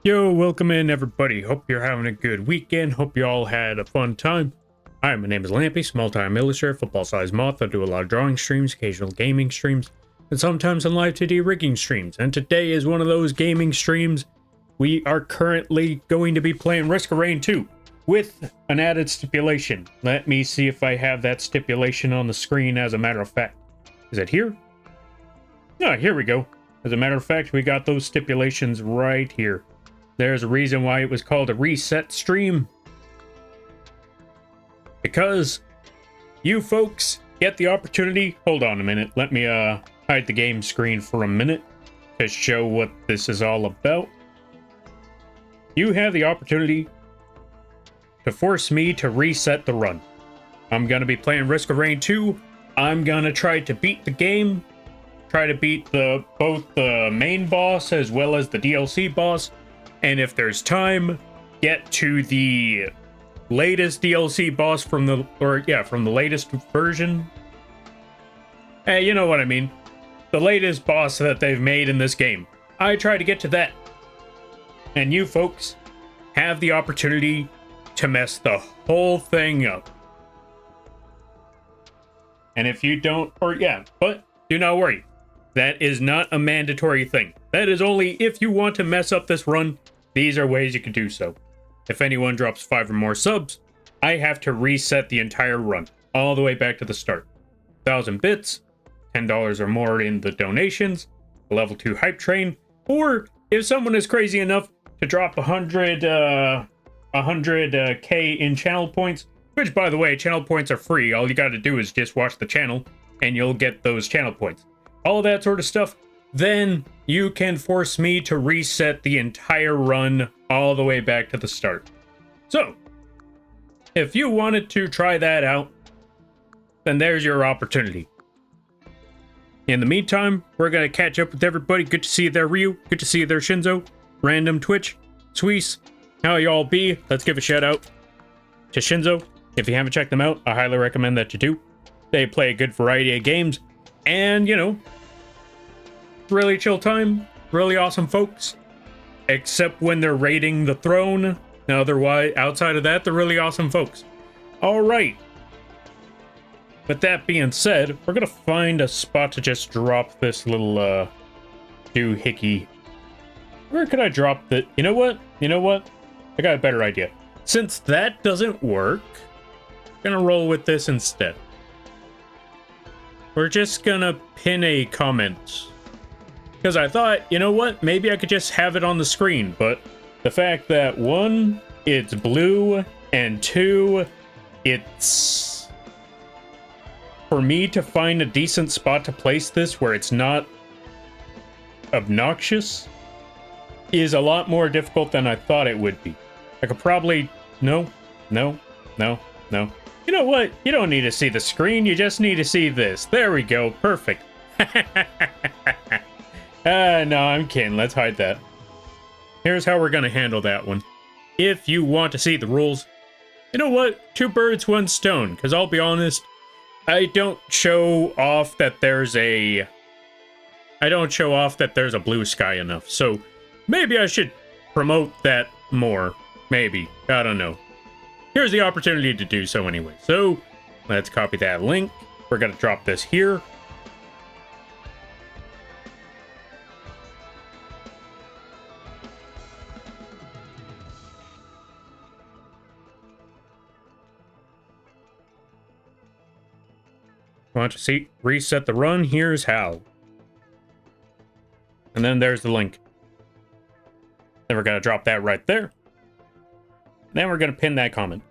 Yo, welcome in everybody. Hope you're having a good weekend. Hope you all had a fun time. Hi, my name is Lampy, small-time illustrator, football-sized moth. I do a lot of drawing streams, occasional gaming streams, and sometimes some live 2D rigging streams. And today is one of those gaming streams. We are currently going to be playing Risk of Rain 2 with an added stipulation. Let me see if I have that stipulation on the screen as a matter of fact. Is it here? Oh, here we go. As a matter of fact, we got those stipulations right here. There's a reason why it was called a reset stream. Because you folks get the opportunity. Hold on a minute. Let me hide the game screen for a minute to show what this is all about. You have the opportunity to force me to reset the run. I'm going to be playing Risk of Rain 2. I'm going to try to beat the game. Try to beat both the main boss as well as the DLC boss. And if there's time, get to the latest DLC boss from the latest version. You know what I mean. The latest boss that they've made in this game. I try to get to that. And you folks have the opportunity to mess the whole thing up. And if you don't, but do not worry. That is not a mandatory thing. That is only if you want to mess up this run. These are ways you can do so. If anyone drops 5 or more subs, I have to reset the entire run, all the way back to the start. 1,000 bits, $10 or more in the donations, a level 2 hype train, or if someone is crazy enough to drop 100k in channel points, which by the way, channel points are free. All you gotta do is just watch the channel and you'll get those channel points. All that sort of stuff. Then you can force me to reset the entire run all the way back to the start. So, if you wanted to try that out, then there's your opportunity. In the meantime, we're going to catch up with everybody. Good to see you there, Ryu. Good to see you there, Shinzo. Random Twitch. Swees. How y'all be? Let's give a shout out to Shinzo. If you haven't checked them out, I highly recommend that you do. They play a good variety of games. And, you know, really chill time, really awesome folks, except when they're raiding the throne. Otherwise, outside of that, they're really awesome folks. All right. With that being said, we're gonna find a spot to just drop this little doohickey. Where could I drop the? You know what? I got a better idea. Since that doesn't work, I'm gonna roll with this instead. We're just gonna pin a comment. Because I thought, you know what, maybe I could just have it on the screen, but the fact that 1, it's blue, and 2, it's... For me to find a decent spot to place this where it's not obnoxious is a lot more difficult than I thought it would be. I could probably... No. You know what? You don't need to see the screen, you just need to see this. There we go, perfect. No, I'm kidding. Let's hide that. Here's how we're going to handle that one. If you want to see the rules, you know what? 2 birds, 1 stone. Because I'll be honest, I don't show off that there's a blue sky enough. So maybe I should promote that more. Maybe. I don't know. Here's the opportunity to do so anyway. So let's copy that link. We're going to drop this here. Want to see? Reset the run? Here's how. And then there's the link. Then we're going to drop that right there. Then we're going to pin that comment.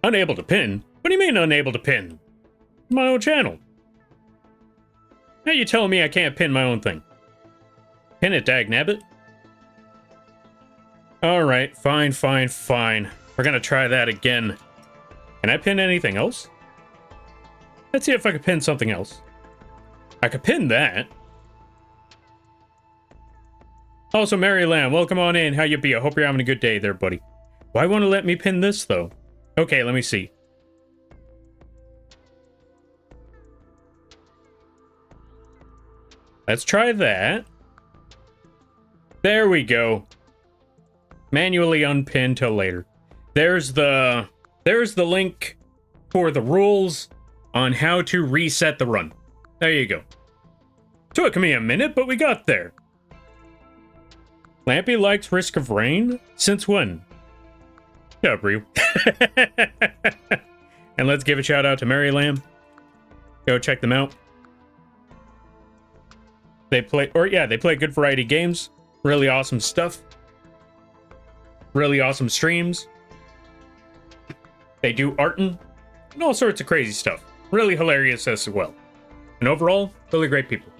Unable to pin? What do you mean unable to pin? My own channel. How you telling me I can't pin my own thing? Pin it, dagnabbit. Alright, fine. We're going to try that again. Can I pin anything else? Let's see if I can pin something else. I could pin that. Also, Mary Lamb, welcome on in. How you be? I hope you're having a good day there, buddy. Why won't it let me pin this, though? Okay, let me see. Let's try that. There we go. manually unpin till later. There's the link for the rules on how to reset the run. There you go. Took me a minute, but we got there. Lampy likes Risk of Rain? Since when? Shut up, Ryu. And let's give a shout out to Mary Lamb. Go check them out. They play good variety games. Really awesome stuff. Really awesome streams. They do artin and all sorts of crazy stuff. Really hilarious as well. And overall, really great people.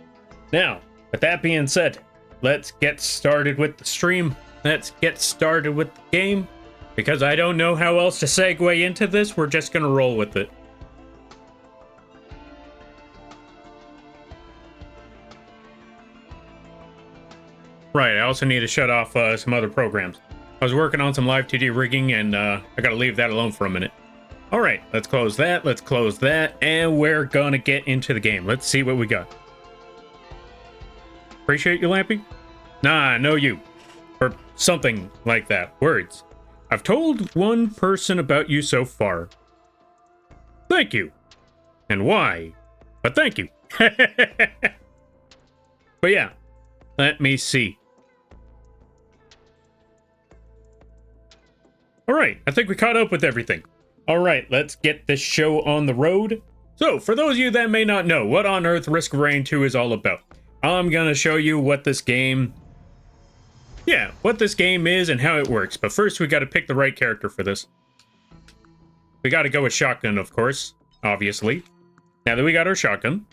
Now, with that being said, let's get started with the stream. Let's get started with the game. Because I don't know how else to segue into this, we're just gonna roll with it. Right, I also need to shut off some other programs. I was working on some live 2D rigging, and I gotta leave that alone for a minute. Alright, let's close that, and we're gonna get into the game. Let's see what we got. Appreciate you, Lampy? Nah, no you. Or something like that. Words. I've told one person about you so far. Thank you. And why? But thank you. But yeah, let me see. Alright, I think we caught up with everything. Alright, let's get this show on the road. So, for those of you that may not know, what on earth Risk of Rain 2 is all about, I'm gonna show you what this game... Yeah, what this game is and how it works. But first, we gotta pick the right character for this. We gotta go with shotgun, of course. Obviously. Now that we got our shotgun,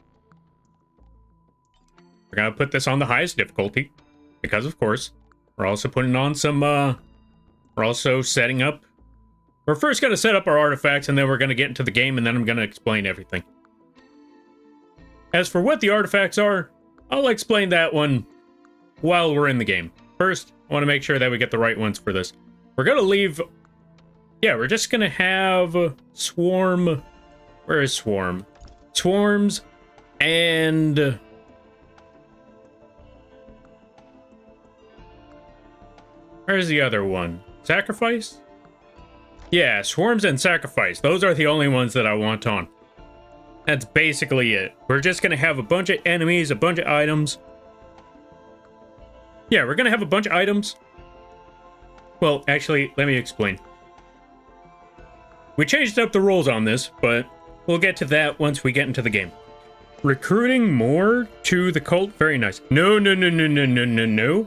we're gonna put this on the highest difficulty. Because, of course, we're also putting on some, we're also setting up... We're first gonna set up our artifacts, and then we're gonna get into the game, and then I'm gonna explain everything. As for what the artifacts are, I'll explain that one while we're in the game. First, I want to make sure that we get the right ones for this. We're going to leave... Yeah, we're just going to have Swarm... Where is Swarm? Swarms and... Where's the other one? Sacrifice? Yeah, Swarms and Sacrifice. Those are the only ones that I want on. That's basically it. We're just going to have a bunch of enemies, a bunch of items... Yeah, we're gonna have a bunch of items. Well, actually, let me explain. We changed up the rules on this, but we'll get to that once we get into the game. Recruiting more to the cult? Very nice. No. No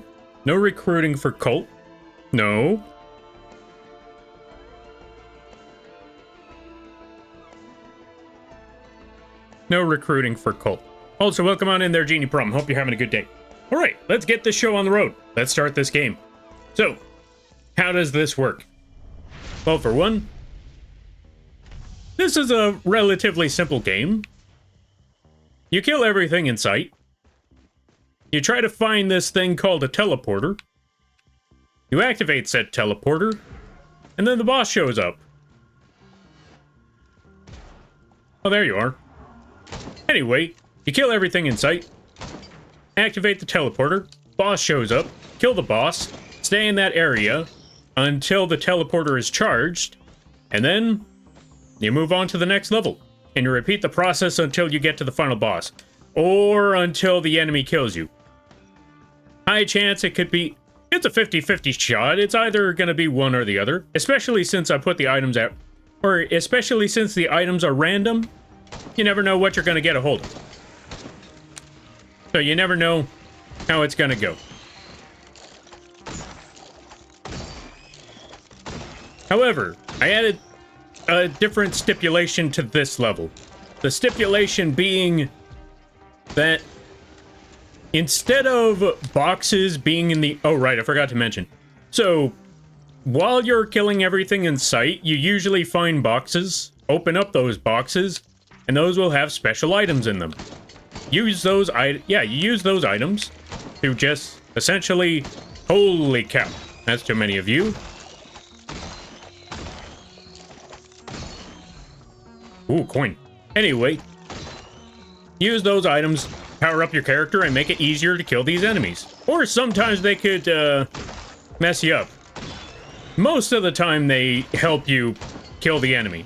recruiting for cult. No. No recruiting for cult. Also, welcome on in there, Genie Prom. Hope you're having a good day. Alright, let's get this show on the road. Let's start this game. So, how does this work? Well, for one, this is a relatively simple game. You kill everything in sight. You try to find this thing called a teleporter. You activate said teleporter, and then the boss shows up. Oh, there you are. Anyway, you kill everything in sight. Activate the teleporter, boss shows up, kill the boss, stay in that area until the teleporter is charged, and then you move on to the next level. And you repeat the process until you get to the final boss, or until the enemy kills you. High chance it could be... It's a 50-50 shot. It's either going to be one or the other, especially since I put the items out, or especially since the items are random. You never know what you're going to get a hold of. So you never know how it's gonna go. However, I added a different stipulation to this level. The stipulation being that instead of boxes being in the... Oh, right, I forgot to mention. So, while you're killing everything in sight, you usually find boxes, open up those boxes, and those will have special items in them. Use those you use those items to just essentially... Holy cow, that's too many of you. Ooh, coin. Anyway, use those items, power up your character, and make it easier to kill these enemies. Or sometimes they could mess you up. Most of the time, they help you kill the enemy.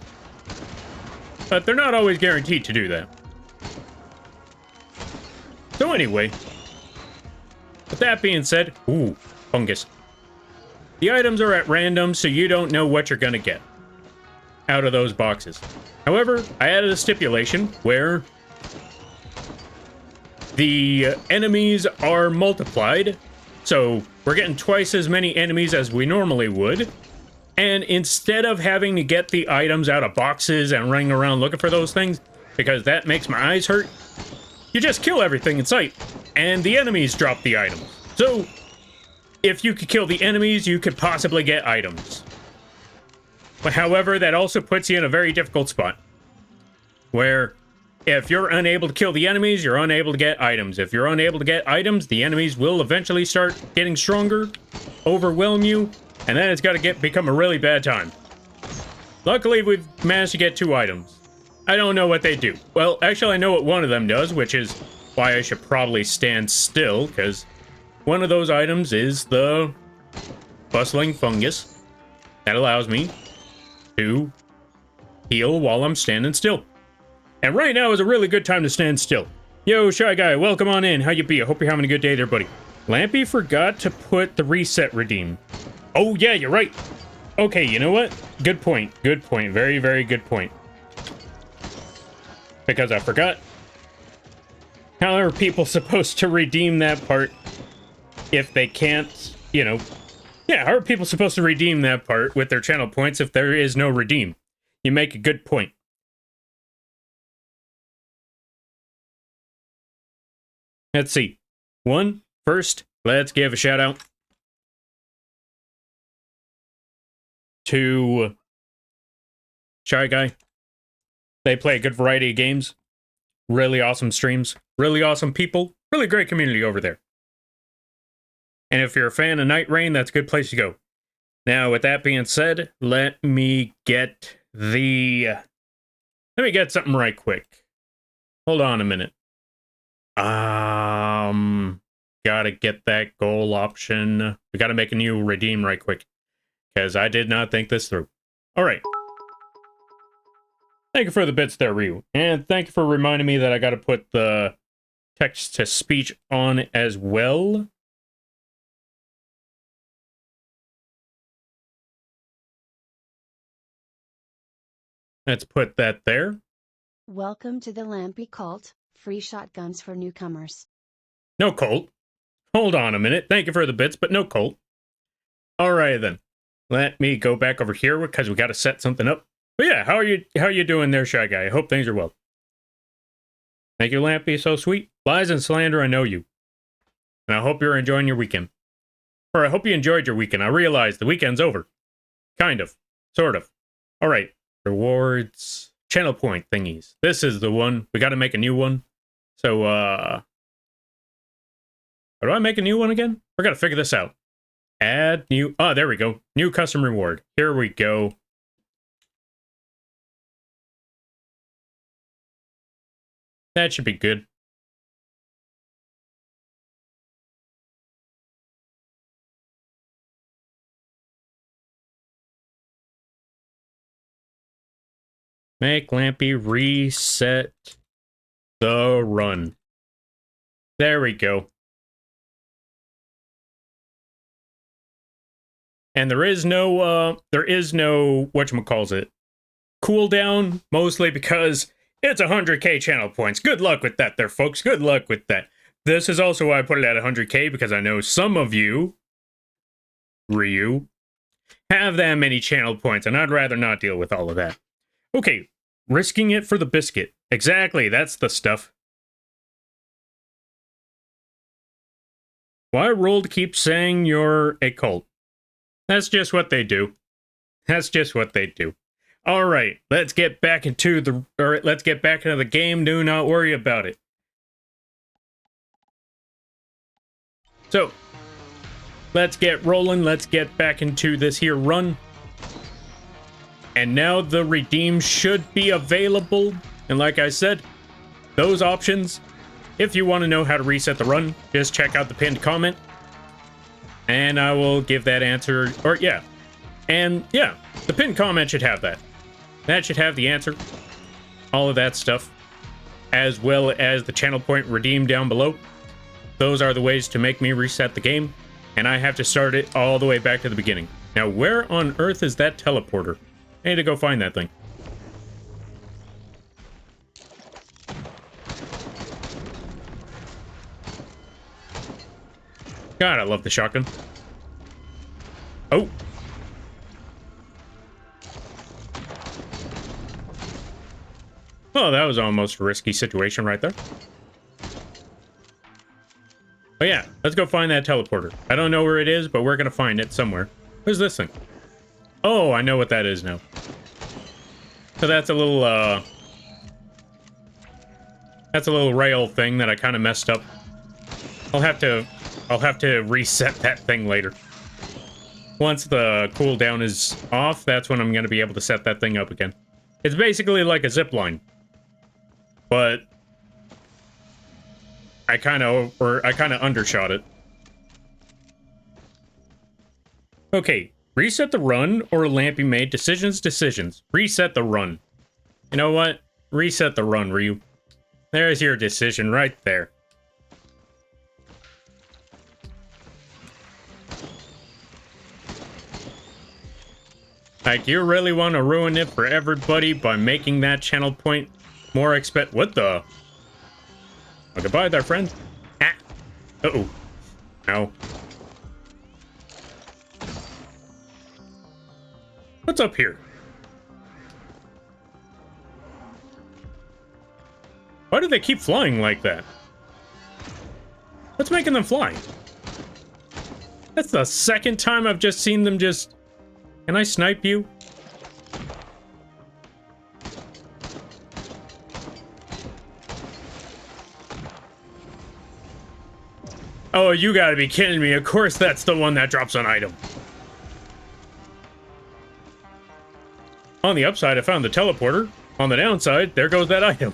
But they're not always guaranteed to do that. So anyway, with that being said, ooh, fungus. The items are at random, so you don't know what you're gonna get out of those boxes. However, I added a stipulation where the enemies are multiplied, so we're getting twice as many enemies as we normally would. And instead of having to get the items out of boxes and running around looking for those things, because that makes my eyes hurt, you just kill everything in sight, and the enemies drop the items. So, if you could kill the enemies, you could possibly get items. But however, that also puts you in a very difficult spot, where if you're unable to kill the enemies, you're unable to get items. If you're unable to get items, the enemies will eventually start getting stronger, overwhelm you, and then it's got to become a really bad time. Luckily, we've managed to get 2 items. I don't know what they do. Well, actually, I know what one of them does, which is why I should probably stand still, because one of those items is the bustling fungus that allows me to heal while I'm standing still. And right now is a really good time to stand still. Yo, Shy Guy, welcome on in. How you be? I hope you're having a good day there, buddy. Lampy forgot to put the reset redeem. Oh, yeah, you're right. Okay, you know what? Good point. Good point. Very, very good point. Because I forgot. How are people supposed to redeem that part if they can't, you know... Yeah, how are people supposed to redeem that part with their channel points if there is no redeem? You make a good point. Let's see. First, let's give a shout out to Shy Guy. They play a good variety of games. Really awesome streams. Really awesome people. Really great community over there. And if you're a fan of Night Rain, that's a good place to go. Now, with that being said, let me get something right quick. Hold on a minute. Gotta get that goal option. We gotta make a new redeem right quick, because I did not think this through. All right. Thank you for the bits there, Ryu. And thank you for reminding me that I gotta put the text-to-speech on as well. Let's put that there. Welcome to the Lampy Cult. Free shotguns for newcomers. No cult. Hold on a minute. Thank you for the bits, but no cult. Alright then. Let me go back over here because we got to set something up. But yeah, how are you doing there, Shy Guy? I hope things are well. Thank you, Lampy. So sweet. Lies and slander, I know you. And I hope you're enjoying your weekend. Or I hope you enjoyed your weekend. I realize the weekend's over. Kind of. Sort of. Alright. Rewards. Channel point thingies. This is the one. We got to make a new one. So, how do I make a new one again? We got to figure this out. Add new... Oh, there we go. New custom reward. Here we go. That should be good. Make Lampy reset the run. There we go. And there is no whatchamacallit, cooldown, mostly because it's 100k channel points. Good luck with that there, folks. Good luck with that. This is also why I put it at 100k, because I know some of you, Ryu, have that many channel points, and I'd rather not deal with all of that. Okay, risking it for the biscuit. Exactly, that's the stuff. Why Rolled keeps saying you're a cult? That's just what they do. That's just what they do. All right, let's get back into the game. Do not worry about it. So, let's get rolling. Let's get back into this here run. And now the redeem should be available. And like I said, those options, if you want to know how to reset the run, just check out the pinned comment. And I will give that answer, or yeah, And yeah, the pinned comment should have that. That should have the answer. All of that stuff. As well as the channel point redeemed down below. Those are the ways to make me reset the game. And I have to start it all the way back to the beginning. Now, where on earth is that teleporter? I need to go find that thing. God, I love the shotgun. Oh. Oh, that was almost a risky situation right there. But yeah, let's go find that teleporter. I don't know where it is, but we're gonna find it somewhere. Where's this thing? Oh, I know what that is now. So that's a little, that's a little rail thing that I kind of messed up. I'll have to reset that thing later. Once the cooldown is off, that's when I'm gonna be able to set that thing up again. It's basically like a zip line. But I kind of undershot it. Okay, reset the run or Lampy made decisions. Reset the run. You know what? Reset the run, Ryu. There's your decision right there. Like, you really want to ruin it for everybody by making that channel point more What the? Oh, goodbye there, friend. Ah. Uh-oh. Ow. What's up here? Why do they keep flying like that? What's making them fly? That's the second time I've just seen them just... Can I snipe you? Oh, you gotta be kidding me. Of course that's the one that drops an item. On the upside, I found the teleporter. On the downside, there goes that item.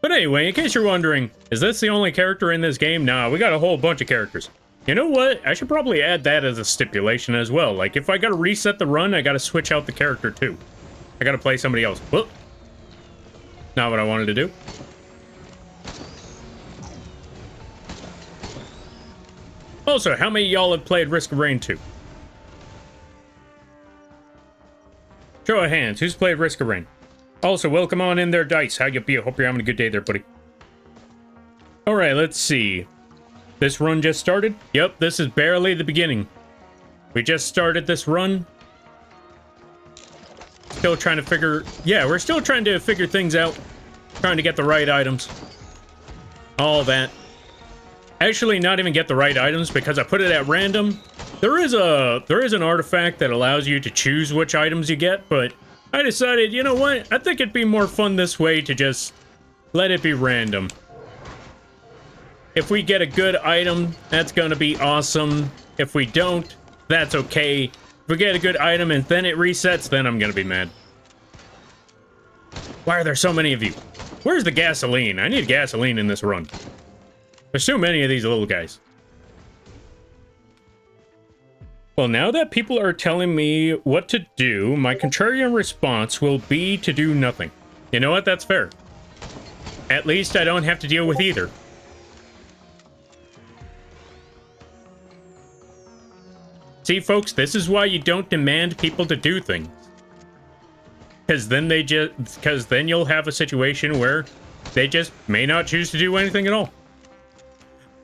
But anyway, in case you're wondering, is this the only character in this game? Nah, we got a whole bunch of characters. You know what? I should probably add that as a stipulation as well. Like, if I gotta reset the run, I gotta switch out the character too. I gotta play somebody else. Whoop. Not what I wanted to do. Also, how many of y'all have played Risk of Rain 2? Show of hands, who's played Risk of Rain? Also, welcome on in there, Dice. How you be? I hope you're having a good day there, buddy. Alright, let's see. This run just started? Yep, this is barely the beginning. We just started this run. Still trying to figure... Yeah, we're still trying to figure things out. Trying to get the right items. All that. Actually, not even get the right items because I put it at random. There is an artifact that allows you to choose which items you get, but I decided, you know what? I think it'd be more fun this way to just let it be random. If we get a good item, that's gonna be awesome. If we don't, that's okay. If we get a good item and then it resets, then I'm gonna be mad. Why are there so many of you? Where's the gasoline? I need gasoline in this run. There's so many of these little guys. Well, now that people are telling me what to do, my contrarian response will be to do nothing. You know what? That's fair. At least I don't have to deal with either. See, folks, this is why you don't demand people to do things. Because then you'll have a situation where they just may not choose to do anything at all.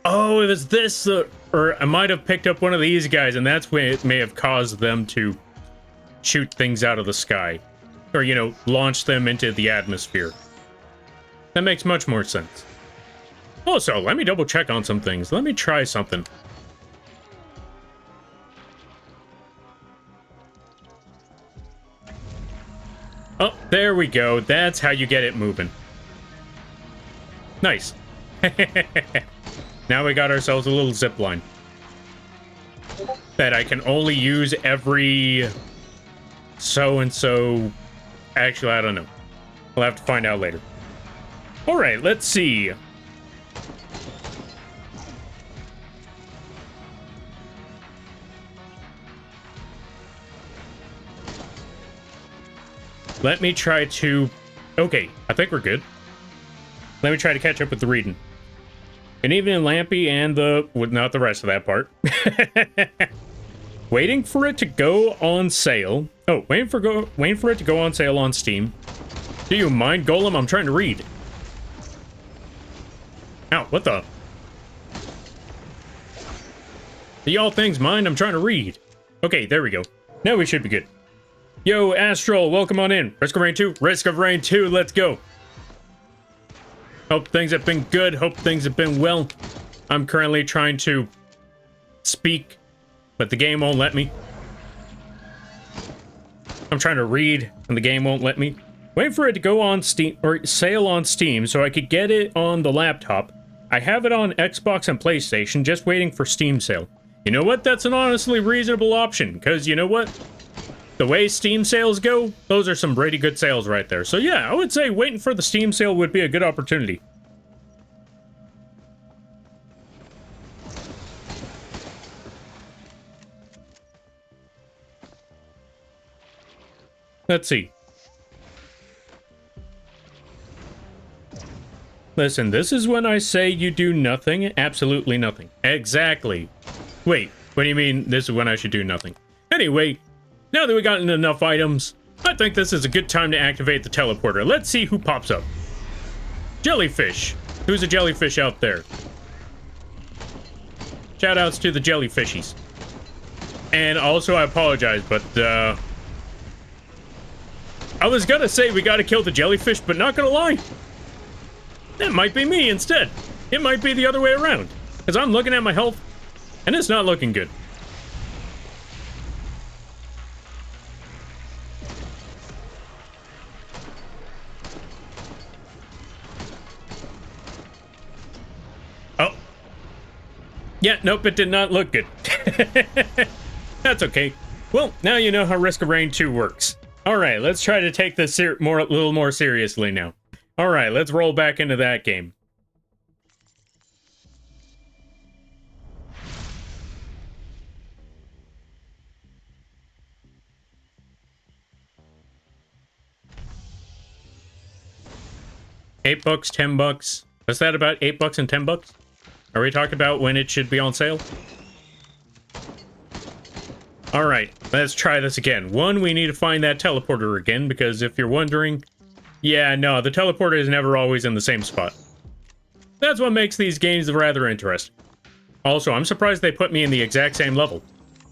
Oh, it was this, or I might have picked up one of these guys, and that's when it may have caused them to shoot things out of the sky. Or, you know, launch them into the atmosphere. That makes much more sense. Also, let me double check on some things. Let me try something. Oh, there we go. That's how you get it moving. Nice. Now we got ourselves a little zip line that I can only use every so-and-so. Actually, I don't know. We'll have to find out later. All right, let's see. Let me try to... Okay, I think we're good. Let me try to catch up with the reading. Good evening, Lampy, and the... Well, not the rest of that part. Waiting for it to go on sale. Oh, waiting for it to go on sale on Steam. Do you mind, Golem? I'm trying to read. Ow, what the? Do y'all things mind? I'm trying to read. Okay, there we go. Now we should be good. Yo, Astral, welcome on in. Risk of Rain 2? Risk of Rain 2, let's go. Hope things have been good. Hope things have been well. I'm currently trying to speak, but the game won't let me. I'm trying to read, and the game won't let me. Waiting for it to go on Steam, or sale on Steam, so I could get it on the laptop. I have it on Xbox and PlayStation, just waiting for Steam sale. You know what? That's an honestly reasonable option, because you know what? The way Steam sales go, those are some pretty good sales right there. So yeah, I would say waiting for the Steam sale would be a good opportunity. Let's see. Listen, this is when I say you do nothing, absolutely nothing. Exactly. Wait, what do you mean this is when I should do nothing? Anyway, now that we gotten enough items, I think this is a good time to activate the teleporter. Let's see who pops up. Jellyfish. Who's a jellyfish out there? Shoutouts to the jellyfishies. And also, I apologize, but, I was gonna say we gotta kill the jellyfish, but not gonna lie. That might be me instead. It might be the other way around. Because I'm looking at my health, and it's not looking good. Oh. Yeah, nope, it did not look good. That's okay. Well, now you know how Risk of Rain 2 works. Alright, let's try to take this a little more seriously now. Alright, let's roll back into that game. $8, $10. Is that about $8 and $10? Are we talking about when it should be on sale? Alright, let's try this again. One, we need to find that teleporter again, because if you're wondering... Yeah, no, the teleporter is never always in the same spot. That's what makes these games rather interesting. Also, I'm surprised they put me in the exact same level.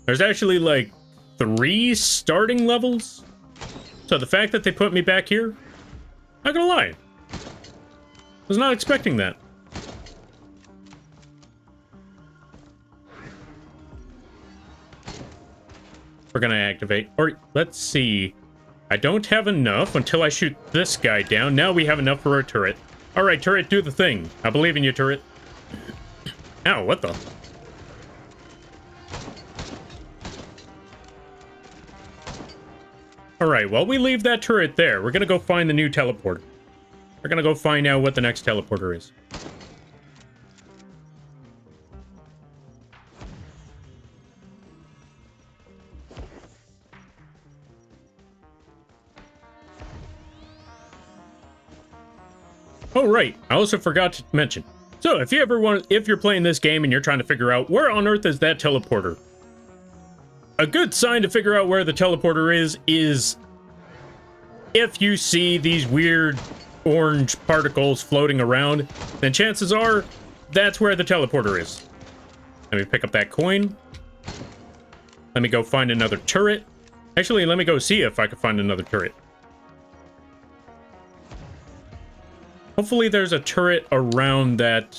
There's actually, like, 3 starting levels? So the fact that they put me back here... Not gonna lie. Was not expecting that. We're gonna activate. Or, let's see. I don't have enough until I shoot this guy down. Now we have enough for a turret. Alright, turret, do the thing. I believe in you, turret. Ow, what the? Alright, while we leave that turret there, we're gonna go find the new teleporter. We're gonna go find out what the next teleporter is. Oh, right. I also forgot to mention. So, if you're playing this game and you're trying to figure out where on earth is that teleporter, a good sign to figure out where the teleporter is if you see these weird orange particles floating around, then chances are that's where the teleporter is. Let me pick up that coin. Let me go find another turret. Actually, let me go see if I can find another turret. Hopefully there's a turret around that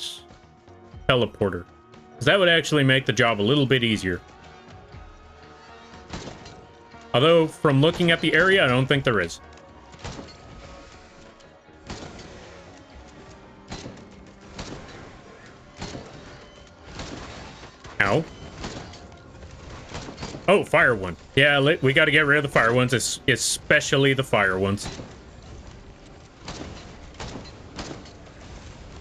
teleporter, because that would actually make the job a little bit easier. Although, from looking at the area, I don't think there is. Ow. Oh, fire one. Yeah, we gotta get rid of the fire ones, especially the fire ones.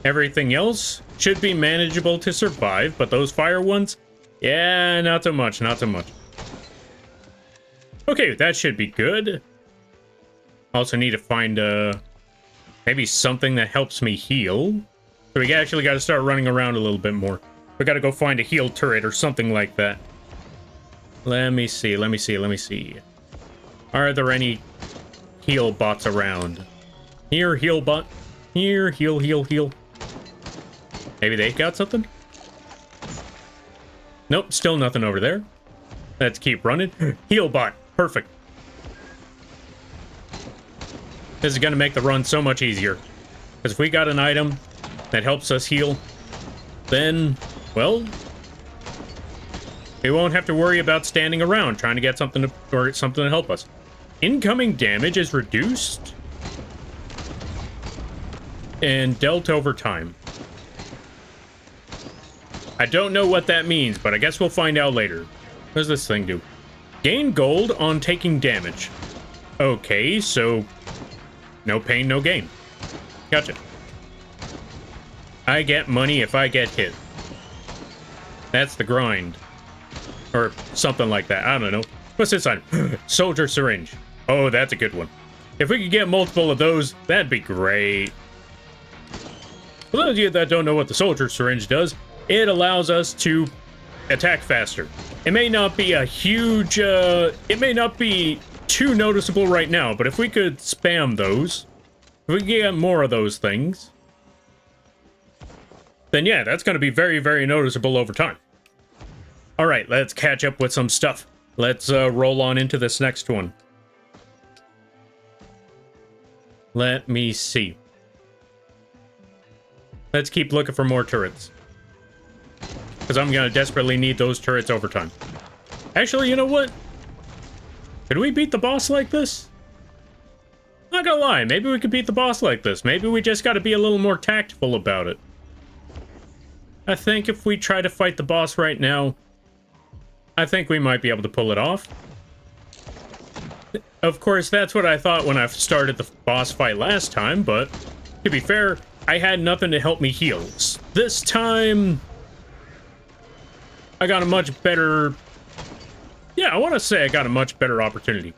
Everything else should be manageable to survive, but those fire ones, yeah, not so much, not so much. Okay, that should be good. Also need to find maybe something that helps me heal. So we actually got to start running around a little bit more. We got to go find a heal turret or something like that. Let me see, let me see, let me see. Are there any heal bots around? Here, heal bot. Here, heal, heal, heal. Maybe they got something? Nope, still nothing over there. Let's keep running. Heal bot. Perfect. This is going to make the run so much easier. Because if we got an item that helps us heal, then, well, we won't have to worry about standing around trying to get something to, or something to help us. Incoming damage is reduced and dealt over time. I don't know what that means, but I guess we'll find out later. What does this thing do? Gain gold on taking damage. Okay, so no pain, no gain. Gotcha. I get money if I get hit. That's the grind. Or something like that. I don't know. What's this on? Soldier syringe. Oh, that's a good one. If we could get multiple of those, that'd be great. For those of you that don't know what the soldier syringe does, it allows us to attack faster. It may not be a huge, it may not be too noticeable right now, but if we could spam those, if we could get more of those things, then yeah, that's going to be very, very noticeable over time. All right, let's catch up with some stuff. Let's roll on into this next one. Let me see. Let's keep looking for more turrets. Because I'm going to desperately need those turrets over time. Actually, you know what? Could we beat the boss like this? Not gonna lie, maybe we could beat the boss like this. Maybe we just got to be a little more tactful about it. I think if we try to fight the boss right now, I think we might be able to pull it off. Of course, that's what I thought when I started the boss fight last time, but to be fair, I had nothing to help me heal. This time, I got a much better... Yeah, I want to say I got a much better opportunity.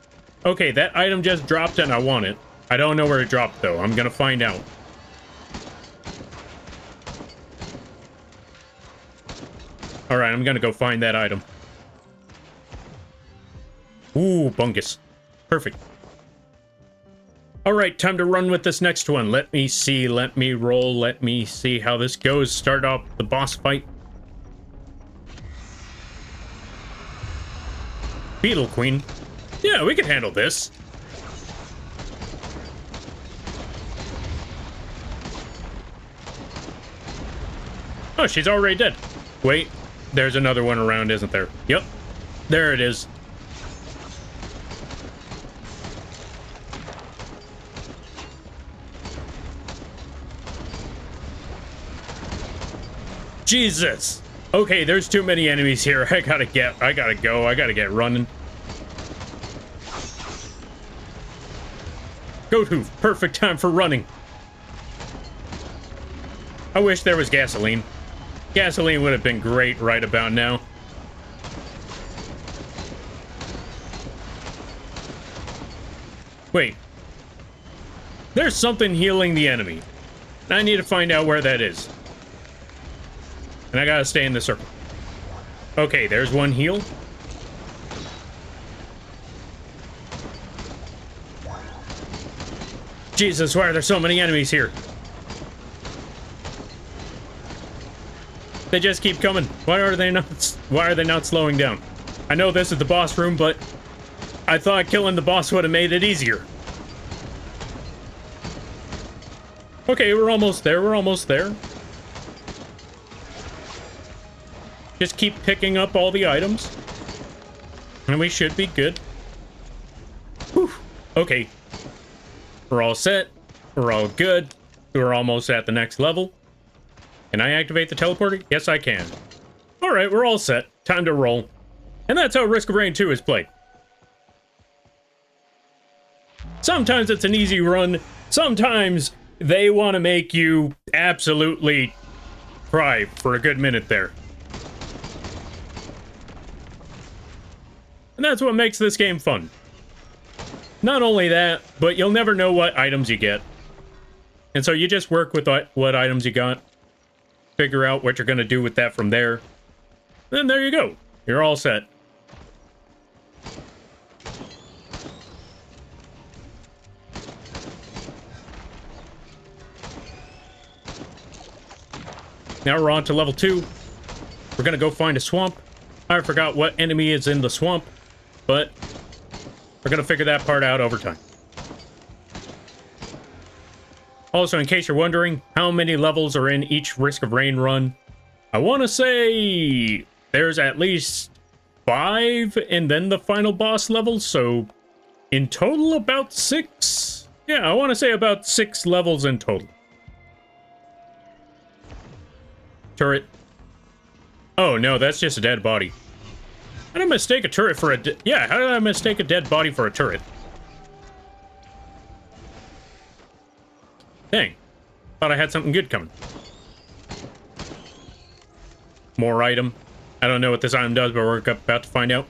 Okay, that item just dropped and I want it. I don't know where it dropped, though. I'm gonna find out. Alright, I'm gonna go find that item. Ooh, bungus. Perfect. Alright, time to run with this next one. Let me see, let me roll, let me see how this goes. Start off the boss fight. Beetle Queen. Yeah, we can handle this. Oh, she's already dead. Wait, there's another one around, isn't there? Yep, there it is. Jesus. Okay, there's too many enemies here. I gotta go. I gotta get running. Goat hoof. Perfect time for running. I wish there was gasoline. Gasoline would have been great right about now. Wait. There's something healing the enemy. I need to find out where that is. And I gotta stay in the circle. Okay, there's one heal. Jesus, why are there so many enemies here? They just keep coming. Why are they not slowing down? I know this is the boss room, but I thought killing the boss would have made it easier. Okay, we're almost there. We're almost there. Just keep picking up all the items. And we should be good. Whew. Okay. We're all set. We're all good. We're almost at the next level. Can I activate the teleporter? Yes, I can. Alright, we're all set. Time to roll. And that's how Risk of Rain 2 is played. Sometimes it's an easy run. Sometimes they want to make you absolutely cry for a good minute there. And that's what makes this game fun. not only that, but you'll never know what items you get. And so you just work with what items you got, figure out what you're going to do with that from there. Then there you go. You're all set. Now we're on to level 2. We're going to go find a swamp. I forgot what enemy is in the swamp, but we're going to figure that part out over time. Also, in case you're wondering how many levels are in each Risk of Rain run, I want to say there's at least 5 and then the final boss level, so in total about 6. Yeah, I want to say about 6 levels in total. Turret. Oh, no, that's just a dead body. How did I mistake a turret for a... Yeah, how did I mistake a dead body for a turret? Dang. Thought I had something good coming. More item. I don't know what this item does, but we're about to find out.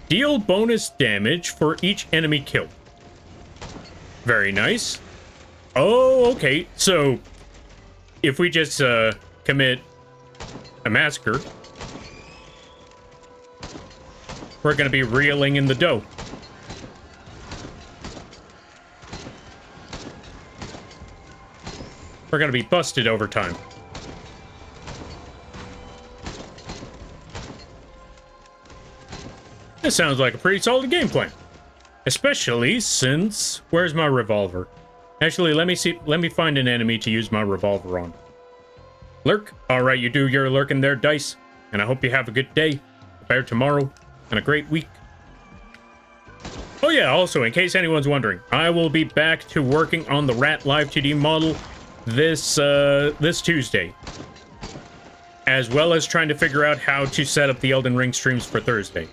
Deal bonus damage for each enemy killed. Very nice. Oh, okay. So, if we just commit a massacre, we're going to be reeling in the dough. We're going to be busted over time. This sounds like a pretty solid game plan. Especially since... Where's my revolver? Actually, let me find an enemy to use my revolver on. Lurk? Alright, you do your lurking there, Dice. And I hope you have a good day, a better tomorrow, and a great week. Oh yeah, also, in case anyone's wondering, I will be back to working on the Rat Live 2D model this Tuesday. As well as trying to figure out how to set up the Elden Ring streams for Thursday.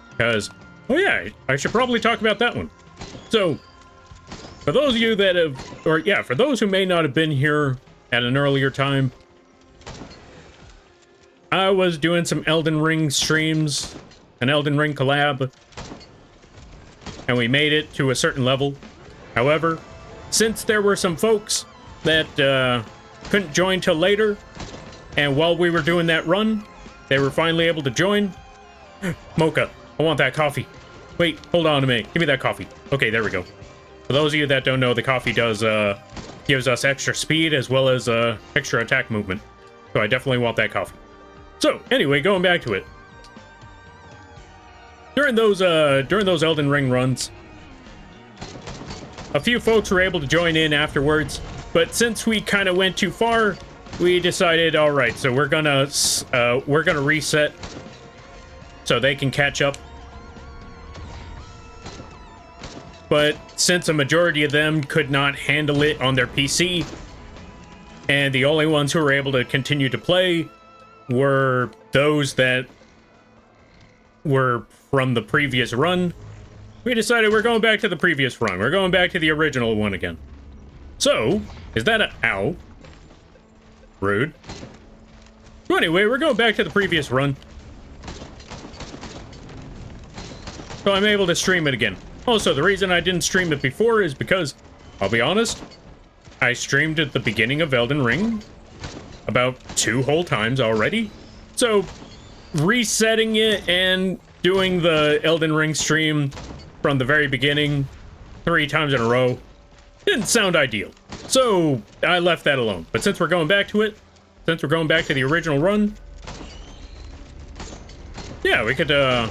Because, oh yeah, I should probably talk about that one. So, for those of you that have, or yeah, for those who may not have been here at an earlier time, I was doing some Elden Ring streams, an Elden Ring collab, and we made it to a certain level. However, since there were some folks that couldn't join till later, and while we were doing that run, they were finally able to join. Mocha, I want that coffee. Wait, hold on a minute. Give me that coffee. Okay, there we go. For those of you that don't know, the coffee does gives us extra speed as well as extra attack movement. So I definitely want that coffee. So, anyway, going back to it. During those Elden Ring runs, a few folks were able to join in afterwards, but since we kind of went too far, we decided, all right, so we're gonna reset so they can catch up. But since a majority of them could not handle it on their PC, and the only ones who were able to continue to play were those that were from the previous run, we decided we're going back to the previous run. We're going back to the original one again. So, is that a... Ow. Rude. So anyway, we're going back to the previous run. So I'm able to stream it again. Also, the reason I didn't stream it before is because, I'll be honest, I streamed at the beginning of Elden Ring about 2 whole times already. So, resetting it and doing the Elden Ring stream from the very beginning 3 times in a row didn't sound ideal. So, I left that alone. But since we're going back to it, since we're going back to the original run, yeah, we could, I'll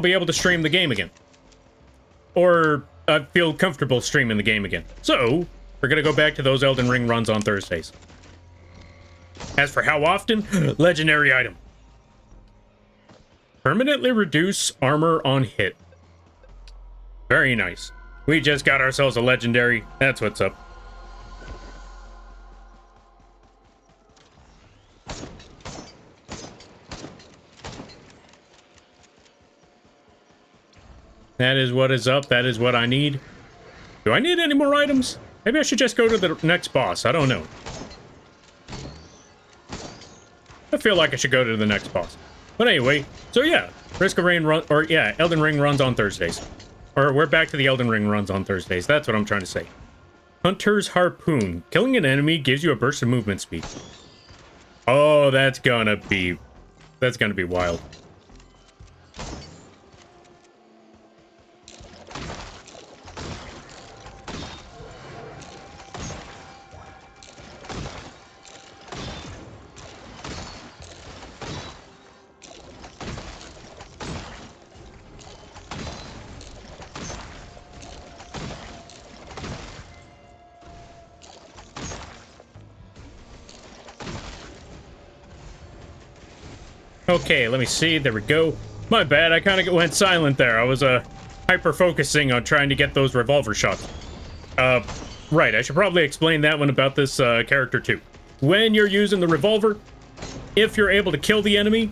be able to stream the game again. Or I feel comfortable streaming the game again. So, we're gonna go back to those Elden Ring runs on Thursdays. As for how often, legendary item. Permanently reduce armor on hit. Very nice. We just got ourselves a legendary. That's what's up. That is what is up. That is what I need. Do I need any more items? Maybe I should just go to the next boss. I don't know. I feel like I should go to the next boss. But anyway, so yeah, Risk of Rain run, or yeah, Elden Ring runs on Thursdays. Or we're back to the Elden Ring runs on Thursdays. That's what I'm trying to say. Hunter's Harpoon. Killing an enemy gives you a burst of movement speed. Oh, that's gonna be wild. Okay, let me see. There we go. My bad, I kind of went silent there. I was hyper-focusing on trying to get those revolver shots. Right, I should probably explain that one about this character too. When you're using the revolver, if you're able to kill the enemy,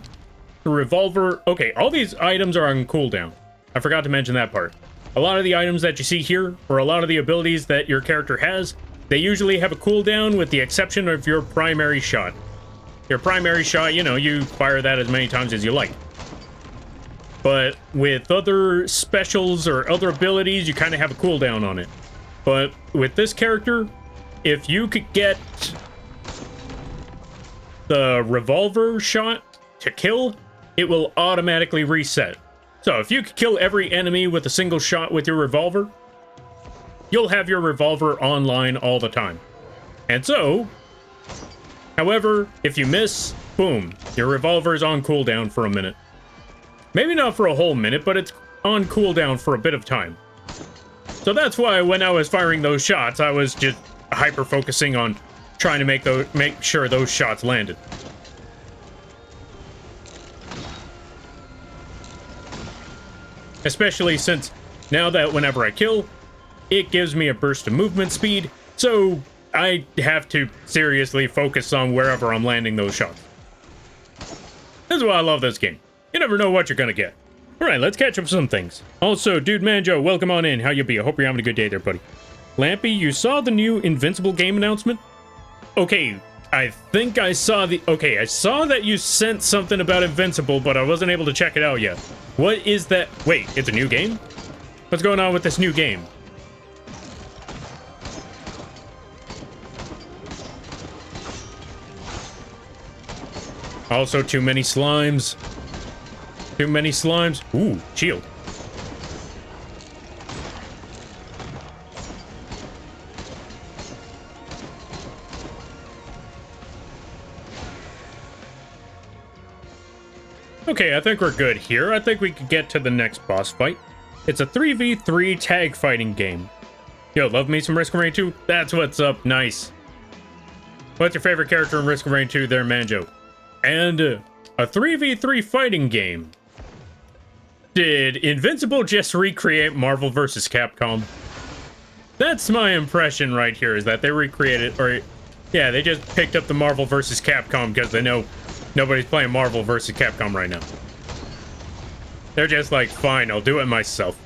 the revolver... Okay, all these items are on cooldown. I forgot to mention that part. A lot of the items that you see here, or a lot of the abilities that your character has, they usually have a cooldown with the exception of your primary shot. Your primary shot, you know, you fire that as many times as you like. But with other specials or other abilities, you kind of have a cooldown on it. But with this character, if you could get the revolver shot to kill, it will automatically reset. So if you could kill every enemy with a single shot with your revolver, you'll have your revolver online all the time. And so... However, if you miss, boom, your revolver is on cooldown for a minute. Maybe not for a whole minute, but it's on cooldown for a bit of time. So that's why when I was firing those shots, I was just hyper-focusing on trying to make sure those shots landed. Especially since now that whenever I kill, it gives me a burst of movement speed, so... I have to seriously focus on wherever I'm landing those shots. That's why I love this game. You never know what you're gonna get. Alright, let's catch up some things. Also, Dude Manjo, welcome on in. How you be? I hope you're having a good day there, buddy. Lampy, you saw the new Invincible game announcement? Okay, I think I saw the... Okay, I saw that you sent something about Invincible, but I wasn't able to check it out yet. What is that? Wait, it's a new game? What's going on with this new game? Also, too many slimes. Too many slimes. Ooh, shield. Okay, I think we're good here. I think we could get to the next boss fight. It's a 3v3 tag fighting game. Yo, love me some Risk of Rain 2? That's what's up. Nice. What's your favorite character in Risk of Rain 2 there, Manjo? And a 3v3 fighting game. Did Invincible just recreate Marvel vs. Capcom? That's my impression right here, is that they recreated, or yeah, they just picked up the Marvel vs. Capcom because they know nobody's playing Marvel vs. Capcom right now. They're just like, fine, I'll do it myself.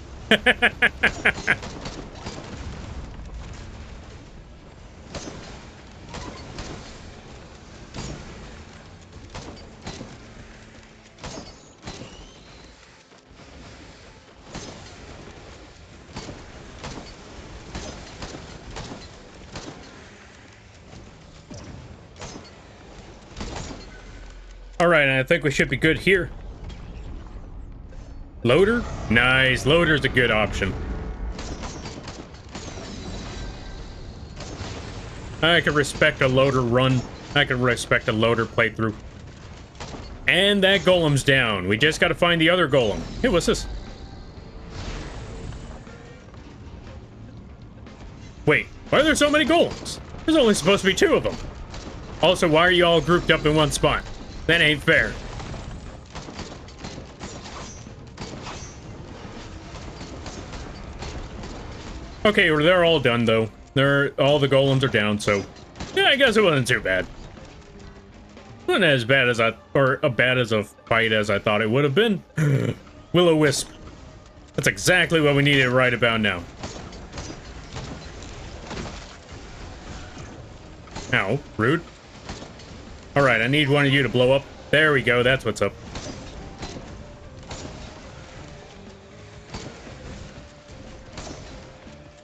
Alright, I think we should be good here. Loader? Nice, loader's a good option. I can respect a loader run. I can respect a loader playthrough. And that golem's down. We just gotta find the other golem. Hey, what's this? Wait, why are there so many golems? There's only supposed to be 2 of them. Also, why are you all grouped up in one spot? That ain't fair. Okay, well, they're all done, though. All the golems are down, so... Yeah, I guess it wasn't too bad. Wasn't as bad as bad as a fight as I thought it would have been. Will-O-Wisp. That's exactly what we needed right about now. Ow, rude. Alright, I need one of you to blow up. There we go, that's what's up.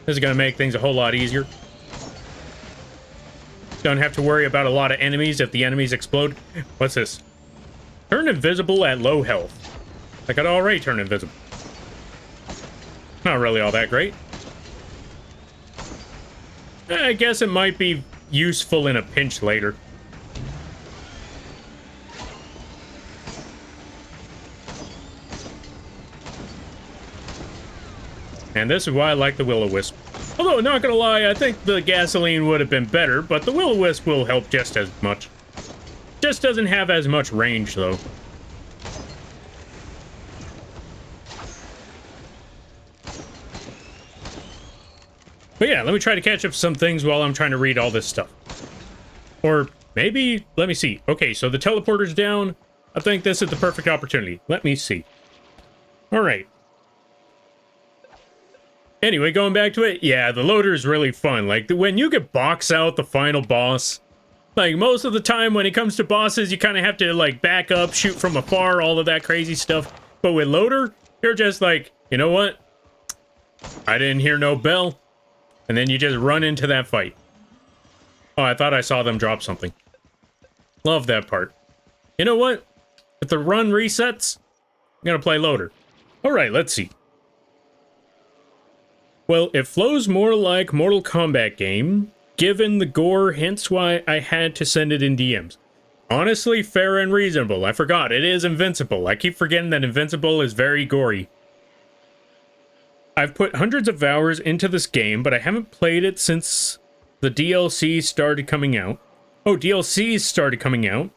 This is going to make things a whole lot easier. Don't have to worry about a lot of enemies if the enemies explode. What's this? Turn invisible at low health. I could already turn invisible. Not really all that great. I guess it might be useful in a pinch later. And this is why I like the Will-O-Wisp. Although, not gonna lie, I think the gasoline would have been better, but the Will-O-Wisp will help just as much. Just doesn't have as much range, though. But yeah, let me try to catch up some things while I'm trying to read all this stuff. Or maybe, let me see. Okay, so the teleporter's down. I think this is the perfect opportunity. Let me see. All right. Anyway, going back to it, yeah, the loader is really fun. Like, when you could box out the final boss, like, most of the time when it comes to bosses, you kind of have to, like, back up, shoot from afar, all of that crazy stuff. But with loader, you're just like, you know what? I didn't hear no bell. And then you just run into that fight. Oh, I thought I saw them drop something. Love that part. You know what? If the run resets, I'm gonna play loader. All right, let's see. Well, it flows more like Mortal Kombat game, given the gore, hence why I had to send it in DMs. Honestly, fair and reasonable. I forgot, it is Invincible. I keep forgetting that Invincible is very gory. I've put hundreds of hours into this game, but I haven't played it since the DLC started coming out. Oh, DLCs started coming out.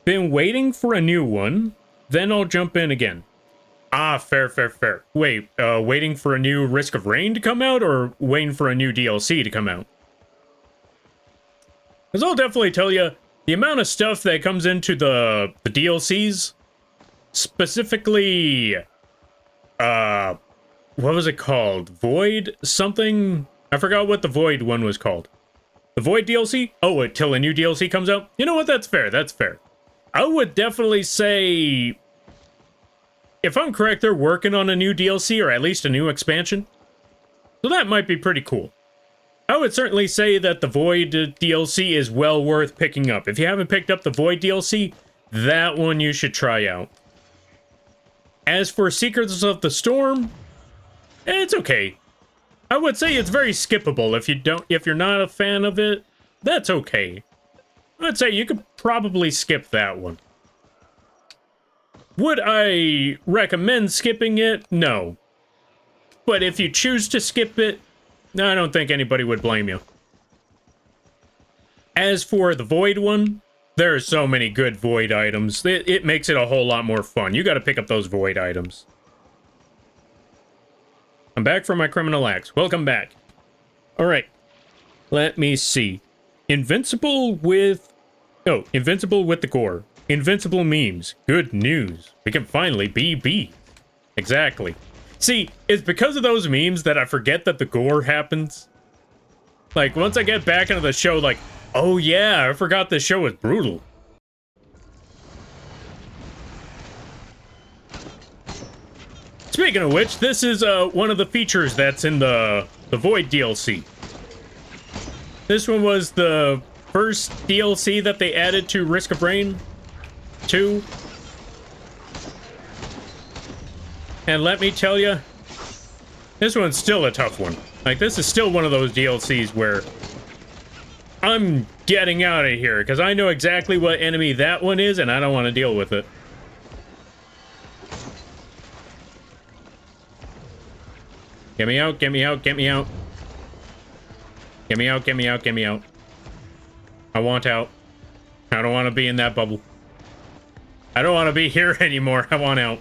Been waiting for a new one, then I'll jump in again. Ah, fair. Wait, waiting for a new Risk of Rain to come out, or waiting for a new DLC to come out? Because I'll definitely tell you, the amount of stuff that comes into the DLCs, specifically, what was it called? Void something? I forgot what the Void one was called. The Void DLC? Oh, until a new DLC comes out? You know what? That's fair. That's fair. I would definitely say, if I'm correct, they're working on a new DLC, or at least a new expansion. So that might be pretty cool. I would certainly say that the Void DLC is well worth picking up. If you haven't picked up the Void DLC, that one you should try out. As for Secrets of the Storm, it's okay. I would say it's very skippable. If you're not a fan of it, that's okay. I'd say you could probably skip that one. Would I recommend skipping it? No. But if you choose to skip it, I don't think anybody would blame you. As for the Void one, there are so many good Void items. It makes it a whole lot more fun. You gotta pick up those Void items. I'm back from my criminal acts. Welcome back. Alright. Let me see. Invincible with the gore. Invincible memes. Good news. We can finally be B. Exactly. See, it's because of those memes that I forget that the gore happens. Like, once I get back into the show, like, oh yeah, I forgot the show was brutal. Speaking of which, this is one of the features that's in the Void DLC. This one was the first DLC that they added to Risk of Rain 2. And let me tell you, this one's still a tough one. Like, this is still one of those DLCs where I'm getting out of here, because I know exactly what enemy that one is, and I don't want to deal with it. Get me out, get me out, get me out. Get me out, get me out, get me out. I want out. I don't want to be in that bubble. I don't want to be here anymore. I want out.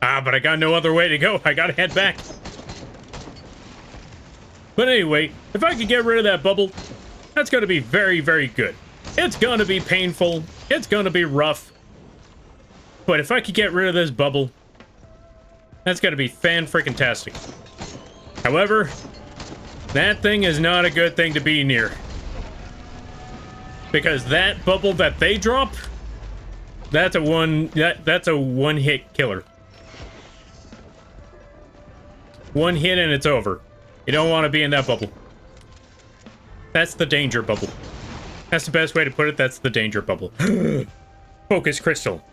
Ah, but I got no other way to go. I gotta head back. But anyway, if I could get rid of that bubble, that's gonna be very, very good. It's gonna be painful. It's gonna be rough. But if I could get rid of this bubble, that's gonna be fan-freaking-tastic. However, that thing is not a good thing to be near. Because that bubble that they drop That's a one hit killer. One hit and it's over. You don't want to be in that bubble. That's the danger bubble. That's the best way to put it. That's the danger bubble. Focus crystal.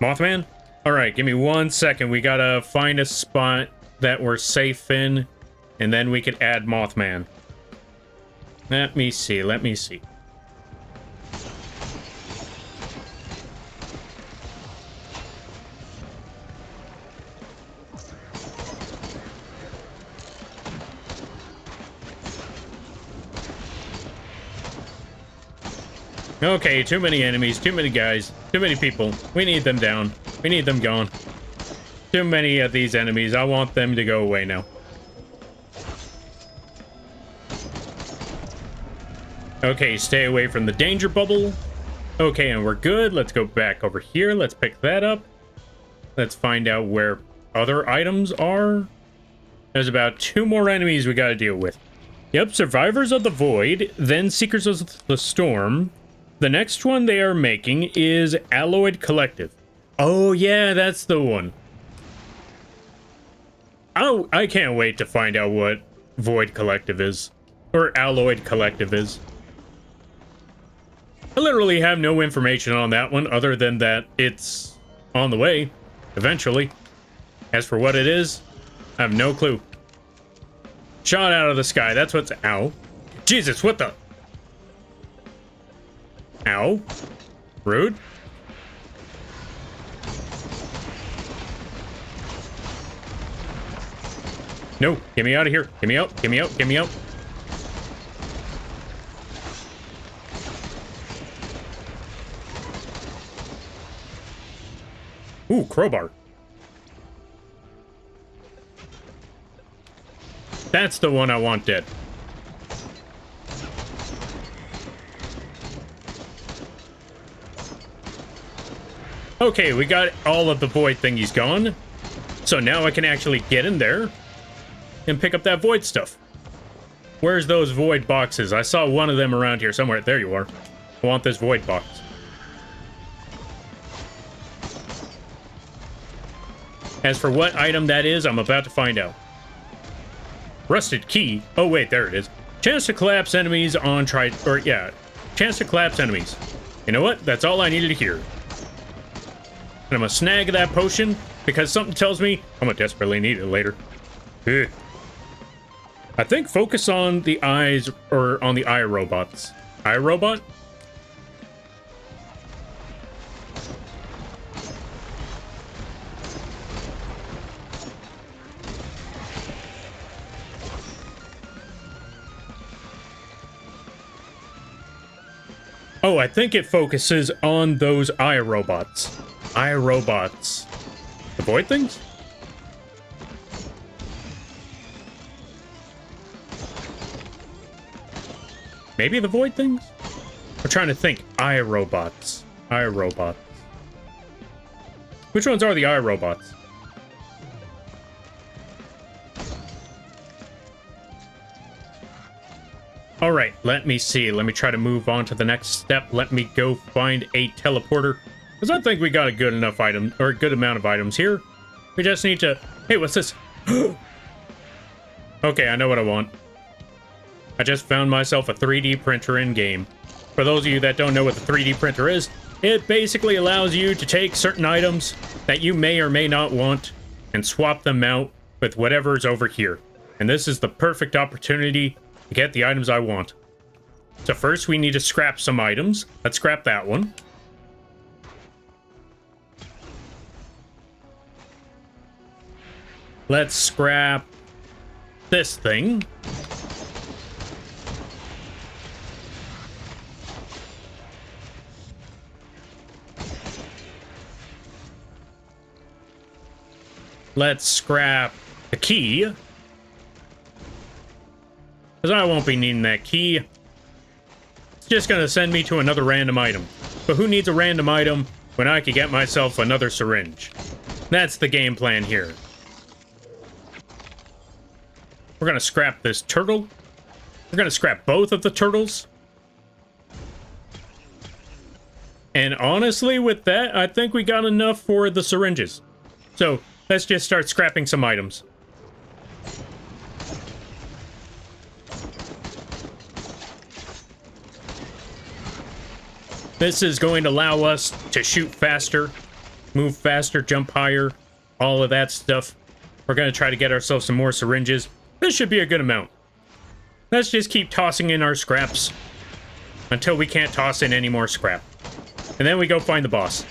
Mothman? Alright, give me 1 second. We gotta find a spot that we're safe in, and then we could add Mothman. Let me see, let me see. Okay, too many enemies, too many guys, too many people. We need them down. We need them gone. Too many of these enemies. I want them to go away now. Okay, stay away from the danger bubble. Okay, and we're good. Let's go back over here. Let's pick that up. Let's find out where other items are. There's about 2 more enemies we gotta deal with. Yep, Survivors of the Void, then Seekers of the Storm. The next one they are making is Alloyed Collective. Oh yeah, that's the one. Oh, I can't wait to find out what Void Collective is. Or Alloyed Collective is. I literally have no information on that one other than that it's on the way, eventually. As for what it is, I have no clue. Shot out of the sky, that's what's... Ow. Jesus, what the... Ow. Rude. No, get me out of here. Get me out, get me out, get me out. Ooh, crowbar. That's the one I want dead. Okay, we got all of the void thingies gone. So now I can actually get in there and pick up that void stuff. Where's those void boxes? I saw one of them around here somewhere. There you are. I want this void box. As for what item that is, I'm about to find out. Rusted key. Oh, wait, there it is. Chance to collapse enemies on chance to collapse enemies. You know what? That's all I needed to hear. And I'm gonna snag that potion because something tells me I'm gonna desperately need it later. Ugh. I think focus on the eyes, or on the eye robots. Eye robot? Oh, I think it focuses on those eye robots. Eye robots. The void things? Maybe the void things? I'm trying to think. Eye robots. Eye robots. Which ones are the eye robots? All right, let me see. Let me try to move on to the next step. Let me go find a teleporter. Because I think we got a good enough item, or a good amount of items here. We just need to... Hey, what's this? Okay, I know what I want. I just found myself a 3D printer in-game. For those of you that don't know what the 3D printer is, it basically allows you to take certain items that you may or may not want and swap them out with whatever's over here. And this is the perfect opportunity to get the items I want. So first we need to scrap some items. Let's scrap that one. Let's scrap this thing. Let's scrap the key. Because I won't be needing that key. It's just going to send me to another random item. But who needs a random item when I could get myself another syringe? That's the game plan here. We're going to scrap this turtle. We're going to scrap both of the turtles. And honestly, with that, I think we got enough for the syringes. So let's just start scrapping some items. This is going to allow us to shoot faster, move faster, jump higher, all of that stuff. We're going to try to get ourselves some more syringes. This should be a good amount. Let's just keep tossing in our scraps until we can't toss in any more scrap. And then we go find the boss.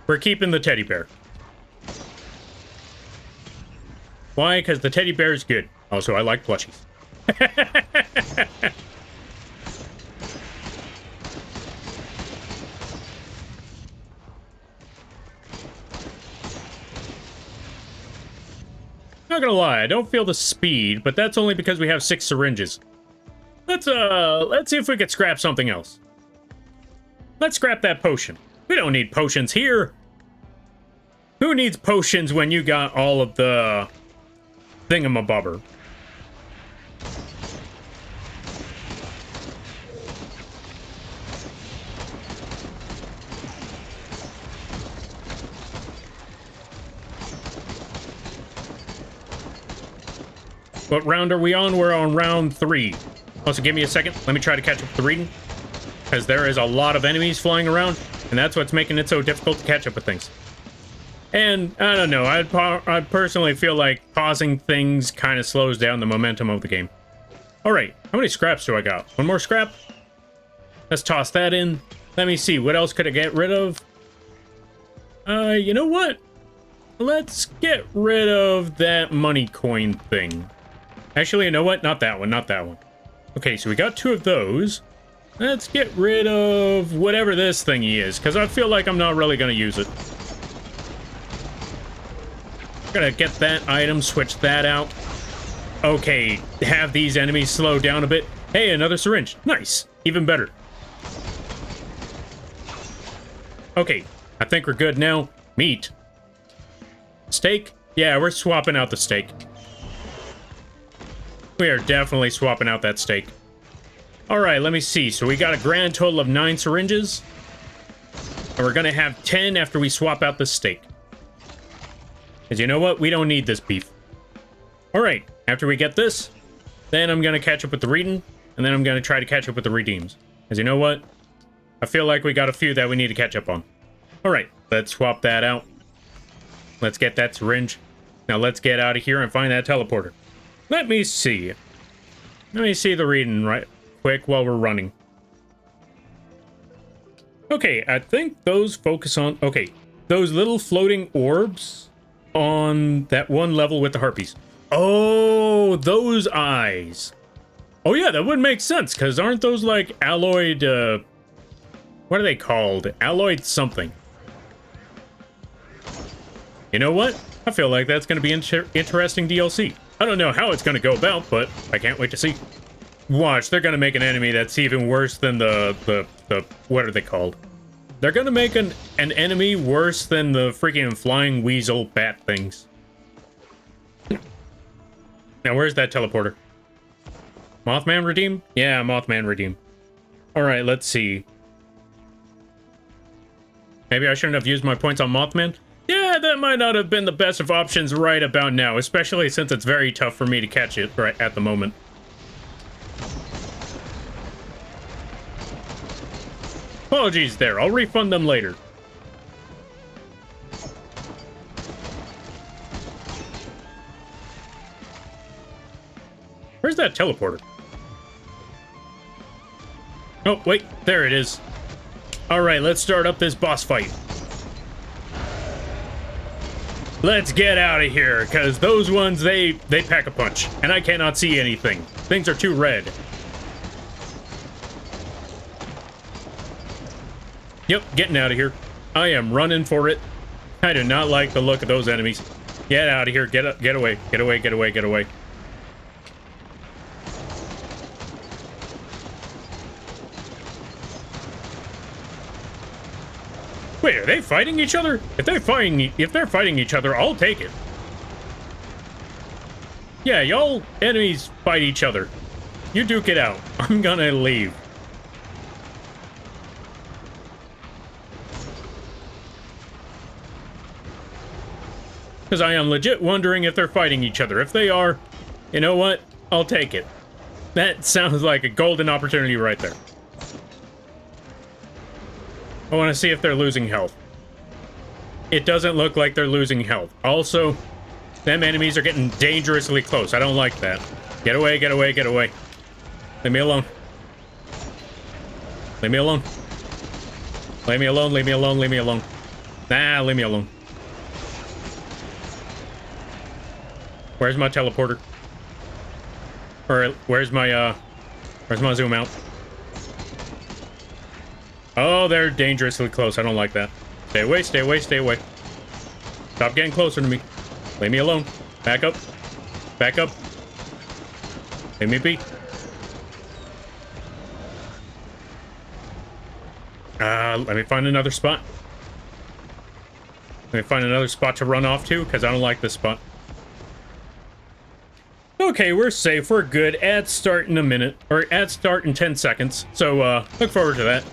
We're keeping the teddy bear. Why? Because the teddy bear is good. Also, I like plushies. Not gonna lie, I don't feel the speed, but that's only because we have 6 syringes. Let's see if we could scrap something else. Let's scrap that potion. We don't need potions here. Who needs potions when you got all of the thingamabobber? What round are we on? We're on round 3. Also, give me a second. Let me try to catch up with the reading. Because there is a lot of enemies flying around, and that's what's making it so difficult to catch up with things. And, I don't know, I personally feel like pausing things kind of slows down the momentum of the game. Alright, how many scraps do I got? One more scrap? Let's toss that in. Let me see, what else could I get rid of? You know what? Let's get rid of that money coin thing. Actually, you know what? Not that one, not that one. Okay, so we got 2 of those. Let's get rid of whatever this thingy is, because I feel like I'm not really going to use it. Gonna get that item, switch that out. Okay, have these enemies slow down a bit. Hey, another syringe. Nice. Even better. Okay, I think we're good now. Meat. Steak? Yeah, we're swapping out the steak. We are definitely swapping out that steak. Alright, let me see. So we got a grand total of 9 syringes. And we're gonna have 10 after we swap out the steak. Because you know what? We don't need this beef. Alright, after we get this, then I'm gonna catch up with the reading, and then I'm gonna try to catch up with the redeems. Because you know what? I feel like we got a few that we need to catch up on. Alright, let's swap that out. Let's get that syringe. Now let's get out of here and find that teleporter. Let me see. Let me see the reading right quick while we're running. Okay, I think those focus on... Okay, those little floating orbs on that one level with the harpies. Oh, those eyes. Oh yeah, that would make sense, because aren't those like alloyed... what are they called? Alloyed something. You know what? I feel like that's going to be interesting DLC. I don't know how it's going to go about, but I can't wait to see. Watch, they're going to make an enemy that's even worse than the what are they called? They're going to make an enemy worse than the freaking flying weasel bat things. Now, where's that teleporter? Mothman redeem? Yeah, Mothman redeem. Alright, let's see. Maybe I shouldn't have used my points on Mothman? Yeah, that might not have been the best of options right about now, especially since it's very tough for me to catch it right at the moment. Apologies there, I'll refund them later. Where's that teleporter? Oh, wait, there it is. Alright, let's start up this boss fight. Let's get out of here, because those ones, they pack a punch, and I cannot see anything. Things are too red. Yep, getting out of here. I am running for it. I do not like the look of those enemies. Get out of here, get away, get away, get away, get away. Wait, are they fighting each other? If they're fighting each other, I'll take it. Yeah, y'all enemies fight each other. You duke it out. I'm gonna leave. Because I am legit wondering if they're fighting each other. If they are, you know what? I'll take it. That sounds like a golden opportunity right there. I want to see if they're losing health. It doesn't look like they're losing health. Also, them enemies are getting dangerously close. I don't like that. Get away, get away, get away. Leave me alone. Leave me alone. Leave me alone, leave me alone, leave me alone. Nah, leave me alone. Where's my teleporter? Or where's my zoom out? Oh, they're dangerously close. I don't like that. Stay away, stay away, stay away. Stop getting closer to me. Leave me alone. Back up. Back up. Leave me be. Let me find another spot. Let me find another spot to run off to, because I don't like this spot. Okay, we're safe. We're good. Add start in a minute. Or add start in 10 seconds. So, look forward to that.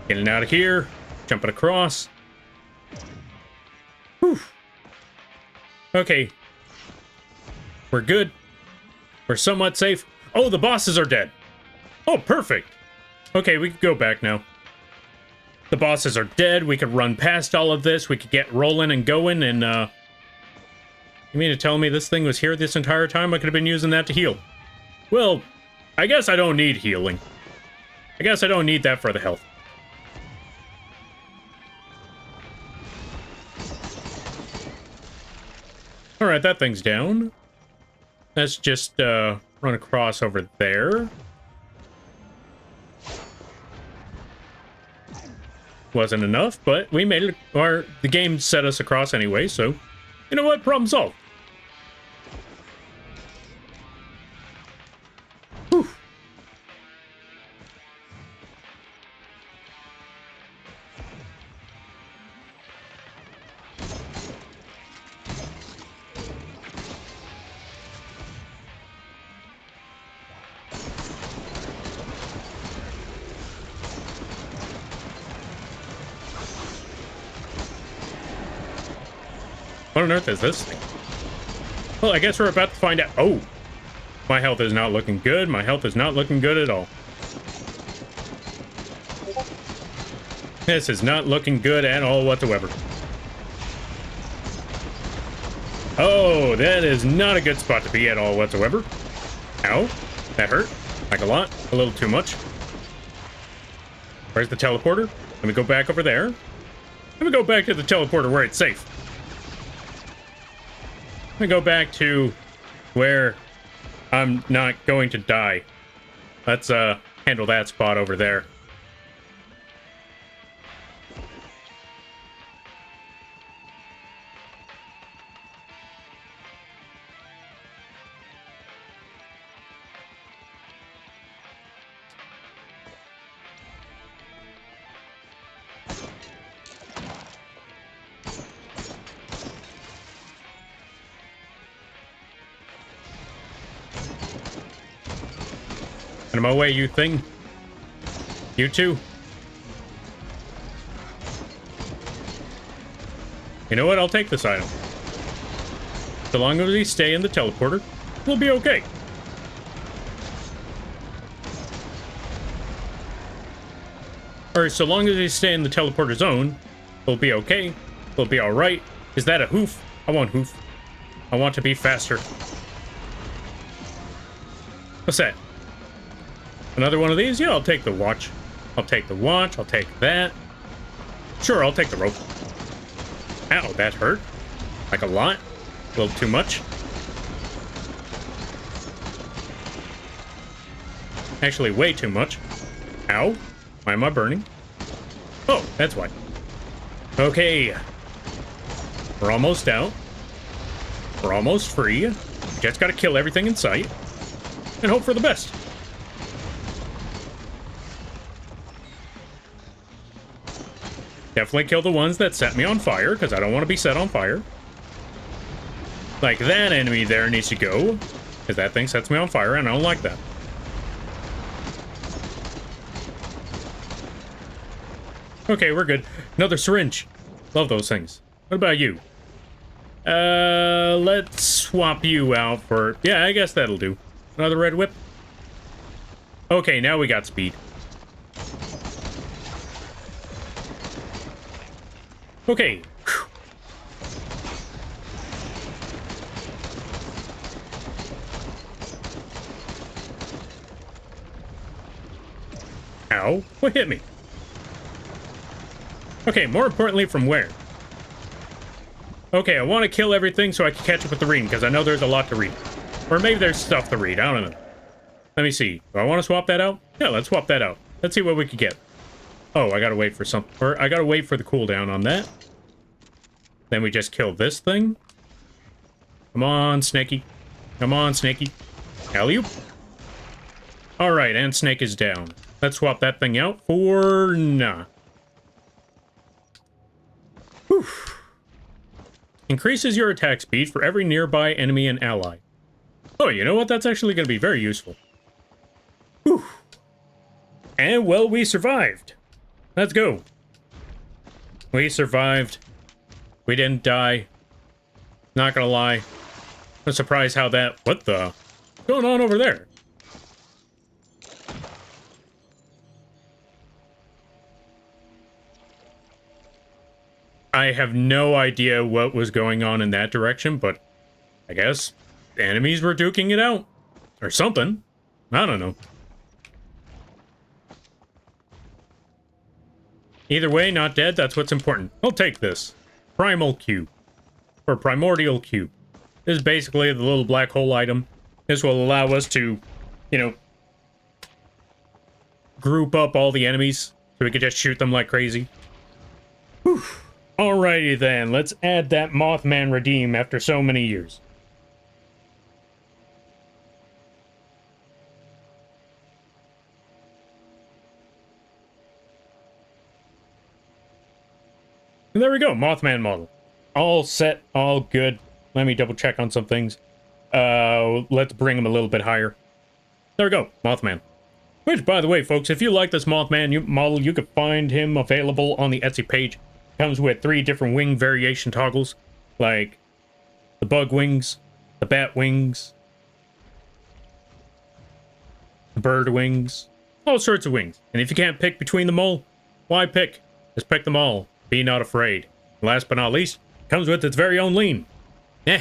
Getting out of here. Jumping across. Whew. Okay. We're good. We're somewhat safe. Oh, the bosses are dead. Oh, perfect. Okay, we can go back now. The bosses are dead. We could run past all of this. We could get rolling and going, and, you mean to tell me this thing was here this entire time? I could have been using that to heal. Well, I guess I don't need healing. I guess I don't need that for the health. Alright, that thing's down. Let's just, run across over there. Wasn't enough, but we made it, or the game set us across anyway, so, you know what? Problem solved. Whew. What on earth is this thing? Well, I guess we're about to find out. Oh! My health is not looking good. My health is not looking good at all. This is not looking good at all whatsoever. Oh, that is not a good spot to be at all whatsoever. Ow. That hurt. Like a lot. A little too much. Where's the teleporter? Let me go back over there. Let me go back to the teleporter where it's safe. Let me go back to where I'm not going to die. Let's handle that spot over there. Out of my way, you thing. You too. You know what? I'll take this item. So long as we stay in the teleporter, we'll be okay. Or so long as we stay in the teleporter zone, we'll be okay. We'll be alright. Is that a hoof? I want hoof. I want to be faster. What's that? Another one of these? Yeah, I'll take the watch. I'll take the watch. I'll take that. Sure, I'll take the rope. Ow, that hurt. Like a lot. A little too much. Actually, way too much. Ow. Why am I burning? Oh, that's why. Okay. We're almost out. We're almost free. Just gotta kill everything in sight. And hope for the best. Definitely kill the ones that set me on fire, because I don't want to be set on fire. Like, that enemy there needs to go, because that thing sets me on fire, and I don't like that. Okay, we're good. Another syringe. Love those things. What about you? Let's swap you out for... Yeah, I guess that'll do. Another red whip. Okay, now we got speed. Okay. Whew. Ow. What hit me? Okay, more importantly, from where? Okay, I want to kill everything so I can catch up with the reading, because I know there's a lot to read. Or maybe there's stuff to read, I don't know. Let me see. Do I want to swap that out? Yeah, let's swap that out. Let's see what we could get. Oh, I gotta wait for something. Or I gotta wait for the cooldown on that. Then we just kill this thing. Come on, Snaky. Come on, Snaky. Alley-oop. Alright, and Snake is down. Let's swap that thing out for... Nah. Whew. Increases your attack speed for every nearby enemy and ally. Oh, you know what? That's actually going to be very useful. Whew. And, well, we survived. Let's go. We survived. We didn't die. Not gonna lie. I'm surprised how that... What the... What's going on over there? I have no idea what was going on in that direction, but I guess the enemies were duking it out. Or something. I don't know. Either way, not dead, that's what's important. I'll take this. Primal Cube. Or Primordial Cube. This is basically the little black hole item. This will allow us to, you know, group up all the enemies so we can just shoot them like crazy. Whew. Alrighty then, let's add that Mothman Redeem after so many years. And there we go, Mothman model. All set, all good. Let me double check on some things. Let's bring him a little bit higher. There we go, Mothman. Which, by the way, folks, if you like this Mothman model, you can find him available on the Etsy page. Comes with 3 different wing variation toggles, like the bug wings, the bat wings, the bird wings, all sorts of wings. And if you can't pick between them all, why pick? Just pick them all. Be not afraid. Last but not least, comes with its very own lean. So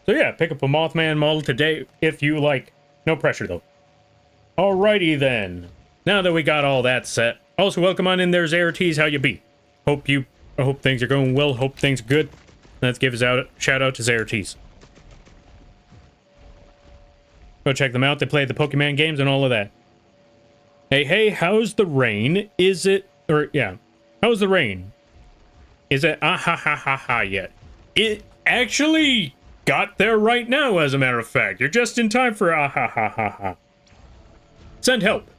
yeah, pick up a Mothman model today if you like. No pressure though. Alrighty then. Now that we got all that set, also welcome on in there, Zerites. How you be? I hope things are going well. Hope things are good. Let's give a shout out to Zerites. Go check them out. They play the Pokemon games and all of that. Hey, how's the rain? Is it, or yeah, how's the rain? Is it yet? It actually got there right now, as a matter of fact. You're just in time for Send help.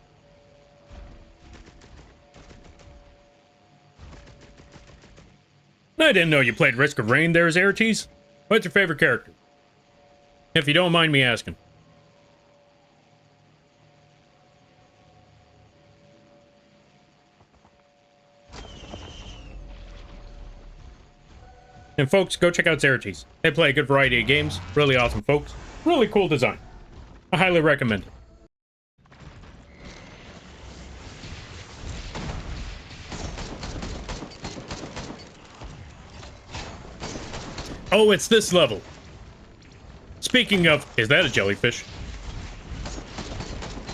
I didn't know you played Risk of Rain there, Zerites. What's your favorite character? If you don't mind me asking. And folks, go check out Zerites. They play a good variety of games. Really awesome folks. Really cool design. I highly recommend it. Oh, it's this level. Speaking of, is that a jellyfish?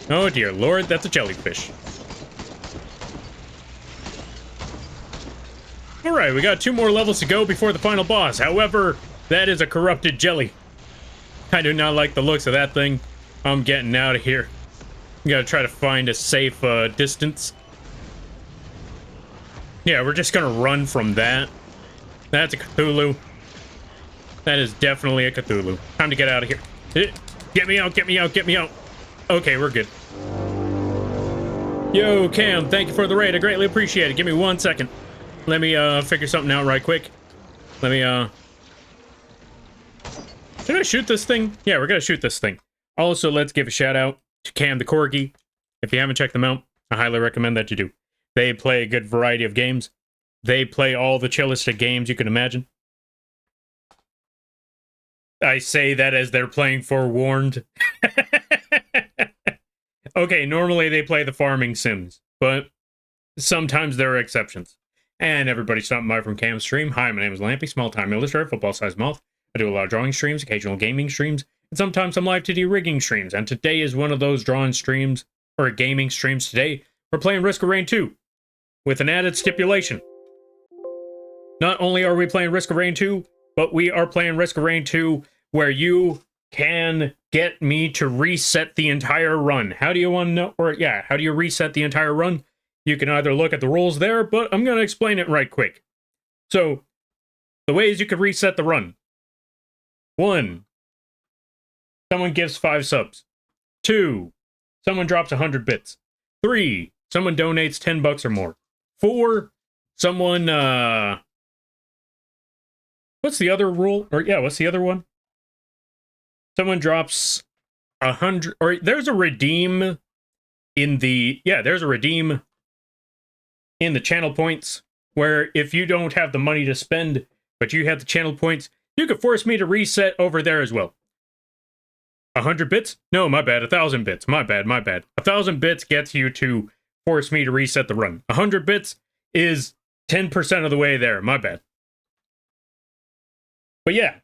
Oh dear lord, that's a jellyfish. Alright, we got 2 more levels to go before the final boss. However, that is a corrupted jelly. I do not like the looks of that thing. I'm getting out of here. Gotta try to find a safe distance. Yeah, we're just gonna run from that. That's a Cthulhu. That is definitely a Cthulhu. Time to get out of here. Get me out, get me out, get me out. Okay, we're good. Yo, Cam, thank you for the raid. I greatly appreciate it. Give me 1 second. Let me figure something out right quick. Let me Should I shoot this thing? Yeah, we're gonna shoot this thing. Also, let's give a shout out to Cam the Corgi. If you haven't checked them out, I highly recommend that you do. They play a good variety of games. They play all the chillistic games you can imagine. I say that as they're playing Forewarned. Okay, normally they play the farming sims, but sometimes there are exceptions. And everybody stopping by from Cam's stream. Hi, my name is Lampy, small-time illustrator, football-sized mouth. I do a lot of drawing streams, occasional gaming streams, and sometimes some live 2D rigging streams. And today is one of those drawing streams, or gaming streams today. We're playing Risk of Rain 2, with an added stipulation. Not only are we playing Risk of Rain 2, but we are playing Risk of Rain 2 where you can get me to reset the entire run. How do you want to know? Or yeah, how do you reset the entire run? You can either look at the rules there, but I'm going to explain it right quick. So, the ways you can reset the run. 1. Someone gives 5 subs. 2. Someone drops 100 bits. 3. Someone donates 10 bucks or more. 4. Someone, what's the other rule? Or yeah, what's the other one? Someone drops 100, or there's a redeem in the, there's a redeem in the channel points, where if you don't have the money to spend, but you have the channel points, you could force me to reset over there as well. 100 bits? No, my bad, 1,000 bits. My bad. 1,000 bits gets you to force me to reset the run. 100 bits is 10% of the way there. My bad. But yeah,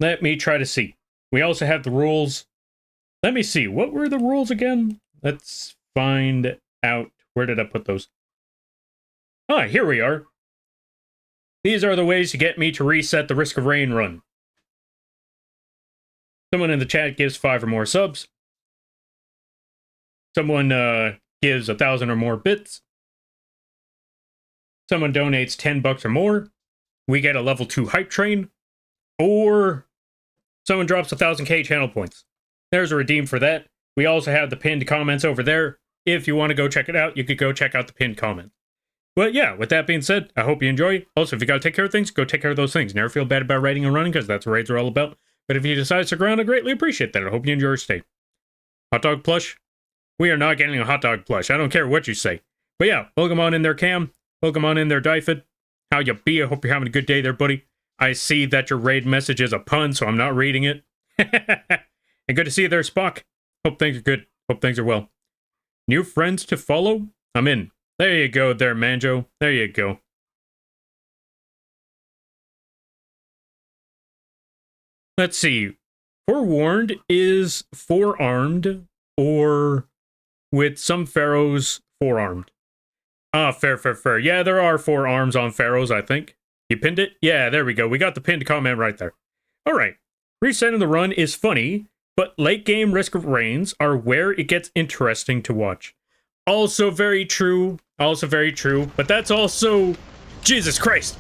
let me try to see. We also have the rules. Let me see. What were the rules again? Let's find out. Where did I put those? Ah, here we are. These are the ways to get me to reset the Risk of Rain run. Someone in the chat gives 5 or more subs. Someone gives 1,000 or more bits. Someone donates 10 bucks or more. We get a level 2 hype train. Or someone drops 1,000k channel points. There's a redeem for that. We also have the pinned comments over there. If you want to go check it out, you could go check out the pinned comment. But yeah, with that being said, I hope you enjoy. Also, if you gotta take care of things, go take care of those things. Never feel bad about writing and running, because that's what raids are all about. But if you decide to stick around, I greatly appreciate that. I hope you enjoy your stay. Hot dog plush? We are not getting a hot dog plush. I don't care what you say. But yeah, welcome on in there, Cam. Welcome on in there, Dyfed. How you be? I hope you're having a good day there, buddy. I see that your raid message is a pun, so I'm not reading it. And good to see you there, Spock. Hope things are good. Hope things are well. New friends to follow? I'm in. There you go there, Manjo. There you go. Let's see. Forewarned is forearmed, or with some pharaohs, forearmed. Ah, fair. Yeah, there are 4 arms on pharaohs, I think. You pinned it? Yeah, there we go. We got the pinned comment right there. Alright. Resetting the run is funny, but late game Risk of Rains are where it gets interesting to watch. Also very true. But that's also... Jesus Christ!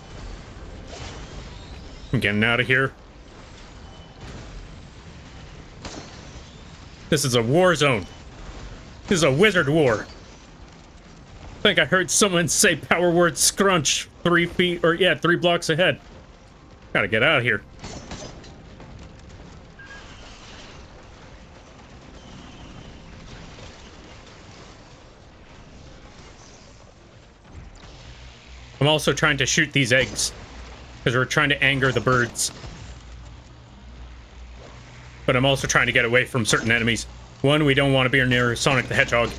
I'm getting out of here. This is a war zone. This is a wizard war. I think I heard someone say power word scrunch 3 feet, or yeah, 3 blocks ahead. Gotta get out of here. I'm also trying to shoot these eggs, because we're trying to anger the birds. But I'm also trying to get away from certain enemies. One, we don't want to be near Sonic the Hedgehog.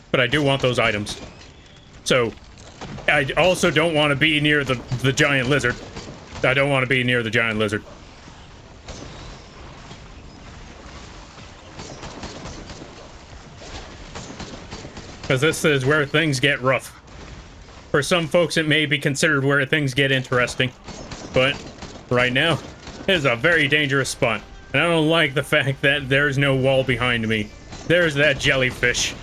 But I do want those items. So, I also don't want to be near the giant lizard. I don't want to be near the giant lizard. Because this is where things get rough. For some folks, it may be considered where things get interesting. But right now, it is a very dangerous spot. And I don't like the fact that there's no wall behind me. There's that jellyfish.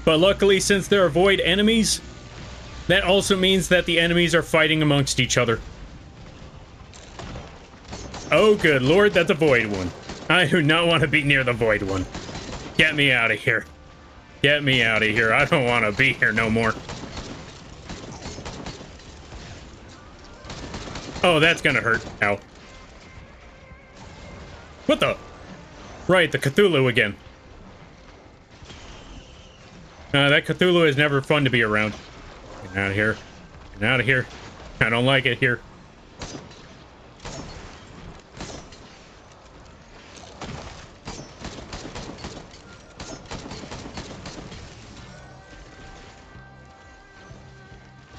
But luckily, since they're void enemies, that also means that the enemies are fighting amongst each other. Oh, good lord, that's a void one. I do not want to be near the void one. Get me out of here. Get me out of here. I don't want to be here no more. Oh, that's gonna hurt. Ow. What the? Right, the Cthulhu again. That Cthulhu is never fun to be around. Get out of here. Get out of here. I don't like it here.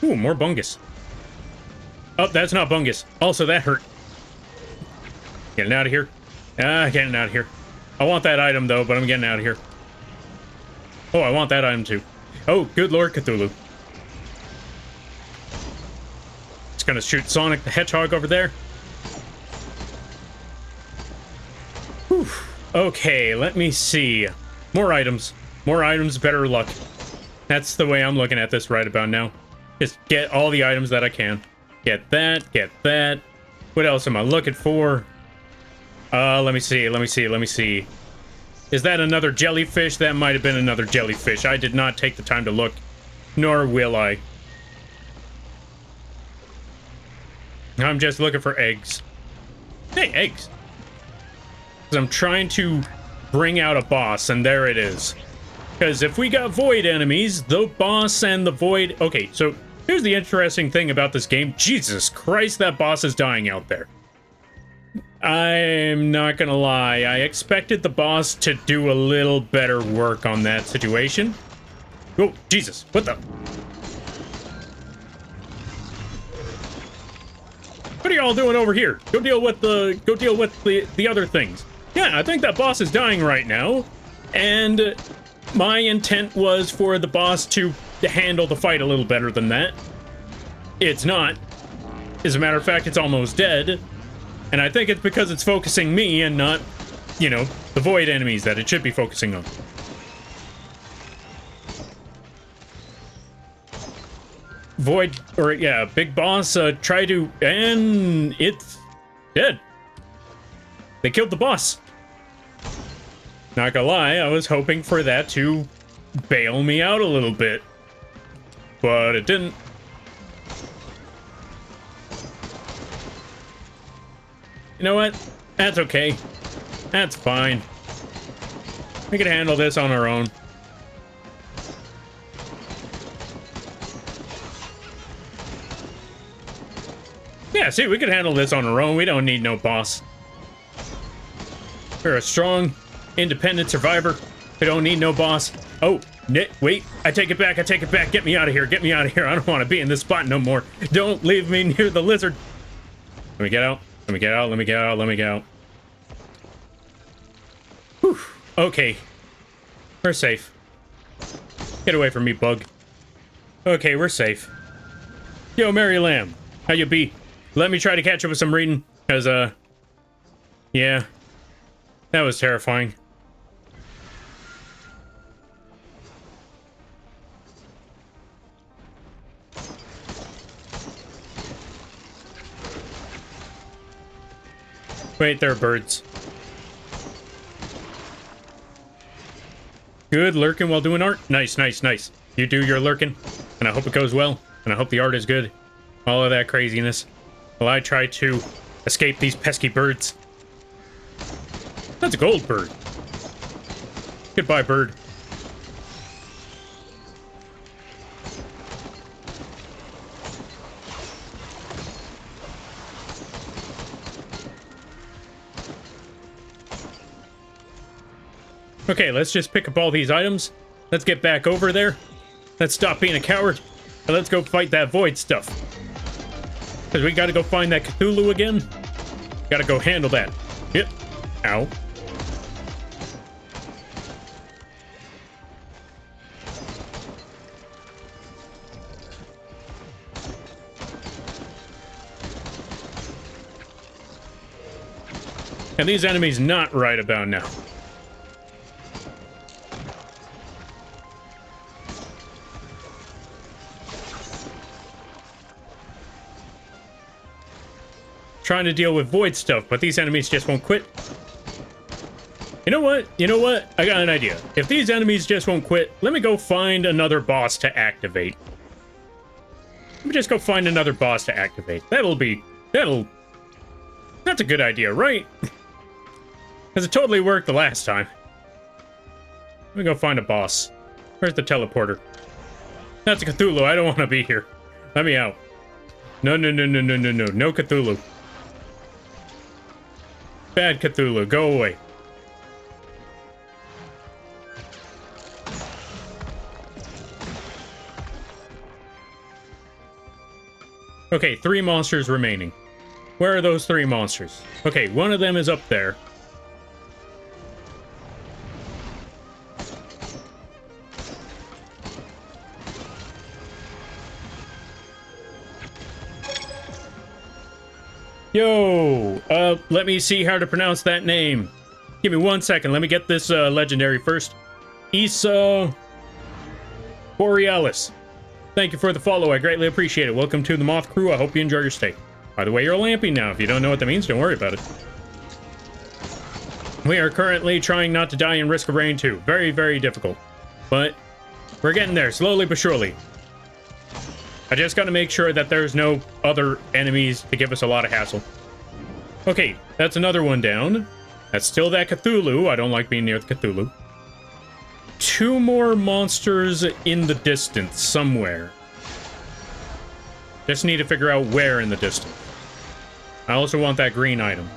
Ooh, more bungus. Oh, that's not bungus. Also, that hurt. Getting out of here. Getting out of here. I want that item, though, but I'm getting out of here. Oh, I want that item, too. Oh, good Lord Cthulhu. It's gonna shoot Sonic the Hedgehog over there. Whew. Okay, let me see. More items. More items, better luck. That's the way I'm looking at this right about now. Just get all the items that I can. Get that, get that. What else am I looking for? Let me see. Is that another jellyfish? That might have been another jellyfish. I did not take the time to look, nor will I. I'm just looking for eggs. Hey, eggs. 'Cause I'm trying to bring out a boss, and there it is. Because if we got void enemies, the boss and the void... Okay, so here's the interesting thing about this game. Jesus Christ, that boss is dying out there. I'm not gonna lie. I expected the boss to do a little better work on that situation. Oh, Jesus. What the... What are y'all doing over here? Go deal with the other things. Yeah, I think that boss is dying right now. And my intent was for the boss to handle the fight a little better than that. It's not. As a matter of fact, it's almost dead. And I think it's because it's focusing me and not, you know, the void enemies that it should be focusing on. Void, or yeah, big boss, try to, and it's dead. They killed the boss. Not gonna lie, I was hoping for that to bail me out a little bit. But it didn't. You know what? That's okay. That's fine. We can handle this on our own. Yeah, see, we can handle this on our own. We don't need no boss. We're a strong, independent survivor. We don't need no boss. Oh, wait. I take it back. I take it back. Get me out of here. Get me out of here. I don't want to be in this spot no more. Don't leave me near the lizard. Let me get out. Let me get out. Let me get out. Let me get out. Whew. Okay. We're safe. Get away from me, bug. Okay, we're safe. Yo, Mary Lamb. How you be? Let me try to catch up with some reading. Because, yeah. That was terrifying. Wait, there are birds. Good, lurking while doing art. Nice, nice, nice. You do your lurking, and I hope it goes well, and I hope the art is good. All of that craziness. While I try to escape these pesky birds. That's a gold bird. Goodbye, bird. Okay, let's just pick up all these items. Let's get back over there. Let's stop being a coward. And let's go fight that void stuff. Because we gotta go find that Cthulhu again. Gotta go handle that. Yep. Ow. And these enemies not right about now. Trying to deal with void stuff, but these enemies just won't quit. You know what? You know what? I got an idea. If these enemies just won't quit, let me go find another boss to activate. Let me just go find another boss to activate. That's a good idea, right? Because it totally worked the last time. Let me go find a boss. Where's the teleporter? That's a Cthulhu. I don't want to be here. Let me out. No, no, no, no, no, no, no. No Cthulhu. Bad Cthulhu. Go away. Okay, 3 monsters remaining. Where are those 3 monsters? Okay, one of them is up there. Yo, let me see how to pronounce that name. Give me 1 second. Let me get this legendary first. Isa Borealis. Thank you for the follow. I greatly appreciate it. Welcome to the Moth Crew. I hope you enjoy your stay. By the way, you're lamping now. If you don't know what that means, don't worry about it. We are currently trying not to die in Risk of Rain 2. Very, very difficult. But we're getting there, slowly but surely. I just gotta make sure that there's no other enemies to give us a lot of hassle. Okay, that's another one down. That's still that Cthulhu. I don't like being near the Cthulhu. 2 more monsters in the distance somewhere. Just need to figure out where in the distance. I also want that green item.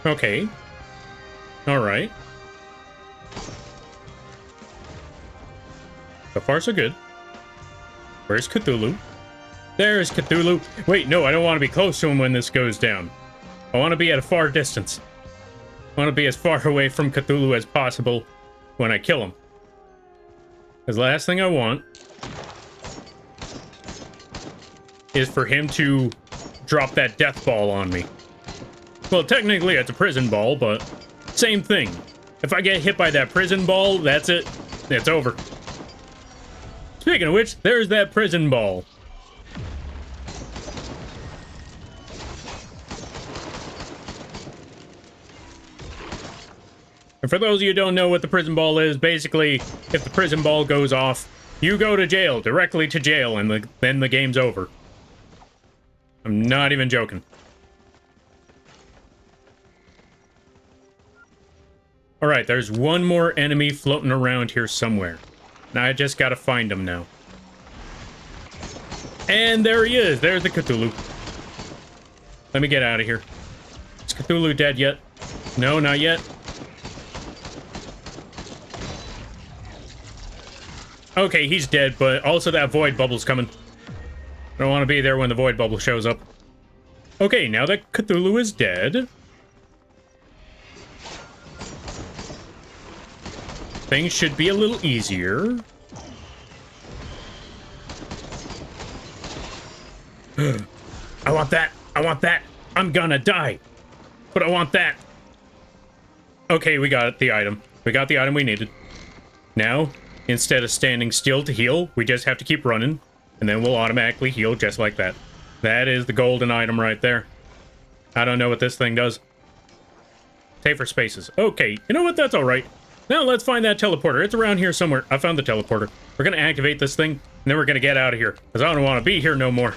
Okay. Alright. So far, so good. Where's Cthulhu? There's Cthulhu. Wait, no, I don't want to be close to him when this goes down. I want to be at a far distance. I want to be as far away from Cthulhu as possible when I kill him. Because the last thing I want is for him to drop that death ball on me. Well, technically it's a prison ball, but same thing. If I get hit by that prison ball, that's it. It's over. Speaking of which, there's that prison ball. And for those of you who don't know what the prison ball is, basically, if the prison ball goes off, you go to jail, directly to jail, and then the game's over. I'm not even joking. Alright, there's one more enemy floating around here somewhere. Now I just gotta find him now. And there he is! There's the Cthulhu. Let me get out of here. Is Cthulhu dead yet? No, not yet. Okay, he's dead, but also that void bubble's coming. I don't want to be there when the void bubble shows up. Okay, now that Cthulhu is dead, things should be a little easier. I want that. I want that. I'm gonna die. But I want that. Okay, we got the item. We got the item we needed. Now, instead of standing still to heal, we just have to keep running, and then we'll automatically heal just like that. That is the golden item right there. I don't know what this thing does. Save for spaces. Okay, you know what? That's alright. Now let's find that teleporter. It's around here somewhere. I found the teleporter. We're gonna activate this thing, and then we're gonna get out of here, because I don't want to be here no more.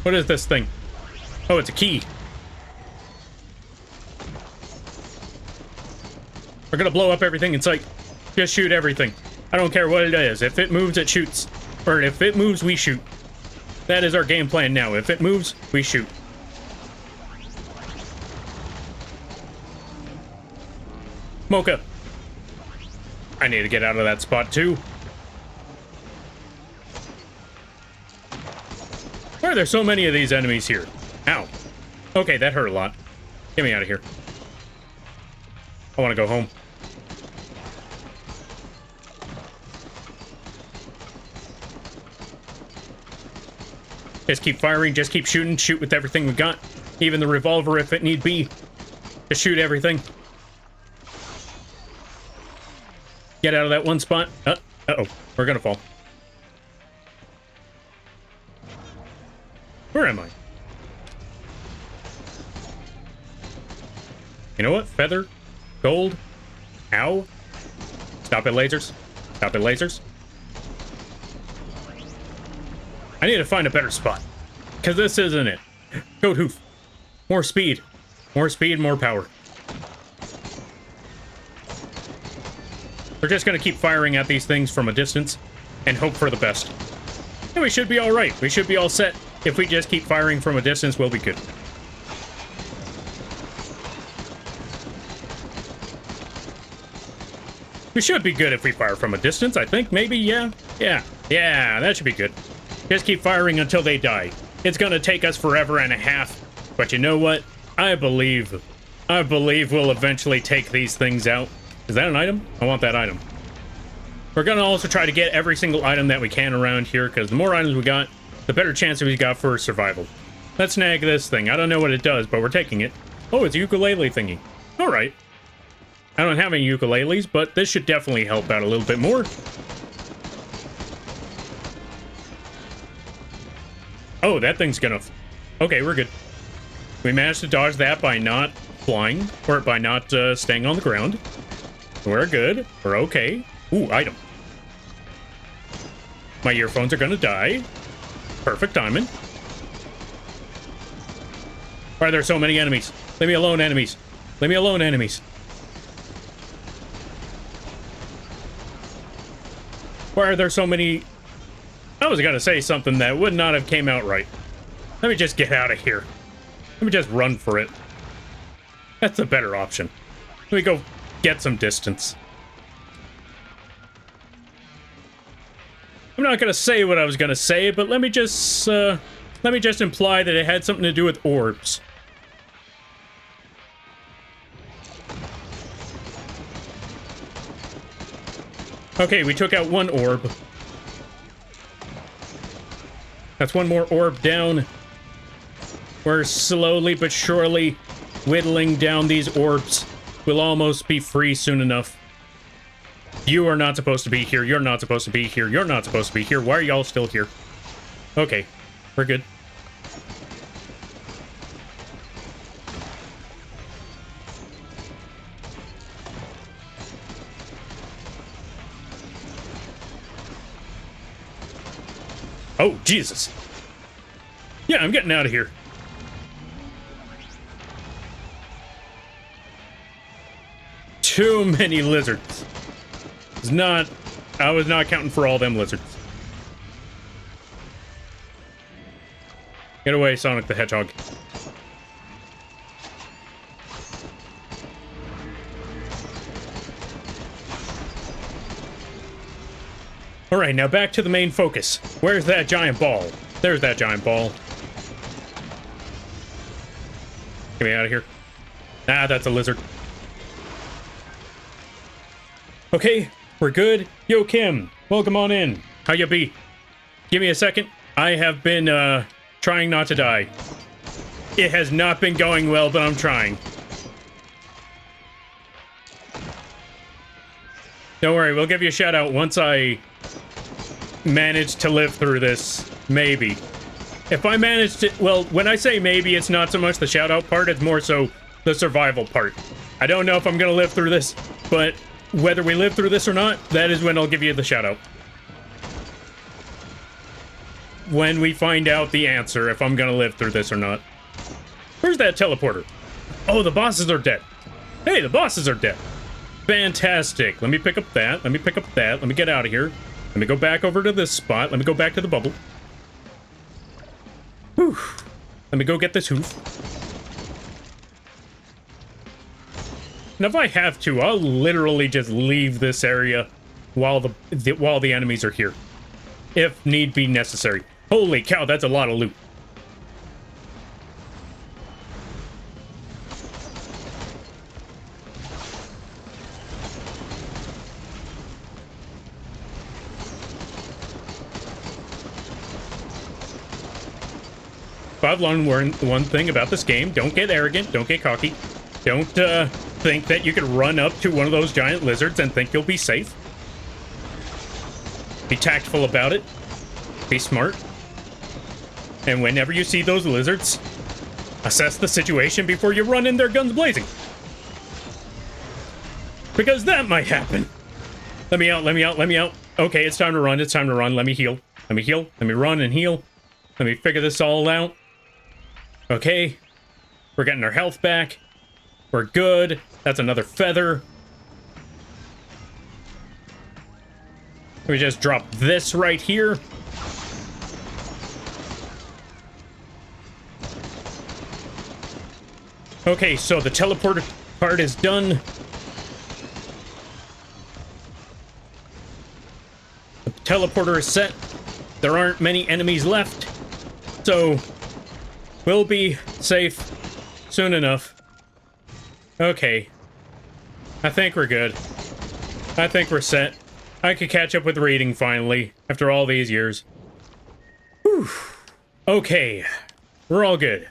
What is this thing? Oh, it's a key. We're gonna blow up everything in sight. Just shoot everything. I don't care what it is. If it moves, it shoots. Or if it moves, we shoot. That is our game plan now. If it moves, we shoot. Mocha. I need to get out of that spot too. Why are there so many of these enemies here? Ow. Okay, that hurt a lot. Get me out of here. I want to go home. Just keep firing, just keep shooting, shoot with everything we got. Even the revolver if it need be. Just shoot everything. Get out of that one spot. Uh-oh, we're gonna fall. Where am I? You know what? Feather. Gold. Ow. Stop it, lasers. Stop it, lasers. I need to find a better spot. Because this isn't it. Goat hoof. More speed. More speed, more power. We're just going to keep firing at these things from a distance and hope for the best. And we should be all right. We should be all set. If we just keep firing from a distance, we'll be good. We should be good if we fire from a distance, I think. Maybe, yeah. Yeah, that should be good. Just keep firing until they die. It's going to take us forever and a half. But you know what? I believe we'll eventually take these things out. Is that an item? I want that item. We're going to also try to get every single item that we can around here, because the more items we got, the better chance we got for survival. Let's snag this thing. I don't know what it does, but we're taking it. Oh, it's a ukulele thingy. All right. I don't have any ukuleles, but this should definitely help out a little bit more. Oh, that thing's gonna... Okay, we're good. We managed to dodge that by not flying, or by not staying on the ground. We're good. We're okay. Ooh, item. My earphones are gonna die. Perfect timing. Why are there so many enemies? Leave me alone, enemies. Leave me alone, enemies. Why are there so many... I was gonna say something that would not have came out right. Let me just get out of here. Let me just run for it. That's the better option. Let me go get some distance. I'm not gonna say what I was gonna say, but let me just imply that it had something to do with orbs. Okay, we took out one orb. That's one more orb down. We're slowly but surely whittling down these orbs. We'll almost be free soon enough. You are not supposed to be here. You're not supposed to be here. You're not supposed to be here. Why are y'all still here? Okay, we're good. Oh, Jesus. Yeah, I'm getting out of here. Too many lizards. I was not counting for all them lizards. Get away, Sonic the Hedgehog. Alright, now back to the main focus. Where's that giant ball? There's that giant ball. Get me out of here. Ah, that's a lizard. Okay, we're good. Yo, Kim, welcome on in. How you be? Give me a second. I have been, trying not to die. It has not been going well, but I'm trying. Don't worry, we'll give you a shout out once I manage to live through this. Maybe. If I manage to... Well, when I say maybe, it's not so much the shout out part, it's more so the survival part. I don't know if I'm gonna live through this, but whether we live through this or not, that is when I'll give you the shout out. When we find out the answer, if I'm gonna live through this or not. Where's that teleporter? Oh, the bosses are dead. Hey, the bosses are dead. Fantastic. Let me pick up that. Let me pick up that. Let me get out of here. Let me go back over to this spot. Let me go back to the bubble. Whew. Let me go get this hoof. And if I have to, I'll literally just leave this area while the enemies are here. If need be necessary. Holy cow, that's a lot of loot. If I've learned one thing about this game, don't get arrogant, don't get cocky. Don't think that you can run up to one of those giant lizards and think you'll be safe. Be tactful about it. Be smart. And whenever you see those lizards, assess the situation before you run in there guns blazing. Because that might happen. Let me out, let me out, let me out. Okay, it's time to run, it's time to run. Let me heal, let me heal, let me run and heal. Let me figure this all out. Okay. We're getting our health back. We're good. That's another feather. Let me just drop this right here. Okay, so the teleporter part is done. The teleporter is set. There aren't many enemies left. So, we'll be safe soon enough. Okay. I think we're good. I think we're set. I could catch up with reading finally, after all these years. Whew. Okay. We're all good.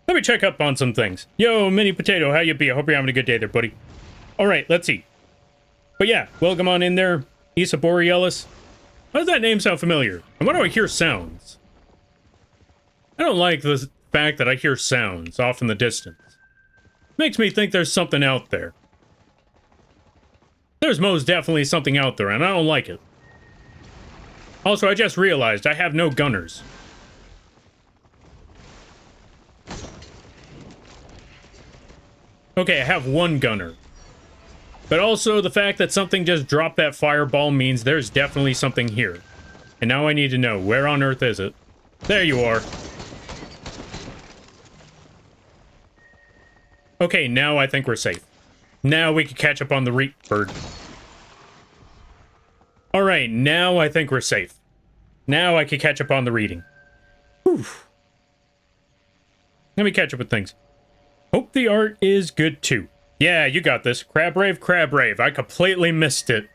Let me check up on some things. Yo, Mini Potato, how you be? I hope you're having a good day there, buddy. Alright, let's see. But yeah, welcome on in there, Isa Borealis. Why does that name sound familiar? And why do I hear sounds? I don't like the fact that I hear sounds off in the distance. Makes me think there's something out there. There's most definitely something out there, and I don't like it. Also, I just realized I have no gunners. Okay, I have one gunner. But also, the fact that something just dropped that fireball means there's definitely something here. And now I need to know, where on earth is it? There you are. Okay, now I think we're safe. Now we can catch up on the reap bird. Alright, now I think we're safe. Now I can catch up on the reading. Whew. Let me catch up with things. Hope the art is good too. Yeah, you got this. Crab Rave, Crab Rave. I completely missed it.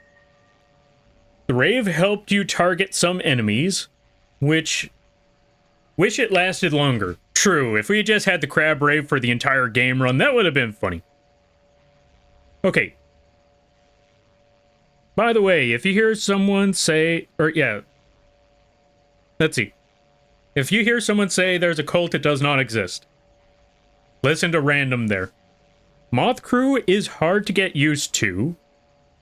The Rave helped you target some enemies, which... wish it lasted longer. True, if we just had the Crab Rave for the entire game run, that would have been funny. Okay. By the way, if you hear someone say... or, yeah. Let's see. If you hear someone say there's a cult, it does not exist. Listen to random there. Moth Crew is hard to get used to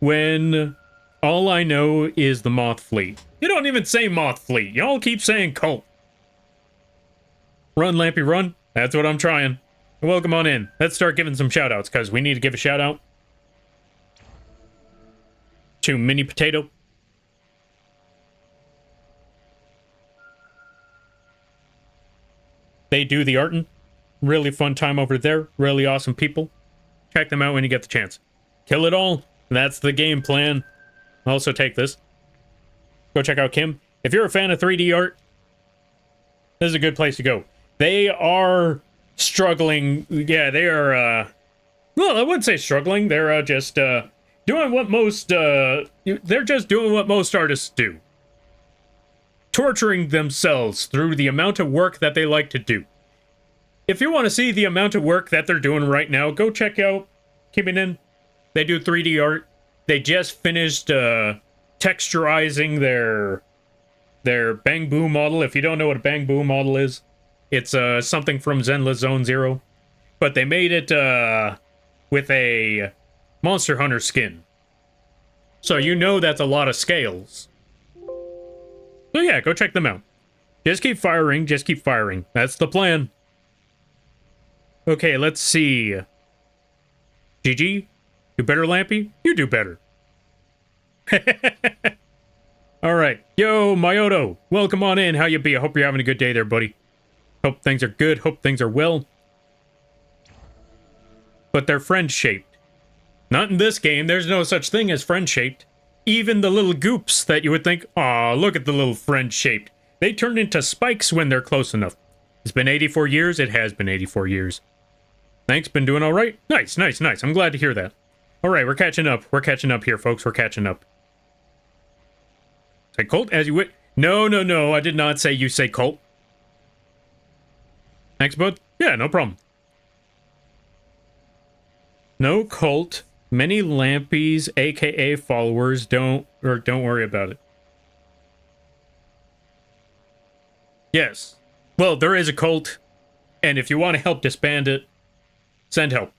when all I know is the Moth Fleet. You don't even say Moth Fleet. Y'all keep saying cult. Run, Lampy, run. That's what I'm trying. Welcome on in. Let's start giving some shoutouts, because we need to give a shoutout to Mini Potato. They do the artin'. Really fun time over there. Really awesome people. Check them out when you get the chance. Kill it all. That's the game plan. Also take this. Go check out Kim. If you're a fan of 3D art, this is a good place to go. They are struggling. Yeah, they are, well, I wouldn't say struggling. They're just doing what most, they're just doing what most artists do. Torturing themselves through the amount of work that they like to do. If you want to see the amount of work that they're doing right now, go check out Kiminen. They do 3D art. They just finished texturizing their Bang Boo model. If you don't know what a Bang Boo model is, it's something from Zenless Zone Zero. But they made it with a Monster Hunter skin. So you know that's a lot of scales. So yeah, go check them out. Just keep firing, just keep firing. That's the plan. Okay, let's see. GG? Do better, Lampy? You do better. Alright. Yo, Myoto. Welcome on in. How you be? I hope you're having a good day there, buddy. Hope things are good. Hope things are well. But they're friend-shaped. Not in this game. There's no such thing as friend-shaped. Even the little goops that you would think, aw, look at the little friend-shaped. They turn into spikes when they're close enough. It's been 84 years. It has been 84 years. Thanks, been doing all right? Nice, nice, nice. I'm glad to hear that. All right, we're catching up. We're catching up here, folks. We're catching up. Say cult as you would. No, no, no. I did not say you say cult. Thanks, bud. Yeah, no problem. No cult. Many Lampies, aka followers, don't worry about it. Yes. Well, there is a cult, and if you want to help disband it, send help.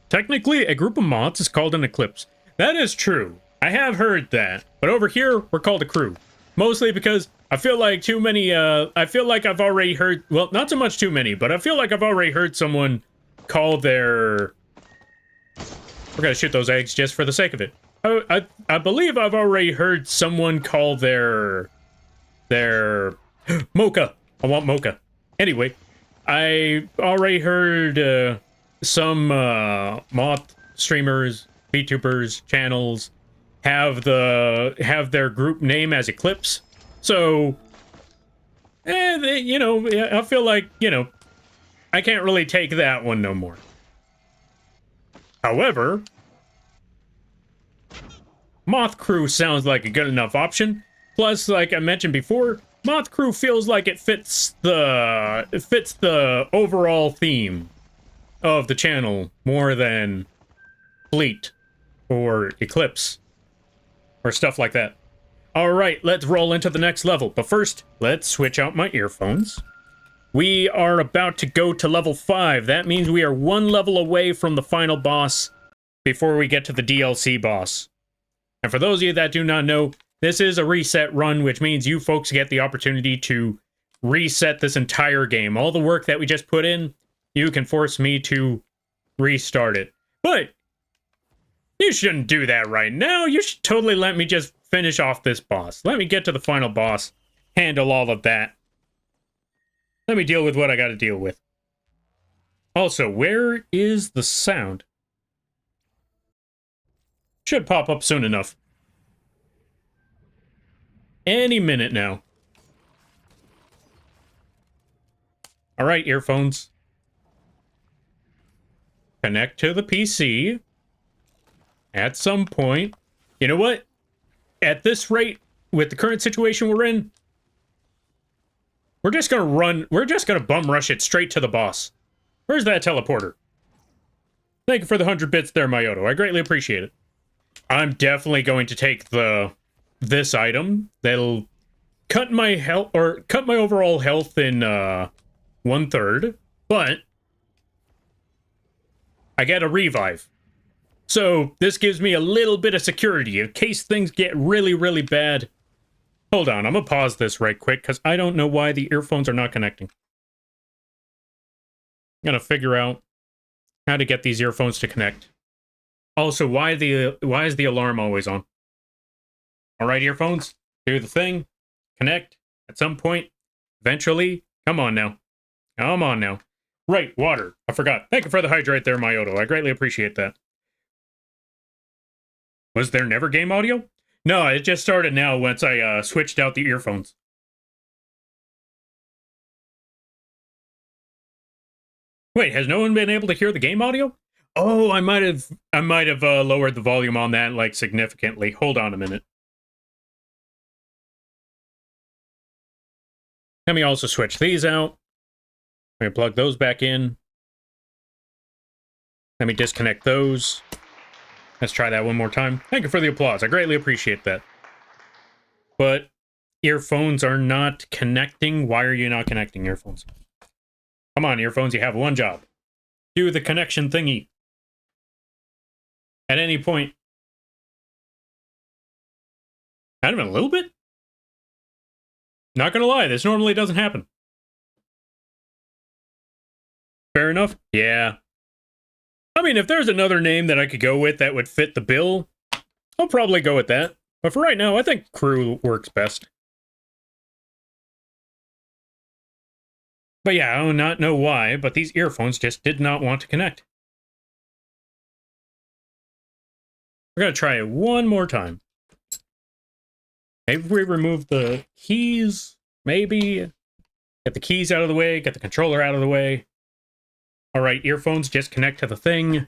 Technically, a group of moths is called an eclipse. That is true. I have heard that. But over here, we're called a crew. Mostly because I feel like too many, I feel like I've already heard, well, not so much too many, but I feel like I've already heard someone call their... We're gonna shoot those eggs just for the sake of it. I believe I've already heard someone call their mocha. I want mocha. Anyway, I already heard some moth streamers, VTubers, channels have their group name as Eclipse. So, you know, I feel like, you know, I can't really take that one no more. However, Moth Crew sounds like a good enough option. Plus, like I mentioned before, Moth Crew feels like it fits the overall theme of the channel more than Fleet or Eclipse or stuff like that. All right, let's roll into the next level. But first, let's switch out my earphones. We are about to go to level 5. That means we are one level away from the final boss before we get to the DLC boss. And for those of you that do not know, this is a reset run, which means you folks get the opportunity to reset this entire game. All the work that we just put in, you can force me to restart it. But you shouldn't do that right now. You should totally let me just finish off this boss. Let me get to the final boss, handle all of that. Let me deal with what I gotta deal with. Also, where is the sound? Should pop up soon enough. Any minute now. Alright, earphones. Connect to the PC. At some point. You know what? At this rate, with the current situation we're in, we're just gonna bum rush it straight to the boss. Where's that teleporter? Thank you for the 100 bits there, Mayoto. I greatly appreciate it. I'm definitely going to take this item. That'll cut my health, or cut my overall health in 1/3, but I get a revive. So this gives me a little bit of security in case things get really, really bad. Hold on, I'm gonna pause this right quick because I don't know why the earphones are not connecting. I'm gonna figure out how to get these earphones to connect. Also, why is the alarm always on? All right, earphones, do the thing, connect at some point, eventually. Come on now, come on now. Right, water. I forgot. Thank you for the hydrate there, Mayoto. I greatly appreciate that. Was there never game audio? No, it just started now once I switched out the earphones. Wait, has no one been able to hear the game audio? Oh, I might have lowered the volume on that like significantly. Hold on a minute. Let me also switch these out. Let me plug those back in. Let me disconnect those. Let's try that one more time. Thank you for the applause. I greatly appreciate that. But earphones are not connecting. Why are you not connecting earphones? Come on, earphones, you have one job. Do the connection thingy. At any point. Kind of a little bit? Not gonna lie, this normally doesn't happen. Fair enough? Yeah. I mean, if there's another name that I could go with that would fit the bill, I'll probably go with that. But for right now, I think Crew works best. But yeah, I do not know why, but these earphones just did not want to connect. We're gonna try it one more time. Maybe we remove the keys, maybe. Get the keys out of the way, get the controller out of the way. Alright, earphones, just connect to the thing.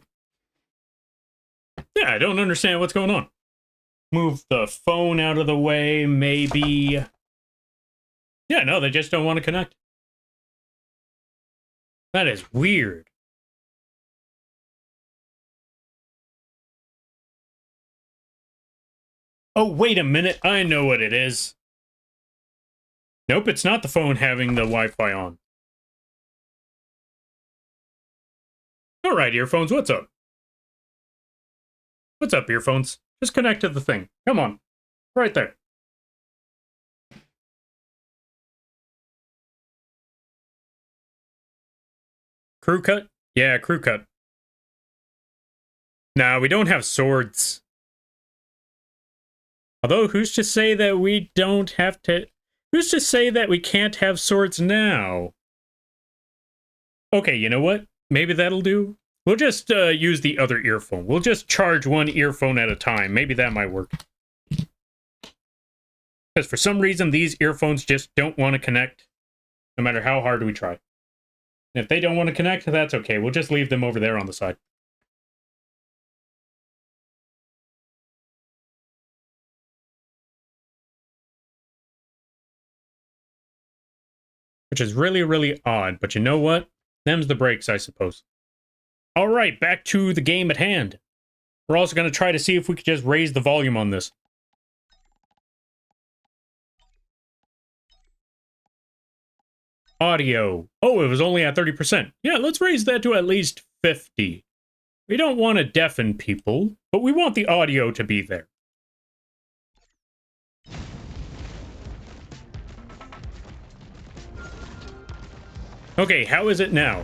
Yeah, I don't understand what's going on. Move the phone out of the way, maybe. Yeah, no, they just don't want to connect. That is weird. Oh, wait a minute. I know what it is. Nope, it's not the phone having the Wi-Fi on. All right, earphones, what's up? What's up, earphones? Just connect to the thing. Come on. Right there. Crew cut? Yeah, crew cut. Nah, we don't have swords. Although, who's to say that we don't have to... Who's to say that we can't have swords now? Okay, you know what? Maybe that'll do. We'll just use the other earphone. We'll just charge one earphone at a time. Maybe that might work. Because for some reason, these earphones just don't want to connect, no matter how hard we try. And if they don't want to connect, that's okay. We'll just leave them over there on the side. Which is really, really odd. But you know what? Them's the breaks, I suppose. All right, back to the game at hand. We're also going to try to see if we could just raise the volume on this. Audio. Oh, it was only at 30%. Yeah, let's raise that to at least 50. We don't want to deafen people, but we want the audio to be there. Okay, how is it now?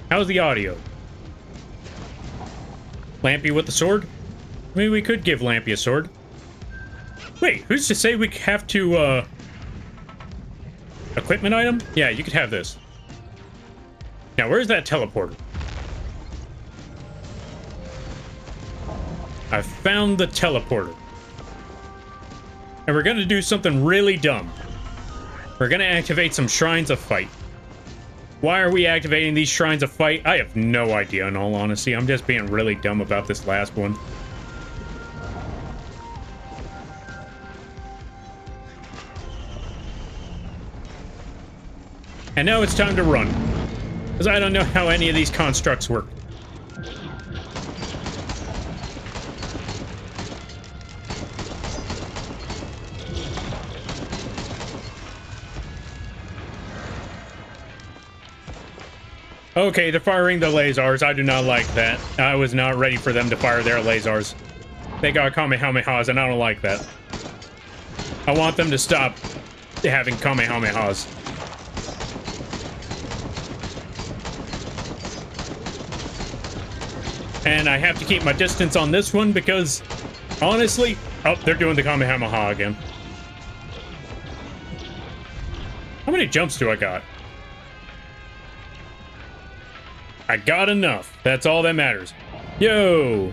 How's the audio? Lampy with the sword? I mean, we could give Lampy a sword. Wait, who's to say we have to, equipment item? Yeah, you could have this. Now, where's that teleporter? I found the teleporter. And we're gonna do something really dumb. We're gonna activate some Shrines of Fight. Why are we activating these Shrines of Fight? I have no idea, in all honesty. I'm just being really dumb about this last one. And now it's time to run. Because I don't know how any of these constructs work. Okay, they're firing the lasers. I do not like that. I was not ready for them to fire their lasers. They got Kamehamehas, and I don't like that. I want them to stop having Kamehamehas. And I have to keep my distance on this one because, honestly... Oh, they're doing the Kamehameha again. How many jumps do I got? I got enough. That's all that matters. Yo!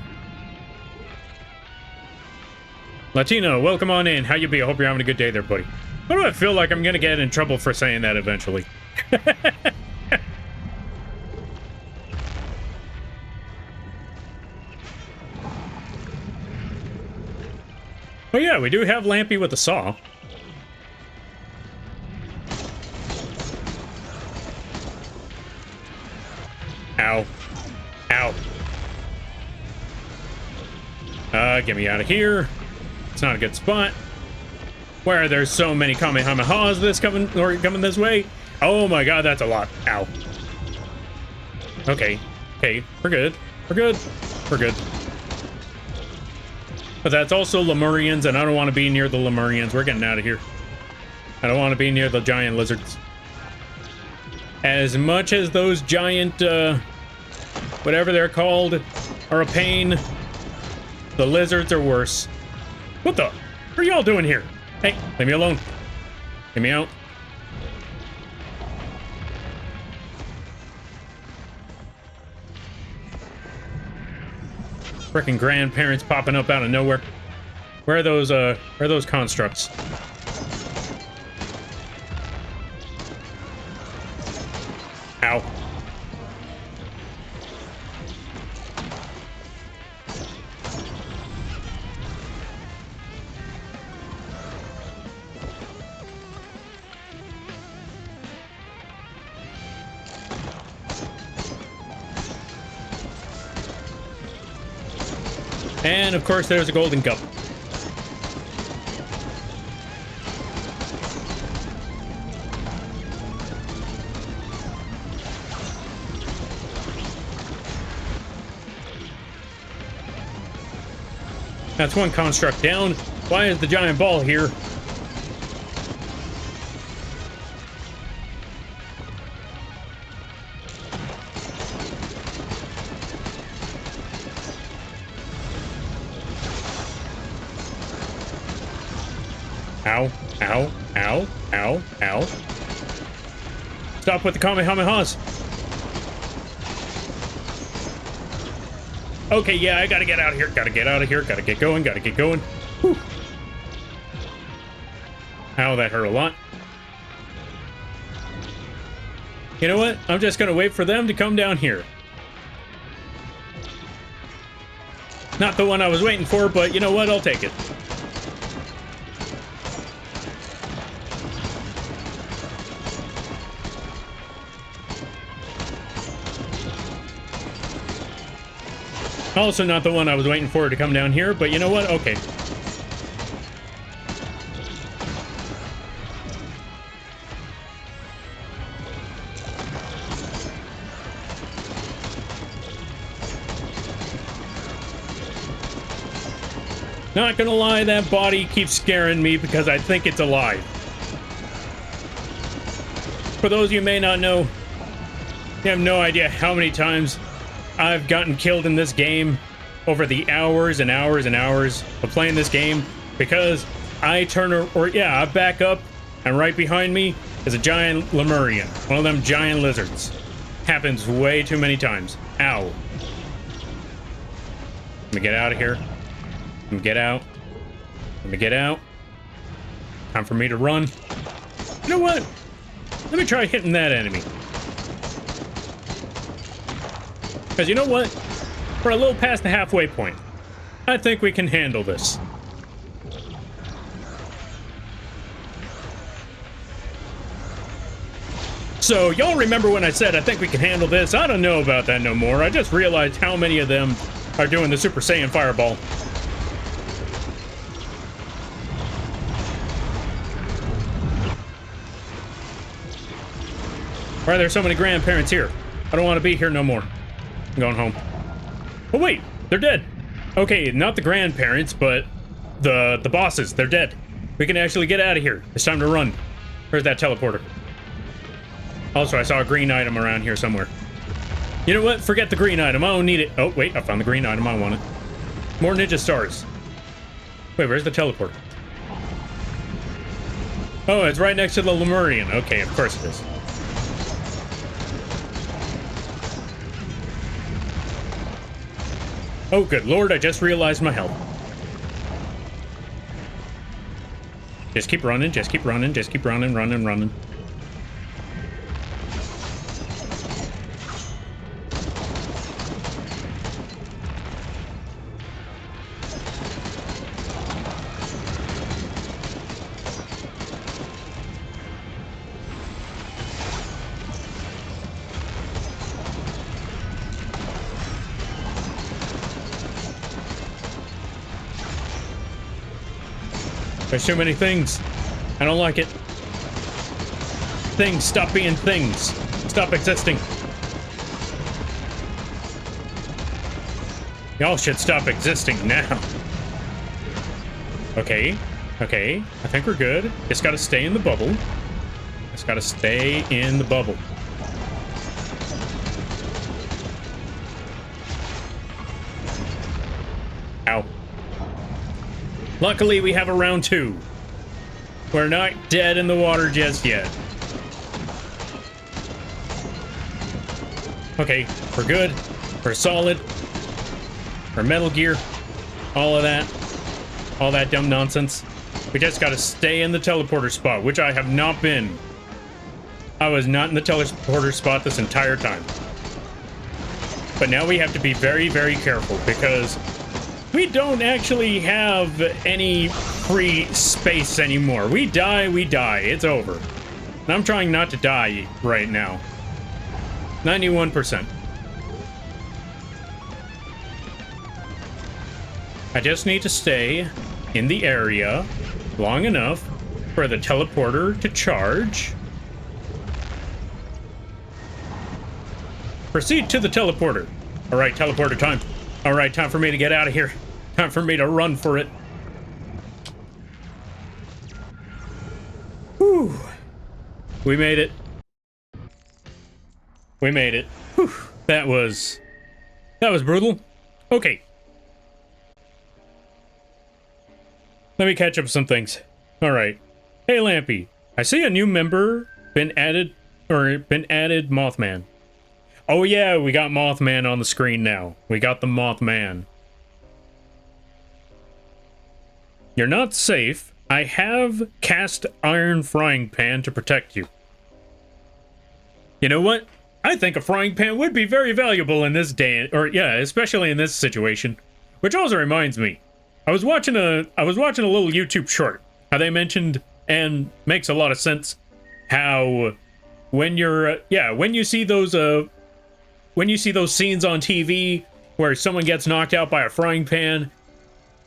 Latino, welcome on in. How you be? I hope you're having a good day there, buddy. Why do I feel like I'm gonna get in trouble for saying that eventually? Oh yeah, we do have Lampy with the saw. Ow. Ow. Get me out of here. It's not a good spot. Where there's so many Kamehamehas coming this way. Oh my god, that's a lot. Ow. Okay. Okay, we're good. We're good. We're good. But that's also Lemurians, and I don't want to be near the Lemurians. We're getting out of here. I don't want to be near the giant lizards. As much as those giant, whatever they're called, are a pain, the lizards are worse. What the? What are y'all doing here? Hey, leave me alone. Get me out. Frickin' grandparents popping up out of nowhere. Where are those constructs? Ow. And of course there's a golden cup. That's one construct down. Why is the giant ball here? Ow, ow, ow, ow, ow. Stop with the Kamehamehas. Okay, yeah, I gotta get out of here. Gotta get out of here. Gotta get going. Gotta get going. Whew. Ow, that hurt a lot. You know what? I'm just gonna wait for them to come down here. Not the one I was waiting for, but you know what? I'll take it. Also not the one I was waiting for to come down here, but you know what? Okay. Not gonna lie, that body keeps scaring me because I think it's alive. For those of you who may not know, you have no idea how many times I've gotten killed in this game over the hours and hours and hours of playing this game because I turn I back up and right behind me is a giant Lemurian, one of them giant lizards. Happens way too many times. Ow. Let me get out of here. Let me get out. Let me get out. Time for me to run. You know what? Let me try hitting that enemy. Because you know what? We're a little past the halfway point. I think we can handle this. So, y'all remember when I said I think we can handle this? I don't know about that no more. I just realized how many of them are doing the Super Saiyan Fireball. Why are there so many grandparents here? I don't want to be here no more. I'm going home. Oh wait, they're dead. Okay, not the grandparents, but the bosses. They're dead. We can actually get out of here. It's time to run. Where's that teleporter? Also, I saw a green item around here somewhere. You know what? Forget the green item. I don't need it. Oh wait, I found the green item. I want it. More ninja stars. Wait, where's the teleporter? Oh, it's right next to the Lemurian. Okay, of course it is. Oh, good lord, I just realized my health. Just keep running, just keep running, just keep running, running. There's too many things. I don't like it. Things, stop being things. Stop existing. Y'all should stop existing now. Okay, okay. I think we're good. Just gotta stay in the bubble. Just gotta stay in the bubble. Ow. Luckily, we have a round 2. We're not dead in the water just yet. Okay, we're good. We're solid. We're Metal Gear. All of that. All that dumb nonsense. We just gotta stay in the teleporter spot, which I have not been. I was not in the teleporter spot this entire time. But now we have to be very, very careful because we don't actually have any free space anymore. We die, we die. It's over. And I'm trying not to die right now. 91%. I just need to stay in the area long enough for the teleporter to charge. Proceed to the teleporter. All right, teleporter time. All right, time for me to get out of here. Time for me to run for it. Whew. We made it. We made it. Whew. That was brutal. Okay. Let me catch up some things. Alright. Hey Lampy, I see a new member been added Mothman. Oh yeah, we got Mothman on the screen now. We got the Mothman. You're not safe. I have cast iron frying pan to protect you. You know what? I think a frying pan would be very valuable in this day, or yeah, especially in this situation. Which also reminds me, I was watching a little YouTube short. How they mentioned, and makes a lot of sense, how when you're when you see those scenes on TV where someone gets knocked out by a frying pan,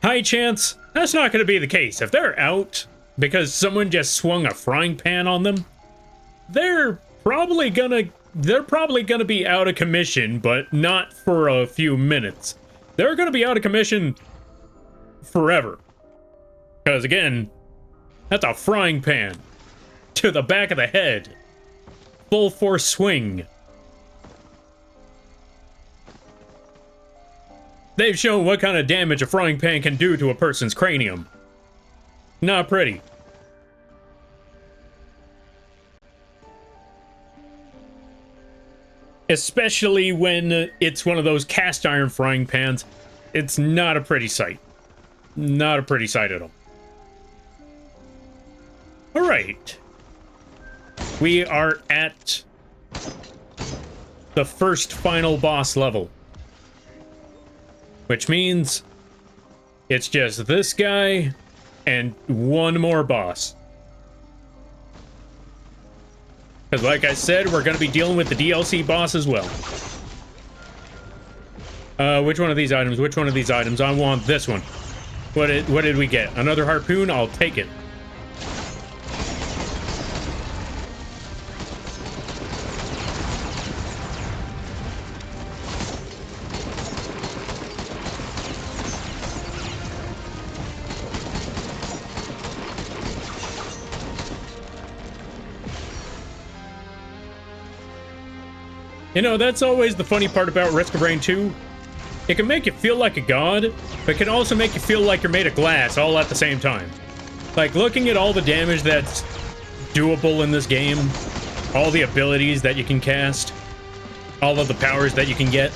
high chance that's not going to be the case. If they're out because someone just swung a frying pan on them, they're probably gonna be out of commission, but not for a few minutes. They're gonna be out of commission forever. Because again, that's a frying pan to the back of the head. Full force swing. They've shown what kind of damage a frying pan can do to a person's cranium. Not pretty. Especially when it's one of those cast iron frying pans. It's not a pretty sight. Not a pretty sight at all. Alright. We are at the first final boss level. Which means it's just this guy and one more boss. Because like I said, we're going to be dealing with the DLC boss as well. Which one of these items? Which one of these items? I want this one. What did we get? Another harpoon? I'll take it. You know, that's always the funny part about Risk of Rain 2. It can make you feel like a god, but it can also make you feel like you're made of glass all at the same time. Like, looking at all the damage that's doable in this game, all the abilities that you can cast, all of the powers that you can get,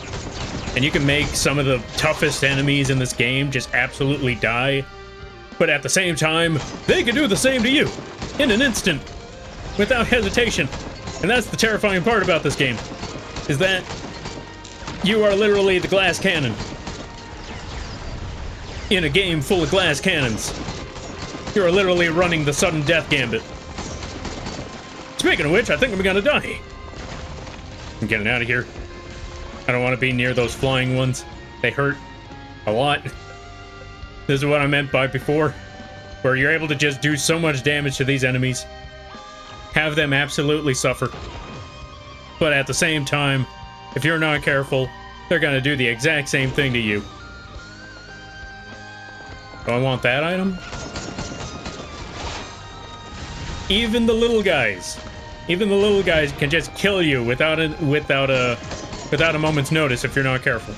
and you can make some of the toughest enemies in this game just absolutely die. But at the same time, they can do the same to you, in an instant, without hesitation. And that's the terrifying part about this game. Is that you are literally the glass cannon in a game full of glass cannons. You are literally running the sudden death gambit. Speaking of which, I think I'm gonna die. I'm getting out of here. I don't want to be near those flying ones. They hurt a lot. This is what I meant by before, where you're able to just do so much damage to these enemies, have them absolutely suffer. But at the same time, if you're not careful, they're gonna do the exact same thing to you. Do I want that item? Even the little guys can just kill you without a moment's notice if you're not careful.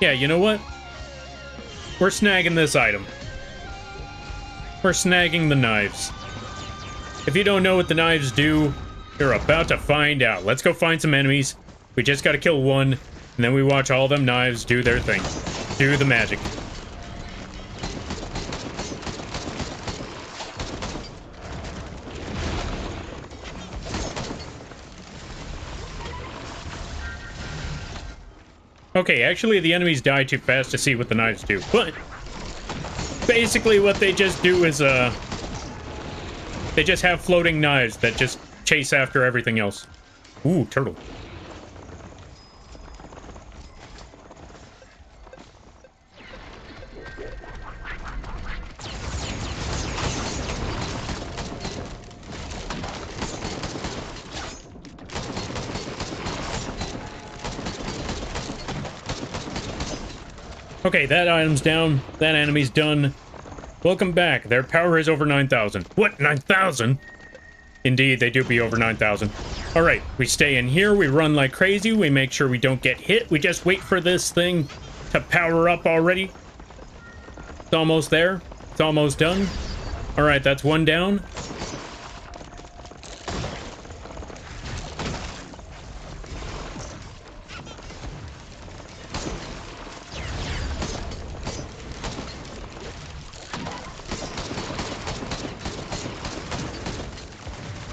Yeah, you know what? We're snagging this item. We're snagging the knives. If you don't know what the knives do, you're about to find out. Let's go find some enemies. We just gotta kill one, and then we watch all them knives do their thing. Do the magic. Okay, actually the enemies die too fast to see what the knives do, but basically what they just do is, they just have floating knives that just chase after everything else. Ooh, turtle. Okay, that item's down. That enemy's done. Welcome back. Their power is over 9,000. What? 9,000? Indeed, they do be over 9,000. All right, we stay in here. We run like crazy. We make sure we don't get hit. We just wait for this thing to power up already. It's almost there. It's almost done. All right, that's one down.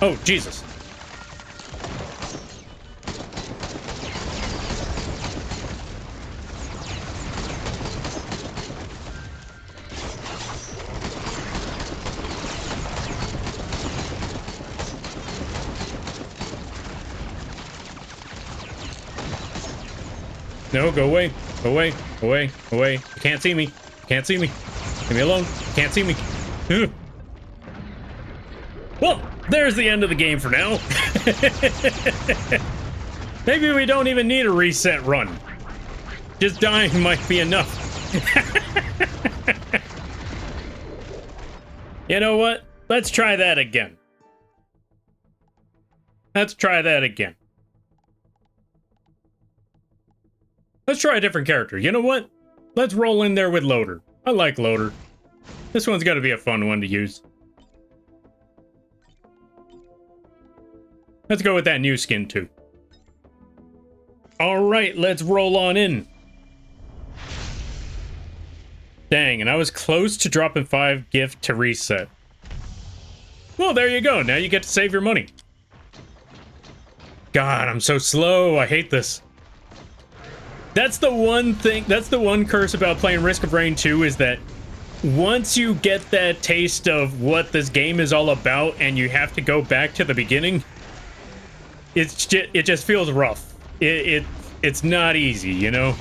Oh, Jesus. No, go away. Go away. Away. Away. You can't see me. You can't see me. Leave me alone. You can't see me. Ugh. Well, there's the end of the game for now. Maybe we don't even need a reset run. Just dying might be enough. You know what? Let's try that again. Let's try that again. Let's try a different character. You know what? Let's roll in there with Loader. I like Loader. This one's got to be a fun one to use. Let's go with that new skin, too. All right, let's roll on in. Dang, and I was close to dropping 5 gift to reset. Well, there you go. Now you get to save your money. God, I'm so slow. I hate this. That's the one thing, that's the one curse about playing Risk of Rain 2 is that once you get that taste of what this game is all about and you have to go back to the beginning, it just feels rough. It's not easy, you know?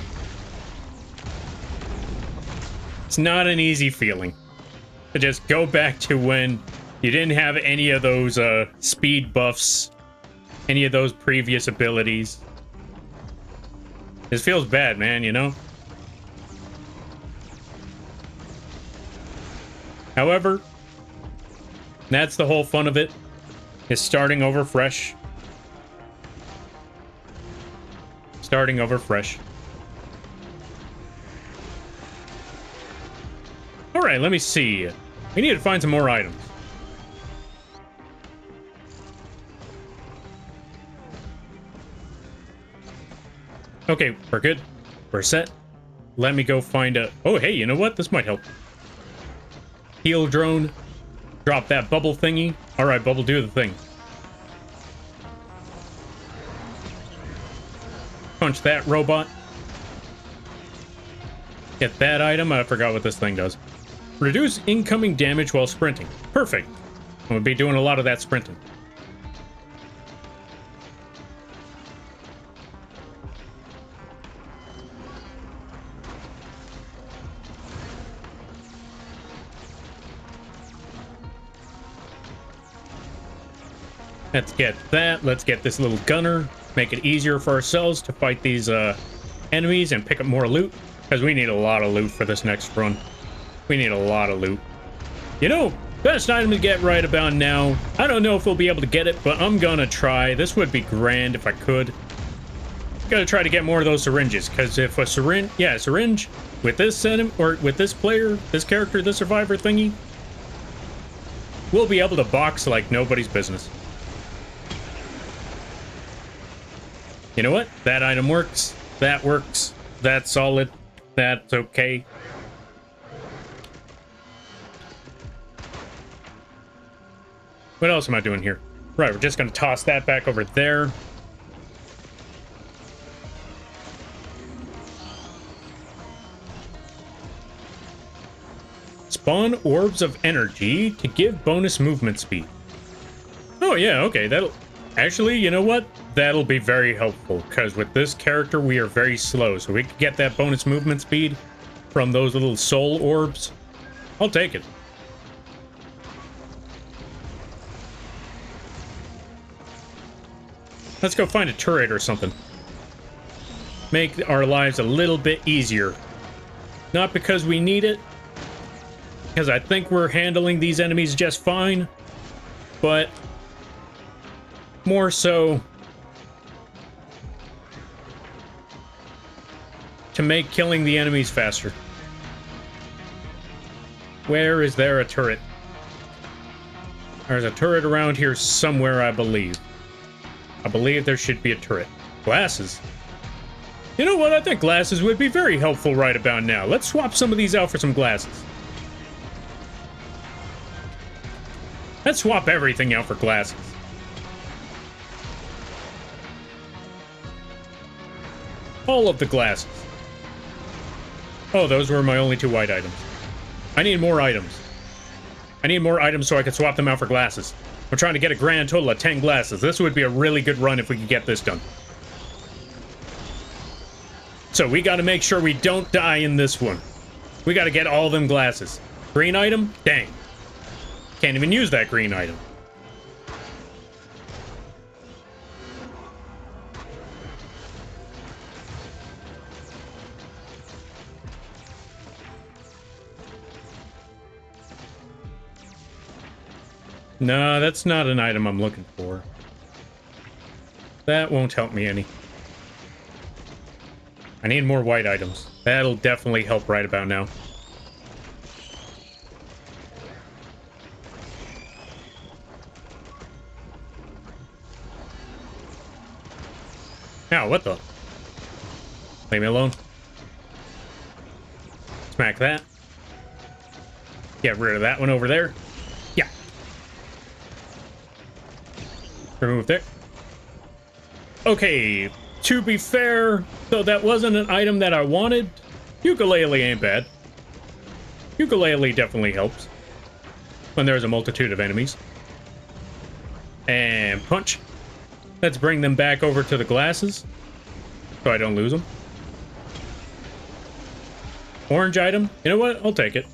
It's not an easy feeling to just go back to when you didn't have any of those speed buffs, any of those previous abilities. This feels bad, man, you know? However, that's the whole fun of it, is starting over fresh. Starting over fresh. Alright, let me see. We need to find some more items. Okay, we're good. We're set. Let me go find a... Oh, hey, you know what? This might help. Heal drone. Drop that bubble thingy. Alright, bubble, do the thing. Punch that robot. Get that item. I forgot what this thing does. Reduce incoming damage while sprinting. Perfect. I'm gonna be doing a lot of that sprinting. Let's get that. Let's get this little gunner. Make it easier for ourselves to fight these enemies and pick up more loot. Because we need a lot of loot for this next run. We need a lot of loot. You know, best item to get right about now. I don't know if we'll be able to get it, but I'm gonna try. This would be grand if I could. Gotta try to get more of those syringes. Because if a syringe... Yeah, a syringe with this enemy, or with this player, this character, this survivor thingy, we'll be able to box like nobody's business. You know what? That item works. That works. That's solid. That's okay. What else am I doing here? Right, we're just going to toss that back over there. Spawn orbs of energy to give bonus movement speed. Oh, yeah, okay. That'll... Actually, you know what? That'll be very helpful, because with this character, we are very slow, so we can get that bonus movement speed from those little soul orbs. I'll take it. Let's go find a turret or something. Make our lives a little bit easier. Not because we need it, because I think we're handling these enemies just fine, but more so to make killing the enemies faster. Where is there a turret? There's a turret around here somewhere, I believe. I believe there should be a turret. Glasses. You know what? I think glasses would be very helpful right about now. Let's swap some of these out for some glasses. Let's swap everything out for glasses. All of the glasses. Oh, those were my only 2 white items. I need more items. I need more items so I can swap them out for glasses. I'm trying to get a grand total of 10 glasses. This would be a really good run if we could get this done. So we got to make sure we don't die in this one. We got to get all them glasses. Green item? Dang. Can't even use that green item. No, that's not an item I'm looking for. That won't help me any. I need more white items. That'll definitely help right about now. Ow, what the? Leave me alone. Smack that. Get rid of that one over there. Yeah. Remove there. Okay, to be fair, though that wasn't an item that I wanted, ukulele ain't bad. Ukulele definitely helps when there's a multitude of enemies. And punch. Let's bring them back over to the glasses so I don't lose them. Orange item. You know what? I'll take it.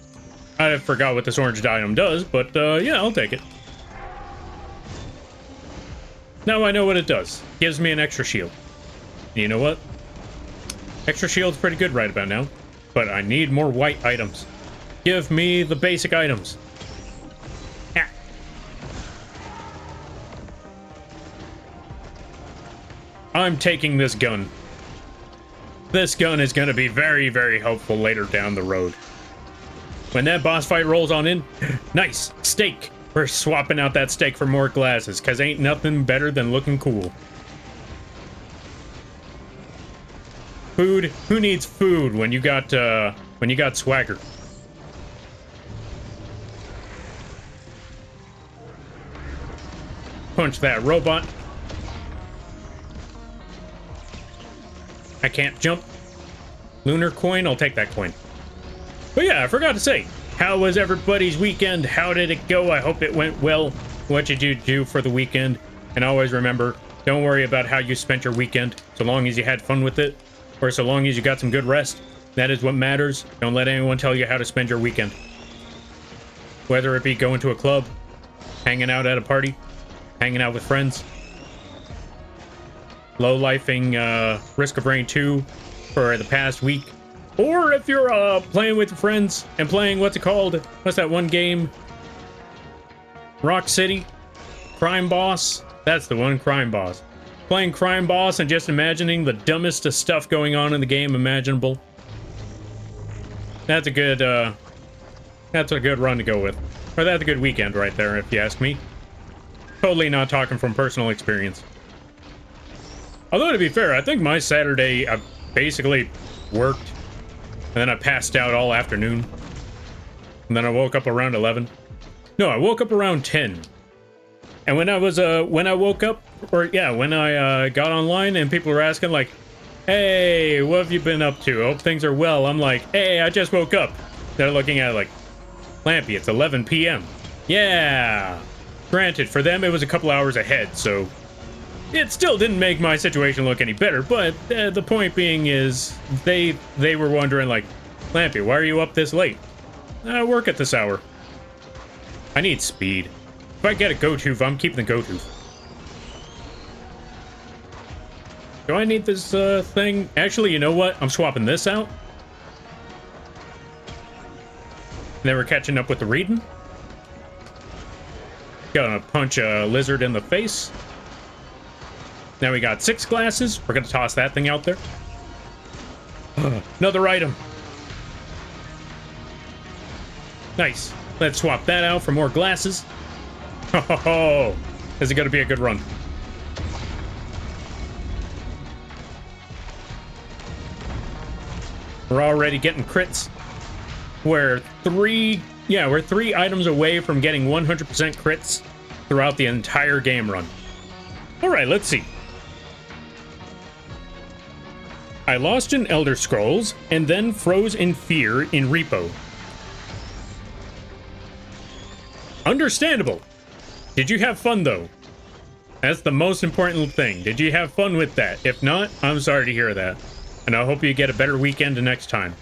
I forgot what this orange item does, but yeah, I'll take it. Now I know what it does. Gives me an extra shield. You know what? Extra shield's pretty good right about now, but I need more white items. Give me the basic items. Ah. I'm taking this gun. This gun is going to be very, very helpful later down the road. When that boss fight rolls on in, nice, steak. We're swapping out that steak for more glasses, because ain't nothing better than looking cool. Food? Who needs food when you got swagger? Punch that robot. I can't jump. Lunar coin? I'll take that coin. But yeah, I forgot to say, how was everybody's weekend? How did it go? I hope it went well. What did you do for the weekend? And always remember, don't worry about how you spent your weekend, so long as you had fun with it, or so long as you got some good rest. That is what matters. Don't let anyone tell you how to spend your weekend. Whether it be going to a club, hanging out at a party, hanging out with friends, low-lifing Risk of Rain 2 for the past week, or if you're playing with your friends and playing, what's it called? What's that one game? Rock City? Crime Boss? That's the one, Crime Boss. Playing Crime Boss and just imagining the dumbest of stuff going on in the game imaginable. That's a good run to go with. Or that's a good weekend right there, if you ask me. Totally not talking from personal experience. Although, to be fair, I think my Saturday, I basically worked, and then I passed out all afternoon. And then I woke up around 11. No, I woke up around 10. And when I woke up, or yeah, when I got online and people were asking like, hey, what have you been up to? Hope things are well. I'm like, hey, I just woke up. They're looking at it like, Lampy, it's 11 p.m. Yeah. Granted, for them, it was a couple hours ahead, so it still didn't make my situation look any better, but the point being is they were wondering like, Lampy, why are you up this late? I work at this hour. I need speed. If I get a go-to, I'm keeping the go-to. Do I need this thing? Actually, you know what? I'm swapping this out. then we're catching up with the reading. Gonna punch a lizard in the face. Now we got 6 glasses. We're gonna toss that thing out there. Another item. Nice. Let's swap that out for more glasses. Oh, this is gonna be a good run. We're already getting crits. We're 3 items away from getting 100% crits throughout the entire game run. All right, let's see. I lost in Elder Scrolls and then froze in fear in Repo. Understandable. Did you have fun though? That's the most important thing. Did you have fun with that? If not, I'm sorry to hear that. And I hope you get a better weekend next time.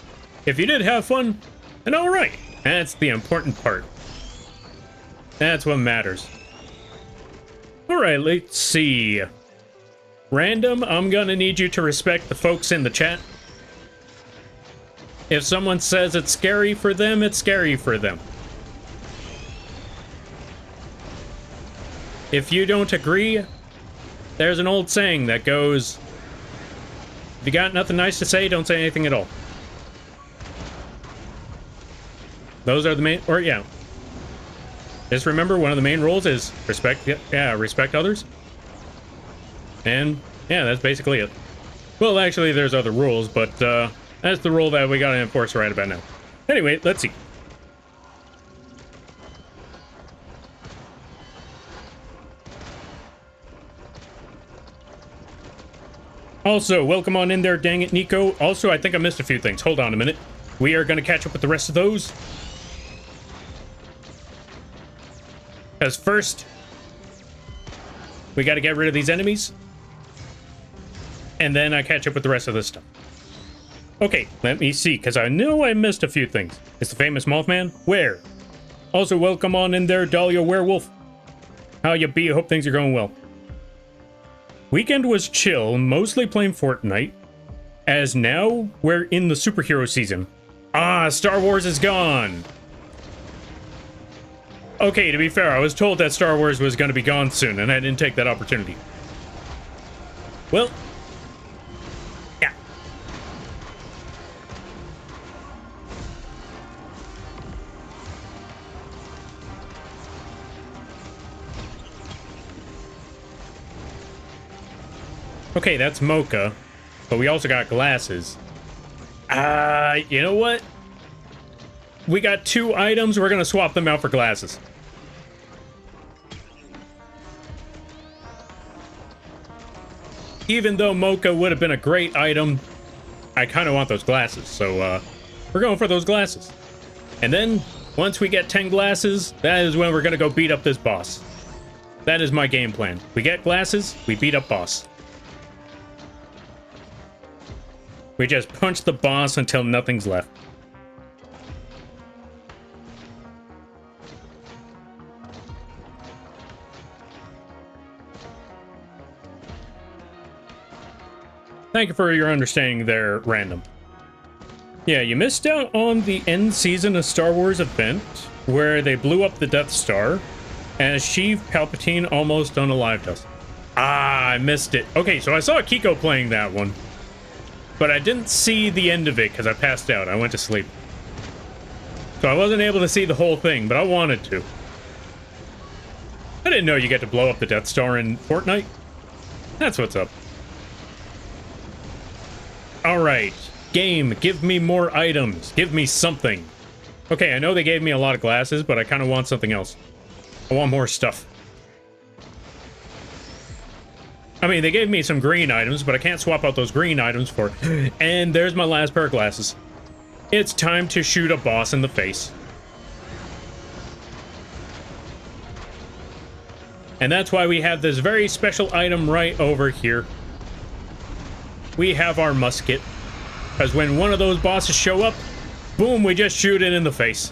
If you did have fun, then all right. That's the important part. That's what matters. All right, let's see. Random, I'm gonna need you to respect the folks in the chat. If someone says it's scary for them, it's scary for them. If you don't agree, there's an old saying that goes, if you got nothing nice to say, don't say anything at all. Those are the main, or yeah. Just remember, one of the main rules is respect, respect others. And yeah, that's basically it. Well, actually, there's other rules, but that's the rule that we gotta enforce right about now. Anyway, let's see. Also, welcome on in there, dang it, Nico. Also, I think I missed a few things. Hold on a minute. We are going to catch up with the rest of those. Because first, we got to get rid of these enemies. And then I catch up with the rest of this stuff. Okay, let me see, because I know I missed a few things. Is the famous Mothman? Where? Also, welcome on in there, Dahlia Werewolf. How you be? Hope things are going well. Weekend was chill, mostly playing Fortnite, as now we're in the superhero season. Ah, Star Wars is gone! Okay, to be fair, I was told that Star Wars was going to be gone soon, and I didn't take that opportunity. Well, yeah. Okay, that's Mocha, but we also got glasses. You know what? We got 2 items, we're gonna swap them out for glasses. Even though Mocha would have been a great item, I kind of want those glasses, so we're going for those glasses. And then, once we get 10 glasses, that is when we're gonna go beat up this boss. That is my game plan. We get glasses, we beat up boss. We just punch the boss until nothing's left. Thank you for your understanding there, Random. Yeah, you missed out on the end season of Star Wars event, where they blew up the Death Star, as Sheev Palpatine almost unalived us. Ah, I missed it. Okay, so I saw Kiko playing that one. But I didn't see the end of it because I passed out. I went to sleep. So I wasn't able to see the whole thing, but I wanted to. I didn't know you get to blow up the Death Star in Fortnite. That's what's up. Alright. Game, give me more items. Give me something. Okay, I know they gave me a lot of glasses, but I kind of want something else. I want more stuff. I mean, they gave me some green items, but I can't swap out those green items for... And there's my last pair of glasses. It's time to shoot a boss in the face. And that's why we have this very special item right over here. We have our musket. Because when one of those bosses show up, boom, we just shoot it in the face.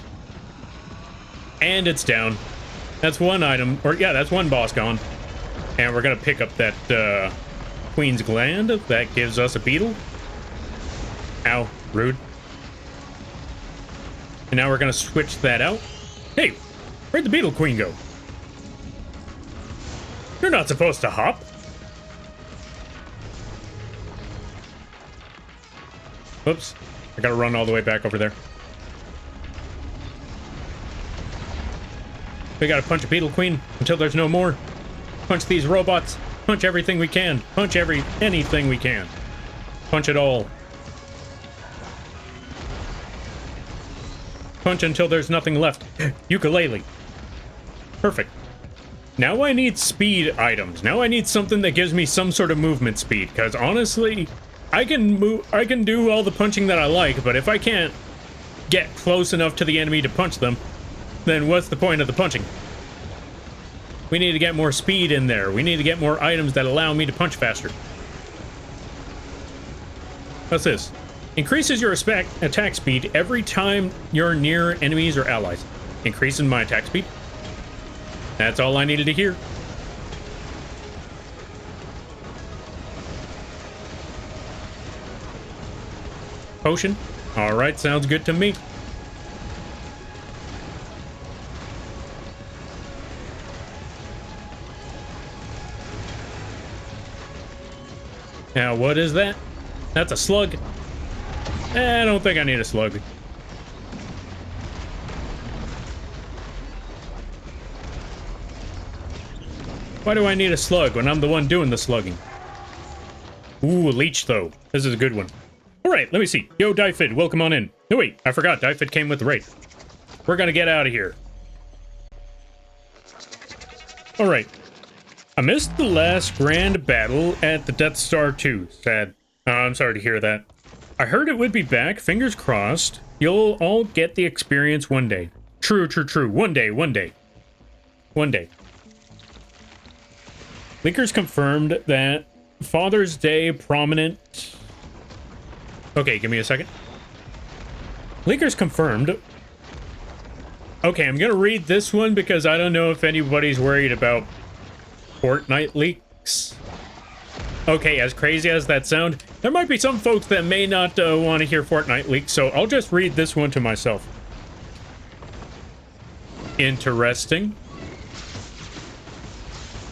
And it's down. That's one item, or yeah, that's one boss gone. And we're gonna pick up that Queen's Gland that gives us a beetle. Ow, rude. And now we're going to switch that out. Hey, where'd the Beetle Queen go? You're not supposed to hop. Whoops. I gotta run all the way back over there. We gotta punch a Beetle Queen until there's no more. Punch these robots. Punch everything we can. Punch anything we can. Punch it all. Punch until there's nothing left. Ukulele. Perfect. Now I need speed items. Now I need something that gives me some sort of movement speed. Because honestly, I can do all the punching that I like, but if I can't get close enough to the enemy to punch them, then what's the point of the punching? We need to get more speed in there. We need to get more items that allow me to punch faster. What's this? Increases your attack speed every time you're near enemies or allies. Increasing my attack speed? That's all I needed to hear. Potion? Alright, sounds good to me. Now, what is that? That's a slug. I don't think I need a slug. Why do I need a slug when I'm the one doing the slugging? Ooh, a leech, though. This is a good one. Alright, let me see. Yo, Dyfid, welcome on in. No, wait, I forgot. Dyfid came with the raid. We're gonna get out of here. Alright. I missed the last grand battle at the Death Star 2. Sad. I'm sorry to hear that. I heard it would be back. Fingers crossed. You'll all get the experience one day. True, true, true. One day, one day. One day. Leakers confirmed that Father's Day prominent... Okay, give me a second. Leakers confirmed... Okay, I'm gonna read this one because I don't know if anybody's worried about Fortnite leaks. Okay, as crazy as that sounds, there might be some folks that may not want to hear Fortnite leaks, so I'll just read this one to myself. Interesting.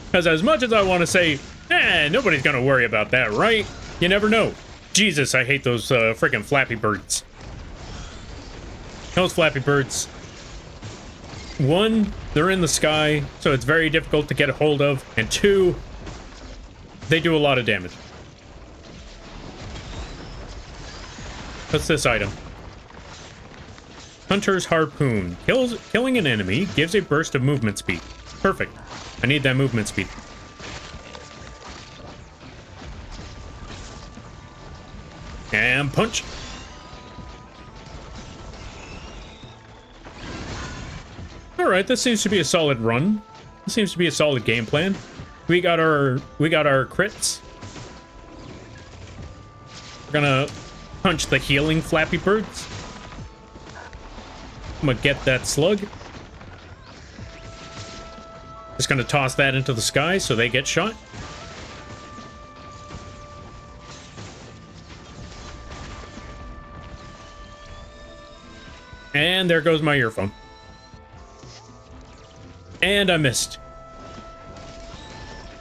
Because as much as I want to say, nobody's gonna worry about that, right? You never know. Jesus, I hate those freaking Flappy Birds. Those Flappy Birds. One, they're in the sky, so it's very difficult to get a hold of. And two, they do a lot of damage. What's this item? Hunter's Harpoon. Killing an enemy gives a burst of movement speed. Perfect. I need that movement speed. And punch. Alright, this seems to be a solid run. This seems to be a solid game plan. We got our crits. We're gonna punch the healing Flappy Birds. I'm gonna get that slug. Just gonna toss that into the sky so they get shot. And there goes my earphone. And I missed.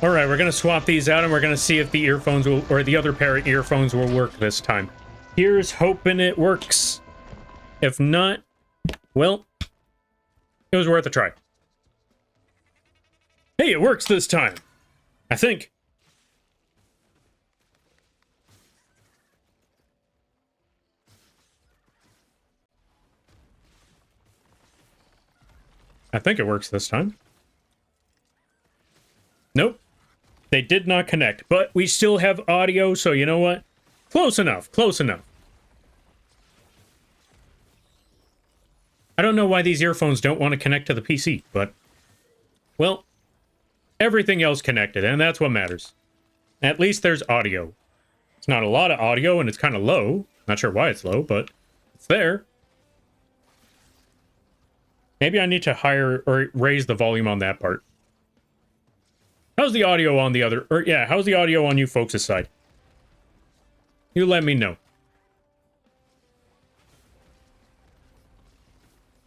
Alright, we're gonna swap these out and we're gonna see if the earphones will, or the other pair of earphones will work this time. Here's hoping it works. If not, well, it was worth a try. Hey, it works this time. I think. I think it works this time. Nope. They did not connect, but we still have audio, so you know what? Close enough, close enough. I don't know why these earphones don't want to connect to the PC, but... well, everything else connected, and that's what matters. At least there's audio. It's not a lot of audio, and it's kind of low. Not sure why it's low, but it's there. Maybe I need to higher or raise the volume on that part. How's the audio on the other... or yeah, how's the audio on you folks' side? You let me know.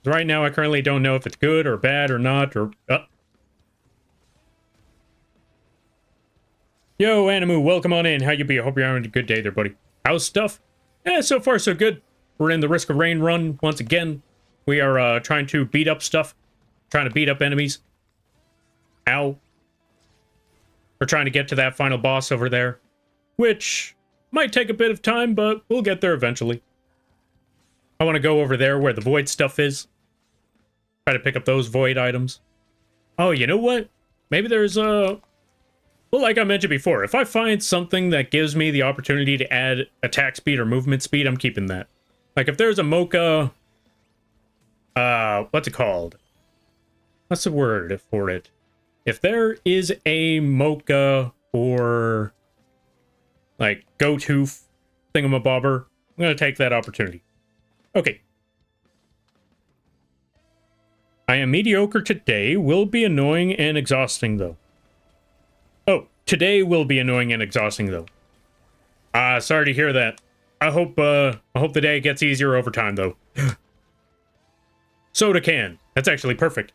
Right now, I currently don't know if it's good or bad or not, or... Yo, Animu, welcome on in. How you be? I hope you're having a good day there, buddy. How's stuff? So far so good. We're in the Risk of Rain run once again. We are trying to beat up stuff. Trying to beat up enemies. Ow. We're trying to get to that final boss over there. Which might take a bit of time, but we'll get there eventually. I want to go over there where the void stuff is. Try to pick up those void items. Oh, you know what? Maybe there's a... Well, like I mentioned before, if I find something that gives me the opportunity to add attack speed or movement speed, I'm keeping that. Like, if there's a mocha... what's it called? What's the word for it? If there is a mocha or... like, go-to thingamabobber, I'm gonna take that opportunity. Okay. I am mediocre today. Will be annoying and exhausting, though. Oh, today will be annoying and exhausting, though. Sorry to hear that. I hope the day gets easier over time, though. Soda can. That's actually perfect.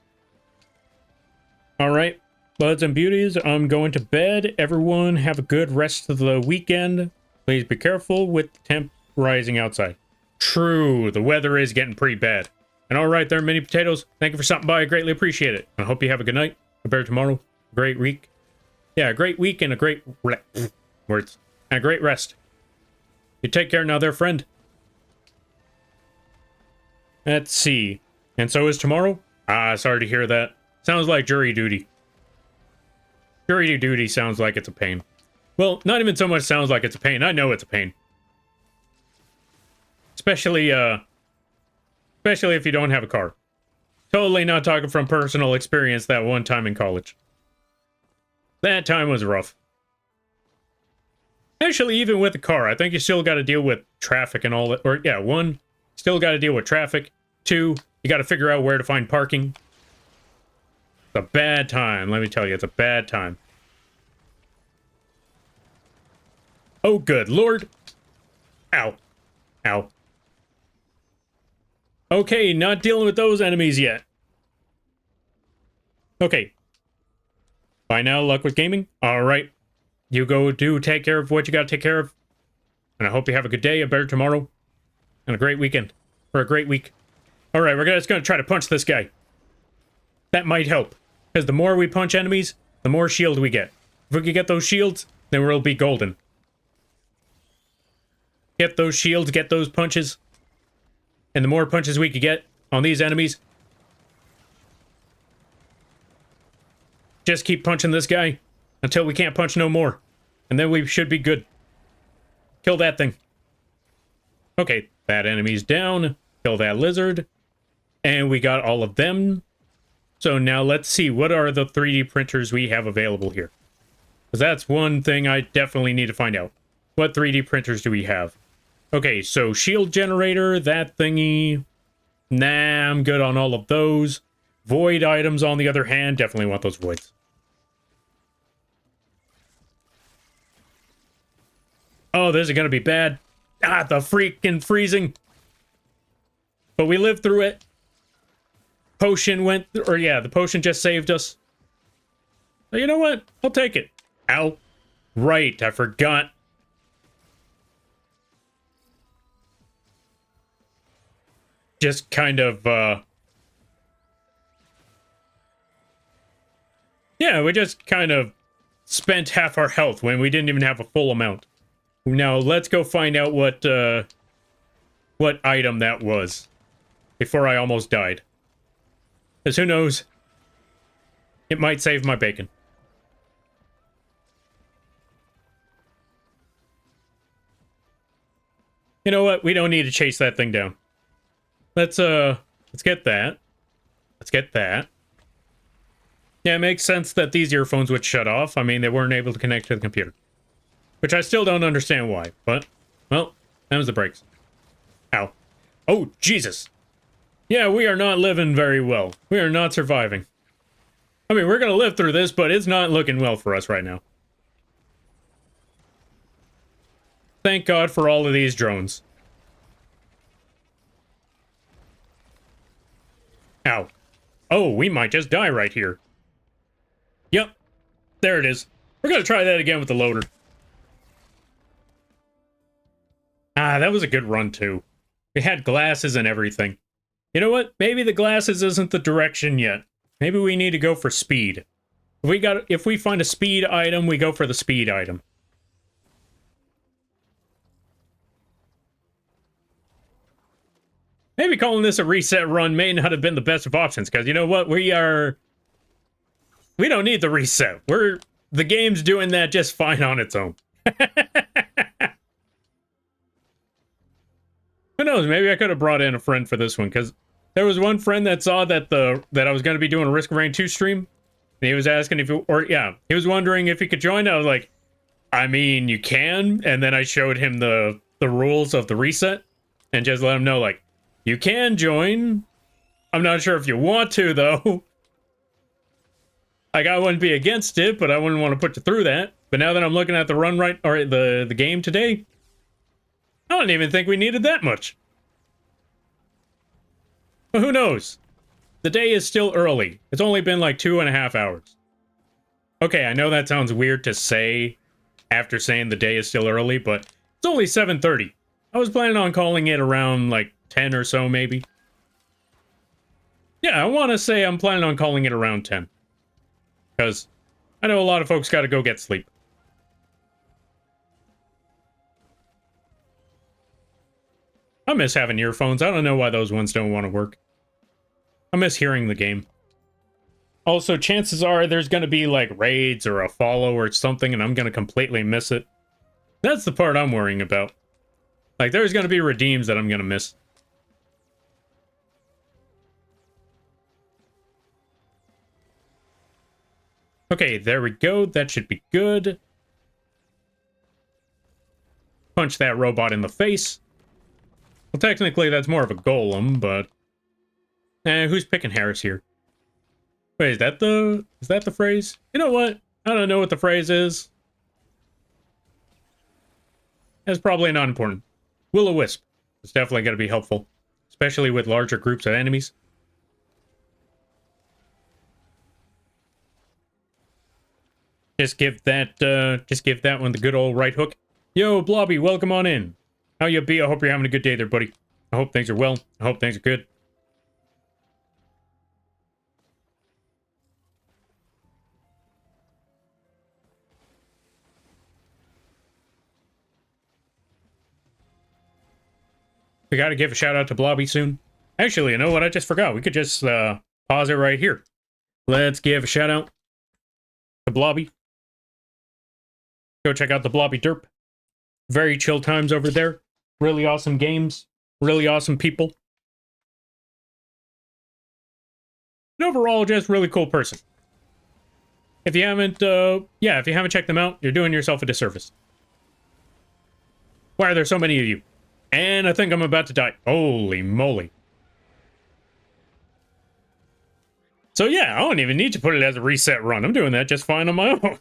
Alright, buds and beauties, I'm going to bed. Everyone have a good rest of the weekend. Please be careful with the temp rising outside. True, the weather is getting pretty bad. And alright there, Mini Potatoes, thank you for stopping by. I greatly appreciate it. I hope you have a good night. A better tomorrow. A great week. Yeah, a great week and a great... words. And a great rest. You take care now there, friend. Let's see. And so is tomorrow? Sorry to hear that. Sounds like jury duty. Jury duty sounds like it's a pain. Well, not even so much sounds like it's a pain. I know it's a pain. Especially if you don't have a car. Totally not talking from personal experience that one time in college. That time was rough. Actually, even with a car, I think you still got to deal with traffic and all that. Or, yeah, one, still got to deal with traffic. Two, you got to figure out where to find parking. It's a bad time, let me tell you, it's a bad time. Oh, good lord. Ow. Ow. Okay, not dealing with those enemies yet. Okay. Bye now, luck with gaming. Alright. You go take care of what you gotta take care of. And I hope you have a good day, a better tomorrow, and a great weekend. Or a great week. Alright, we're just gonna try to punch this guy. That might help. Because the more we punch enemies, the more shield we get. If we can get those shields, then we'll be golden. Get those shields, get those punches. And the more punches we can get on these enemies, just keep punching this guy until we can't punch no more. And then we should be good. Kill that thing. Okay, that enemy's down. Kill that lizard. And we got all of them. So now let's see, what are the 3D printers we have available here? Because that's one thing I definitely need to find out. What 3D printers do we have? Okay, so shield generator, that thingy. Nah, I'm good on all of those. Void items, on the other hand, definitely want those voids. Oh, this is gonna be bad. The freaking freezing. But we lived through it. Potion went, or yeah, the potion just saved us. But you know what? I'll take it. Ow. Right, I forgot. Just kind of, yeah, we just kind of spent half our health when we didn't even have a full amount. Now, let's go find out what item that was. Before I almost died. Because who knows? It might save my bacon. You know what? We don't need to chase that thing down. Let's get that. Let's get that. Yeah, it makes sense that these earphones would shut off. I mean, they weren't able to connect to the computer. Which I still don't understand why, but, well, them's the breaks. Ow. Oh, Jesus! Yeah, we are not living very well. We are not surviving. I mean, we're gonna live through this, but it's not looking well for us right now. Thank God for all of these drones. Ow. Oh, we might just die right here. Yep. There it is. We're gonna try that again with the loader. Ah, that was a good run, too. We had glasses and everything. You know what? Maybe the glasses isn't the direction yet. Maybe we need to go for speed. If we find a speed item, we go for the speed item. Maybe calling this a reset run may not have been the best of options, because you know what? We don't need the reset. The game's doing that just fine on its own. Who knows? Maybe I could have brought in a friend for this one, because there was one friend that saw that I was going to be doing a Risk of Rain 2 stream, and he was asking he was wondering if he could join. I was like, I mean, you can, and then I showed him the rules of the reset, and just let him know, like, you can join. I'm not sure if you want to, though. Like, I wouldn't be against it, but I wouldn't want to put you through that. But now that I'm looking at the the game today, I don't even think we needed that much. But who knows? The day is still early. It's only been like 2.5 hours. Okay, I know that sounds weird to say after saying the day is still early, but it's only 7:30. I was planning on calling it around like 10 or so, maybe. Yeah, I want to say I'm planning on calling it around 10. Because I know a lot of folks got to go get sleep. I miss having earphones. I don't know why those ones don't want to work. I miss hearing the game. Also, chances are there's going to be like raids or a follow or something, and I'm going to completely miss it. That's the part I'm worrying about. Like, there's going to be redeems that I'm going to miss. Okay, there we go. That should be good. Punch that robot in the face. Well, technically, that's more of a golem, but... who's picking Harris here? Wait, is that the phrase? You know what? I don't know what the phrase is. That's probably not important. Will-o-wisp. It's definitely going to be helpful. Especially with larger groups of enemies. Just give that one the good old right hook. Yo, Blobby, welcome on in. How you be? I hope you're having a good day there, buddy. I hope things are well. I hope things are good. We gotta give a shout out to Blobby soon. Actually, you know what? I just forgot. We could just pause it right here. Let's give a shout out to Blobby. Go check out the Blobby Derp. Very chill times over there. Really awesome games. Really awesome people. And overall, just really cool person. If you haven't, if you haven't checked them out, you're doing yourself a disservice. Why are there so many of you? And I think I'm about to die. Holy moly. So yeah, I don't even need to put it as a reset run. I'm doing that just fine on my own.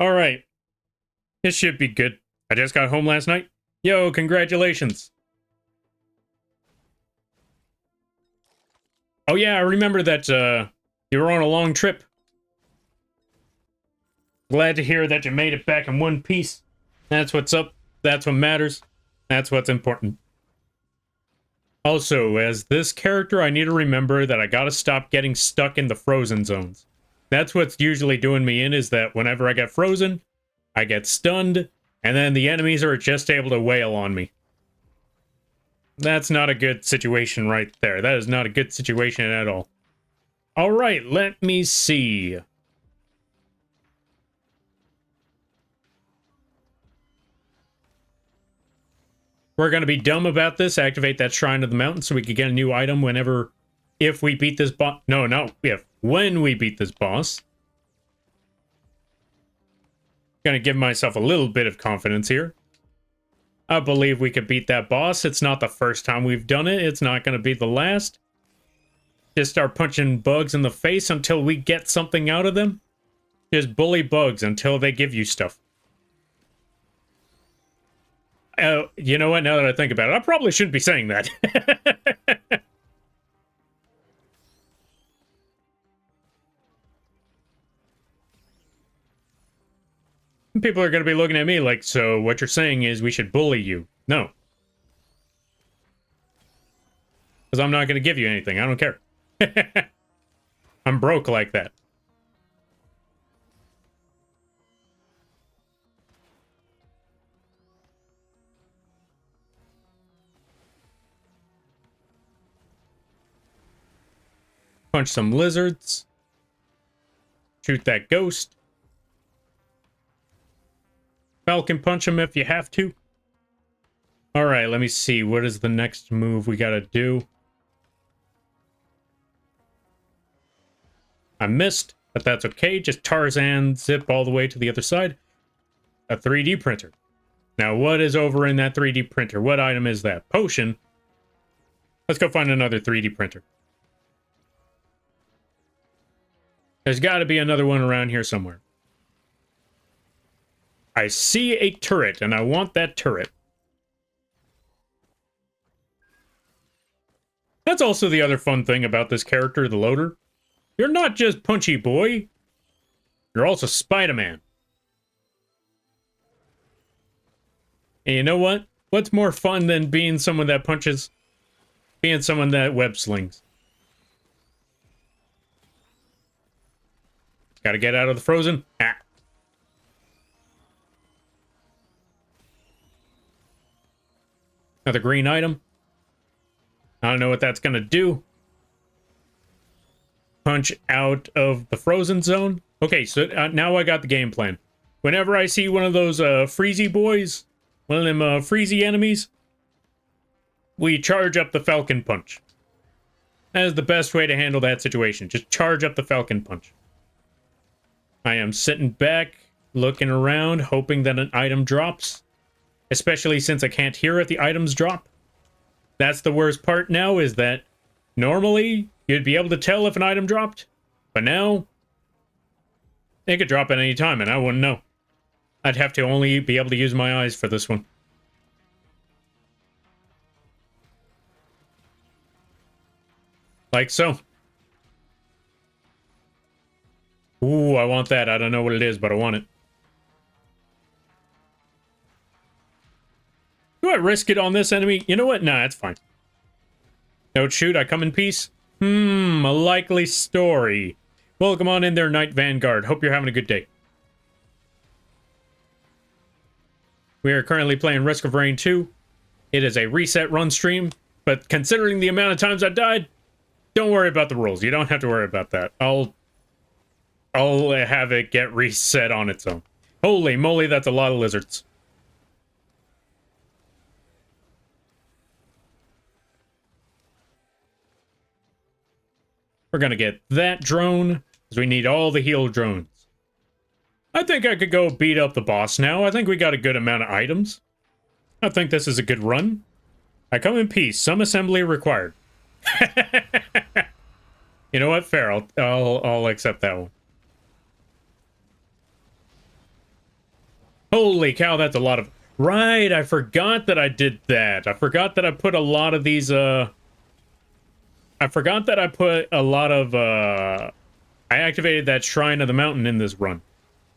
Alright. This should be good. I just got home last night. Yo, congratulations. Oh yeah, I remember that you were on a long trip. Glad to hear that you made it back in one piece. That's what's up. That's what matters. That's what's important. Also, as this character, I need to remember that I gotta stop getting stuck in the frozen zones. That's what's usually doing me in, is that whenever I get frozen, I get stunned, and then the enemies are just able to wail on me. That's not a good situation right there. That is not a good situation at all. Alright, let me see. We're going to be dumb about this. Activate that Shrine of the Mountain so we can get a new item if we beat this boss. No, when we beat this boss. Gonna give myself a little bit of confidence here. I believe we could beat that boss. It's not the first time we've done it. It's not going to be the last. Just start punching bugs in the face until we get something out of them. Just bully bugs until they give you stuff. You know what? Now that I think about it, I probably shouldn't be saying that. People are going to be looking at me like, so what you're saying is we should bully you. No. Because I'm not going to give you anything. I don't care. I'm broke like that. Punch some lizards. Shoot that ghost. Falcon punch him if you have to. Alright, let me see. What is the next move we gotta do? I missed, but that's okay. Just Tarzan zip all the way to the other side. A 3D printer. Now, what is over in that 3D printer? What item is that? Potion. Let's go find another 3D printer. There's got to be another one around here somewhere. I see a turret, and I want that turret. That's also the other fun thing about this character, the loader. You're not just Punchy Boy. You're also Spider-Man. And you know what? What's more fun than being someone that punches? Being someone that web slings. Gotta get out of the frozen. Ah. Another green item. I don't know what that's gonna do. Punch out of the frozen zone. Okay, so now I got the game plan. Whenever I see one of those freezy boys, one of them freezy enemies, we charge up the Falcon Punch. That is the best way to handle that situation. Just charge up the Falcon Punch. I am sitting back, looking around, hoping that an item drops. Especially since I can't hear if the items drop. That's the worst part now, is that normally you'd be able to tell if an item dropped. But now, it could drop at any time and I wouldn't know. I'd have to only be able to use my eyes for this one. Like so. Ooh, I want that. I don't know what it is, but I want it. Do I risk it on this enemy? You know what? Nah, it's fine. Don't shoot, I come in peace. A likely story. Welcome on in there, Knight Vanguard. Hope you're having a good day. We are currently playing Risk of Rain 2. It is a reset run stream, but considering the amount of times I died, don't worry about the rules. You don't have to worry about that. I'll have it get reset on its own. Holy moly, that's a lot of lizards. We're gonna get that drone, because we need all the heal drones. I think I could go beat up the boss now. I think we got a good amount of items. I think this is a good run. I come in peace. Some assembly required. You know what? Fair. I'll accept that one. Holy cow, that's a lot of... Right, I forgot that I did that. I forgot that I put a lot of these, I forgot that I put a lot of, I activated that Shrine of the Mountain in this run.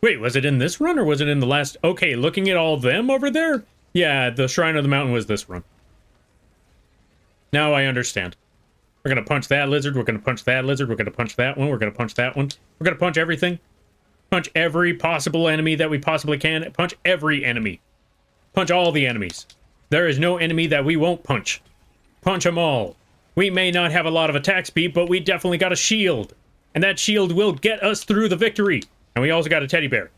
Wait, was it in this run or was it in the last... Okay, looking at all of them over there? Yeah, the Shrine of the Mountain was this run. Now I understand. We're gonna punch that lizard, we're gonna punch that lizard, we're gonna punch that one, we're gonna punch that one. We're gonna punch everything. Punch every possible enemy that we possibly can. Punch every enemy. Punch all the enemies. There is no enemy that we won't punch. Punch them all. We may not have a lot of attack speed, but we definitely got a shield. And that shield will get us through the victory. And we also got a teddy bear.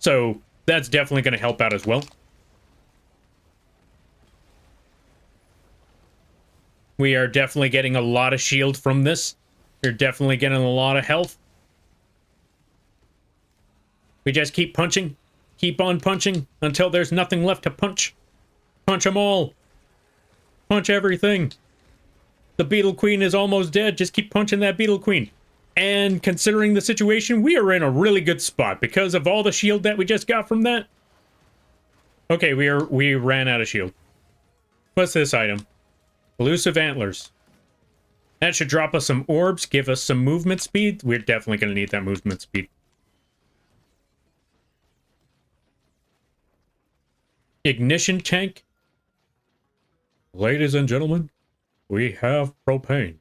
So that's definitely going to help out as well. We are definitely getting a lot of shield from this. We're definitely getting a lot of health. We just keep punching. Keep on punching until there's nothing left to punch. Punch them all. Punch everything. The Beetle Queen is almost dead. Just keep punching that Beetle Queen. And considering the situation, we are in a really good spot because of all the shield that we just got from that. Okay, we ran out of shield. What's this item? Elusive Antlers. That should drop us some orbs, give us some movement speed. We're definitely going to need that movement speed. Ignition tank. Ladies and gentlemen, we have propane.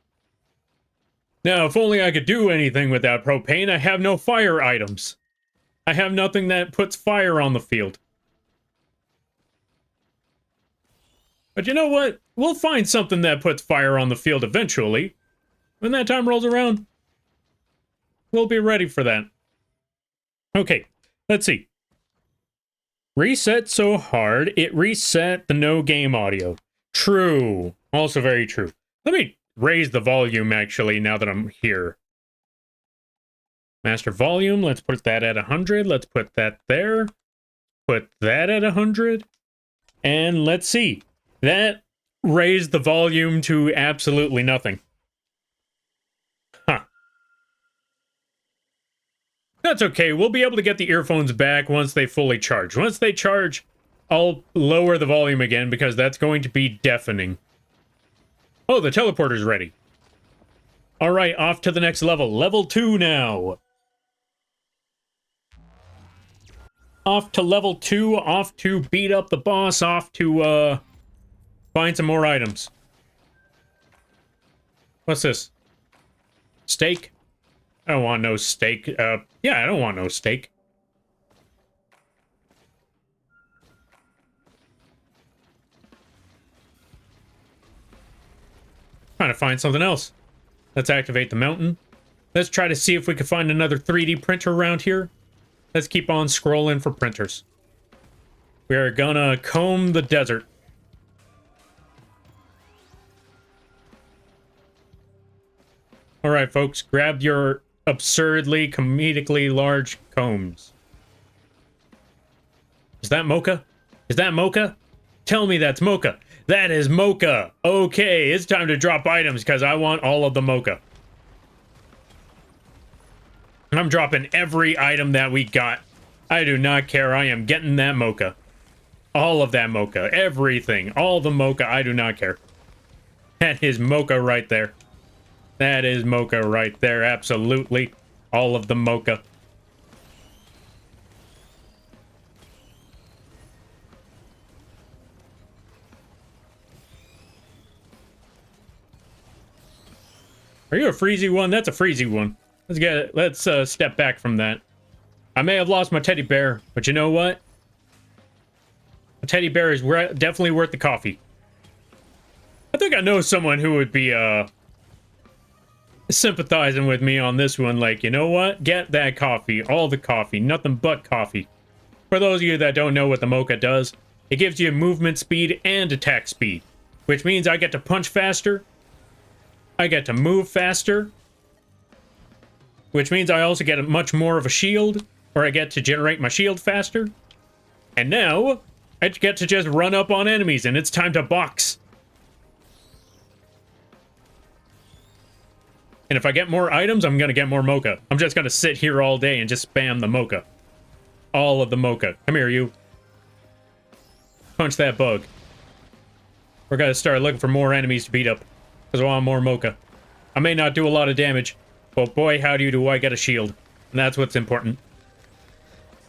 Now, if only I could do anything without propane, I have no fire items. I have nothing that puts fire on the field. But you know what? We'll find something that puts fire on the field eventually. When that time rolls around, we'll be ready for that. Okay, let's see. Reset so hard, it reset the no game audio. True. Also very true. Let me raise the volume, actually, now that I'm here. Master volume, let's put that at 100. Let's put that there. Put that at 100. And let's see. That raised the volume to absolutely nothing. Huh. That's okay. We'll be able to get the earphones back once they fully charge. Once they charge, I'll lower the volume again because that's going to be deafening. Oh, the teleporter's ready. All right, off to the next level. Level 2 now. Off to level 2, off to beat up the boss, off to, find some more items. What's this? Steak? I don't want no steak. Yeah, I don't want no steak. Trying to find something else. Let's activate the mountain. Let's try to see if we can find another 3D printer around here. Let's keep on scrolling for printers. We are gonna comb the desert. Alright, folks, grab your absurdly, comedically large combs. Is that mocha? Is that mocha? Tell me that's mocha. That is mocha. Okay, it's time to drop items because I want all of the mocha. I'm dropping every item that we got. I do not care. I am getting that mocha. All of that mocha. Everything. All the mocha. I do not care. That is mocha right there. That is mocha right there. Absolutely. All of the mocha. Are you a freezy one? That's a freezy one. Let's get it. Let's step back from that. I may have lost my teddy bear, but you know what? A teddy bear is definitely worth the coffee. I think I know someone who would be sympathizing with me on this one. Like, you know what? Get that coffee. All the coffee. Nothing but coffee. For those of you that don't know what the mocha does, it gives you movement speed and attack speed, which means I get to punch faster. I get to move faster, which means I also get much more of a shield, or I get to generate my shield faster. And now, I get to just run up on enemies, and it's time to box. And if I get more items, I'm gonna get more mocha. I'm just gonna sit here all day and just spam the mocha. All of the mocha. Come here, you. Punch that bug. We're gonna start looking for more enemies to beat up. Because I want more mocha. I may not do a lot of damage, but boy, howdy do I get a shield. And that's what's important.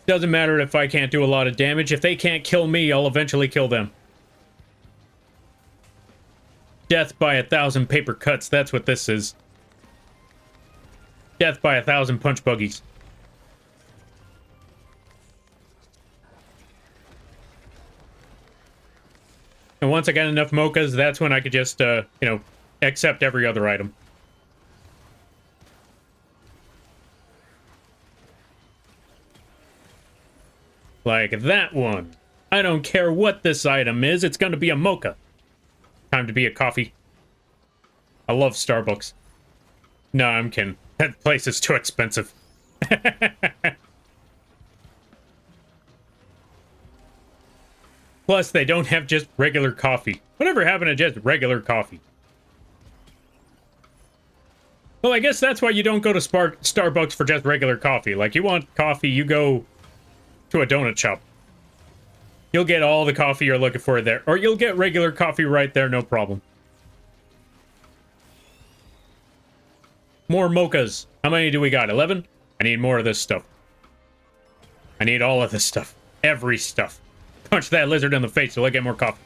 Doesn't matter if I can't do a lot of damage. If they can't kill me, I'll eventually kill them. Death by 1,000 paper cuts, that's what this is. Death by 1,000 punch buggies. And once I got enough mochas, that's when I could just, you know, accept every other item. Like that one. I don't care what this item is, it's gonna be a mocha. Time to be a coffee. I love Starbucks. No, I'm kidding. That place is too expensive. Plus, they don't have just regular coffee. Whatever happened to just regular coffee? Well, I guess that's why you don't go to Starbucks for just regular coffee. Like, you want coffee, you go to a donut shop. You'll get all the coffee you're looking for there. Or you'll get regular coffee right there, no problem. More mochas. How many do we got? 11? I need more of this stuff. I need all of this stuff. Every stuff. Punch that lizard in the face till I get more coffee.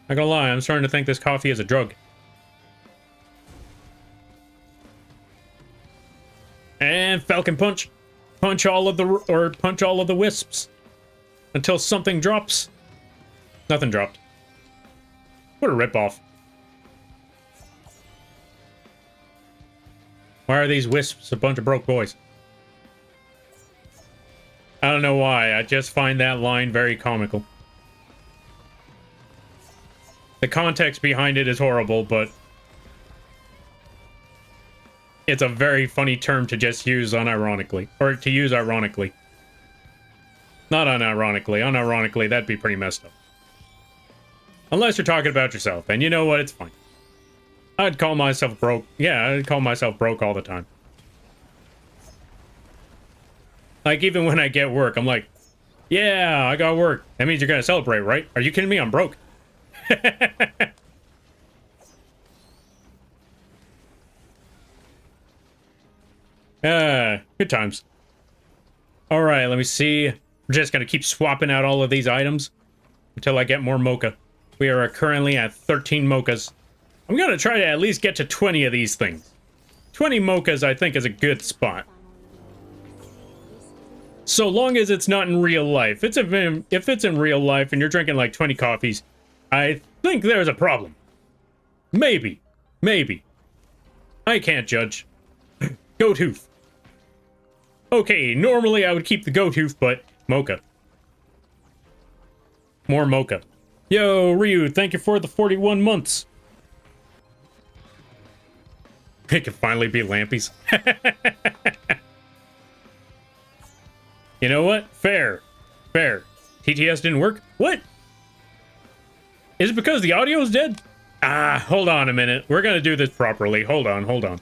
Not gonna lie, I'm starting to think this coffee is a drug. And Falcon Punch. Punch all of the wisps. Until something drops. Nothing dropped. What a ripoff. Why are these wisps a bunch of broke boys? I don't know why, I just find that line very comical. The context behind it is horrible, but it's a very funny term to just use unironically. Or to use ironically. Not unironically. Unironically, that'd be pretty messed up. Unless you're talking about yourself, and you know what, it's fine. I'd call myself broke. Yeah, I'd call myself broke all the time. Like, even when I get work, I'm like, yeah, I got work. That means you're gonna celebrate, right? Are you kidding me? I'm broke. Good times. Alright, let me see. We're just gonna keep swapping out all of these items until I get more mocha. We are currently at 13 mochas. I'm gonna try to at least get to 20 of these things. 20 mochas, I think, is a good spot. So long as it's not in real life. If it's in real life and you're drinking like 20 coffees, I think there's a problem. Maybe. Maybe. I can't judge. Goat hoof. Okay, normally I would keep the goat hoof, but mocha. More mocha. Yo, Ryu, thank you for the 41 months. It can finally be Lampies. You know what? Fair. Fair. TTS didn't work? What? Is it because the audio is dead? Ah, hold on a minute. We're gonna do this properly. Hold on, hold on.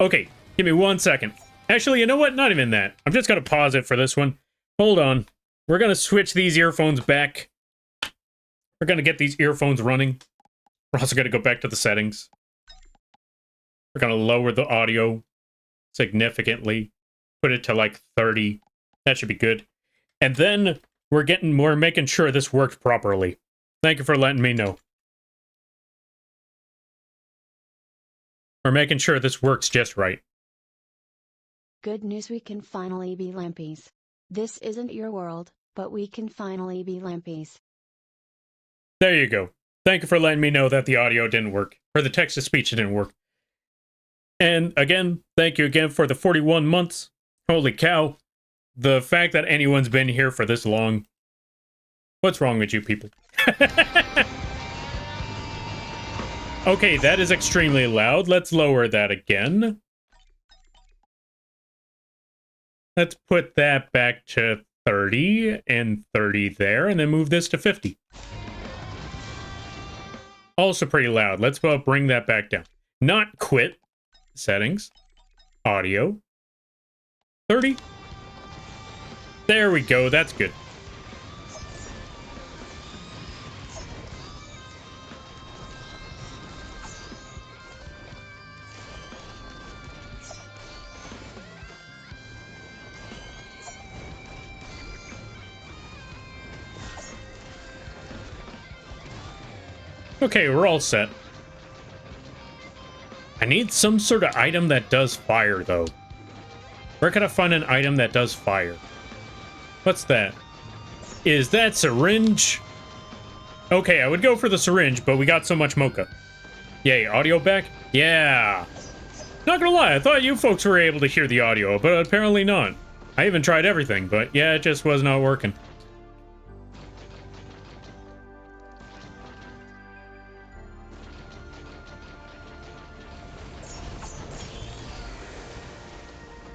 Okay, give me 1 second. Actually, you know what? Not even that. I'm just gonna pause it for this one. Hold on. We're gonna switch these earphones back. We're gonna get these earphones running. We're also gonna go back to the settings. We're gonna lower the audio significantly. Put it to like 30. That should be good. And then we're making sure this worked properly. Thank you for letting me know. We're making sure this works just right. Good news, we can finally be Lampies. This isn't your world, but we can finally be Lampies. There you go. Thank you for letting me know that the audio didn't work. Or the text-to-speech didn't work. And again, thank you again for the 41 months. Holy cow. The fact that anyone's been here for this long. What's wrong with you people? Okay, that is extremely loud. Let's lower that again. Let's put that back to 30 and 30 there, and then move this to 50. Also pretty loud. Let's bring that back down. Not quit. Settings. Audio. 30. There we go. That's good. Okay, we're all set. I need some sort of item that does fire, though. Where can I find an item that does fire? What's that? Is that syringe? Okay, I would go for the syringe, but we got so much mocha. Yay, audio back? Yeah! Not gonna lie, I thought you folks were able to hear the audio, but apparently not. I even tried everything, but yeah, it just was not working.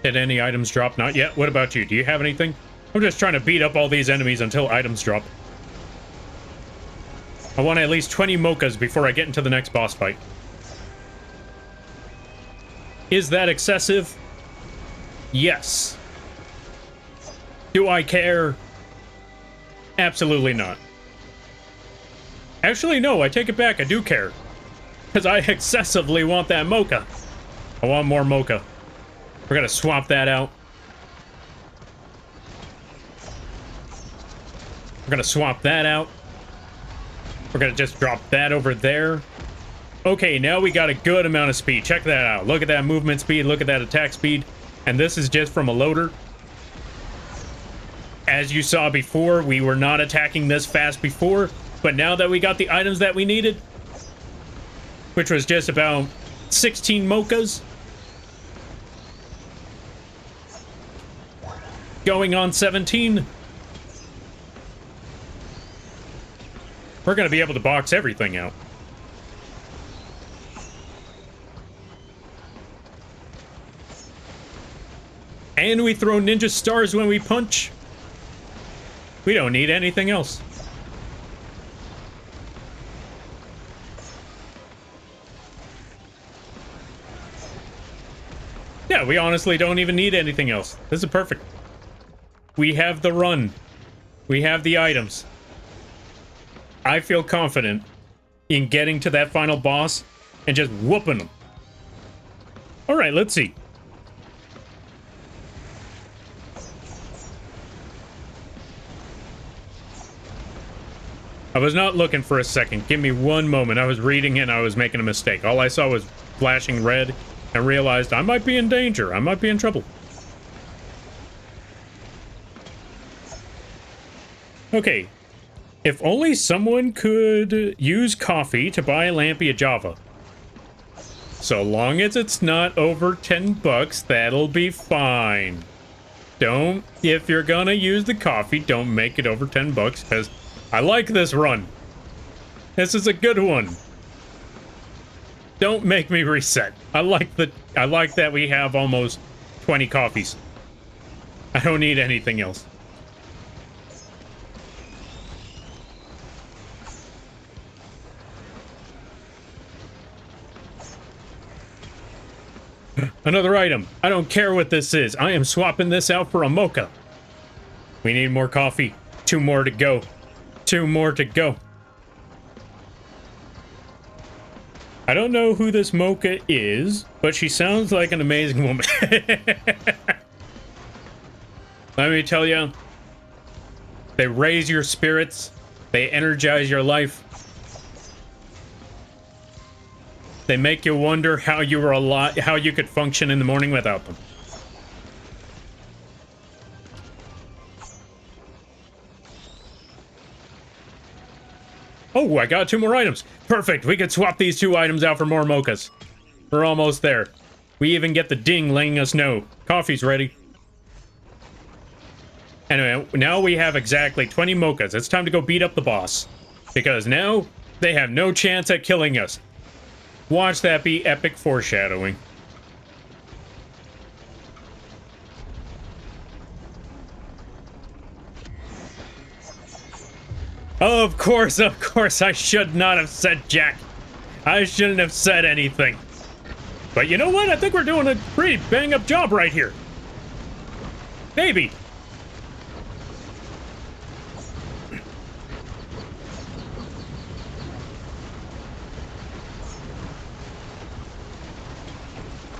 Did any items drop? Not yet. What about you? Do you have anything? I'm just trying to beat up all these enemies until items drop. I want at least 20 mochas before I get into the next boss fight. Is that excessive? Yes. Do I care? Absolutely not. Actually, no, I take it back. I do care. Because I excessively want that mocha. I want more mocha. We're gonna swap that out. We're gonna swap that out. We're gonna just drop that over there. Okay, now we got a good amount of speed. Check that out. Look at that movement speed. Look at that attack speed. And this is just from a loader. As you saw before, we were not attacking this fast before. But now that we got the items that we needed, which was just about 16 mochas, going on 17, we're going to be able to box everything out. And we throw ninja stars when we punch. We don't need anything else. Yeah, we honestly don't even need anything else. This is perfect. We have the run. We have the items. I feel confident in getting to that final boss and just whooping them. All right, let's see. I was not looking for a second. Give me one moment. I was reading and I was making a mistake. All I saw was flashing red and realized I might be in danger. I might be in trouble. Okay. If only someone could use coffee to buy Lampy a Java. So long as it's not over 10 bucks, that'll be fine. Don't, if you're gonna use the coffee, don't make it over 10 bucks, because I like this run. This is a good one. Don't make me reset. I like that we have almost 20 coffees. I don't need anything else. Another item. I don't care what this is. I am swapping this out for a mocha. We need more coffee. 2 more to go. 2 more to go. I don't know who this mocha is, but she sounds like an amazing woman. Let me tell you, they raise your spirits. They energize your life. They make you wonder how you were alive, how you could function in the morning without them. Oh, I got 2 more items. Perfect. We could swap these 2 items out for more mochas. We're almost there. We even get the ding letting us know. Coffee's ready. Anyway, now we have exactly 20 mochas. It's time to go beat up the boss. Because now they have no chance at killing us. Watch that be epic foreshadowing. Of course, I should not have said jack. I shouldn't have said anything. But you know what? I think we're doing a pretty bang-up job right here. Maybe.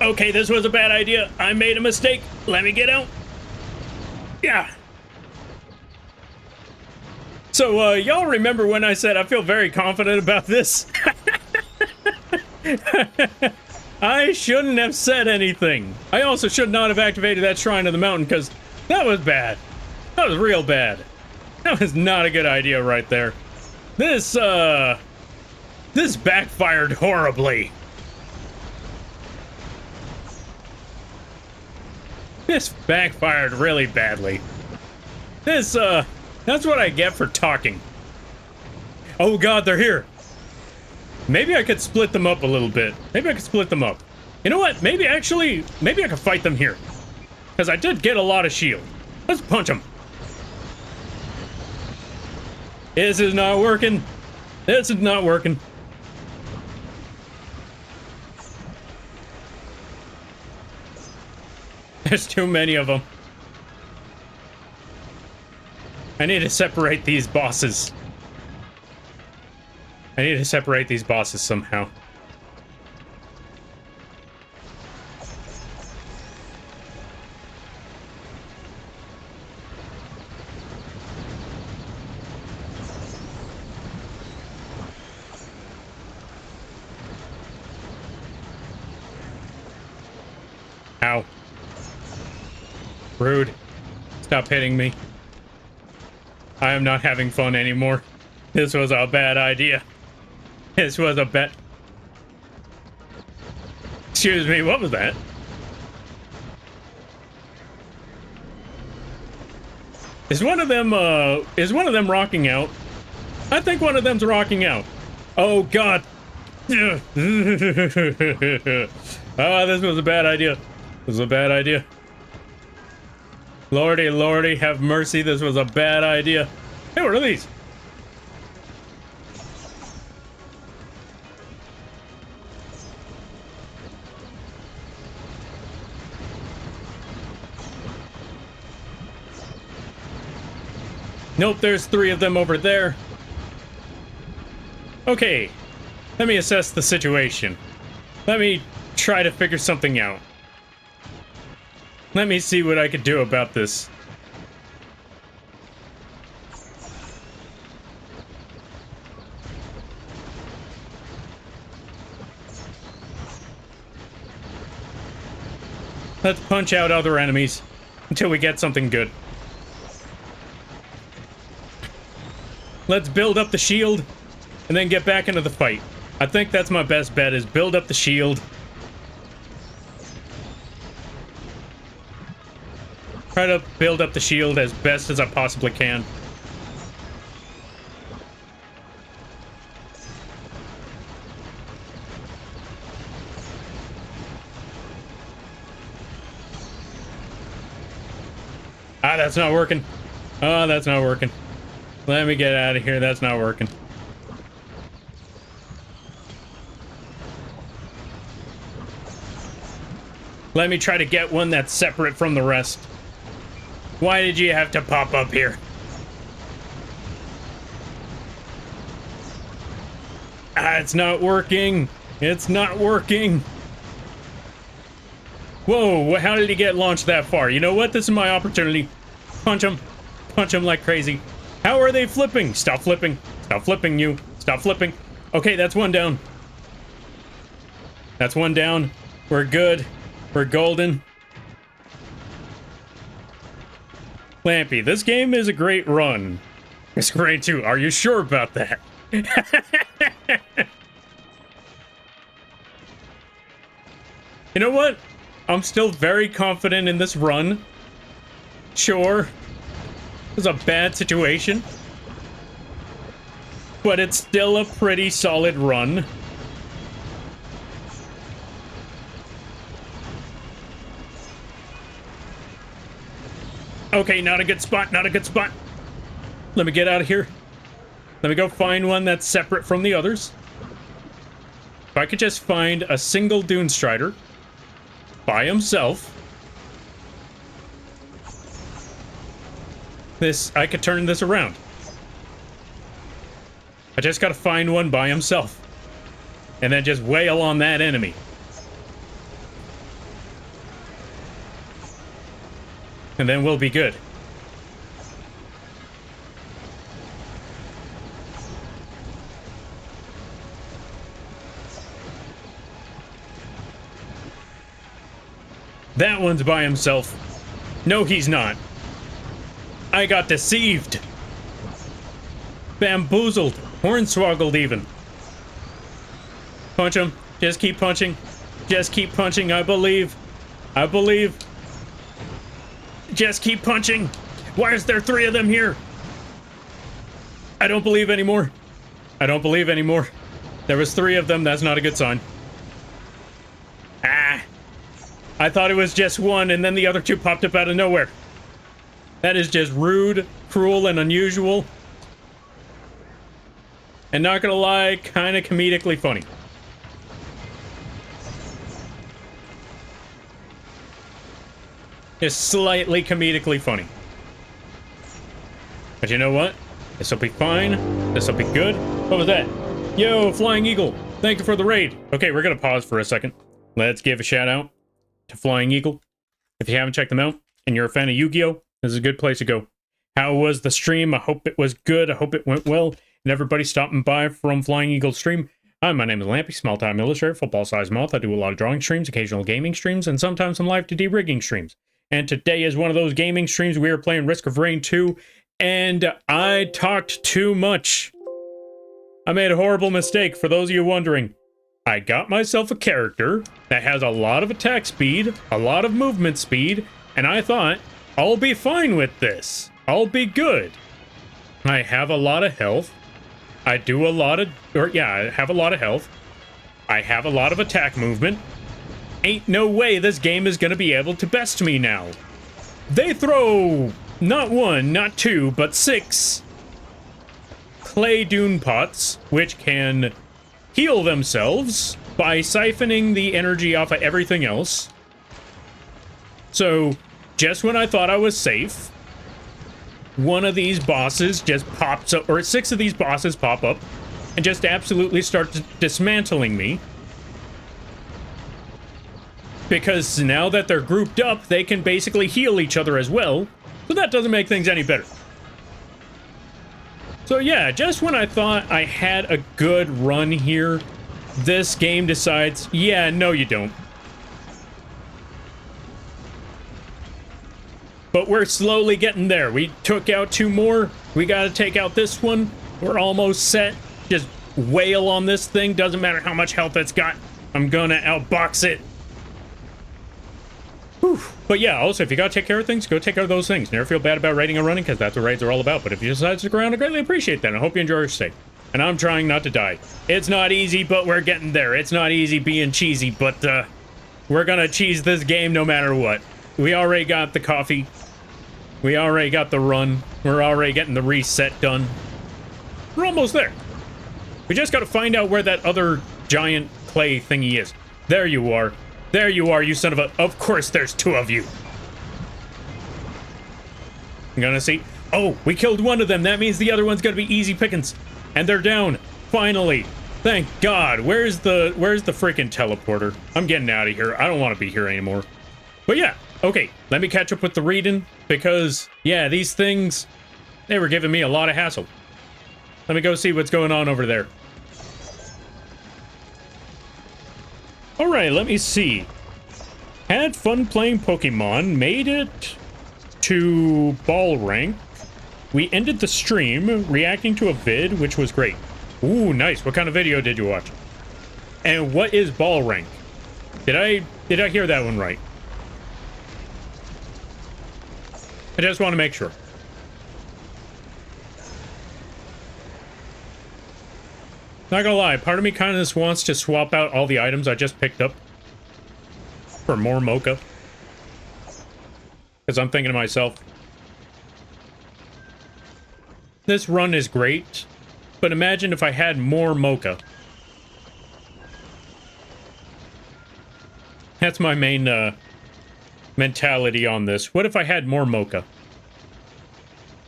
Okay, this was a bad idea. I made a mistake. Let me get out. Yeah. So, y'all remember when I said I feel very confident about this? I shouldn't have said anything. I also should not have activated that Shrine of the Mountain, because that was bad. That was real bad. That was not a good idea right there. This backfired horribly. This backfired really badly. That's what I get for talking. Oh god, they're here. Maybe I could split them up a little bit. Maybe I could split them up. You know what? Maybe I could fight them here. Because I did get a lot of shield. Let's punch them. This is not working. This is not working. There's too many of them. I need to separate these bosses. I need to separate these bosses somehow. Ow. Rude. Stop hitting me. I am not having fun anymore. This was a bad idea. This was a bad... Excuse me, what was that? Is one of them rocking out? I think one of them's rocking out. Oh, God. Ah, this was a bad idea. This was a bad idea. Lordy, lordy, have mercy. This was a bad idea. Hey, what are these? Nope, there's 3 of them over there. Okay, let me assess the situation. Let me try to figure something out. Let me see what I could do about this. Let's punch out other enemies until we get something good. Let's build up the shield and then get back into the fight. I think that's my best bet, is build up the shield. Try to build up the shield as best as I possibly can. Ah, that's not working. Oh, that's not working. Let me get out of here. That's not working. Let me try to get one that's separate from the rest. Why did you have to pop up here? Ah, it's not working. It's not working. Whoa, how did he get launched that far? You know what? This is my opportunity. Punch him. Punch him like crazy. How are they flipping? Stop flipping. Stop flipping, you. Stop flipping. Okay, that's one down. That's one down. We're good. We're golden. Lampy, this game is a great run. It's great too. Are you sure about that? You know what? I'm still very confident in this run. Sure. It was a bad situation. But it's still a pretty solid run. Okay, not a good spot, not a good spot. Let me get out of here. Let me go find one that's separate from the others. If I could just find a single Dune Strider by himself, I could turn this around. I just gotta find one by himself and then just wail on that enemy. And then we'll be good. That one's by himself. No, he's not. I got deceived. Bamboozled. Hornswoggled even. Punch him. Just keep punching. Just keep punching. I believe. I believe. Just keep punching. Why is there 3 of them here? I don't believe anymore. I don't believe anymore. There was 3 of them. That's not a good sign. Ah. I thought it was just one, and then the other 2 popped up out of nowhere. That is just rude, cruel, and unusual. And not gonna lie, kind of comedically funny. Just slightly comedically funny. But you know what? This will be fine. This will be good. What was that? Yo, Flying Eagle. Thank you for the raid. Okay, we're gonna pause for a second. Let's give a shout out to Flying Eagle. If you haven't checked them out and you're a fan of Yu-Gi-Oh, this is a good place to go. How was the stream? I hope it was good. I hope it went well. And everybody stopping by from Flying Eagle's stream. Hi, my name is Lampy, small-time illustrator, football-sized mouth. I do a lot of drawing streams, occasional gaming streams, and sometimes some live 2D rigging streams. And today is one of those gaming streams. We are playing Risk of Rain 2, and I talked too much. I made a horrible mistake, for those of you wondering. I got myself a character that has a lot of attack speed, a lot of movement speed, and I thought, I'll be fine with this. I'll be good. I have a lot of health. I do a lot of, I have a lot of health. I have a lot of attack movement. Ain't no way this game is gonna be able to best me now. They throw not one, not two, but 6 clay dune pots, which can heal themselves by siphoning the energy off of everything else. So, just when I thought I was safe, one of these bosses just pops up, or 6 of these bosses pop up, and just absolutely start dismantling me. Because now that they're grouped up, they can basically heal each other as well, so that doesn't make things any better. So yeah, just when I thought I had a good run here, this game decides, yeah, no you don't. But we're slowly getting there. We took out 2 more. We gotta take out this one. We're almost set. Just wail on this thing. Doesn't matter how much health it's got. I'm gonna outbox it. Whew. But yeah, also, if you gotta take care of things, go take care of those things. Never feel bad about raiding or running, because that's what raids are all about. But if you decide to stick around, I greatly appreciate that. I hope you enjoy your stay. And I'm trying not to die. It's not easy, but we're getting there. It's not easy being cheesy, but we're gonna cheese this game no matter what. We already got the coffee. We already got the run. We're already getting the reset done. We're almost there. We just gotta find out where that other giant clay thingy is. There you are. There you are, you son of a... Of course there's 2 of you. I'm gonna see... Oh, we killed one of them. That means the other one's gonna be easy pickings. And they're down. Finally. Thank God. Where's the freaking teleporter? I'm getting out of here. I don't want to be here anymore. But yeah. Okay. Let me catch up with the reading. Because, yeah, these things... They were giving me a lot of hassle. Let me go see what's going on over there. Alright, let me see. Had fun playing Pokemon, made it to ball rank. We ended the stream reacting to a vid, which was great. Ooh, nice. What kind of video did you watch? And what is ball rank? Did I hear that one right? I just want to make sure. Not gonna lie, part of me kind of just wants to swap out all the items I just picked up for more mocha. Because I'm thinking to myself, this run is great, but imagine if I had more mocha. That's my main mentality on this. What if I had more mocha?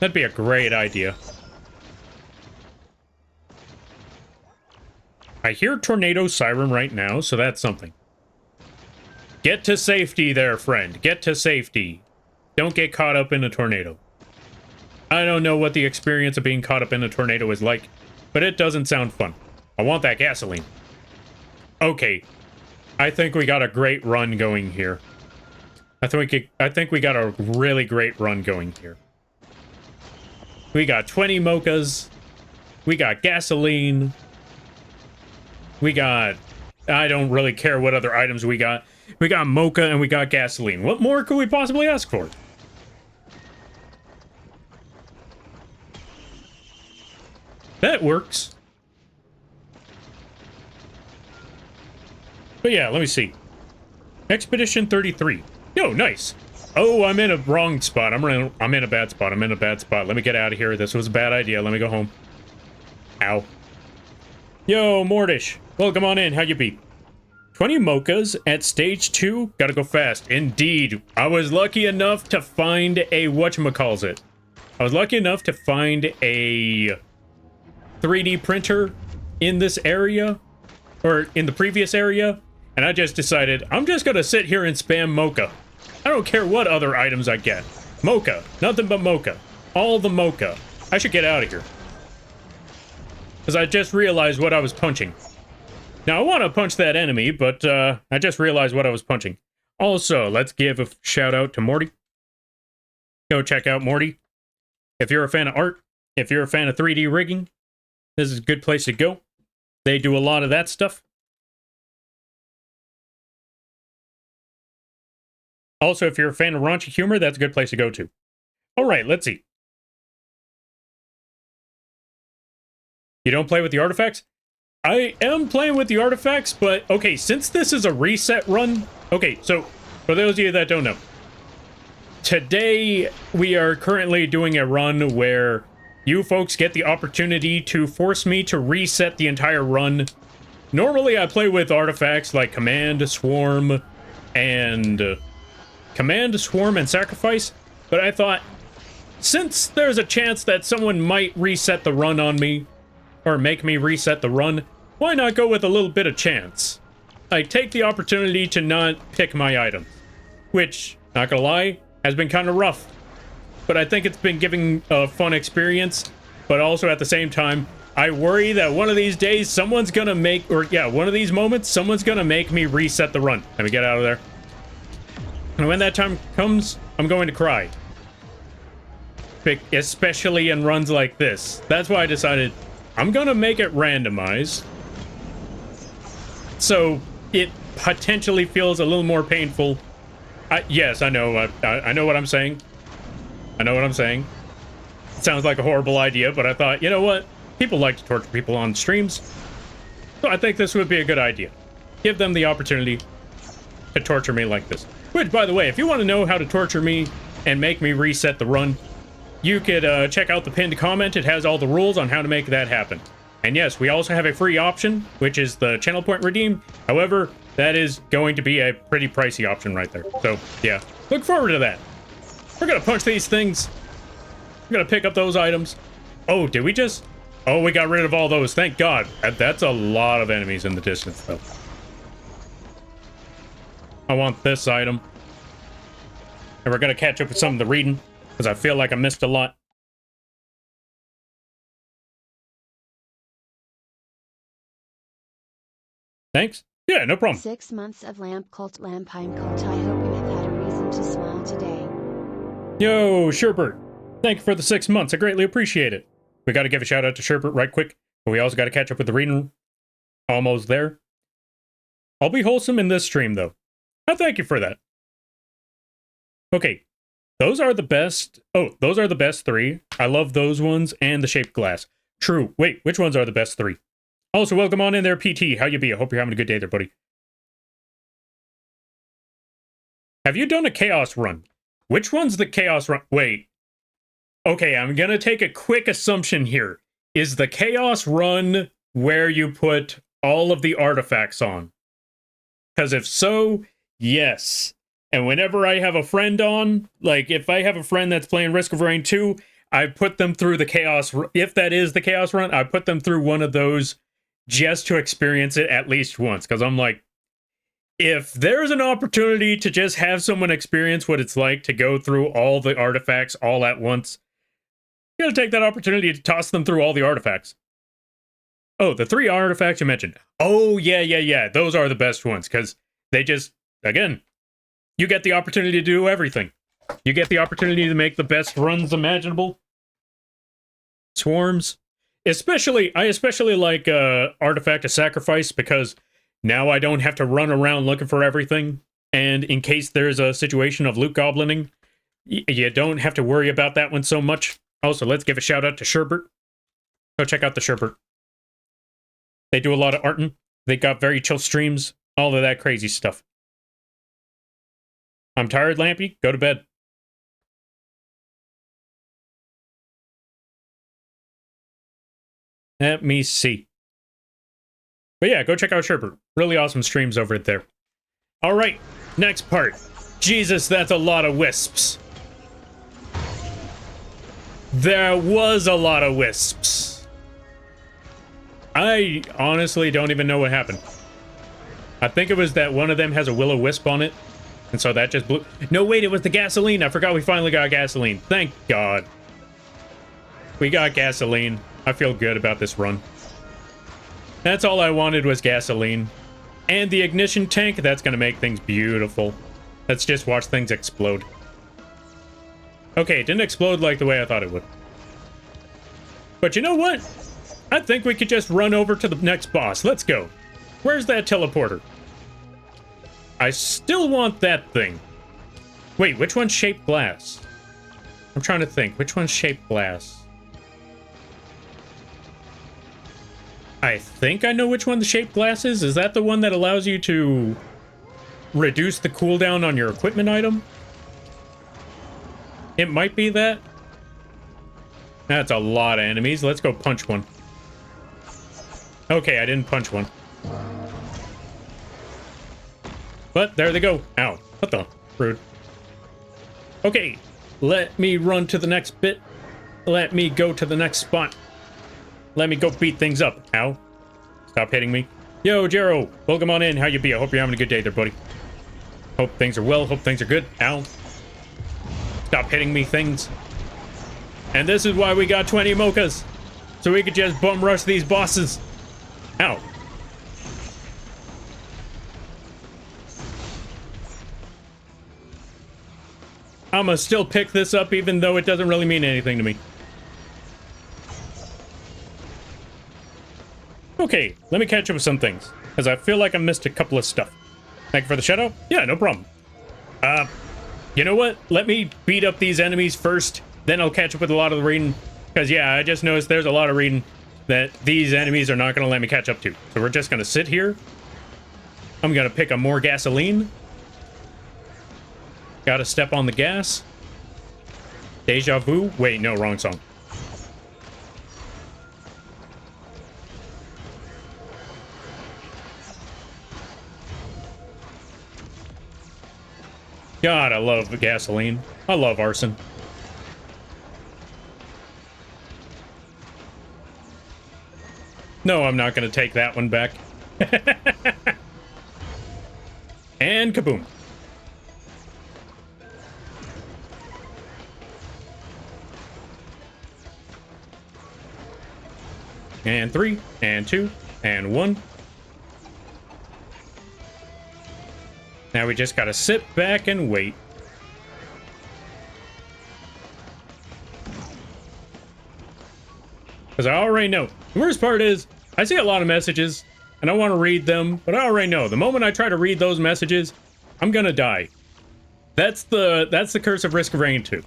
That'd be a great idea. I hear tornado siren right now, so that's something. Get to safety there, friend. Get to safety. Don't get caught up in a tornado. I don't know what the experience of being caught up in a tornado is like, but it doesn't sound fun. I want that gasoline. Okay. I think we got a great run going here. I think we got a really great run going here. We got 20 mochas. We got gasoline. We got... I don't really care what other items we got. We got mocha and we got gasoline. What more could we possibly ask for? That works. But yeah, let me see. Expedition 33. Yo, nice. Oh, I'm in a wrong spot. I'm in a bad spot. I'm in a bad spot. Let me get out of here. This was a bad idea. Let me go home. Ow. Yo, Mortish. Welcome on in. How you be? 20 mochas at stage 2. Gotta go fast. Indeed. I was lucky enough to find a whatchamacallit. I was lucky enough to find a 3D printer in this area, or in the previous area, and I just decided I'm just gonna sit here and spam mocha. I don't care what other items I get. Mocha. Nothing but mocha. All the mocha. I should get out of here. Because I just realized what I was punching. Now, I want to punch that enemy, but I just realized what I was punching. Also, let's give a shout out to Morty. Go check out Morty. If you're a fan of art, if you're a fan of 3D rigging, this is a good place to go. They do a lot of that stuff. Also, if you're a fan of raunchy humor, that's a good place to go to. All right, let's see. You don't play with the artifacts? I am playing with the artifacts, but okay, since this is a reset run, okay, so for those of you that don't know, today we are currently doing a run where you folks get the opportunity to force me to reset the entire run. Normally I play with artifacts like Command, Swarm, and Sacrifice, but I thought, since there's a chance that someone might reset the run on me, or make me reset the run, why not go with a little bit of chance? I take the opportunity to not pick my items, which, not gonna lie, has been kind of rough. But I think it's been giving a fun experience, but also at the same time, I worry that one of these days someone's gonna make, or yeah, one of these moments, someone's gonna make me reset the run. Let me get out of there. And when that time comes, I'm going to cry. Especially in runs like this. That's why I decided I'm gonna make it randomized. So it potentially feels a little more painful. Yes, I know. I know what I'm saying. I know what I'm saying. It sounds like a horrible idea, but I thought, you know what? People like to torture people on streams. So I think this would be a good idea. Give them the opportunity to torture me like this. Which, by the way, if you want to know how to torture me and make me reset the run, you could check out the pinned comment. It has all the rules on how to make that happen. And yes, we also have a free option, which is the channel point redeem. However, that is going to be a pretty pricey option right there. So, yeah, look forward to that. We're going to punch these things. We're going to pick up those items. Oh, did we just... Oh, we got rid of all those. Thank God. That's a lot of enemies in the distance, though. I want this item. And we're going to catch up with some of the reading, because I feel like I missed a lot. Thanks. Yeah, no problem. 6 months of Lamp Cult, Lampine Cult. I hope you have had a reason to smile today. Yo, Sherbert. Thank you for the 6 months. I greatly appreciate it. We got to give a shout out to Sherbert right quick, but we also got to catch up with the reading. Almost there. I'll be wholesome in this stream, though. I thank you for that. Okay. Those are the best. Oh, those are the best three. I love those ones and the shaped glass. True. Wait, which ones are the best three? Also, welcome on in there, PT. How you be? I hope you're having a good day there, buddy. Have you done a chaos run? Which one's the chaos run? Wait. Okay, I'm gonna take a quick assumption here. Is the chaos run where you put all of the artifacts on? Because if so, yes. And whenever I have a friend on, like if I have a friend that's playing Risk of Rain 2, I put them through the chaos. If that is the chaos run, I put them through one of those just to experience it at least once. Because I'm like, if there's an opportunity to just have someone experience what it's like to go through all the artifacts all at once, you gotta take that opportunity to toss them through all the artifacts. Oh, the 3 artifacts you mentioned. Oh, yeah. Those are the best ones, because they just, again, you get the opportunity to do everything. You get the opportunity to make the best runs imaginable. Swarms. I especially like Artifact of Sacrifice, because now I don't have to run around looking for everything. And in case there's a situation of loot goblining, you don't have to worry about that one so much. Also, let's give a shout out to Sherbert. Go check out the Sherbert. They do a lot of arting. They got very chill streams. All of that crazy stuff. I'm tired, Lampy. Go to bed. Let me see. But yeah, go check out Sherbert. Really awesome streams over there. All right, next part. Jesus, that's a lot of wisps. There was a lot of wisps. I honestly don't even know what happened. I think it was that one of them has a will-o-wisp on it. And so that just blew... No, wait, it was the gasoline. I forgot we finally got gasoline. Thank God. We got gasoline. I feel good about this run. That's all I wanted was gasoline. And the ignition tank, that's gonna make things beautiful. Let's just watch things explode. Okay, it didn't explode like the way I thought it would. But you know what? I think we could just run over to the next boss. Let's go. Where's that teleporter? I still want that thing. Wait, which one's shaped glass? I'm trying to think. Which one's shaped glass? I think I know which one the shaped glass is. Is that the one that allows you to reduce the cooldown on your equipment item? It might be that. That's a lot of enemies. Let's go punch one. Okay, I didn't punch one. But there they go. Ow. What the? Rude. Okay, let me run to the next bit. Let me go to the next spot. Let me go beat things up. Ow. Stop hitting me. Yo, Jero. Welcome on in. How you be? I hope you're having a good day there, buddy. Hope things are well. Hope things are good. Ow. Stop hitting me, things. And this is why we got 20 mochas. So we could just bum rush these bosses. Ow. I'ma still pick this up even though it doesn't really mean anything to me. Okay, let me catch up with some things, because I feel like I missed a couple of stuff. Thank you for the shout out. Yeah, no problem. You know what? Let me beat up these enemies first, then I'll catch up with a lot of the reading. Because, yeah, I just noticed there's a lot of reading that these enemies are not going to let me catch up to. So we're just going to sit here. I'm going to pick up more gasoline. Gotta step on the gas. Deja vu? Wait, no, wrong song. God, I love the gasoline. I love arson. No, I'm not going to take that one back. And kaboom. And 3, and 2, and 1. Now we just gotta sit back and wait. Because I already know. The worst part is, I see a lot of messages, and I want to read them, but I already know. The moment I try to read those messages, I'm gonna die. That's the curse of Risk of Rain 2.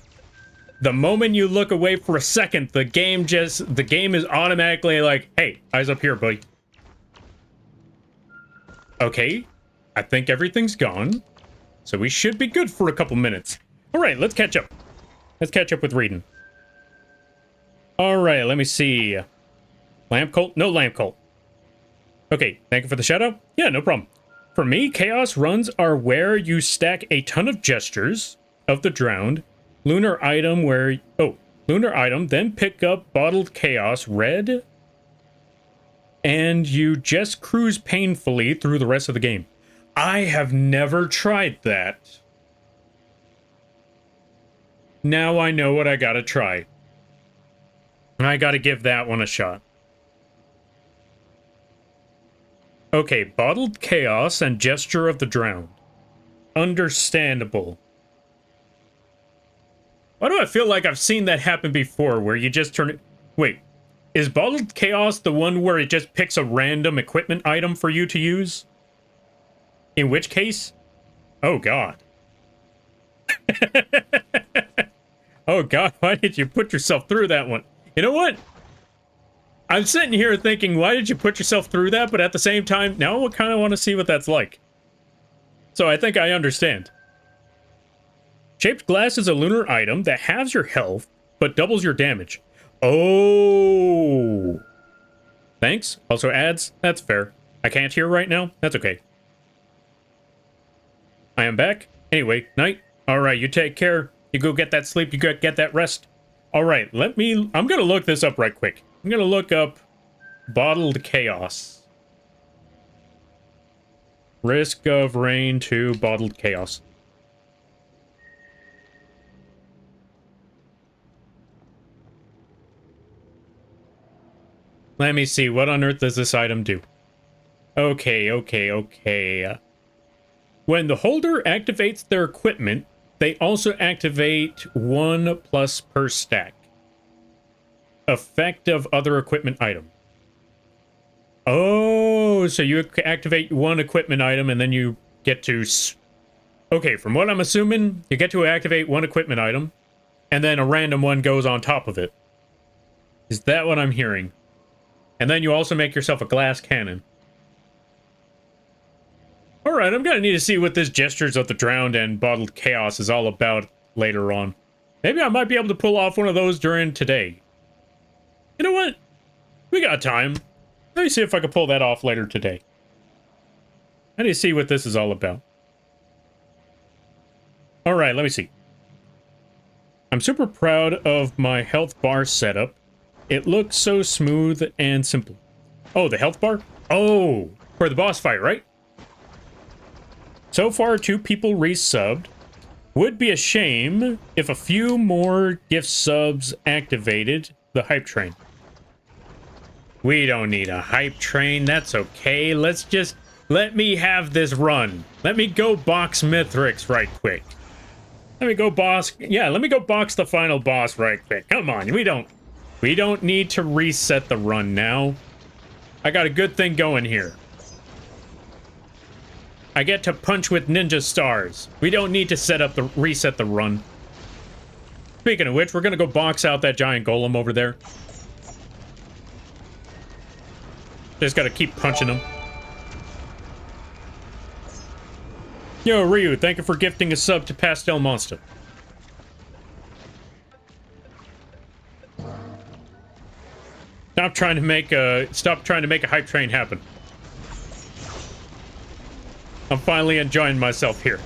The moment you look away for a second, the game is automatically like, hey, eyes up here, buddy. Okay, I think everything's gone. So we should be good for a couple minutes. All right, let's catch up. Let's catch up with reading. All right, let me see. Lamp cult? No lamp cult. Okay, thank you for the shout out. Yeah, no problem. For me, chaos runs are where you stack a ton of gestures of the drowned. Lunar item where... Oh, lunar item, then pick up bottled chaos red. And you just cruise painfully through the rest of the game. I have never tried that. Now I know what I gotta try. I gotta give that one a shot. Okay, bottled chaos and gesture of the drowned. Understandable. Why do I feel like I've seen that happen before, where you just turn it... Wait, is bottled chaos the one where it just picks a random equipment item for you to use? In which case... Oh, God. Oh, God, why did you put yourself through that one? You know what? I'm sitting here thinking, why did you put yourself through that? But at the same time, now I kind of want to see what that's like. So I think I understand. Shaped glass is a lunar item that halves your health, but doubles your damage. Oh. Thanks. Also adds. That's fair. I can't hear right now. That's okay. I am back. Anyway, night. Alright, you take care. You go get that sleep. You go get that rest. Alright, I'm gonna look this up right quick. I'm gonna look up bottled chaos. Risk of Rain 2 bottled chaos. Let me see. What on earth does this item do? Okay. When the holder activates their equipment, they also activate 1+ per stack. Effect of other equipment item. Oh, so you activate one equipment item and then you get to... Okay, from what I'm assuming, you get to activate one equipment item and then a random one goes on top of it. Is that what I'm hearing? And then you also make yourself a glass cannon. Alright, I'm gonna need to see what this Gestures of the Drowned and Bottled Chaos is all about later on. Maybe I might be able to pull off one of those during today. You know what? We got time. Let me see if I can pull that off later today. I need to see what this is all about. Alright, let me see. I'm super proud of my health bar setup. It looks so smooth and simple. Oh, the health bar? Oh, for the boss fight, right? So far, 2 people resubbed. Would be a shame if a few more gift subs activated the hype train. We don't need a hype train. That's okay. Let me have this run. Let me go box Mithrix right quick. Let me go boss. Yeah, let me go box the final boss right quick. Come on. We don't need to reset the run now. I got a good thing going here. I get to punch with ninja stars. We don't need to reset the run. Speaking of which, we're gonna go box out that giant golem over there. Just gotta keep punching him. Yo, Ryu, thank you for gifting a sub to Pastel Monster. Stop trying to make a hype train happen. I'm finally enjoying myself here.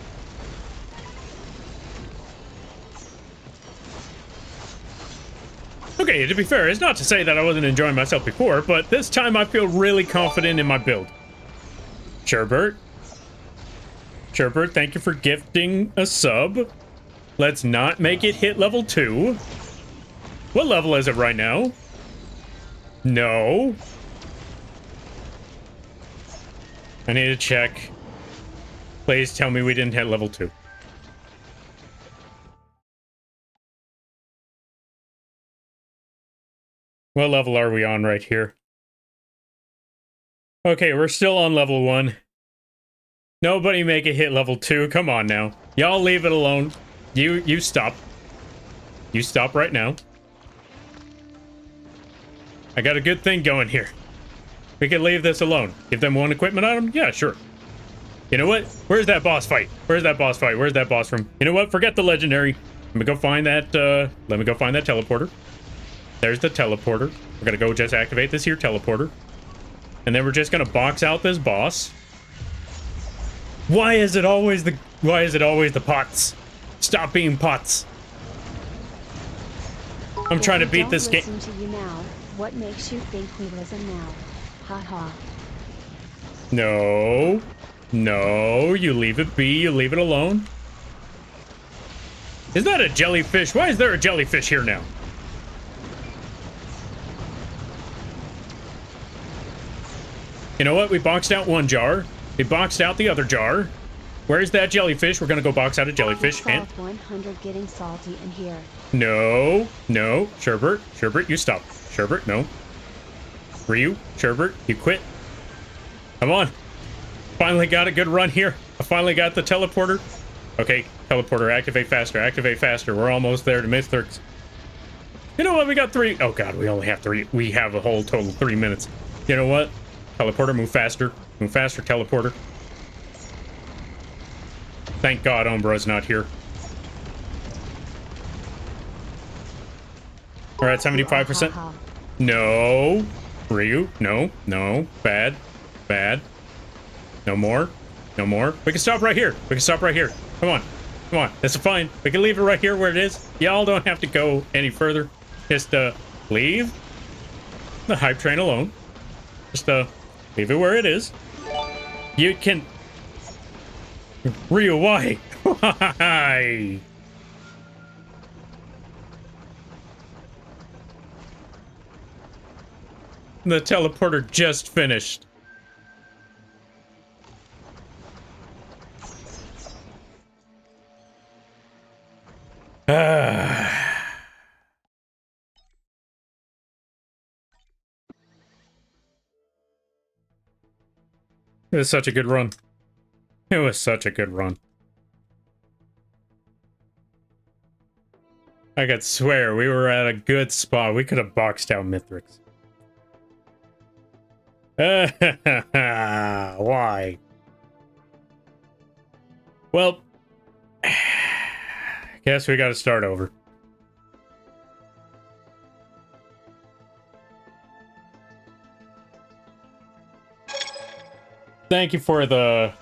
Okay, to be fair, it's not to say that I wasn't enjoying myself before, but this time I feel really confident in my build. Sherbert, thank you for gifting a sub. Let's not make it hit level 2. What level is it right now? No. I need to check. Please tell me we didn't hit level 2. What level are we on right here? Okay, we're still on level 1. Nobody make it hit level 2. Come on now. Y'all leave it alone. You stop. You stop right now. I got a good thing going here. We can leave this alone. Give them one equipment item? Yeah, sure. You know what? Where's that boss fight? Where's that boss fight? Where's that boss from? You know what? Forget the legendary. Let me go find that, teleporter. There's the teleporter. We're gonna go just activate this here teleporter. And then we're just gonna box out this boss. Why is it always the pots? Stop being pots. I'm trying to beat this game. Listen to you now. What makes you think we listen now? Ha ha. No. No, you leave it be, you leave it alone. Is that a jellyfish? Why is there a jellyfish here now? You know what? We boxed out one jar. We boxed out the other jar. Where's that jellyfish? We're gonna go box out a jellyfish and... 100 getting salty in here. No. Sherbert, you stop. Sherbert, no. Ryu, Sherbert, you quit. Come on. Finally got a good run here. I finally got the teleporter. Okay, teleporter, activate faster. We're almost there to Mithrix. You know what? We got 3. Oh god, we only have 3. We have a whole total of 3 minutes. You know what? Teleporter, move faster. Move faster, teleporter. Thank God Umbra's not here. We're at 75%. No. Ryu, no. Bad. No more. We can stop right here. Come on. That's fine. We can leave it right here where it is. Y'all don't have to go any further. Just, leave the hype train alone. Just, leave it where it is. You can... Ryu, why? Why? The teleporter just finished. It was such a good run. It was such a good run. I could swear we were at a good spot. We could have boxed out Mithrix. Why? Well, guess we gotta start over. Thank you for the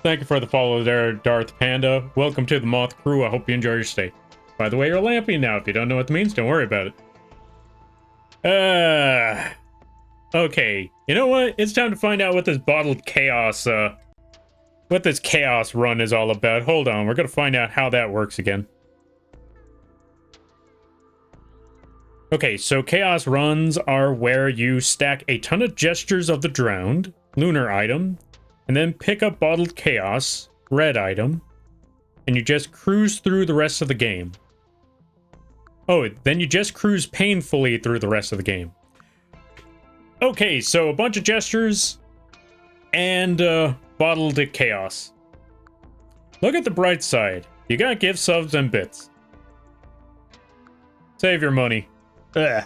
follow there, Darth Panda. Welcome to the Moth Crew. I hope you enjoy your stay. By the way, you're lamping now. If you don't know what that means, don't worry about it. Okay. You know what? It's time to find out what this bottled chaos, what this chaos run is all about. Hold on. We're gonna find out how that works again. Okay, so chaos runs are where you stack a ton of gestures of the drowned, lunar item, and then pick up bottled chaos, red item, and you just cruise through the rest of the game. Oh, then you just cruise painfully through the rest of the game. Okay, so a bunch of gestures and bottled chaos. Look at the bright side. You got gift subs and bits. Save your money. Ugh.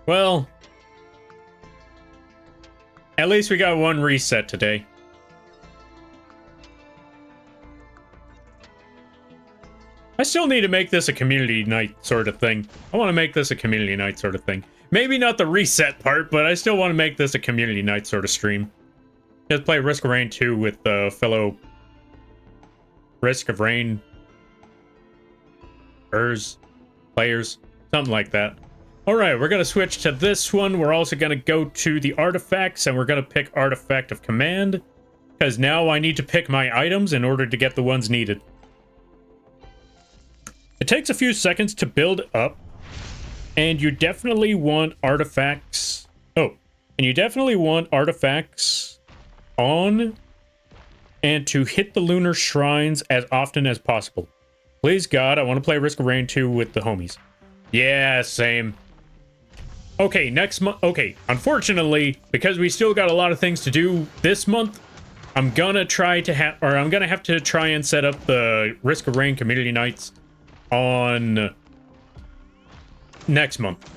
Well, at least we got one reset today. I still need to make this a community night sort of thing. I want to make this a community night sort of thing. Maybe not the reset part, but I still want to make this a community night sort of stream. Just play Risk of Rain 2 with fellow Risk of Rain players, something like that. Alright, we're going to switch to this one. We're also going to go to the artifacts, and we're going to pick Artifact of Command, because now I need to pick my items in order to get the ones needed. It takes a few seconds to build up, and you definitely want artifacts... Oh, and you definitely want artifacts on and to hit the lunar shrines as often as possible. Please God, I want to play Risk of Rain 2 with the homies. Yeah, same. Okay, next month... Okay, unfortunately, because we still got a lot of things to do this month, I'm gonna try to have... Or I'm gonna have to try and set up the Risk of Rain community nights on next month.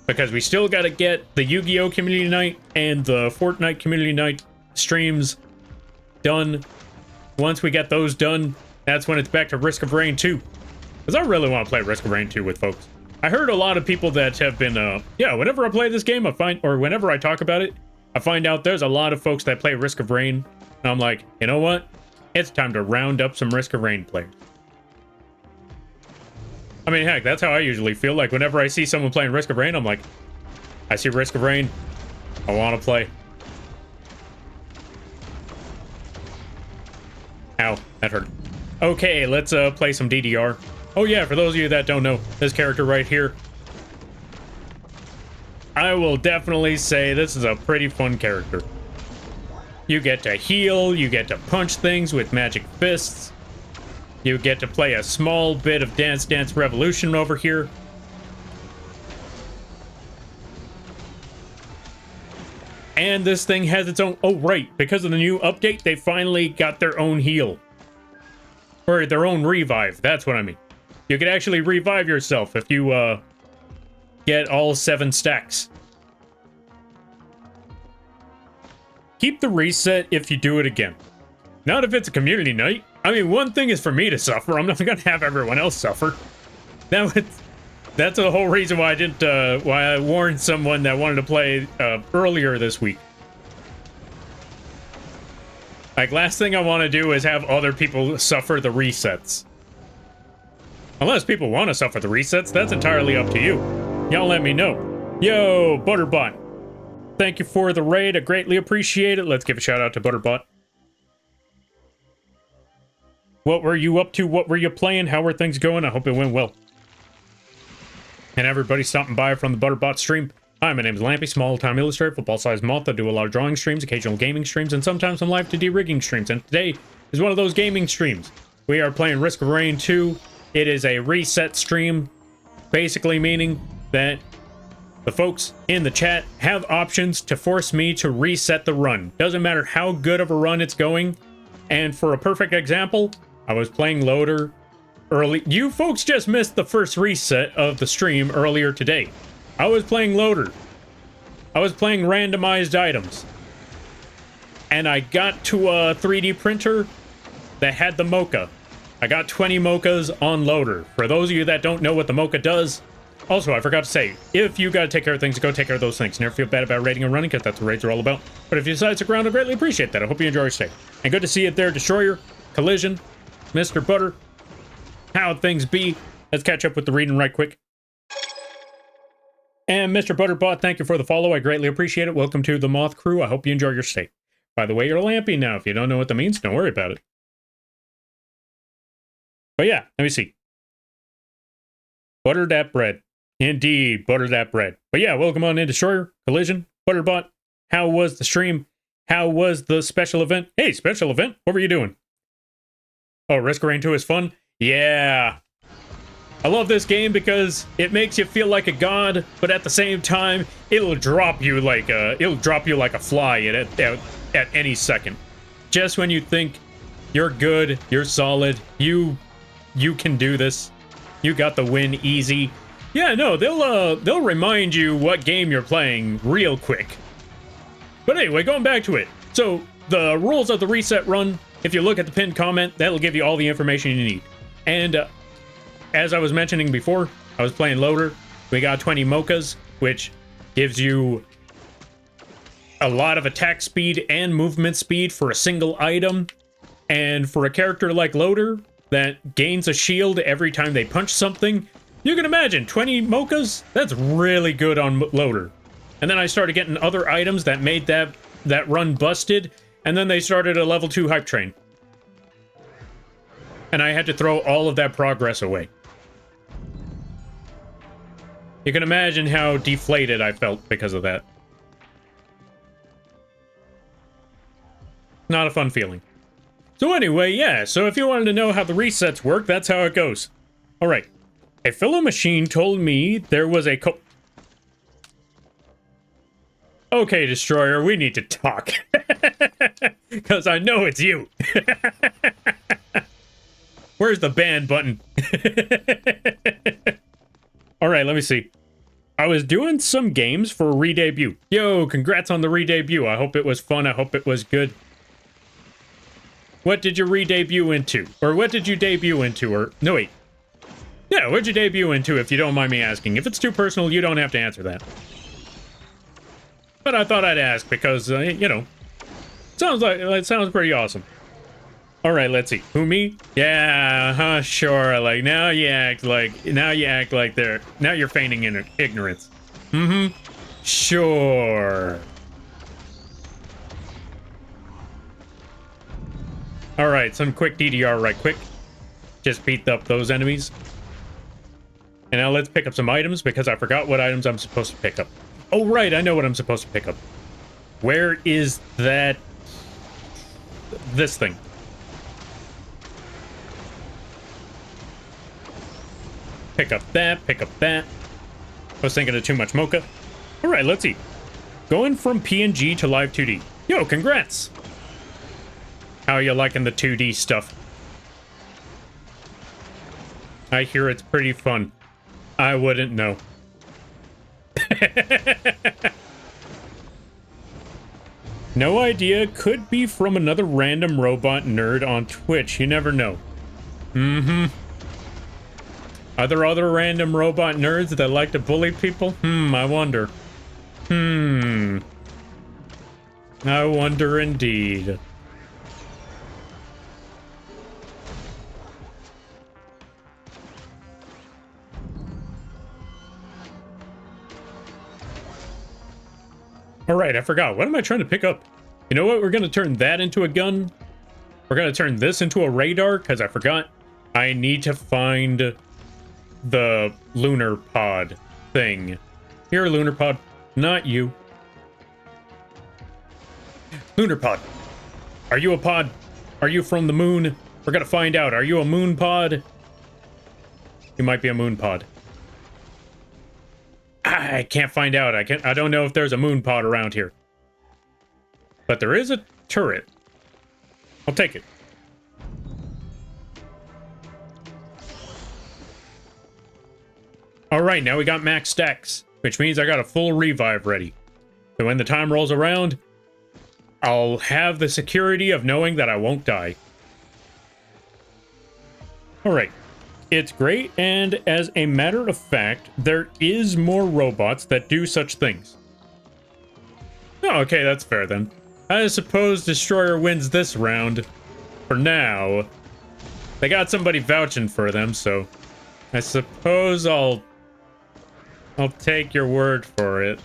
Because we still gotta get the Yu-Gi-Oh! Community night and the Fortnite community night streams done. Once we get those done, that's when it's back to Risk of Rain 2. Because I really want to play Risk of Rain 2 with folks. I heard a lot of people that have been, yeah, whenever I play this game, or whenever I talk about it, I find out there's a lot of folks that play Risk of Rain. And I'm like, you know what? It's time to round up some Risk of Rain players. I mean, heck, that's how I usually feel. Like, whenever I see someone playing Risk of Rain, I'm like, I see Risk of Rain. I want to play. Ow, that hurt. Okay, let's play some DDR. Oh yeah, for those of you that don't know, this character right here, I will definitely say this is a pretty fun character. You get to heal, you get to punch things with magic fists, you get to play a small bit of Dance Dance Revolution over here. And this thing has its own... Oh, right. Because of the new update, they finally got their own heal. Or their own revive. That's what I mean. You can actually revive yourself if you, get all 7 stacks. Keep the reset if you do it again. Not if it's a community night. I mean, one thing is for me to suffer. I'm not gonna have everyone else suffer. That's the whole reason why I didn't, why I warned someone that wanted to play, earlier this week. Like, last thing I want to do is have other people suffer the resets. Unless people want to suffer the resets, that's entirely up to you. Y'all let me know. Yo, Butterbot. Thank you for the raid. I greatly appreciate it. Let's give a shout out to Butterbot. What were you up to? What were you playing? How were things going? I hope it went well. And everybody stopping by from the Butterbot stream. Hi, my name is Lampy, small-time illustrator, football-sized moth. I do a lot of drawing streams, occasional gaming streams, and sometimes some live 2D rigging streams. And today is one of those gaming streams. We are playing Risk of Rain 2. It is a reset stream, basically meaning that the folks in the chat have options to force me to reset the run. Doesn't matter how good of a run it's going. And for a perfect example, I was playing Loader early. You folks just missed the first reset of the stream earlier today. I was playing Loader. I was playing randomized items. And I got to a 3D printer that had the mocha. I got 20 mochas on Loader. For those of you that don't know what the mocha does, also, I forgot to say, if you gotta take care of things, go take care of those things. Never feel bad about raiding and running, because that's what raids are all about. But if you decide to stick around, I greatly appreciate that. I hope you enjoy your stay. And good to see you there, Destroyer, Collision, Mr. Butter. How'd things be? Let's catch up with the reading right quick. And Mr. Butterbot, thank you for the follow. I greatly appreciate it. Welcome to the Moth Crew. I hope you enjoy your stay. By the way, you're Lampy now. If you don't know what that means, don't worry about it. But yeah, let me see. Butter that bread. Indeed, butter that bread. But yeah, welcome on in, Destroyer, Collision, Butterbot. How was the stream? How was the special event? Hey, special event? What were you doing? Oh, Risk of Rain 2 is fun? Yeah. I love this game because it makes you feel like a god, but at the same time, it'll drop you like a fly at any second. Just when you think you're good, you're solid, you can do this, you got the win easy. Yeah, no, they'll remind you what game you're playing real quick. But anyway, going back to it. So, the rules of the reset run, if you look at the pinned comment, that'll give you all the information you need. And as I was mentioning before, I was playing Loader. We got 20 mochas, which gives you a lot of attack speed and movement speed for a single item. And for a character like Loader that gains a shield every time they punch something, you can imagine 20 mochas? That's really good on Loader. And then I started getting other items that made that run busted, and then they started a level 2 hype train. And I had to throw all of that progress away. You can imagine how deflated I felt because of that. Not a fun feeling. So anyway, yeah, so if you wanted to know how the resets work, that's how it goes. Alright. A fellow machine told me there was a Okay, Destroyer, we need to talk. Because I know it's you. Where's the ban button? Alright, let me see. I was doing some games for re-debut. Yo, congrats on the re-debut. I hope it was fun. I hope it was good. What did you re-debut into? Or what did you debut into? Or no, wait. Yeah, what'd you debut into, if you don't mind me asking? If it's too personal, you don't have to answer that. But I thought I'd ask because, you know, it sounds pretty awesome. All right, let's see. Who, me? Yeah, sure. Like now you act like now you're feigning ignorance. Mm-hmm. Sure. All right, some quick DDR right quick. Just beat up those enemies. And now let's pick up some items, because I forgot what items I'm supposed to pick up. Oh, right, I know what I'm supposed to pick up. Where is that... this thing? Pick up that, pick up that. I was thinking of too much mocha. All right, let's see. Going from PNG to live 2D. Yo, congrats! How are you liking the 2D stuff? I hear it's pretty fun. I wouldn't know. No idea. Could be from another random robot nerd on Twitch. You never know. Mm-hmm. Are there other random robot nerds that like to bully people? I wonder. I wonder indeed. Alright, I forgot. What am I trying to pick up? You know what? We're going to turn that into a gun. We're going to turn this into a radar, because I forgot. I need to find the lunar pod. thing. Here, Lunar Pod. Not you. Lunar Pod. Are you a pod? Are you from the moon? We're gonna find out. Are you a moon pod? You might be a moon pod. I can't find out. I don't know if there's a moon pod around here. But there is a turret. I'll take it. Alright, now we got max stacks, which means I got a full revive ready. So when the time rolls around, I'll have the security of knowing that I won't die. Alright. It's great, and as a matter of fact, there is more robots that do such things. Oh, okay, that's fair then. I suppose Destroyer wins this round. For now. They got somebody vouching for them, so I suppose I'll take your word for it.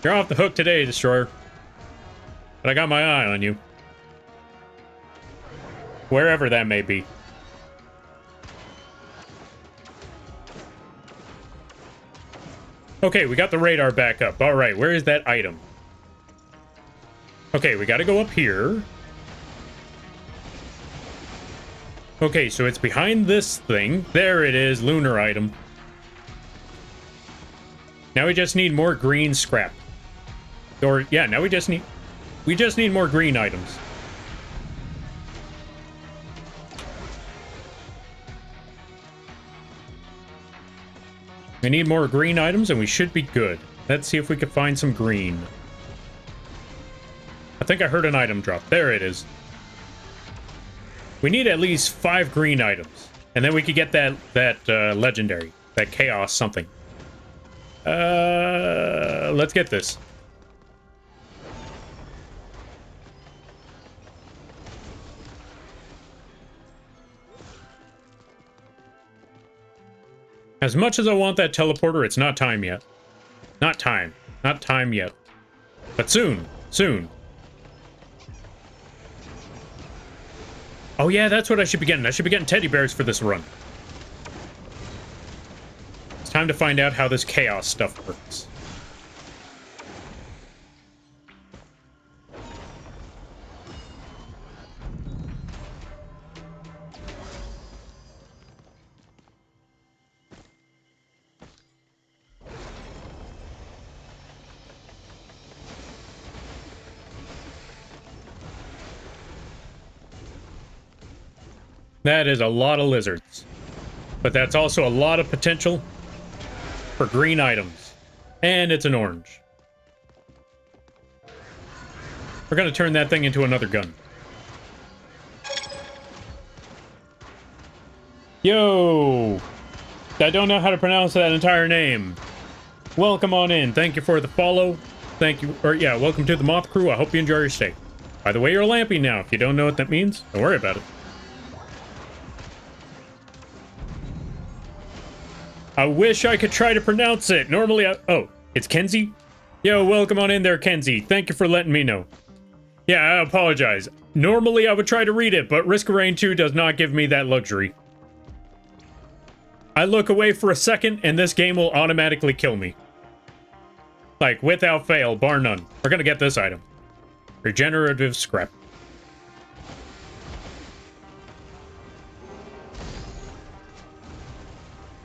You're off the hook today, Destroyer. But I got my eye on you. Wherever that may be. Okay, we got the radar back up. Alright, where is that item? Okay, we gotta go up here. Okay, so it's behind this thing. There it is, lunar item. Now we just need more green scrap. Or, yeah, now we just need more green items. We need more green items and we should be good. Let's see if we can find some green. I think I heard an item drop. There it is. We need at least 5 green items. And then we could get that legendary. That chaos something. Let's get this. As much as I want that teleporter, it's not time yet. Not time. Not time yet. But soon. Soon. Oh yeah, that's what I should be getting. I should be getting teddy bears for this run. It's time to find out how this chaos stuff works. That is a lot of lizards. But that's also a lot of potential for green items. And it's an orange. We're gonna turn that thing into another gun. Yo! I don't know how to pronounce that entire name. Welcome on in. Thank you for the follow. Thank you. Or yeah, welcome to the Moth Crew. I hope you enjoy your stay. By the way, you're lampy now. If you don't know what that means, don't worry about it. I wish I could try to pronounce it. Normally oh, it's Kenzie? Yo, welcome on in there, Kenzie. Thank you for letting me know. Yeah, I apologize. Normally I would try to read it, but Risk of Rain 2 does not give me that luxury. I look away for a second, and this game will automatically kill me. Like, without fail, bar none. We're gonna get this item. Regenerative scrap.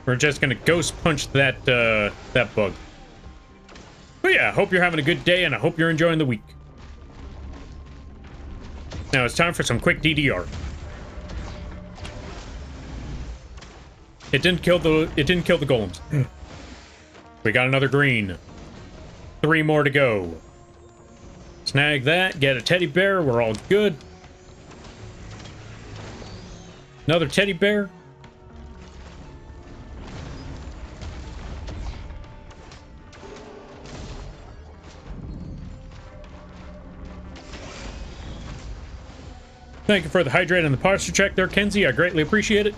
We're just gonna ghost punch that that bug. But yeah, I hope you're having a good day, and I hope you're enjoying the week. Now it's time for some quick DDR. It didn't kill the golems. We got another green. 3 more to go. Snag that, get a teddy bear, we're all good. Another teddy bear. Thank you for the hydrate and the posture check there, Kenzie. I greatly appreciate it.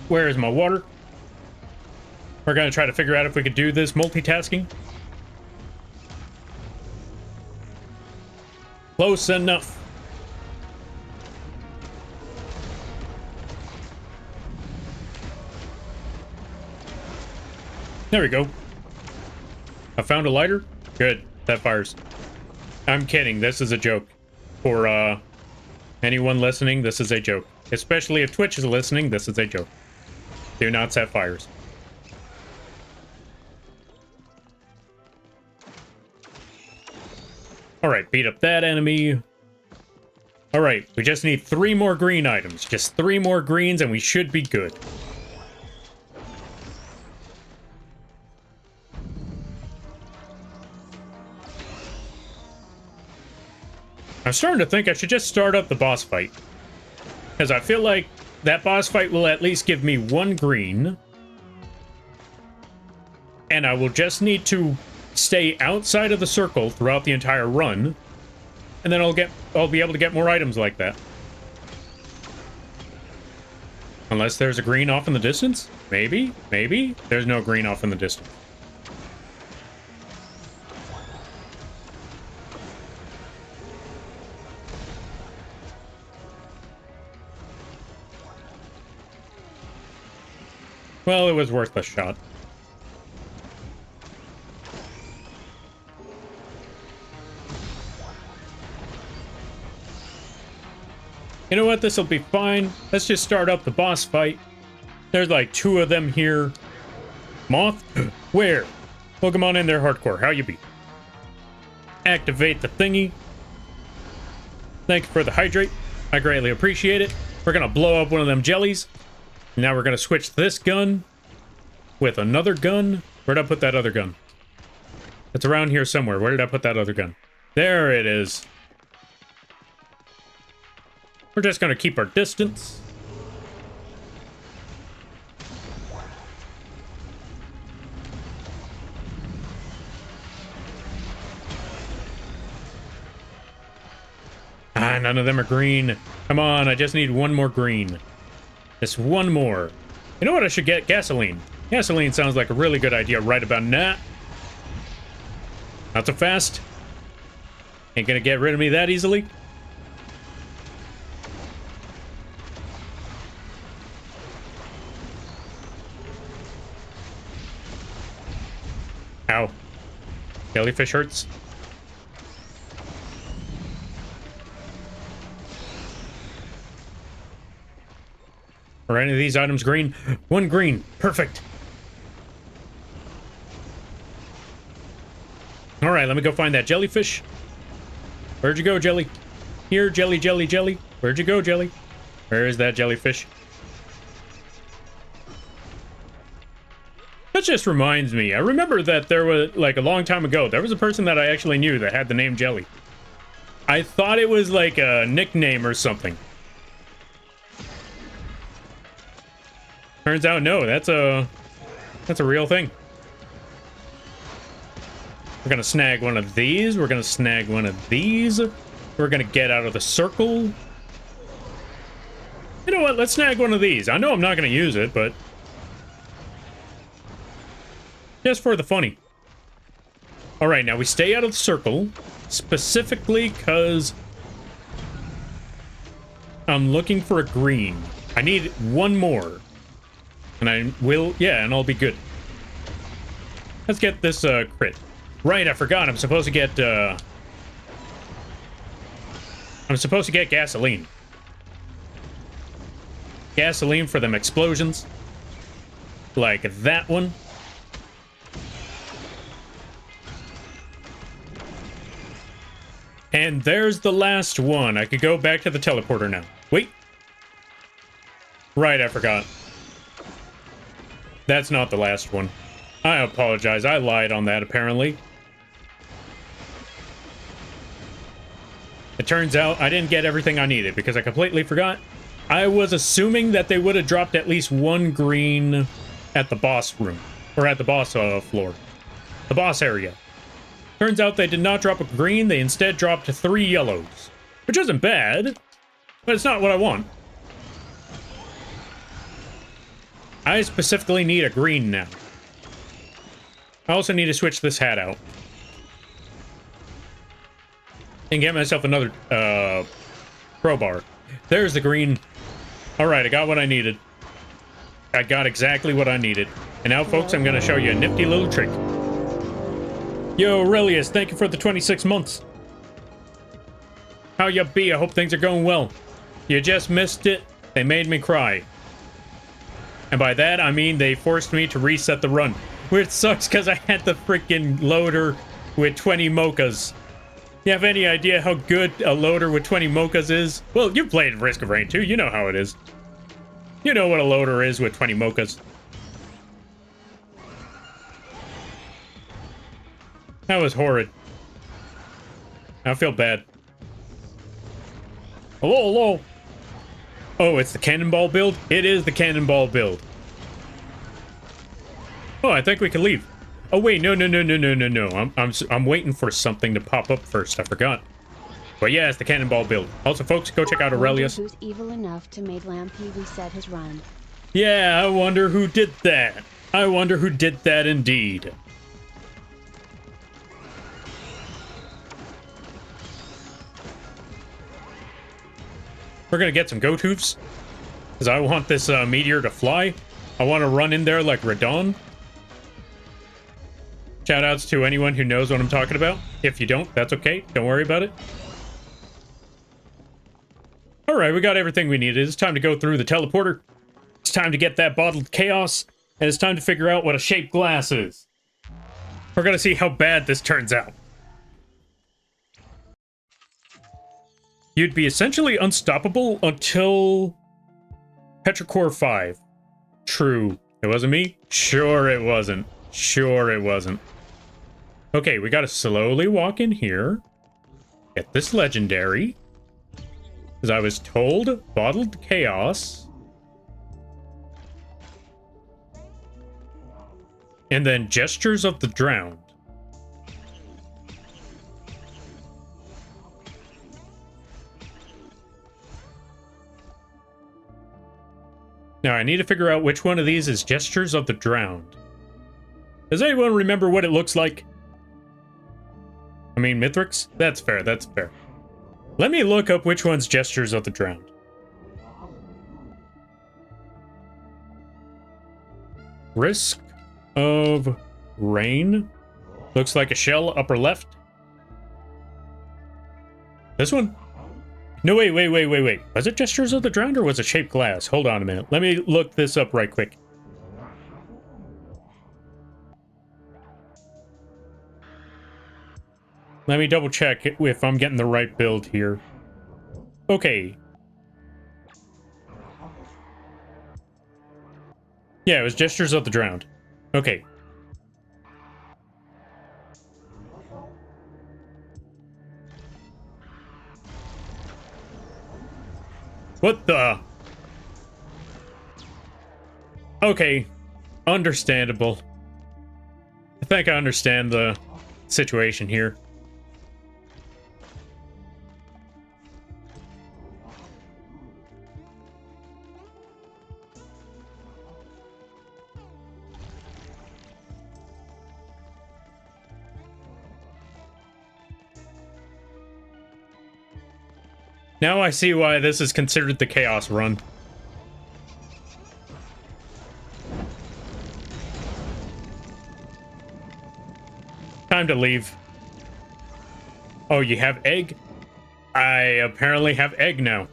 Where is my water? We're going to try to figure out if we could do this multitasking. Close enough. There we go. I found a lighter. Good. That fires. I'm kidding. This is a joke. For anyone listening, this is a joke. Especially if Twitch is listening, this is a joke. Do not set fires. Alright, beat up that enemy. Alright, we just need 3 more green items. Just 3 more greens and we should be good. I'm starting to think I should just start up the boss fight. Because I feel like that boss fight will at least give me 1 green. And I will just need to stay outside of the circle throughout the entire run. And then I'll be able to get more items like that. Unless there's a green off in the distance? Maybe? Maybe? There's no green off in the distance. Well, it was worth a shot. You know what? This'll be fine. Let's just start up the boss fight. There's like 2 of them here. Moth? Where? Welcome on in there, hardcore. How you be? Activate the thingy. Thank you for the hydrate. I greatly appreciate it. We're gonna blow up one of them jellies. Now we're gonna switch this gun with another gun. Where'd I put that other gun? It's around here somewhere. Where did I put that other gun? There it is. We're just gonna keep our distance. Ah, none of them are green. Come on, I just need 1 more green. Just 1 more. You know what? I should get gasoline. Gasoline sounds like a really good idea right about now. Not so fast. Ain't gonna get rid of me that easily. Ow. Jellyfish hurts. Are any of these items green? 1 green. Perfect. All right, let me go find that jellyfish. Where'd you go, Jelly? Here, Jelly, Jelly, Jelly. Where'd you go, Jelly? Where is that jellyfish? That just reminds me. I remember that there was, like, a long time ago, there was a person that I actually knew that had the name Jelly. I thought it was, like, a nickname or something. Turns out, no, that's a real thing. We're gonna snag one of these. We're gonna snag one of these. We're gonna get out of the circle. You know what? Let's snag one of these. I know I'm not gonna use it, but just for the funny. All right, now we stay out of the circle, specifically because I'm looking for a green. I need 1 more. And I will, yeah, and I'll be good. Let's get this crit. Right, I forgot. I'm supposed to get gasoline. Gasoline for them explosions. Like that one. And there's the last one. I could go back to the teleporter now. Wait. Right, I forgot. That's not the last one. I apologize. I lied on that, apparently. It turns out I didn't get everything I needed because I completely forgot. I was assuming that they would have dropped at least 1 green at the boss room. Or at the boss floor. The boss area. Turns out they did not drop a green. They instead dropped 3 yellows. Which isn't bad. But it's not what I want. I specifically need a green now. I also need to switch this hat out. and get myself another crowbar. There's the green. All right, I got what I needed. I got exactly what I needed. And now, folks, I'm going to show you a nifty little trick. Yo, Aurelius, thank you for the 26 months. How ya be? I hope things are going well. You just missed it. They made me cry. And by that, I mean they forced me to reset the run. Which sucks because I had the freaking loader with 20 mochas. You have any idea how good a loader with 20 mochas is? Well, you've played Risk of Rain 2. You know how it is. You know what a loader is with 20 mochas. That was horrid. I feel bad. Hello, hello. Oh, it's the cannonball build? It is the cannonball build. Oh, I think we can leave. Oh, wait, no. I'm waiting for something to pop up first. I forgot. But yeah, it's the cannonball build. Also, folks, go check out Aurelius. Who's evil enough to make Lampy reset his run? Yeah, I wonder who did that. I wonder who did that indeed. We're gonna get some go-toofs. Because I want this meteor to fly. I want to run in there like Radon. Shoutouts to anyone who knows what I'm talking about. If you don't, that's okay. Don't worry about it. Alright, we got everything we needed. It's time to go through the teleporter. It's time to get that bottled chaos. And it's time to figure out what a shaped glass is. We're gonna see how bad this turns out. You'd be essentially unstoppable until Petrichor 5. True. It wasn't me? Sure it wasn't. Sure it wasn't. Okay, we gotta slowly walk in here. Get this legendary. Because I was told bottled chaos. And then gestures of the drowned. Now, I need to figure out which one of these is Gestures of the Drowned. Does anyone remember what it looks like? I mean, Mithrix? That's fair, that's fair. Let me look up which one's Gestures of the Drowned. Risk of Rain. Looks like a shell, upper left. This one? No, wait. Was it Gestures of the Drowned or was it Shaped Glass? Hold on a minute. Let me look this up right quick. Let me double check if I'm getting the right build here. Okay. Yeah, it was Gestures of the Drowned. Okay. What the? Okay. Understandable. I think I understand the situation here. Now I see why this is considered the Chaos Run. Time to leave. Oh, you have egg? I apparently have egg now.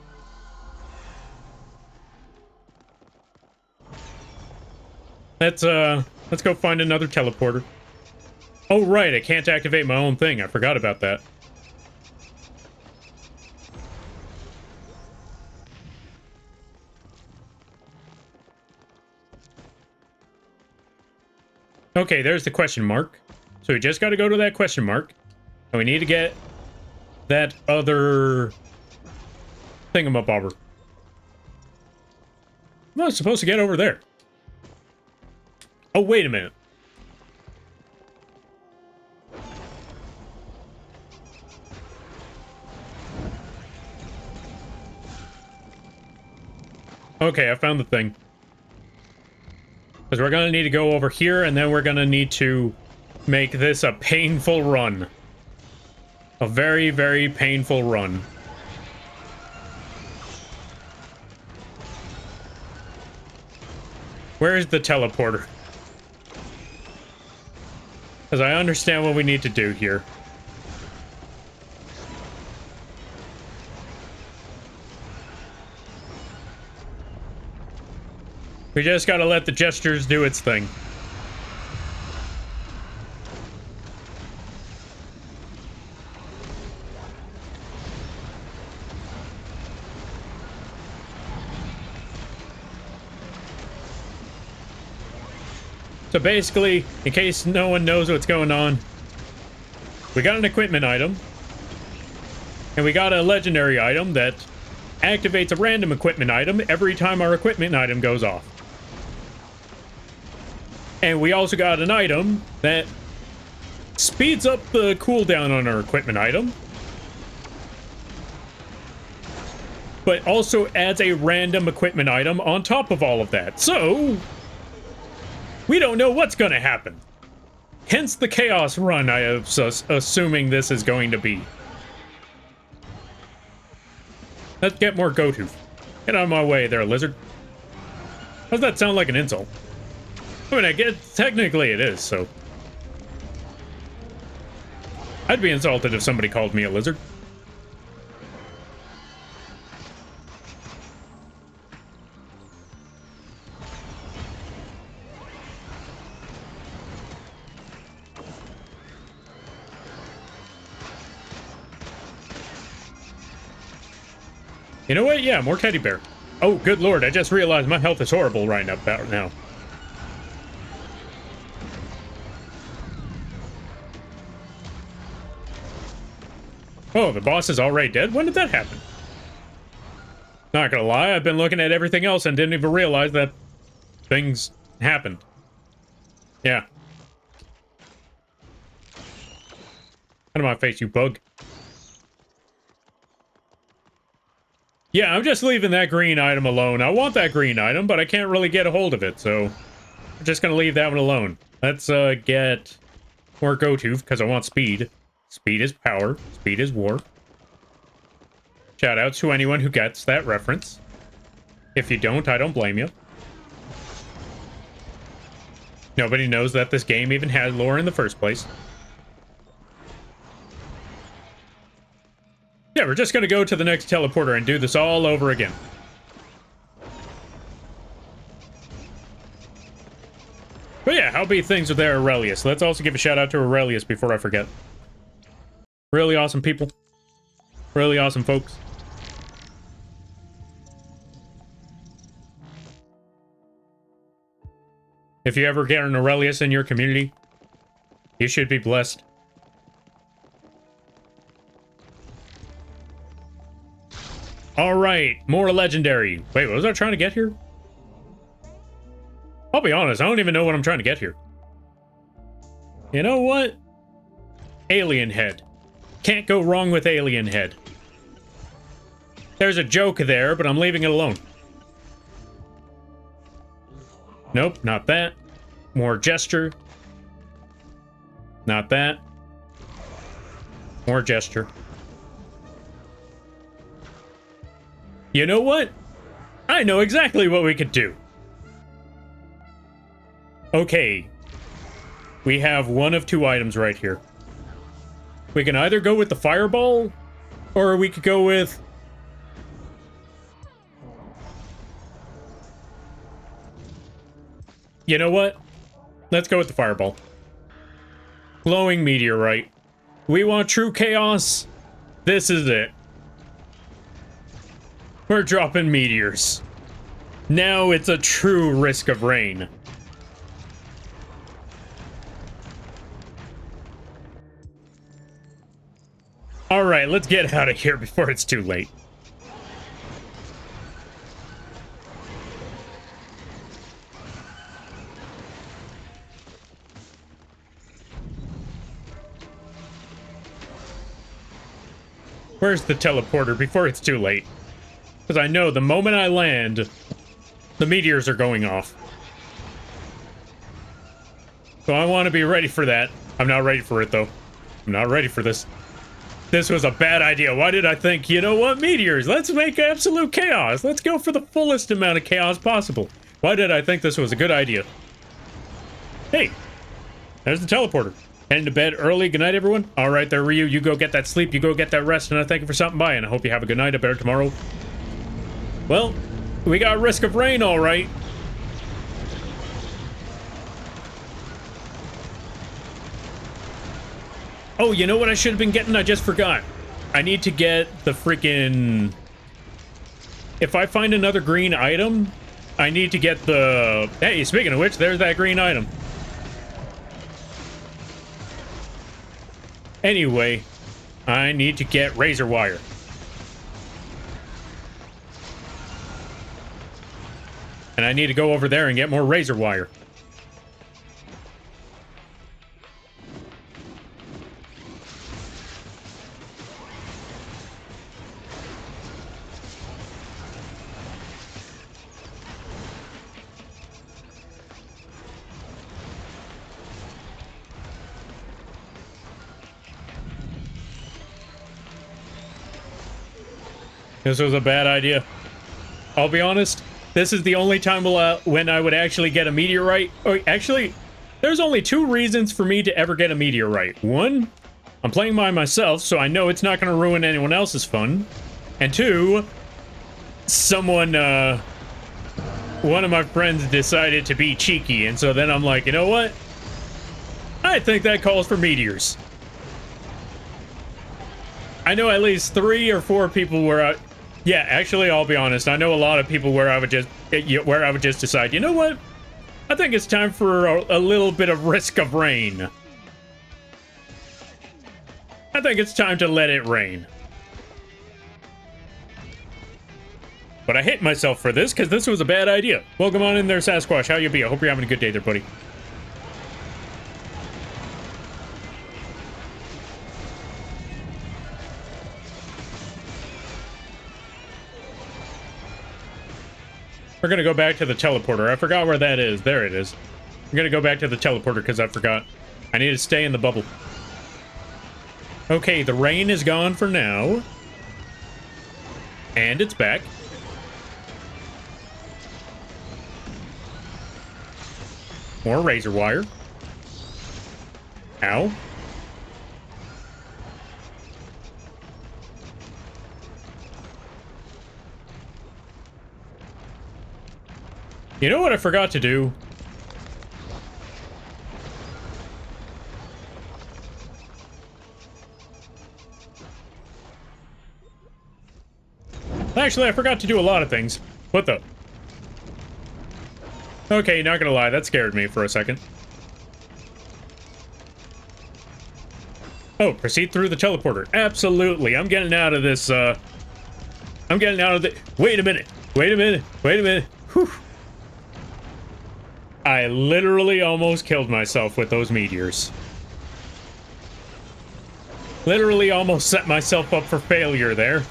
Let's go find another teleporter. Oh, right, I can't activate my own thing. I forgot about that. Okay, there's the question mark. So we just got to go to that question mark. And we need to get that other thingamabobber. I'm not supposed to get over there. Oh, wait a minute. Okay, I found the thing. Because we're going to need to go over here, and then we're going to need to make this a painful run. A very, very painful run. Where's the teleporter? Because I understand what we need to do here. We just gotta let the gestures do its thing. So basically, in case no one knows what's going on, we got an equipment item, and we got a legendary item that activates a random equipment item every time our equipment item goes off. And we also got an item that speeds up the cooldown on our equipment item, but also adds a random equipment item on top of all of that. So we don't know what's going to happen. Hence the chaos run I am assuming this is going to be. Let's get more go-to. Get out of my way there, lizard. Does that sound like an insult? I mean, I guess technically it is, so. I'd be insulted if somebody called me a lizard. You know what? Yeah, more teddy bear. Oh, good lord, I just realized my health is horrible right now. Oh, the boss is already dead? When did that happen? Not gonna lie, I've been looking at everything else and didn't even realize that things happened. Yeah. Out of my face, you bug. Yeah, I'm just leaving that green item alone. I want that green item, but I can't really get a hold of it, so I'm just gonna leave that one alone. Let's get more go-to, because I want speed. Speed is power. Speed is war. Shout out to anyone who gets that reference. If you don't, I don't blame you. Nobody knows that this game even had lore in the first place. Yeah, we're just gonna go to the next teleporter and do this all over again. But yeah, how be things with their Aurelius? Let's also give a shout out to Aurelius before I forget. Really awesome people. Really awesome folks. If you ever get an Aurelius in your community, you should be blessed. Alright, more legendary. Wait, what was I trying to get here? I'll be honest, I don't even know what I'm trying to get here. You know what? Alien head. Can't go wrong with alien head. There's a joke there, but I'm leaving it alone. Nope, not that. More gesture. Not that. More gesture. You know what? I know exactly what we could do. Okay. We have one of two items right here. We can either go with the fireball, or we could go with... You know what? Let's go with the fireball. Glowing meteorite. We want true chaos. This is it. We're dropping meteors. Now it's a true risk of rain. Alright, let's get out of here before it's too late. Where's the teleporter before it's too late? Because I know the moment I land, the meteors are going off. So I want to be ready for that. I'm not ready for it, though. I'm not ready for this. This was a bad idea. Why did I think, you know what, meteors? Let's make absolute chaos. Let's go for the fullest amount of chaos possible. Why did I think this was a good idea? Hey, there's the teleporter. Heading to bed early. Good night, everyone. All right, there, Ryu. You go get that sleep. You go get that rest. And I thank you for stopping by. And I hope you have a good night. A better tomorrow. Well, we got risk of rain, all right. Oh, you know what I should have been getting? I just forgot. I need to get the freaking... If I find another green item, I need to get the... Hey, speaking of which, there's that green item. Anyway, I need to get razor wire. And I need to go over there and get more razor wire. This was a bad idea. I'll be honest, this is the only time when I would actually get a meteorite. Oh, actually, there's only 2 reasons for me to ever get a meteorite. 1, I'm playing by myself, so I know it's not going to ruin anyone else's fun. And 2, someone, one of my friends decided to be cheeky, and so then I'm like, you know what? I think that calls for meteors. I know at least 3 or 4 people where yeah, actually, I'll be honest. I know a lot of people where I would just decide, you know what? I think it's time for a little bit of risk of rain. I think it's time to let it rain. But I hate myself for this, because this was a bad idea. Welcome on in there, Sasquatch. How you be? I hope you're having a good day there, buddy. We're gonna go back to the teleporter. I forgot where that is. There it is. I'm gonna go back to the teleporter because I forgot. I need to stay in the bubble. Okay, the rain is gone for now. And it's back. More razor wire. Ow. You know what I forgot to do? Actually, I forgot to do a lot of things. What the? Okay, not gonna lie, that scared me for a second. Oh, proceed through the teleporter. Absolutely, I'm getting out of this, I'm getting out of the... Wait a minute. Wait a minute. Wait a minute. Whew. I literally almost killed myself with those meteors. Literally almost set myself up for failure there.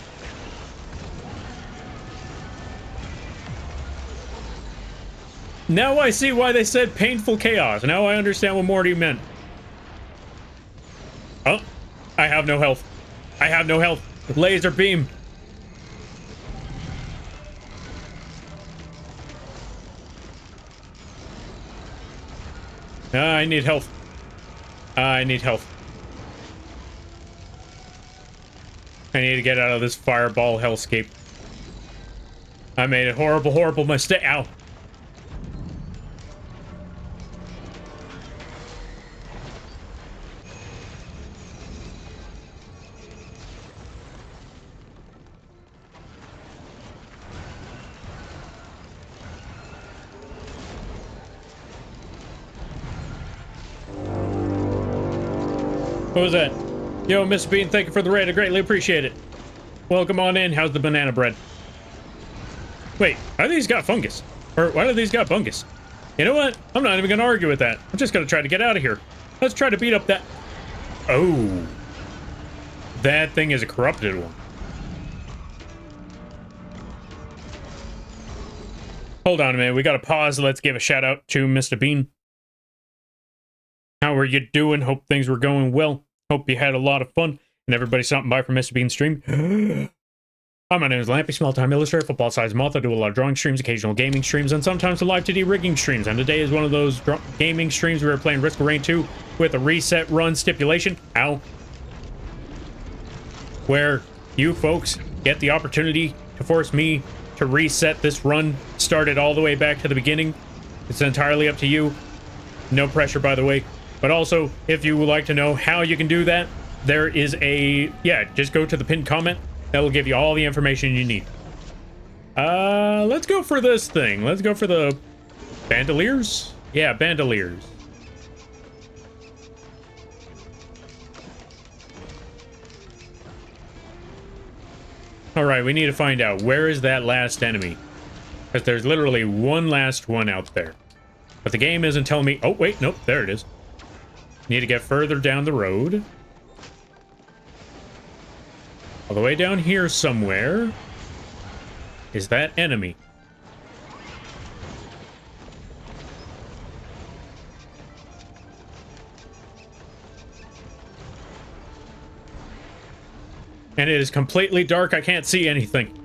Now I see why they said painful chaos. Now I understand what Morty meant. Oh, I have no health. I have no health. Laser beam. I need health. I need health. I need to get out of this fireball hellscape. I made a horrible, horrible mistake. Ow. What was that? Yo, Miss Bean, thank you for the raid. I greatly appreciate it. Welcome on in. How's the banana bread? Wait, why do these got fungus? Or why do these got fungus? You know what? I'm not even going to argue with that. I'm just going to try to get out of here. Let's try to beat up that... Oh. That thing is a corrupted one. Hold on a minute. We got to pause. Let's give a shout out to Mr. Bean. How are you doing? Hope things were going well. Hope you had a lot of fun. And everybody stopping by for Mr. Bean stream. Hi, my name is Lampy, small-time illustrator, football-sized moth. I do a lot of drawing streams, occasional gaming streams, and sometimes some live 2D rigging streams. And today is one of those gaming streams where we're playing Risk of Rain 2 with a reset run stipulation. Ow. Where you folks get the opportunity to force me to reset this run, start it all the way back to the beginning. It's entirely up to you. No pressure, by the way. But also, if you would like to know how you can do that, there is a... yeah, just go to the pinned comment. That'll give you all the information you need. Let's go for this thing. Let's go for the bandoliers. Yeah, bandoliers. All right, we need to find out where is that last enemy, because there's literally one last one out there. But the game isn't telling me. Oh wait, nope, there it is. Need to get further down the road. All the way down here somewhere is that enemy. And it is completely dark. I can't see anything.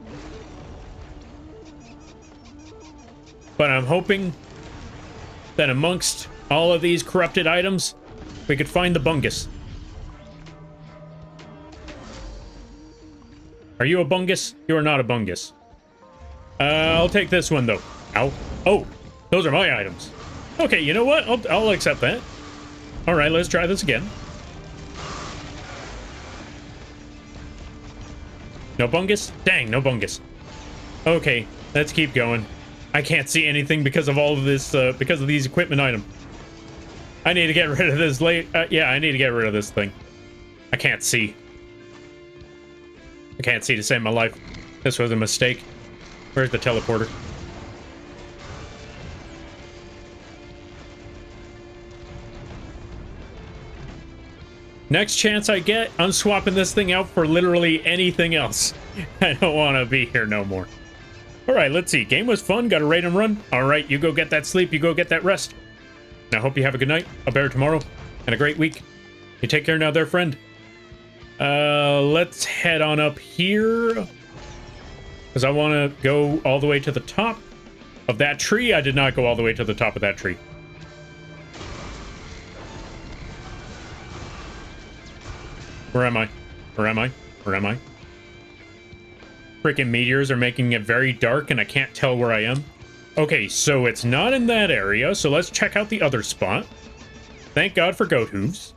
But I'm hoping that amongst all of these corrupted items, we could find the bungus. Are you a bungus? You are not a bungus. I'll take this one, though. Ow. Oh, those are my items. Okay, you know what? I'll accept that. All right, let's try this again. No bungus? Dang, no bungus. Okay, let's keep going. I can't see anything because of all of this, because of these equipment items. I need to get rid of this yeah, I need to get rid of this thing. I can't see. I can't see to save my life. This was a mistake. Where's the teleporter? Next chance I get, I'm swapping this thing out for literally anything else. I don't want to be here no more. All right, let's see. Game was fun. Got a raid and run. All right, you go get that sleep. You go get that rest. And I hope you have a good night, a better tomorrow, and a great week. You take care now there, friend. Let's head on up here, because I want to go all the way to the top of that tree. I did not go all the way to the top of that tree. Where am I? Where am I? Where am I? Freaking meteors are making it very dark and I can't tell where I am. Okay, so it's not in that area, so let's check out the other spot. Thank God for goat hooves.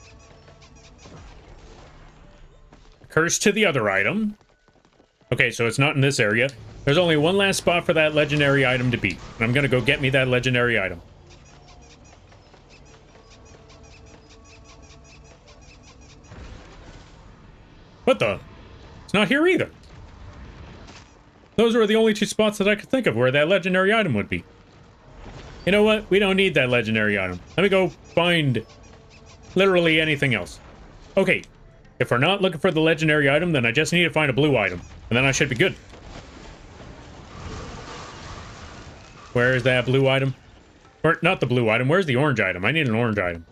Curse to the other item. Okay, so it's not in this area. There's only one last spot for that legendary item to beat. And I'm gonna go get me that legendary item. What the? It's not here either. Those were the only two spots that I could think of where that legendary item would be. You know what? We don't need that legendary item. Let me go find literally anything else. Okay, if we're not looking for the legendary item, then I just need to find a blue item. And then I should be good. Where is that blue item? Or, not the blue item. Where's the orange item? I need an orange item.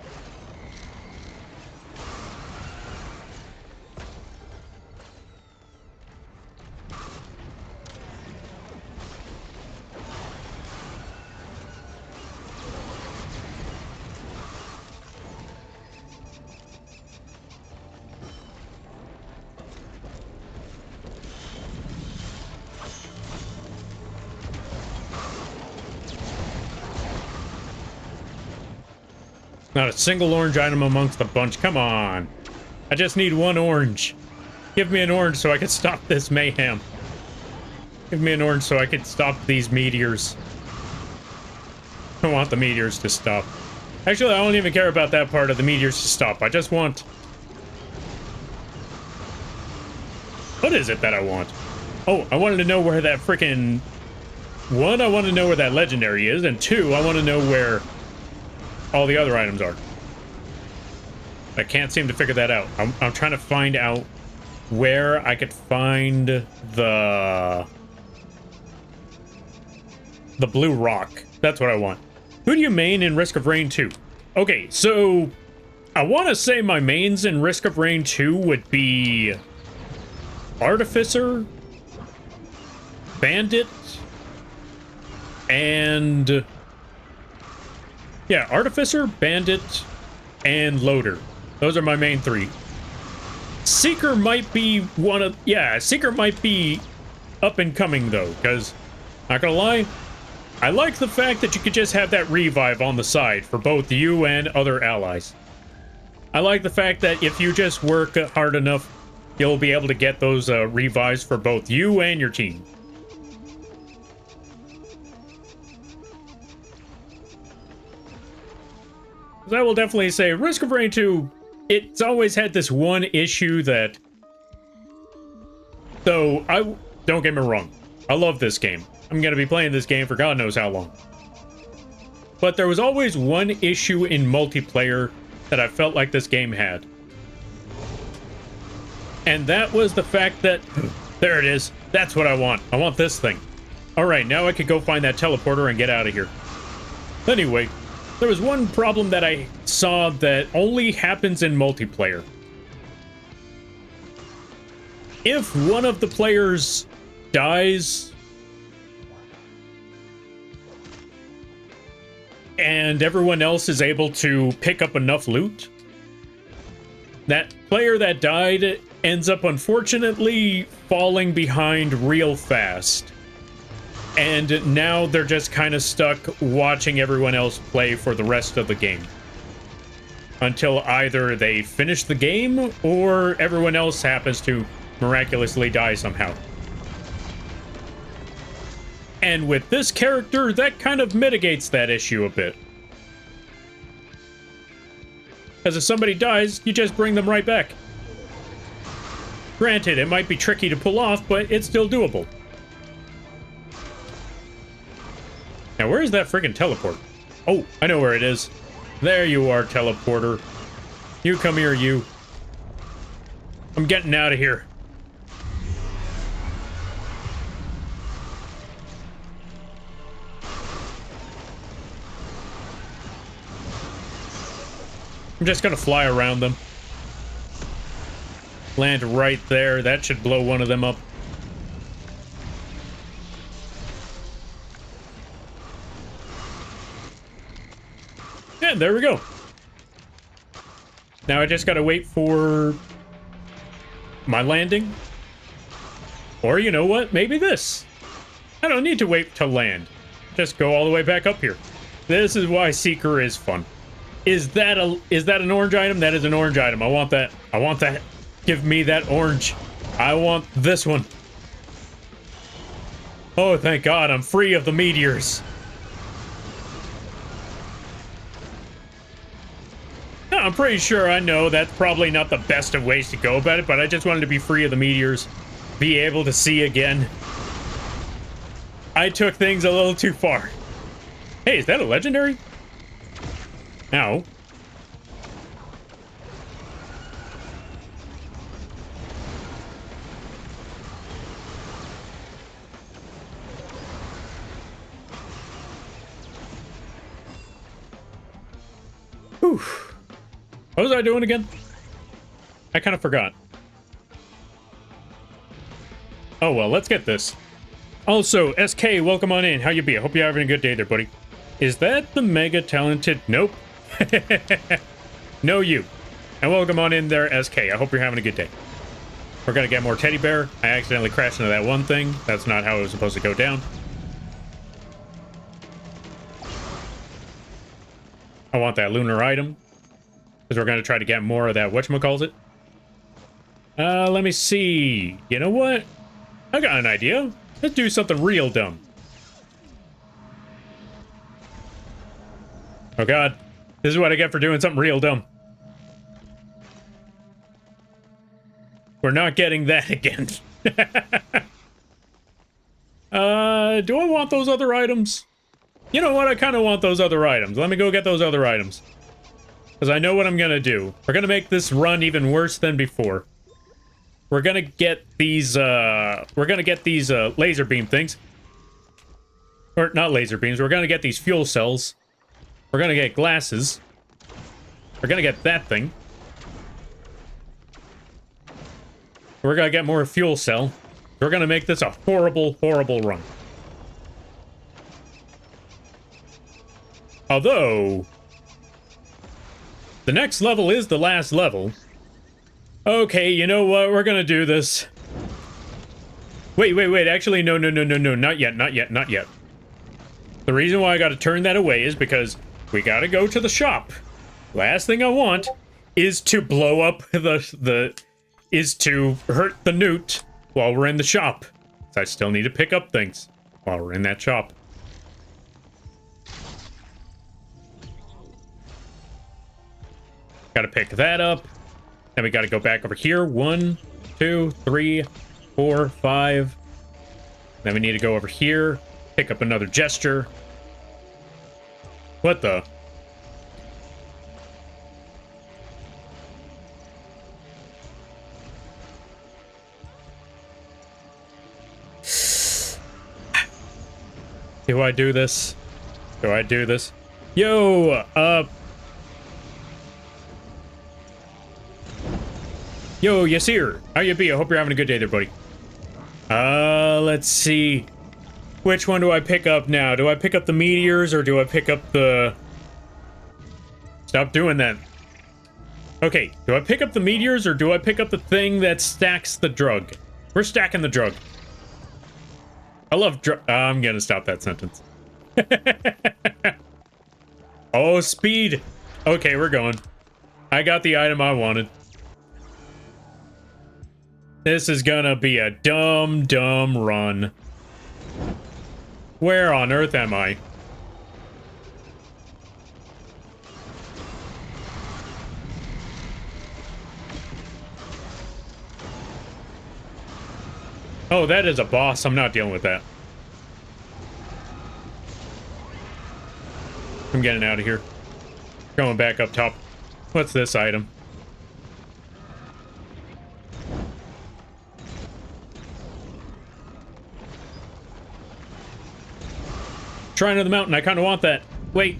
Not a single orange item amongst the bunch. Come on. I just need one orange. Give me an orange so I can stop this mayhem. Give me an orange so I can stop these meteors. I want the meteors to stop. Actually, I don't even care about that part of the meteors to stop. I just want... What is it that I want? Oh, I wanted to know where that freaking... One, I want to know where that legendary is, and two, I want to know where all the other items are. I can't seem to figure that out. I'm trying to find out where I could find the blue rock. That's what I want. Who do you main in Risk of Rain 2? Okay, so I want to say my mains in Risk of Rain 2 would be Artificer, Bandit, and yeah, Artificer, Bandit, and Loader. Those are my main three. Seeker might be one of, yeah, Seeker might be up and coming though, because, not gonna lie, I like the fact that you could just have that revive on the side for both you and other allies. I like the fact that if you just work hard enough, you'll be able to get those revives for both you and your team. I will definitely say Risk of Rain 2, it's always had this one issue that, though, don't get me wrong, I love this game. I'm going to be playing this game for God knows how long. But there was always one issue in multiplayer that I felt like this game had. And that was the fact that, there it is, that's what I want. I want this thing. Alright, now I could go find that teleporter and get out of here. Anyway, there was one problem that I saw that only happens in multiplayer. If one of the players dies and everyone else is able to pick up enough loot, that player that died ends up unfortunately falling behind real fast. And now they're just kind of stuck watching everyone else play for the rest of the game. Until either they finish the game, or everyone else happens to miraculously die somehow. And with this character, that kind of mitigates that issue a bit. Because if somebody dies, you just bring them right back. Granted, it might be tricky to pull off, but it's still doable. Now, where is that friggin' teleport? Oh, I know where it is. There you are, teleporter. You come here, you. I'm getting out of here. I'm just gonna fly around them. Land right there. That should blow one of them up. And there we go. Now I just gotta wait for my landing. Or you know what? Maybe this. I don't need to wait to land. Just go all the way back up here. This is why Seeker is fun. Is that an orange item? That is an orange item. I want that. I want that. Give me that orange. I want this one. Oh, thank God, I'm free of the meteors. I'm pretty sure I know that's probably not the best of ways to go about it, but I just wanted to be free of the meteors. Be able to see again. I took things a little too far. Hey, is that a legendary? Ow. Whew. What was I doing again? I kind of forgot. Oh, well, let's get this. Also, SK, welcome on in. How you be? I hope you're having a good day there, buddy. Is that the mega talented? Nope. No, you. And welcome on in there, SK. I hope you're having a good day. We're gonna get more teddy bear. I accidentally crashed into that one thing. That's not how it was supposed to go down. I want that lunar item. Because we're gonna try to get more of that whatchamacallit. Let me see. You know what? I got an idea. Let's do something real dumb. Oh god. This is what I get for doing something real dumb. We're not getting that again. Do I want those other items? You know what? I kind of want those other items. Let me go get those other items. Because I know what I'm going to do. We're going to make this run even worse than before. We're going to get these, laser beam things. Or, not laser beams. We're going to get these fuel cells. We're going to get glasses. We're gonna get that thing. We're gonna get more fuel cell. We're gonna make this a horrible, horrible run. Although, the next level is the last level. Okay, you know what? We're gonna do this. Wait. Actually, no. Not yet. The reason why I gotta turn that away is because we gotta go to the shop. Last thing I want is to blow up is to hurt the newt while we're in the shop. So I still need to pick up things while we're in that shop. Gotta pick that up. Then we gotta go back over here. 1, 2, 3, 4, 5. Then we need to go over here. Pick up another gesture. What the? Do I do this? Do I do this? Yo, Yo, Yasir. How you be? I hope you're having a good day there, buddy. Let's see. Which one do I pick up now? Do I pick up the meteors or do I pick up the... Stop doing that. Okay, do I pick up the meteors or do I pick up the thing that stacks the drug? We're stacking the drug. I love drug... I'm gonna stop that sentence. Oh, speed. Okay, we're going. I got the item I wanted. This is gonna be a dumb run. Where on earth am I? Oh, that is a boss. I'm not dealing with that. I'm getting out of here. Going back up top. What's this item? Shrine of the Mountain. I kind of want that. Wait.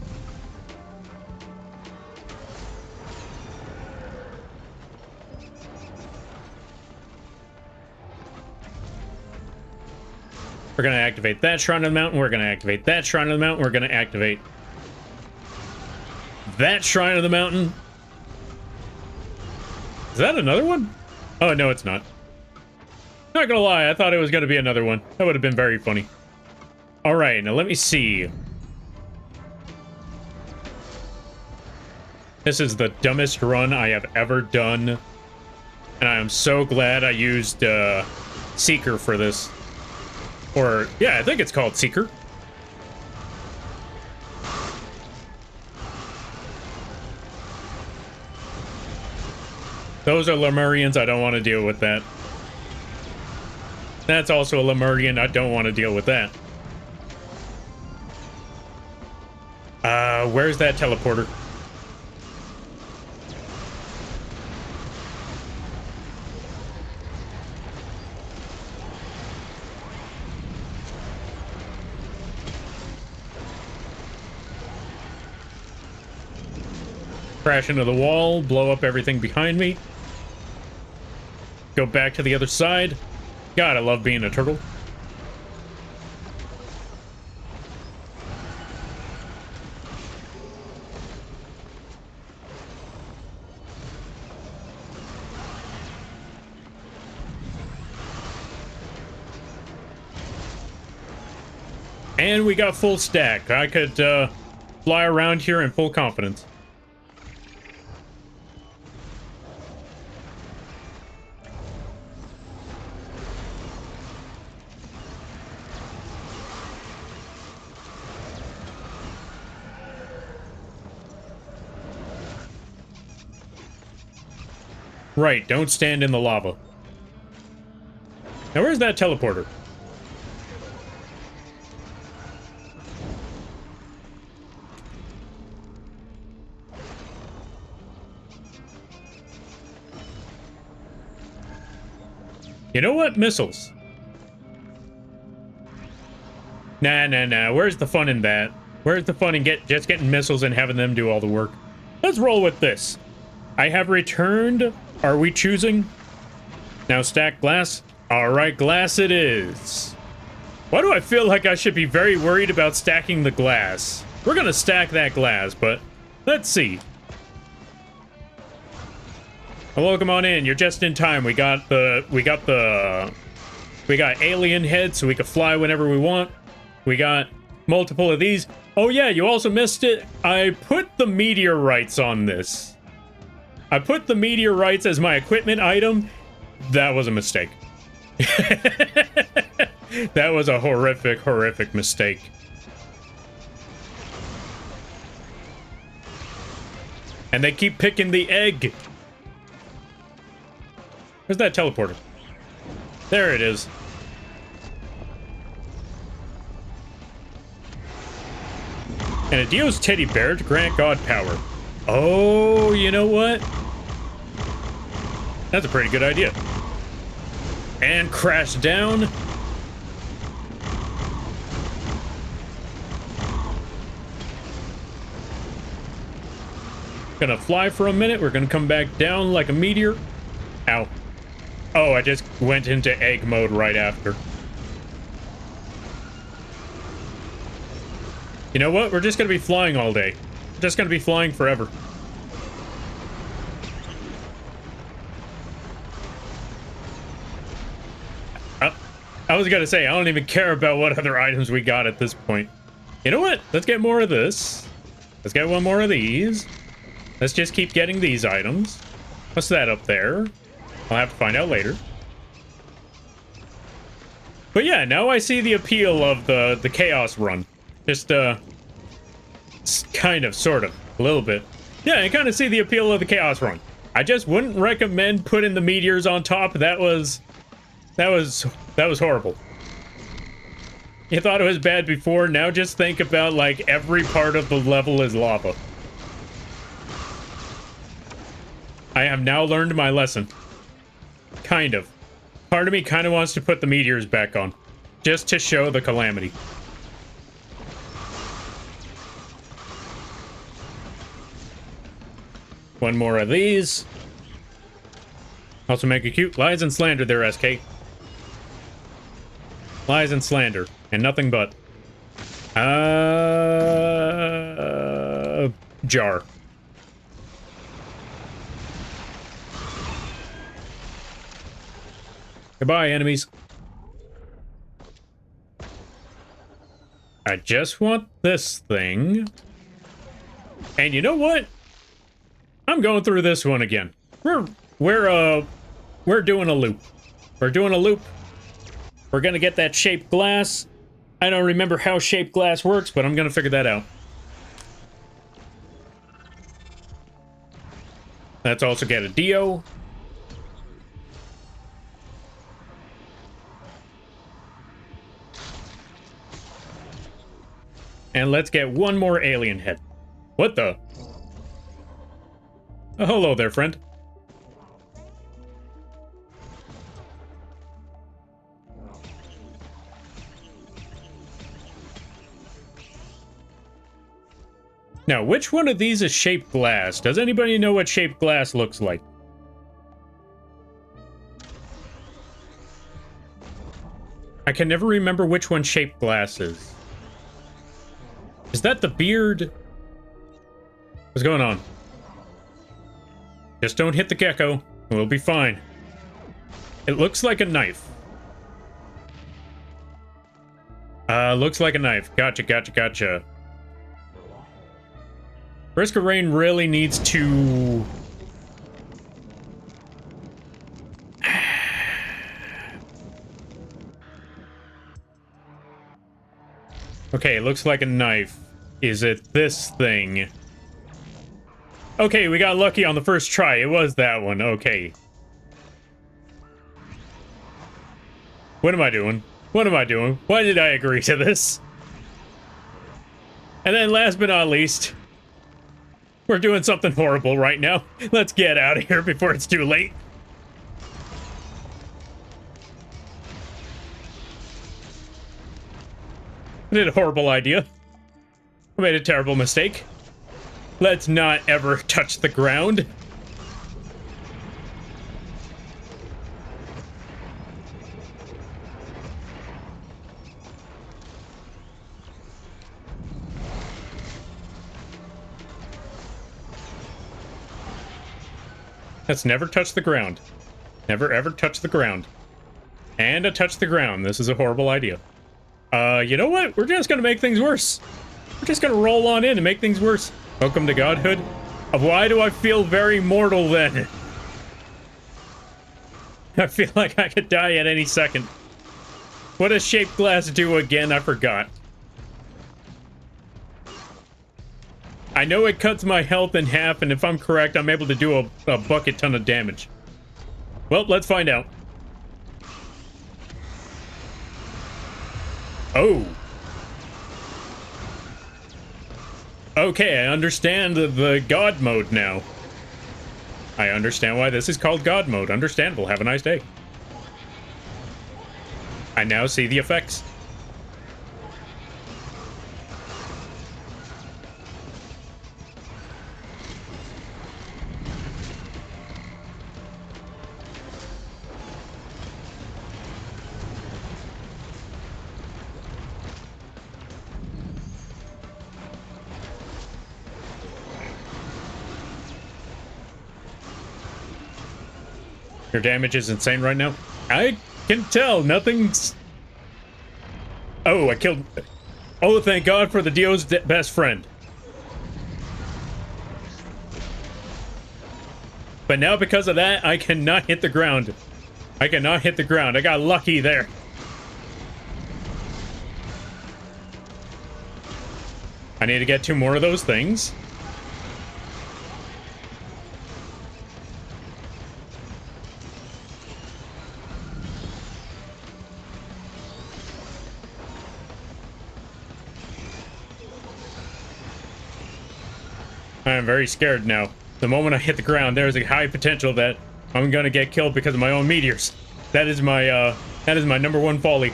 We're going to activate that Shrine of the Mountain. We're going to activate that Shrine of the Mountain. We're going to activate that Shrine of the Mountain. Is that another one? Oh, no, it's not. Not gonna lie, I thought it was gonna be another one. That would have been very funny. Alright, now let me see. This is the dumbest run I have ever done. And I am so glad I used Seeker for this. Or, yeah, I think it's called Seeker. Those are Lemurians, I don't want to deal with that. That's also a Lemurian, I don't want to deal with that. Where's that teleporter? Crash into the wall, blow up everything behind me. Go back to the other side. God, I love being a turtle. And we got full stack. I could fly around here in full confidence. Right, don't stand in the lava. Now where's that teleporter? You know what? Missiles. Nah. Where's the fun in that? Where's the fun in just getting missiles and having them do all the work? let's roll with this. I have returned. Are we choosing? Now stack glass. All right, glass it is. Why do I feel like I should be very worried about stacking the glass? We're gonna stack that glass, but let's see. Oh, welcome on in. You're just in time. We got alien heads, so we can fly whenever we want. We got multiple of these. Oh yeah, you also missed it. I put the meteorites on this. I put the meteorites as my equipment item. That was a mistake. That was a horrific mistake. And they keep picking the egg. Where's that teleporter? There it is. And a Dio's teddy bear to grant God power. Oh, you know what? That's a pretty good idea. And crash down. Gonna fly for a minute. We're gonna come back down like a meteor. Ow. Oh, I just went into egg mode right after. You know what? We're just gonna be flying all day. We're just gonna be flying forever. I was gonna say, I don't even care about what other items we got at this point. You know what? Let's get more of this. Let's get one more of these. Let's just keep getting these items. What's that up there? I'll have to find out later. But yeah, now I see the appeal of the chaos run. Just kind of, sort of, a little bit. Yeah, I kind of see the appeal of the chaos run. I just wouldn't recommend putting the meteors on top. That was horrible. You thought it was bad before, now just think about like every part of the level is lava. I have now learned my lesson. Kind of. Part of me kind of wants to put the meteors back on, just to show the calamity. One more of these. Also make it cute. Lies and slander there, SK. Lies and slander. And nothing but. Jar. Goodbye, enemies. I just want this thing. And you know what? I'm going through this one again. We're doing a loop. We're doing a loop. We're gonna get that shaped glass. I don't remember how shaped glass works, but I'm gonna figure that out. Let's also get a Dio. And let's get one more alien head. What the? Oh, hello there, friend. Now, which one of these is shaped glass? Does anybody know what shaped glass looks like? I can never remember which one shaped glass is. Is that the beard? What's going on? Just don't hit the gecko. We'll be fine. It looks like a knife. Looks like a knife. Gotcha, gotcha, gotcha. Risk of Rain really needs to... Okay, it looks like a knife. Is it this thing? Okay, we got lucky on the first try. It was that one. Okay. What am I doing? What am I doing? Why did I agree to this? And then last but not least, we're doing something horrible right now. Let's get out of here before it's too late. I did a horrible idea. I made a terrible mistake. Let's not ever touch the ground. Let's never touch the ground. Never ever touch the ground. And I touch the ground. This is a horrible idea. You know what? We're just gonna make things worse. We're just gonna roll on in and make things worse. Welcome to Godhood. Why do I feel very mortal then? I feel like I could die at any second. What does shaped glass do again? I forgot. I know it cuts my health in half, and if I'm correct, I'm able to do a bucket ton of damage. Well, let's find out. Oh. Okay, I understand the God mode now. I understand why this is called God mode. Understandable. Have a nice day. I now see the effects. Your damage is insane right now. I can tell. Nothing's... Oh, I killed... Oh, thank God for the Dio's best friend. But now because of that, I cannot hit the ground. I cannot hit the ground. I got lucky there. I need to get 2 more of those things. I am very scared now. The moment I hit the ground, there is a high potential that I'm gonna get killed because of my own meteors. That is my #1 folly.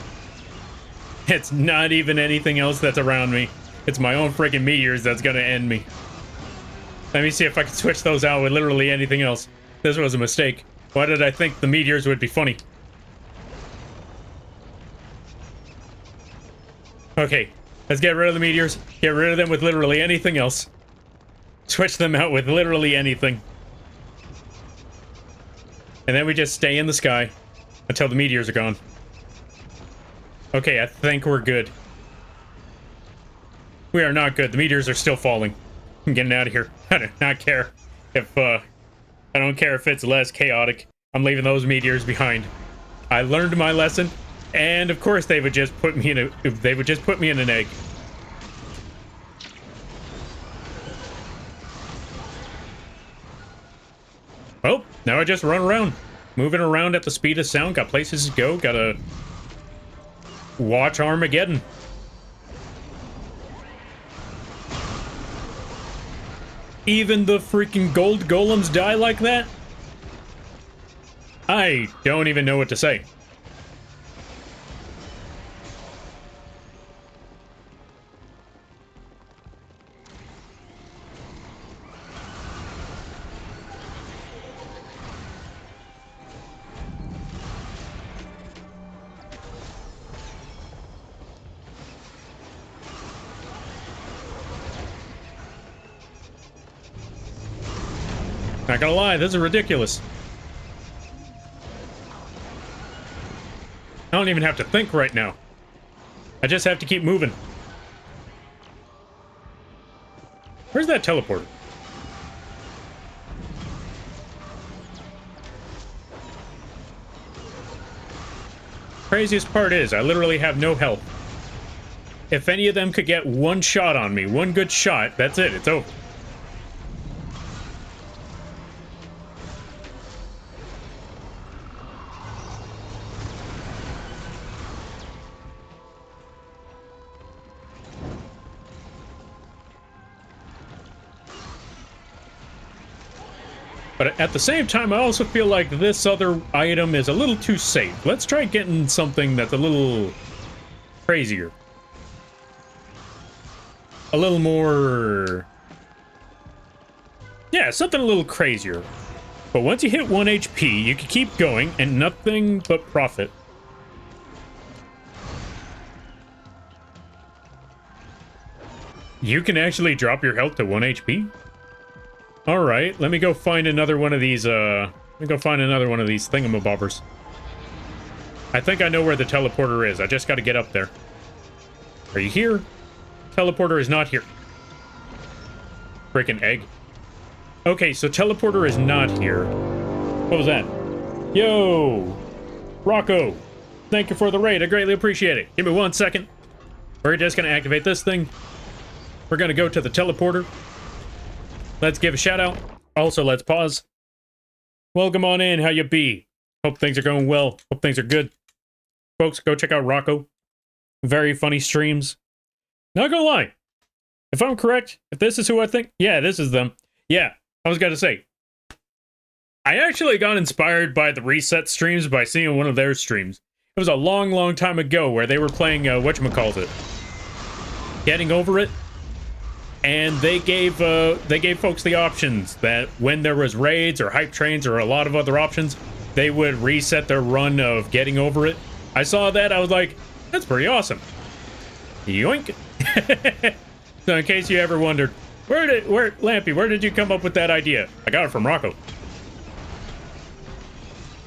It's not even anything else that's around me. It's my own freaking meteors that's gonna end me. Let me see if I can switch those out with literally anything else. This was a mistake. Why did I think the meteors would be funny? Okay, let's get rid of the meteors. Get rid of them with literally anything else. Switch them out with literally anything. And then we just stay in the sky until the meteors are gone. Okay, I think we're good. We are not good. The meteors are still falling. I'm getting out of here. I do not care if, I don't care if it's less chaotic. I'm leaving those meteors behind. I learned my lesson, and of course they would just put me in an egg. Well, now I just run around. Moving around at the speed of sound. Got places to go. Gotta watch Armageddon. Even the freaking gold golems die like that? I don't even know what to say. Not gonna lie, this is ridiculous. I don't even have to think right now. I just have to keep moving. Where's that teleporter? Craziest part is, I literally have no health. If any of them could get one shot on me, one good shot, that's it, it's over. But at the same time, I also feel like this other item is a little too safe. Let's try getting something that's a little crazier. A little more Yeah, something a little crazier. But once you hit 1 HP, you can keep going and nothing but profit. You can actually drop your health to 1 HP? Alright, let me go find another one of these, thingamabobbers. I think I know where the teleporter is. I just gotta get up there. Are you here? Teleporter is not here. Freaking egg. Okay, so teleporter is not here. What was that? Yo! Rocco! Thank you for the raid. I greatly appreciate it. Give me 1 second. We're just gonna activate this thing. We're gonna go to the teleporter. Let's give a shout out. Also, let's pause. Welcome on in. How you be? Hope things are going well. Hope things are good. Folks, go check out Rocco. Very funny streams. Not gonna lie. If I'm correct, if this is who I think... Yeah, this is them. Yeah, I was gonna say. I actually got inspired by the Reset streams by seeing one of their streams. It was a long, long time ago where they were playing, whatchamacallit. Getting Over It. And they gave folks the options that when there was raids or hype trains or a lot of other options, they would reset their run of Getting Over It. I saw that, I was like, that's pretty awesome. Yoink. So in case you ever wondered, Lampy, where did you come up with that idea? I got it from Rocco.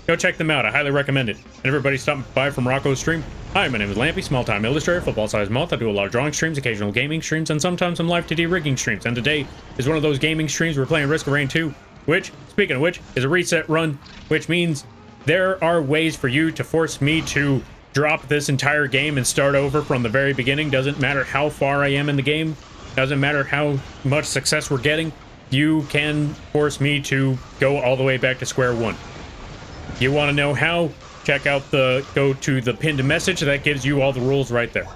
Go check them out, I highly recommend it. And everybody stopping by from Rocco's stream. Hi, my name is Lampy, small-time illustrator, football-sized moth. I do a lot of drawing streams, occasional gaming streams, and sometimes some live 2D rigging streams. And today is one of those gaming streams. We're playing Risk of Rain 2, which, speaking of which, is a reset run, which means there are ways for you to force me to drop this entire game and start over from the very beginning. Doesn't matter how far I am in the game. Doesn't matter how much success we're getting. You can force me to go all the way back to square one. You want to know how? Check out go to the pinned message. That gives you all the rules right there.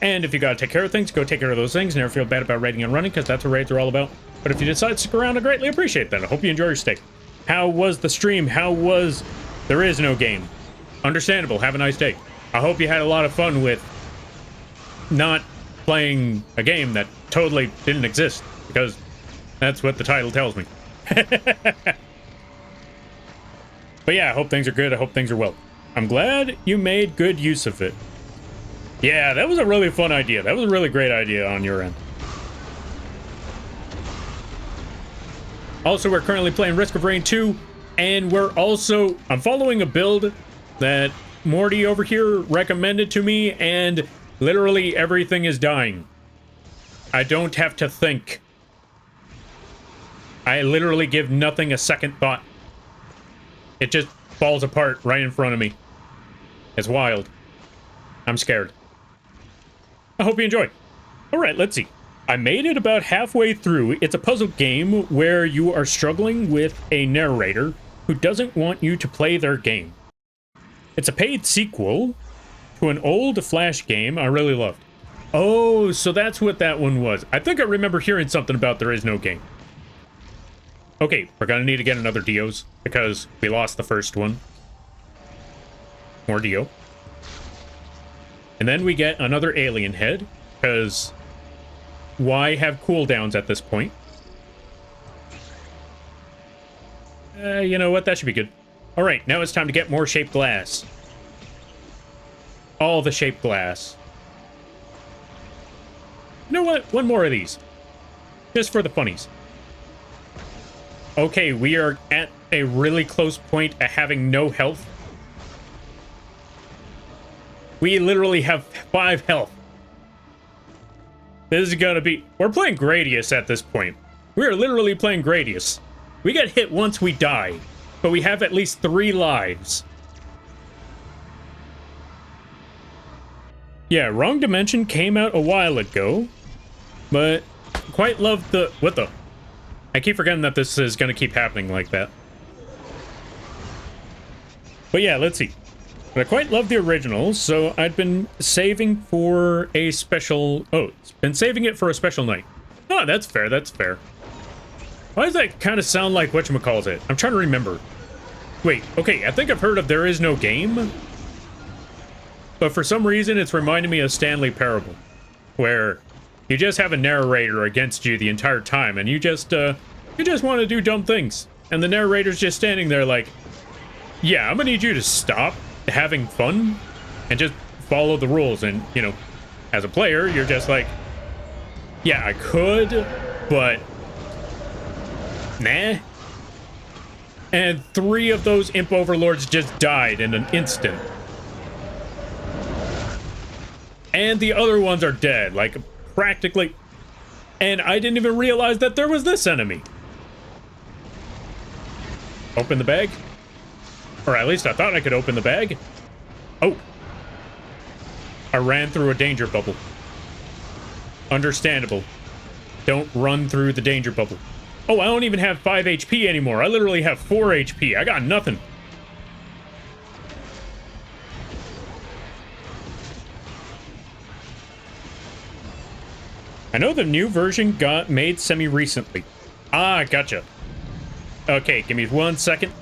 And if you gotta take care of things, go take care of those things. Never feel bad about raiding and running, because that's what raids are all about. But if you decide to stick around, I greatly appreciate that. I hope you enjoy your stay. How was the stream? How was... There is no game. Understandable. Have a nice day. I hope you had a lot of fun with not playing a game that totally didn't exist, because that's what the title tells me. But yeah, I hope things are good. I hope things are well. I'm glad you made good use of it. Yeah, that was a really fun idea. That was a really great idea on your end. Also, we're currently playing Risk of Rain 2, and I'm following a build that Morty over here recommended to me, and literally everything is dying. I don't have to think. I literally give nothing a second thought. It just falls apart right in front of me. It's wild. I'm scared. I hope you enjoy. Alright, let's see. I made it about halfway through. It's a puzzle game where you are struggling with a narrator who doesn't want you to play their game. It's a paid sequel to an old Flash game I really loved. Oh, so that's what that one was. I think I remember hearing something about there is no game. Okay, we're gonna need to get another Dios, because we lost the first one. More Dio. And then we get another alien head, because why have cooldowns at this point? You know what? That should be good. Alright, now it's time to get more shaped glass. All the shaped glass. You know what? One more of these. Just for the funnies. Okay, we are at a really close point at having no health. We literally have 5 health. This is gonna be... We're playing Gradius at this point. We are literally playing Gradius. We get hit once we die, but we have at least 3 lives. Yeah, Wrong Dimension came out a while ago, but quite love the... What the... I keep forgetting that this is going to keep happening like that. But yeah, let's see. But I quite love the original, so I'd been saving for a special... Oh, it's been saving it for a special night. Oh, that's fair, that's fair. Why does that kind of sound like whatchamacallit? I'm trying to remember. Wait, okay, I think I've heard of There Is No Game. But for some reason, it's reminding me of Stanley Parable, where you just have a narrator against you the entire time, and you just You just want to do dumb things. And the narrator's just standing there like, yeah, I'm gonna need you to stop having fun and just follow the rules. And, you know, as a player, you're just like, yeah, I could, but nah. And 3 of those imp overlords just died in an instant. And the other ones are dead, like, practically. And I didn't even realize that there was this enemy. Open the bag? Or at least I thought I could open the bag. Oh. I ran through a danger bubble. Understandable. Don't run through the danger bubble. Oh, I don't even have 5 HP anymore. I literally have 4 HP. I got nothing. I know the new version got made semi-recently. Ah, gotcha. Okay, give me 1 second.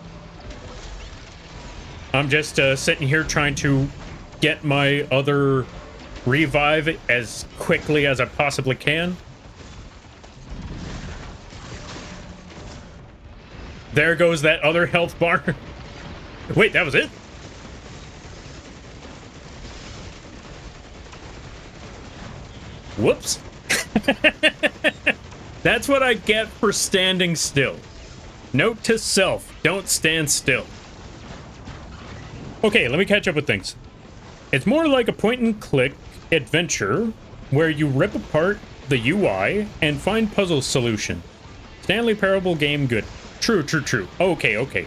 I'm just sitting here trying to get my other revive as quickly as I possibly can. There goes that other health bar. Wait, that was it? Whoops. That's what I get for standing still. Note to self, don't stand still. Okay, let me catch up with things. It's more like a point-and-click adventure where you rip apart the UI and find puzzle solution. Stanley Parable game good. True, true, true. Okay, okay.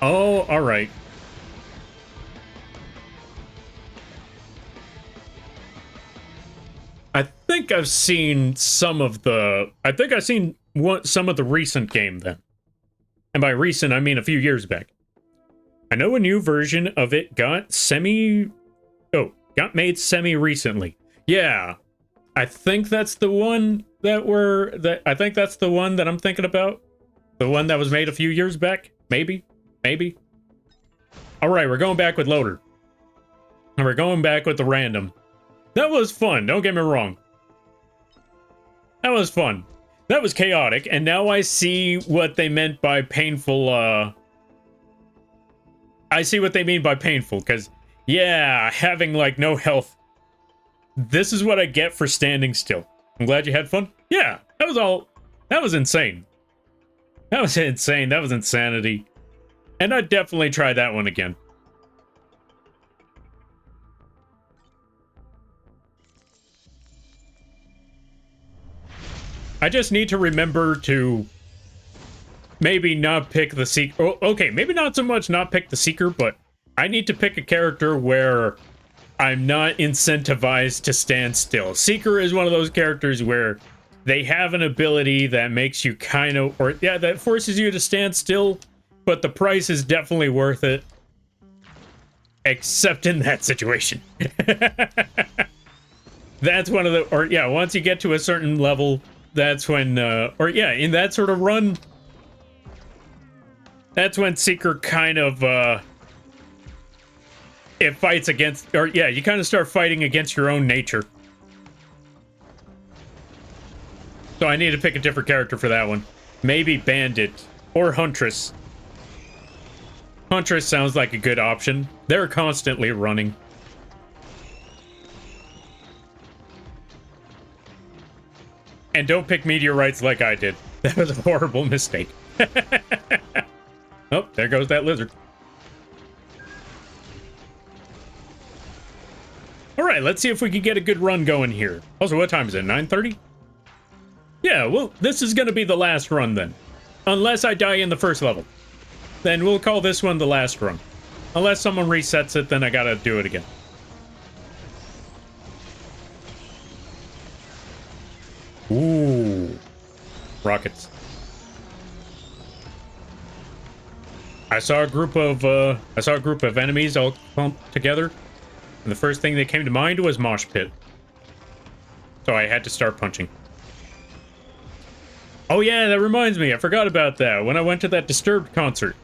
Oh, alright. I think I've seen some of the... I think I've seen some of the recent game then. And by recent, I mean a few years back. I know a new version of it got made semi-recently. Yeah. I think that's the one I think that's the one that I'm thinking about. The one that was made a few years back? Maybe? Maybe? Alright, we're going back with Loader. And we're going back with the random. That was fun, don't get me wrong. That was fun. That was chaotic, and now I see what they meant by painful, I see what they mean by painful, because, yeah, having, like, no health. This is what I get for standing still. I'm glad you had fun. Yeah, that was insane. That was insane. That was insanity. And I'd definitely try that one again. I just need to remember to maybe not pick the Seeker. Oh, okay, maybe not so much not pick the Seeker, but I need to pick a character where I'm not incentivized to stand still. Seeker is one of those characters where they have an ability that makes you kind of, or yeah, that forces you to stand still, but the price is definitely worth it. Except in that situation. That's one of the, or yeah, once you get to a certain level, that's when, or yeah, in that sort of run, that's when Seeker kind of, it fights against, or yeah, you kind of start fighting against your own nature. So I need to pick a different character for that one. Maybe Bandit or Huntress. Huntress sounds like a good option. They're constantly running. And don't pick meteorites like I did. That was a horrible mistake. Oh, there goes that lizard. Alright, let's see if we can get a good run going here. Also, what time is it? 9:30? Yeah, well, this is gonna be the last run then. Unless I die in the first level. Then we'll call this one the last run. Unless someone resets it, then I gotta do it again. Ooh. Rockets. I saw a group of enemies all clumped together, and the first thing that came to mind was Mosh Pit. So I had to start punching. Oh yeah, that reminds me, I forgot about that. When I went to that Disturbed concert,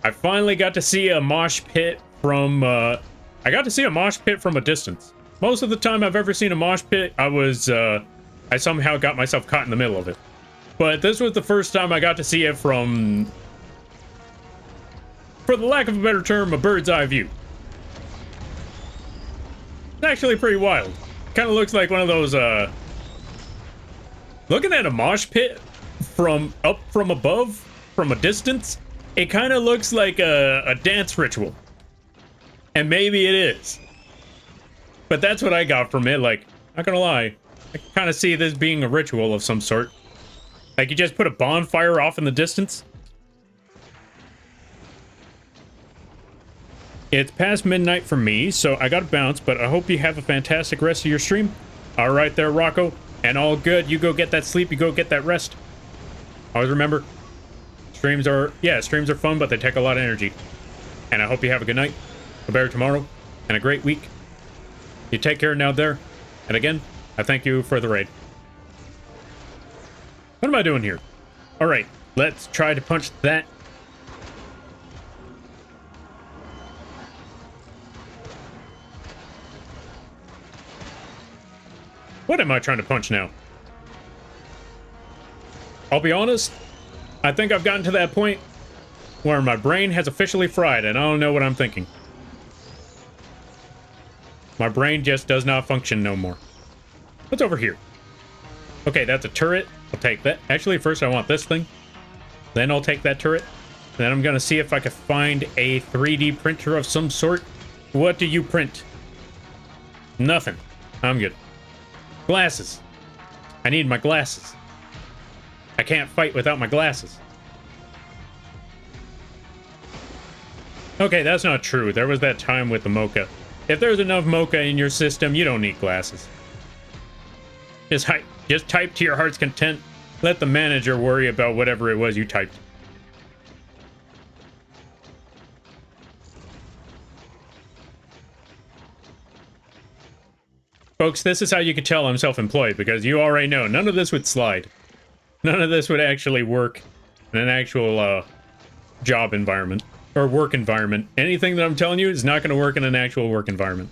I finally got to see a mosh pit from, I got to see a mosh pit from a distance. Most of the time I've ever seen a mosh pit, I somehow got myself caught in the middle of it. But this was the first time I got to see it from, for the lack of a better term, a bird's eye view. It's actually pretty wild. Kind of looks like one of those, looking at a mosh pit from up from above, from a distance, it kind of looks like a dance ritual. And maybe it is. But that's what I got from it. Like, not gonna lie, I can kind of see this being a ritual of some sort. Like, you just put a bonfire off in the distance. It's past midnight for me, so I gotta bounce, but I hope you have a fantastic rest of your stream. All right there, Rocco. And all good. You go get that sleep, you go get that rest. Always remember, streams are fun, but they take a lot of energy. And I hope you have a good night, a better tomorrow, and a great week. You take care now there. And again, I thank you for the raid. What am I doing here? All right, let's try to punch that. What am I trying to punch now? I'll be honest, I think I've gotten to that point where my brain has officially fried and I don't know what I'm thinking. My brain just does not function no more. What's over here? Okay, that's a turret. I'll take that. Actually, first I want this thing. Then I'll take that turret. Then I'm gonna see if I can find a 3D printer of some sort. What do you print? Nothing. I'm good. Glasses. I need my glasses. I can't fight without my glasses. Okay, that's not true. There was that time with the mocha. If there's enough mocha in your system, you don't need glasses. Just type to your heart's content. Let the manager worry about whatever it was you typed. Folks, this is how you can tell I'm self-employed, because you already know none of this would slide. None of this would actually work in an actual job environment or work environment. Anything that I'm telling you is not going to work in an actual work environment.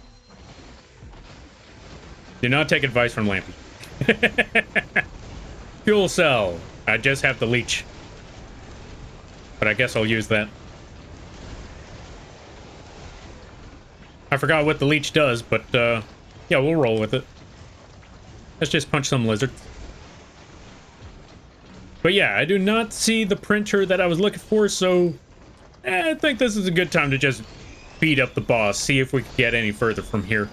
Do not take advice from Lampy. Fuel cell. I just have the leech. But I guess I'll use that. I forgot what the leech does, but yeah, we'll roll with it. Let's just punch some lizards. But yeah, I do not see the printer that I was looking for, so I think this is a good time to just beat up the boss, see if we can get any further from here.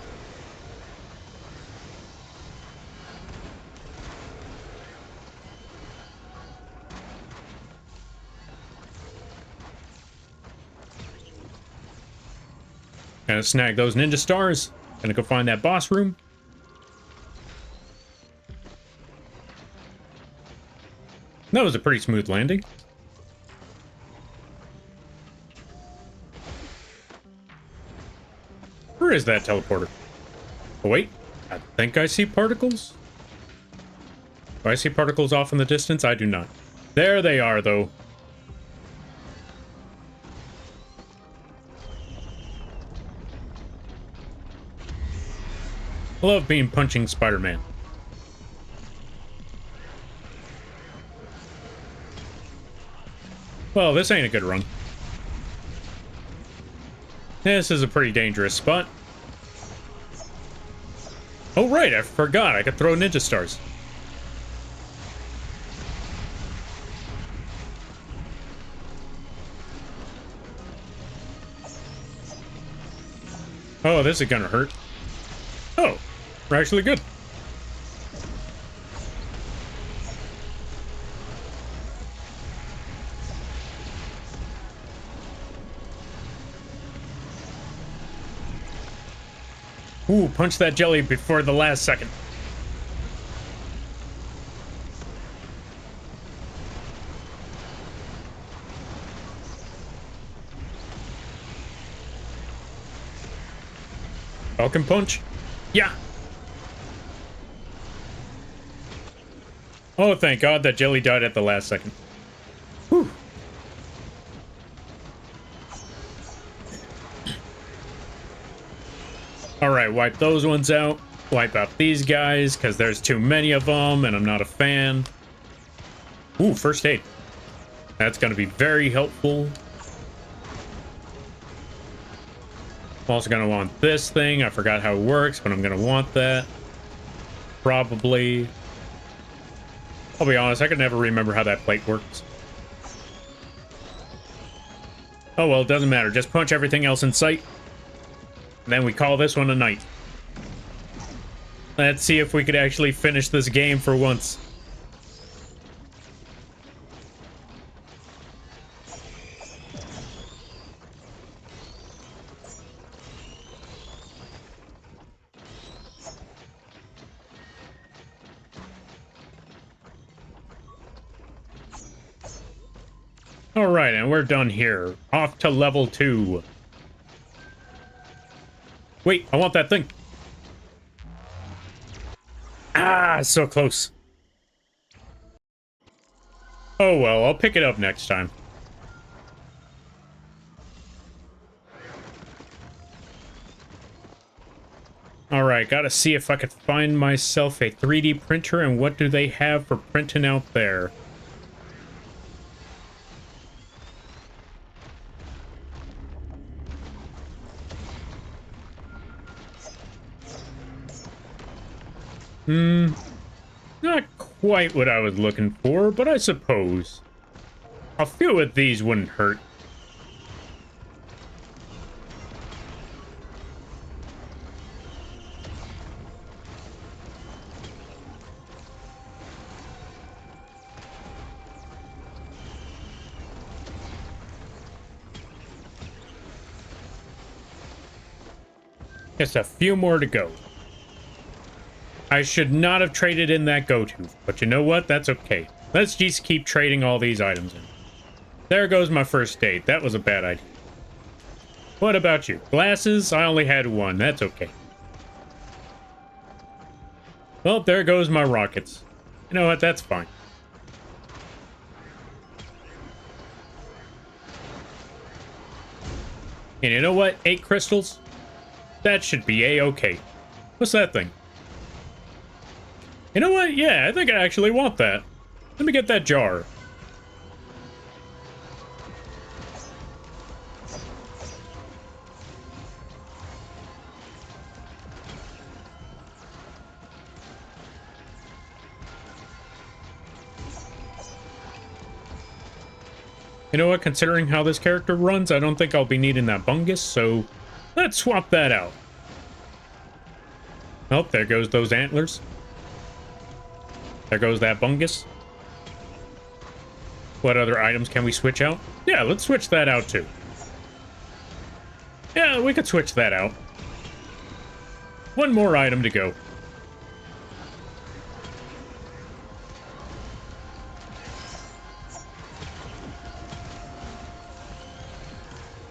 Gonna snag those ninja stars. Gonna go find that boss room. That was a pretty smooth landing. Where is that teleporter? Oh, wait. I think I see particles. Do I see particles off in the distance? I do not. There they are, though. I love being punching Spider-Man. Well, this ain't a good run. This is a pretty dangerous spot. Oh, right, I forgot I could throw ninja stars. Oh, this is gonna hurt. Oh, we're actually good. Ooh, punch that jelly before the last second. Falcon punch. Yeah. Oh, thank God that jelly died at the last second. Whew. Alright, wipe those ones out. Wipe out these guys, because there's too many of them, and I'm not a fan. Ooh, first aid. That's going to be very helpful. I'm also going to want this thing. I forgot how it works, but I'm going to want that. Probably. I'll be honest, I could never remember how that plate works. Oh well, it doesn't matter. Just punch everything else in sight. Then we call this one a night. Let's see if we could actually finish this game for once. Alright, and we're done here. Off to level 2. Wait, I want that thing. Ah, so close. Oh well, I'll pick it up next time. Alright, gotta see if I could find myself a 3D printer and what do they have for printing out there. Not quite what I was looking for, but I suppose. A few of these wouldn't hurt. Just a few more to go. I should not have traded in that go-to, but you know what? That's okay. Let's just keep trading all these items in. There goes my first aid. That was a bad idea. What about you? Glasses? I only had one. That's okay. Well, there goes my rockets. You know what? That's fine. And you know what? 8 crystals? That should be a-okay. What's that thing? You know what? Yeah, I think I actually want that. Let me get that jar. You know what? Considering how this character runs, I don't think I'll be needing that bungus, so let's swap that out. Oh, there goes those antlers. There goes that bungus. What other items can we switch out? Yeah, let's switch that out too. Yeah, we could switch that out. One more item to go.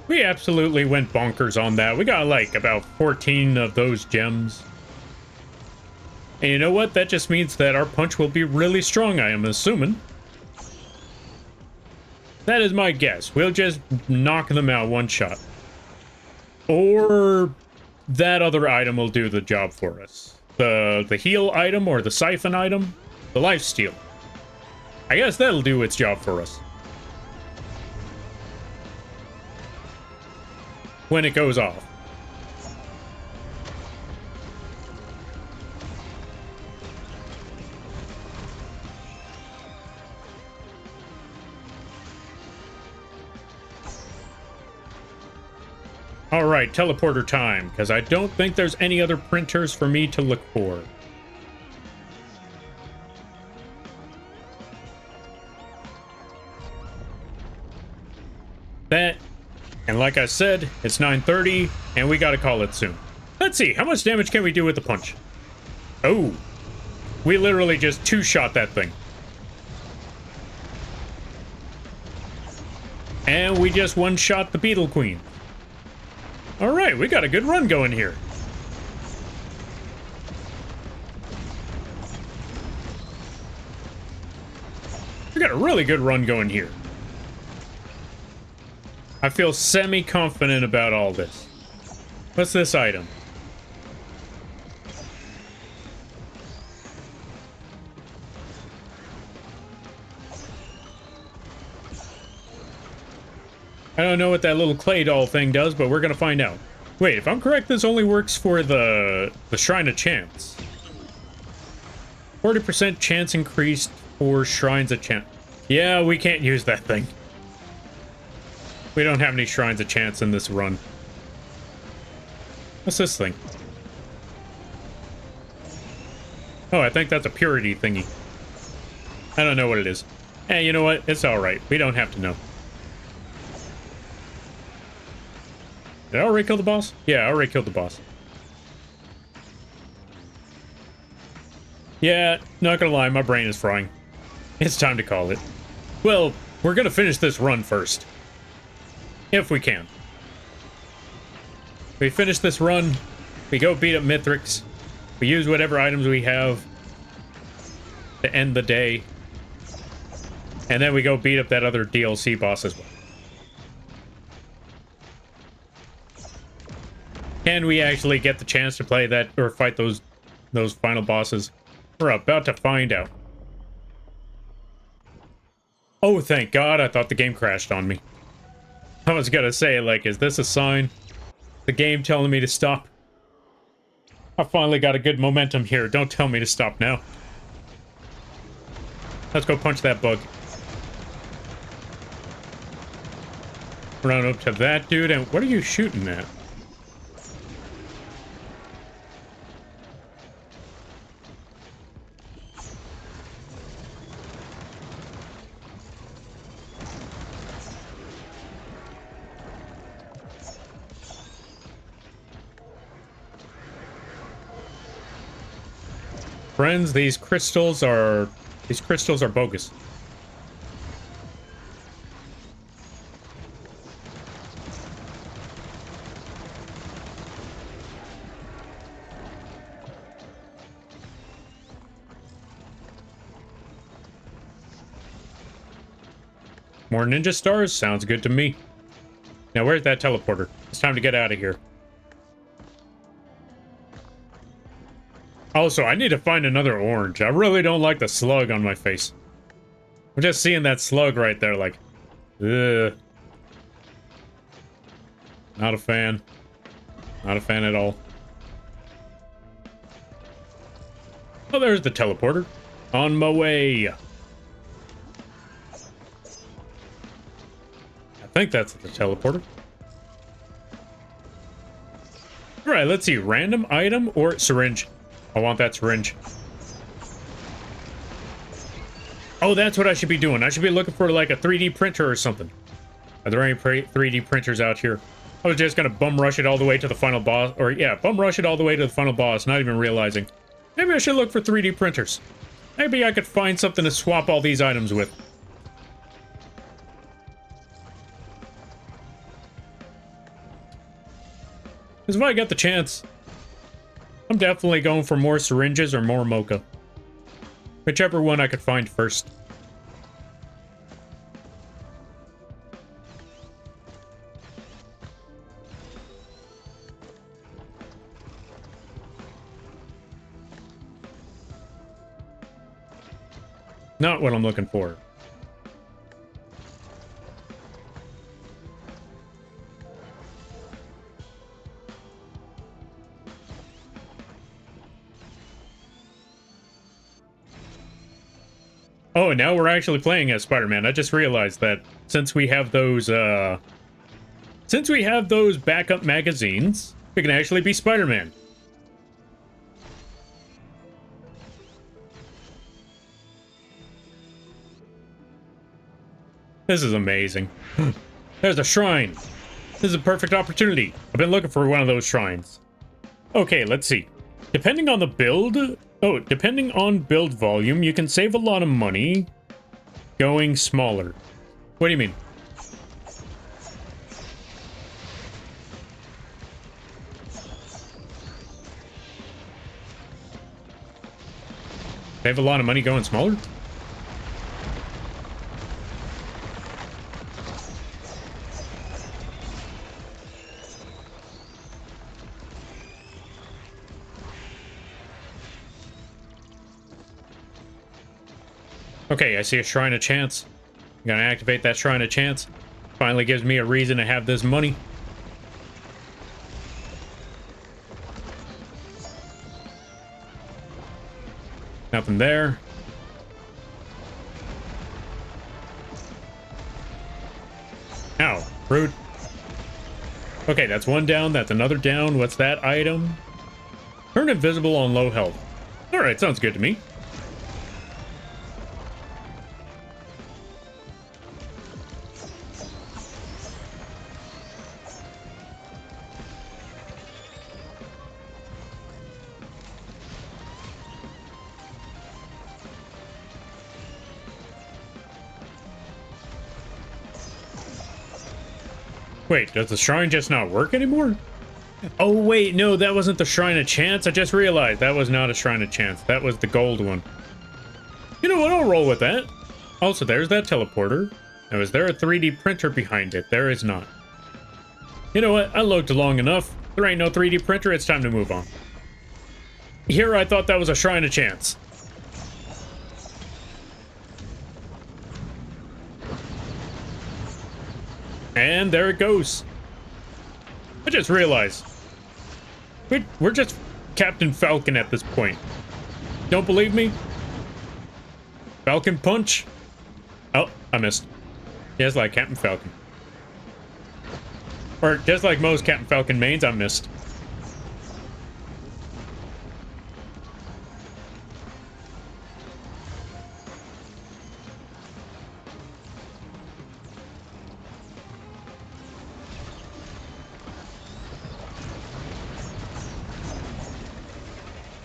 We absolutely went bonkers on that. We got like about 14 of those gems. And you know what? That just means that our punch will be really strong, I am assuming. That is my guess. We'll just knock them out one shot. Or that other item will do the job for us. The heal item or the siphon item. The lifesteal. I guess that'll do its job for us. When it goes off. Alright, teleporter time, because I don't think there's any other printers for me to look for. That, and like I said, it's 9:30, and we gotta call it soon. Let's see, how much damage can we do with the punch? Oh, we literally just two-shot that thing. And we just one-shot the Beetle Queen. Alright, we got a good run going here. We got a really good run going here. I feel semi-confident about all this. What's this item? I don't know what that little clay doll thing does, but we're gonna find out. Wait, if I'm correct, this only works for the Shrine of Chance. 40% chance increased for Shrines of Chance. Yeah, we can't use that thing. We don't have any Shrines of Chance in this run. What's this thing? Oh, I think that's a purity thingy. I don't know what it is. Hey, you know what? It's alright. We don't have to know. Did I already kill the boss? Yeah, I already killed the boss. Yeah, not gonna lie, my brain is frying. It's time to call it. Well, we're gonna finish this run first. If we can. We finish this run, we go beat up Mithrix, we use whatever items we have to end the day, and then we go beat up that other DLC boss as well. Can we actually get the chance to play that or fight those final bosses? We're about to find out. Oh, thank God, I thought the game crashed on me. I was gonna say, like, is this a sign? The game telling me to stop? I finally got a good momentum here. Don't tell me to stop now. Let's go punch that bug. Run up to that dude, and what are you shooting at? Friends, these crystals are bogus. More ninja stars? Sounds good to me. Now, where's that teleporter? It's time to get out of here. Also, I need to find another orange. I really don't like the slug on my face. I'm just seeing that slug right there, like, ugh. Not a fan. Not a fan at all. Oh, there's the teleporter. On my way. I think that's the teleporter. All right, let's see. Random item or syringe. I want that syringe. Oh, that's what I should be doing. I should be looking for like a 3D printer or something. Are there any 3D printers out here? I was just gonna bum rush it all the way to the final boss. Or yeah, bum rush it all the way to the final boss, not even realizing. Maybe I should look for 3D printers. Maybe I could find something to swap all these items with. Because if I get the chance, I'm definitely going for more syringes or more mocha. Whichever one I could find first. Not what I'm looking for. Oh, now we're actually playing as Spider-Man. I just realized that since we have those backup magazines, we can actually be Spider-Man. This is amazing. There's a shrine. This is a perfect opportunity. I've been looking for one of those shrines. Okay, let's see. Depending on the build... Oh, depending on build volume, you can save a lot of money going smaller. What do you mean? Save a lot of money going smaller? Okay, I see a Shrine of Chance. I'm gonna activate that Shrine of Chance. Finally gives me a reason to have this money. Nothing there. Ow, rude. Okay, that's one down. That's another down. What's that item? Turn invisible on low health. All right, sounds good to me. Wait, does the shrine just not work anymore? Oh, wait, no, that wasn't the Shrine of Chance. I just realized that was not a Shrine of Chance. That was the gold one. You know what? I'll roll with that. Also, there's that teleporter. Now, is there a 3D printer behind it? There is not. You know what? I looked long enough. There ain't no 3D printer. It's time to move on. Here, I thought that was a Shrine of Chance. And there it goes. I just realized. We're just Captain Falcon at this point. Don't believe me? Falcon Punch? Oh, I missed. Just like Captain Falcon. Or just like most Captain Falcon mains, I missed.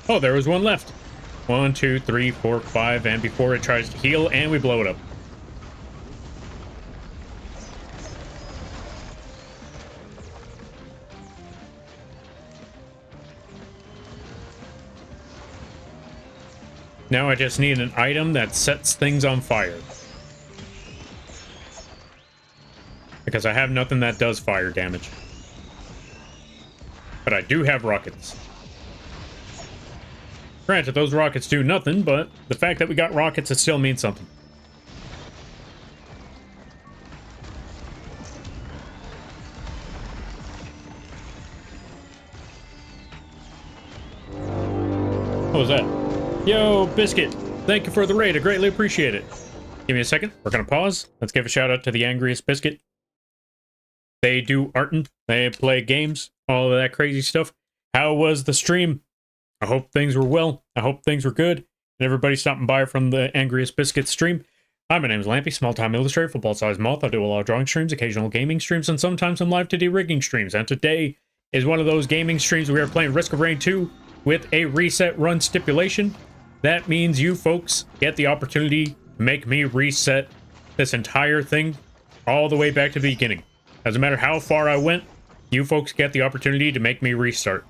Oh, there was one left. 1, 2, 3, 4, 5, and before it tries to heal, and we blow it up. Now I just need an item that sets things on fire. Because I have nothing that does fire damage. But I do have rockets. Granted, those rockets do nothing, but the fact that we got rockets, it still means something. What was that? Yo, Biscuit! Thank you for the raid, I greatly appreciate it. Give me a second, we're gonna pause. Let's give a shout out to the Angriest Biscuit. They do artin', they play games, all of that crazy stuff. How was the stream? I hope things were well. I hope things were good. And everybody stopping by from the Angriest Biscuit stream. Hi, my name is Lampy, small-time illustrator, football-sized moth. I do a lot of drawing streams, occasional gaming streams, and sometimes some live 2D rigging streams. And today is one of those gaming streams. We are playing Risk of Rain 2 with a reset run stipulation. That means you folks get the opportunity to make me reset this entire thing all the way back to the beginning. Doesn't matter how far I went, you folks get the opportunity to make me restart.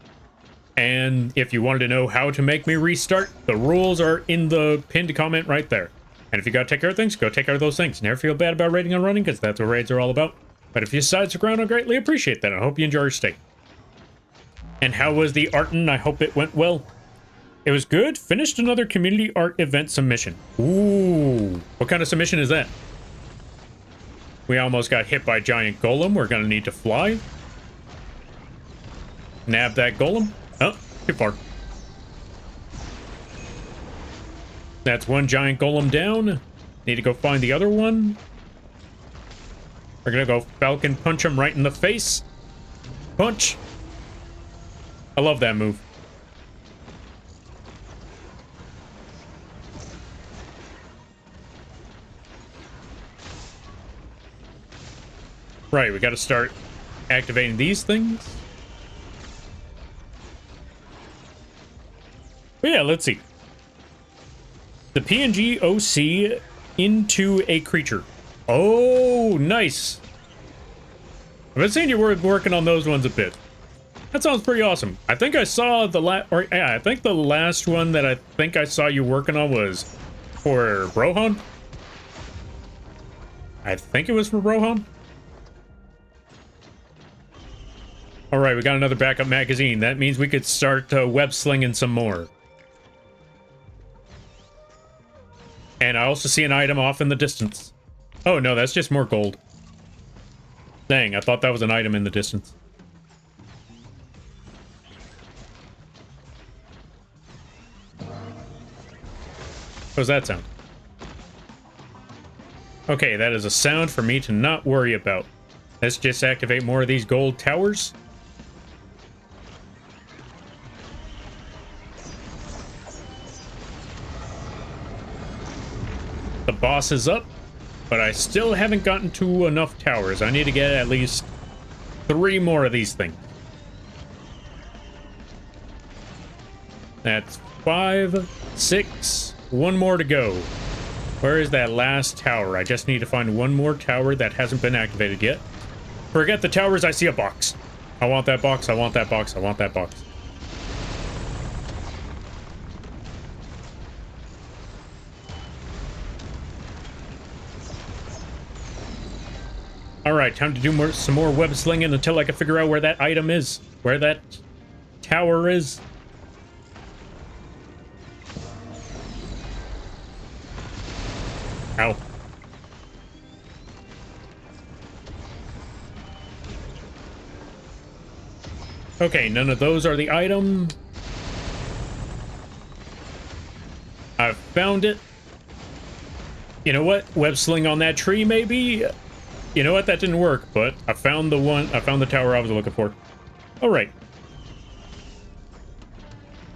And if you wanted to know how to make me restart, the rules are in the pinned comment right there. And if you gotta take care of things, go take care of those things. Never feel bad about raiding and running, because that's what raids are all about. But if you decide to ground, I greatly appreciate that. I hope you enjoy your stay. And how was the artin'? I hope it went well. It was good. Finished another community art event submission. Ooh. What kind of submission is that? We almost got hit by a giant golem. We're gonna need to fly. Nab that golem. Oh, too far. That's one giant golem down. Need to go find the other one. We're gonna go Falcon punch him right in the face. Punch. I love that move. Right, we gotta start activating these things. But yeah, let's see. The PNG OC into a creature. Oh, nice. I've been seeing you working on those ones a bit. That sounds pretty awesome. I think I saw the I think the last one that I think I saw you working on was for Rohan. I think it was for Rohan. All right, we got another backup magazine. That means we could start web slinging some more. And I also see an item off in the distance. Oh, no, that's just more gold. Dang, I thought that was an item in the distance. What was that sound? Okay, that is a sound for me to not worry about. Let's just activate more of these gold towers. The boss is up, but I still haven't gotten to enough towers. I need to get at least 3 more of these things. That's 5, 6, 1 more to go. Where is that last tower? I just need to find 1 more tower that hasn't been activated yet. Forget the towers, I see a box. I want that box, I want that box, I want that box. Alright, time to do some more web slinging until I can figure out where that item is. Where that tower is. Ow. Okay, none of those are the item. I've found it. You know what? Web sling on that tree, maybe? You know what? That didn't work, but I found the tower I was looking for. All right.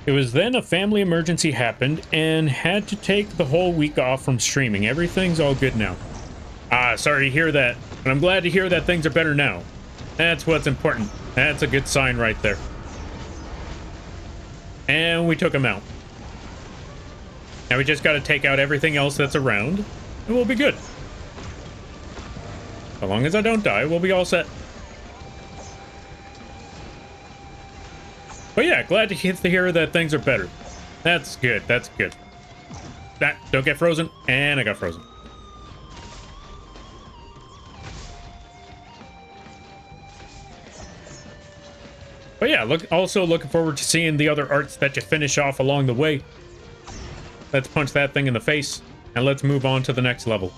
It was then a family emergency happened and had to take the whole week off from streaming. Everything's all good now. Sorry to hear that, but I'm glad to hear that things are better now. That's what's important. That's a good sign right there. And we took him out. Now we just got to take out everything else that's around, and we'll be good. As long as I don't die, we'll be all set. But yeah, glad to hear that things are better. That's good, that's good. Don't get frozen, and I got frozen. But yeah, also looking forward to seeing the other arts that you finish off along the way. Let's punch that thing in the face, and let's move on to the next level.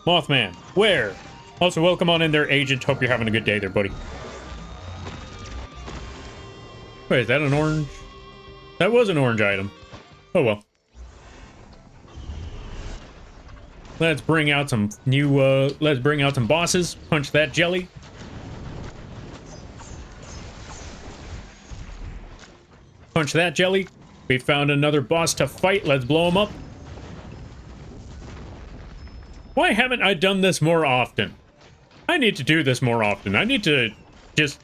Mothman, where? Also, welcome on in there, Agent. Hope you're having a good day there, buddy. Wait, is that an orange? That was an orange item. Oh well. Let's bring out some new, let's bring out some bosses. Punch that jelly. Punch that jelly. We found another boss to fight. Let's blow him up. Why haven't I done this more often? I need to do this more often. I need to just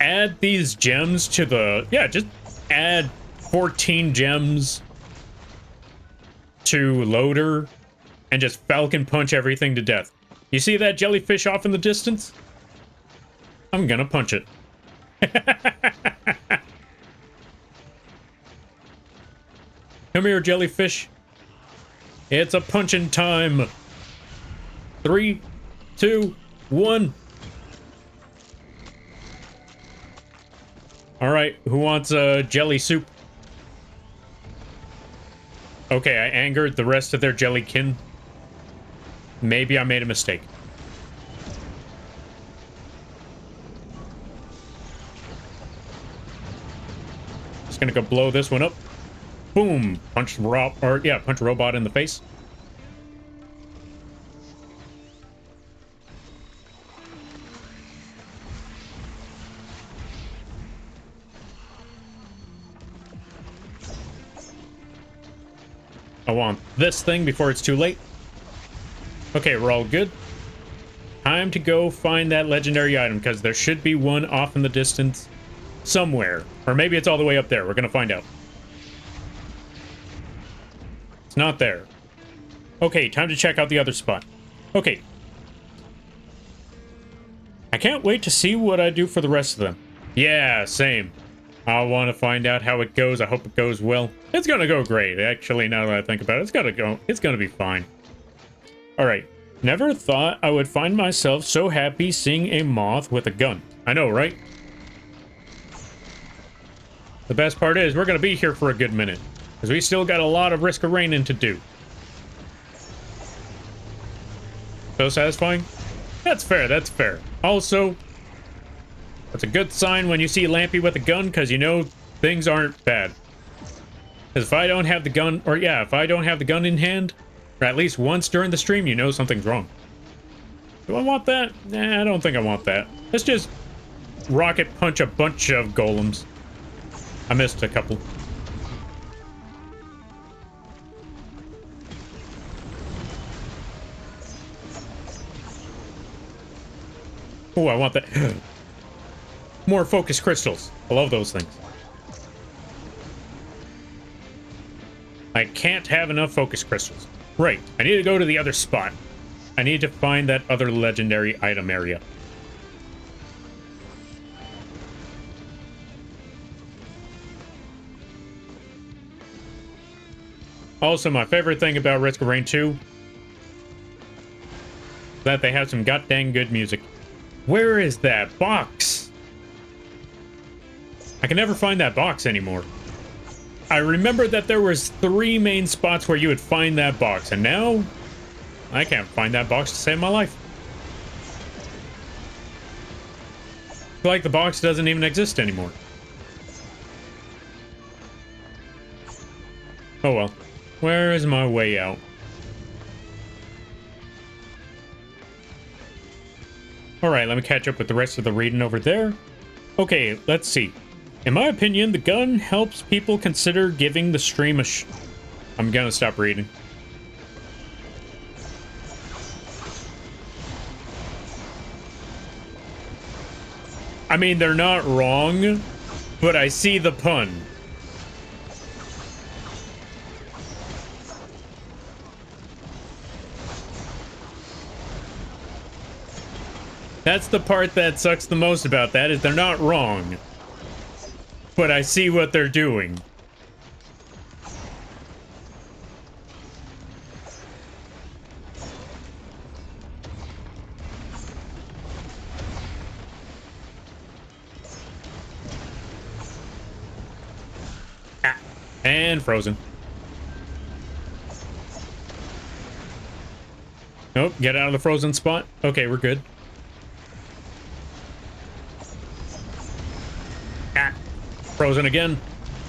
add these gems to the... Yeah, just add 14 gems to loader and just falcon punch everything to death. You see that jellyfish off in the distance? I'm gonna punch it. Come here, jellyfish. It's a punching time. 3, 2, 1. All right, who wants jelly soup? Okay, I angered the rest of their jellykin. Maybe I made a mistake. Just gonna go blow this one up. Boom! Punch punch robot in the face. I want this thing before it's too late. Okay, we're all good. Time to go find that legendary item, because there should be one off in the distance somewhere. Or maybe it's all the way up there. We're gonna find out. It's not there. Okay, time to check out the other spot. Okay. I can't wait to see what I do for the rest of them. Yeah, same. I want to find out how it goes. I hope it goes well. It's gonna go great. Actually, now that I think about it, it's gonna be fine. Alright. Never thought I would find myself so happy seeing a moth with a gun. I know, right? The best part is, we're gonna be here for a good minute. Because we still got a lot of Risk of Rainin' to do. So satisfying? That's fair, that's fair. Also, that's a good sign when you see Lampy with a gun, because you know things aren't bad. Because if I don't have the gun, or yeah, if I don't have the gun in hand, or at least once during the stream, you know something's wrong. Do I want that? Nah, I don't think I want that. Let's just rocket punch a bunch of golems. I missed a couple. Oh, I want that. More focus crystals. I love those things. I can't have enough focus crystals. Right. I need to go to the other spot. I need to find that other legendary item area. Also, my favorite thing about Risk of Rain 2 is that they have some goddamn good music. Where is that box? I can never find that box anymore. I remember that there was 3 main spots where you would find that box, and now I can't find that box to save my life. I feel like the box doesn't even exist anymore. Oh well. Where is my way out? Alright, let me catch up with the rest of the reading over there. Okay, let's see. In my opinion, the gun helps people consider giving the stream a I'm gonna stop reading. I mean, they're not wrong, but I see the pun. That's the part that sucks the most about that, is they're not wrong. But I see what they're doing. Ah, and frozen. Nope, get out of the frozen spot. Okay, we're good. Ah, frozen again.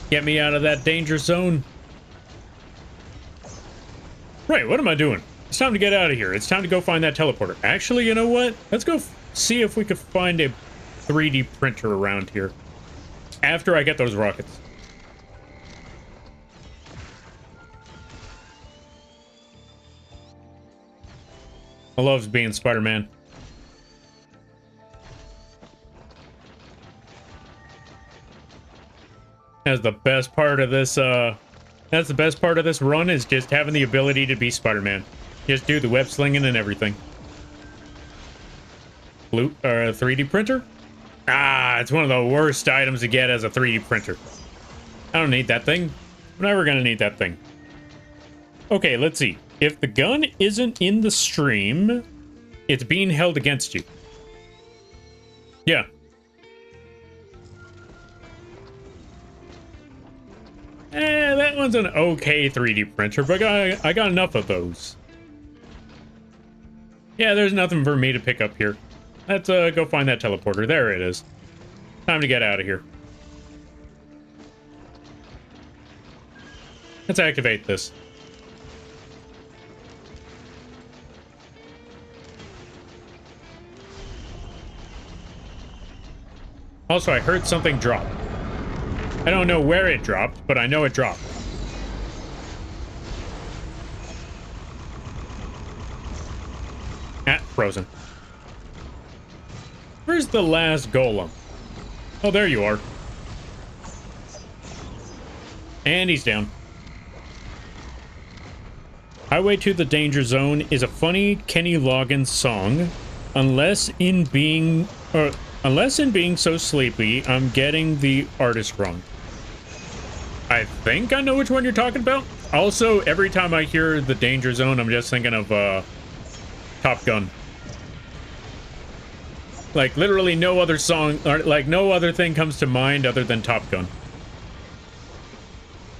Get me out of that danger zone. Right, what am I doing? It's time to get out of here. It's time to go find that teleporter. Actually, you know what? Let's go see if we could find a 3D printer around here. After I get those rockets. I love being Spider-Man. That's the best part of this, that's the best part of this run, is just having the ability to be Spider-Man. Just do the web slinging and everything. Blue, 3D printer? Ah, it's one of the worst items to get as a 3D printer. I don't need that thing. I'm never gonna need that thing. Okay, let's see. If the gun isn't in the stream, it's being held against you. Yeah. That one's an okay 3D printer, but I got enough of those. Yeah, there's nothing for me to pick up here. Let's go find that teleporter. There it is. Time to get out of here. Let's activate this. Also, I heard something drop. I don't know where it dropped, but I know it dropped. Ah, frozen. Where's the last golem? Oh, there you are. And he's down. Highway to the Danger Zone is a funny Kenny Loggins song, unless in being so sleepy, I'm getting the artist wrong. I think I know which one you're talking about. Also, every time I hear the Danger Zone, I'm just thinking of Top Gun. Like, literally no other song, or like no other thing comes to mind other than Top Gun.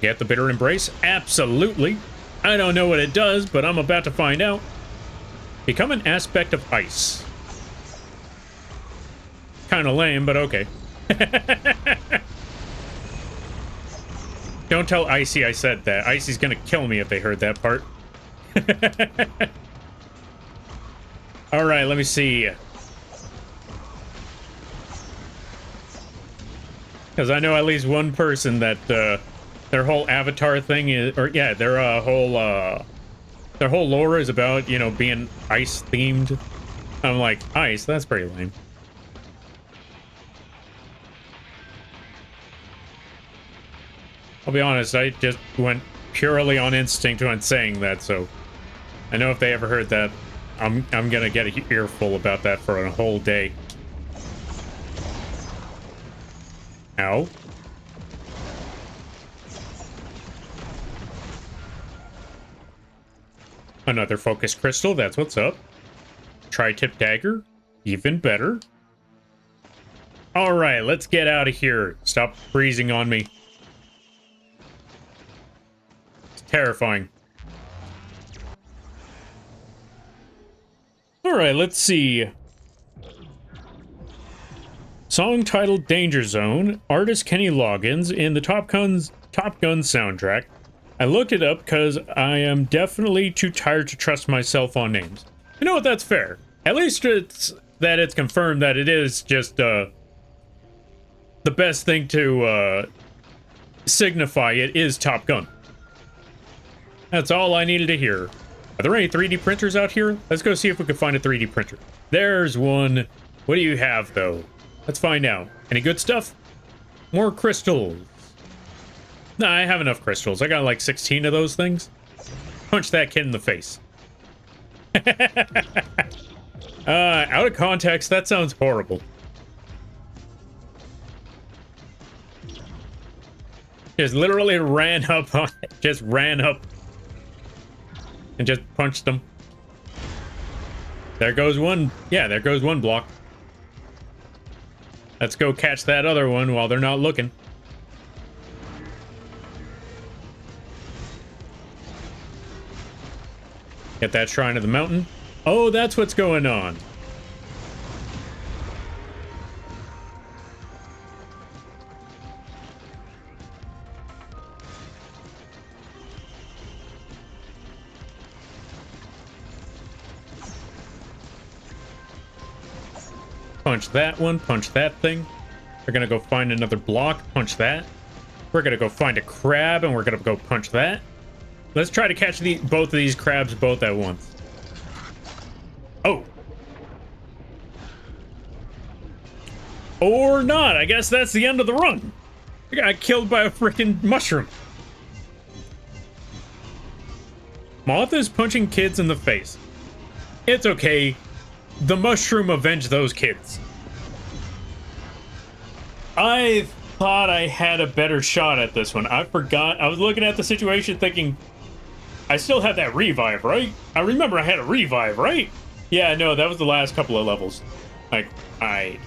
Get the Bitter Embrace? Absolutely. I don't know what it does, but I'm about to find out. Become an aspect of ice. Kind of lame, but okay. Don't tell Icy I said that. Icy's gonna kill me if they heard that part. All right, let me see. Because I know at least one person that their whole avatar thing is, or yeah, their whole lore is about, you know, being ice themed. I'm like, ice? That's pretty lame. I'll be honest, I just went purely on instinct when saying that, so I know if they ever heard that, I'm gonna get an earful about that for a whole day. Ow. Another focus crystal, that's what's up. Tri-tip dagger, even better. All right, let's get out of here. Stop freezing on me. It's terrifying. All right, let's see. Song titled Danger Zone, artist Kenny Loggins in the Top Gun soundtrack. I looked it up because I am definitely too tired to trust myself on names. You know what, that's fair. At least it's confirmed that it is just the best thing to signify it is Top Gun. That's all I needed to hear. Are there any 3D printers out here? Let's go see if we can find a 3D printer. There's one. What do you have, though? Let's find out. Any good stuff? More crystals. Nah, I have enough crystals. I got like 16 of those things. Punch that kid in the face. Out of context, that sounds horrible. Just literally ran up on it. Just ran up. And just punched them. There goes one. Yeah, there goes one block. Let's go catch that other one while they're not looking. Get that shrine of the mountain. Oh, that's what's going on. Punch that one, punch that thing. We're gonna go find another block, punch that. We're gonna go find a crab, and we're gonna go punch that. Let's try to catch both of these crabs both at once. Oh. Or not. I guess that's the end of the run. I got killed by a freaking mushroom. Moth is punching kids in the face. It's okay. The mushroom avenged those kids. I thought I had a better shot at this one. I forgot. I was looking at the situation thinking, I still had that revive, right? I remember I had a revive, right? Yeah, no, that was the last couple of levels. Like, right.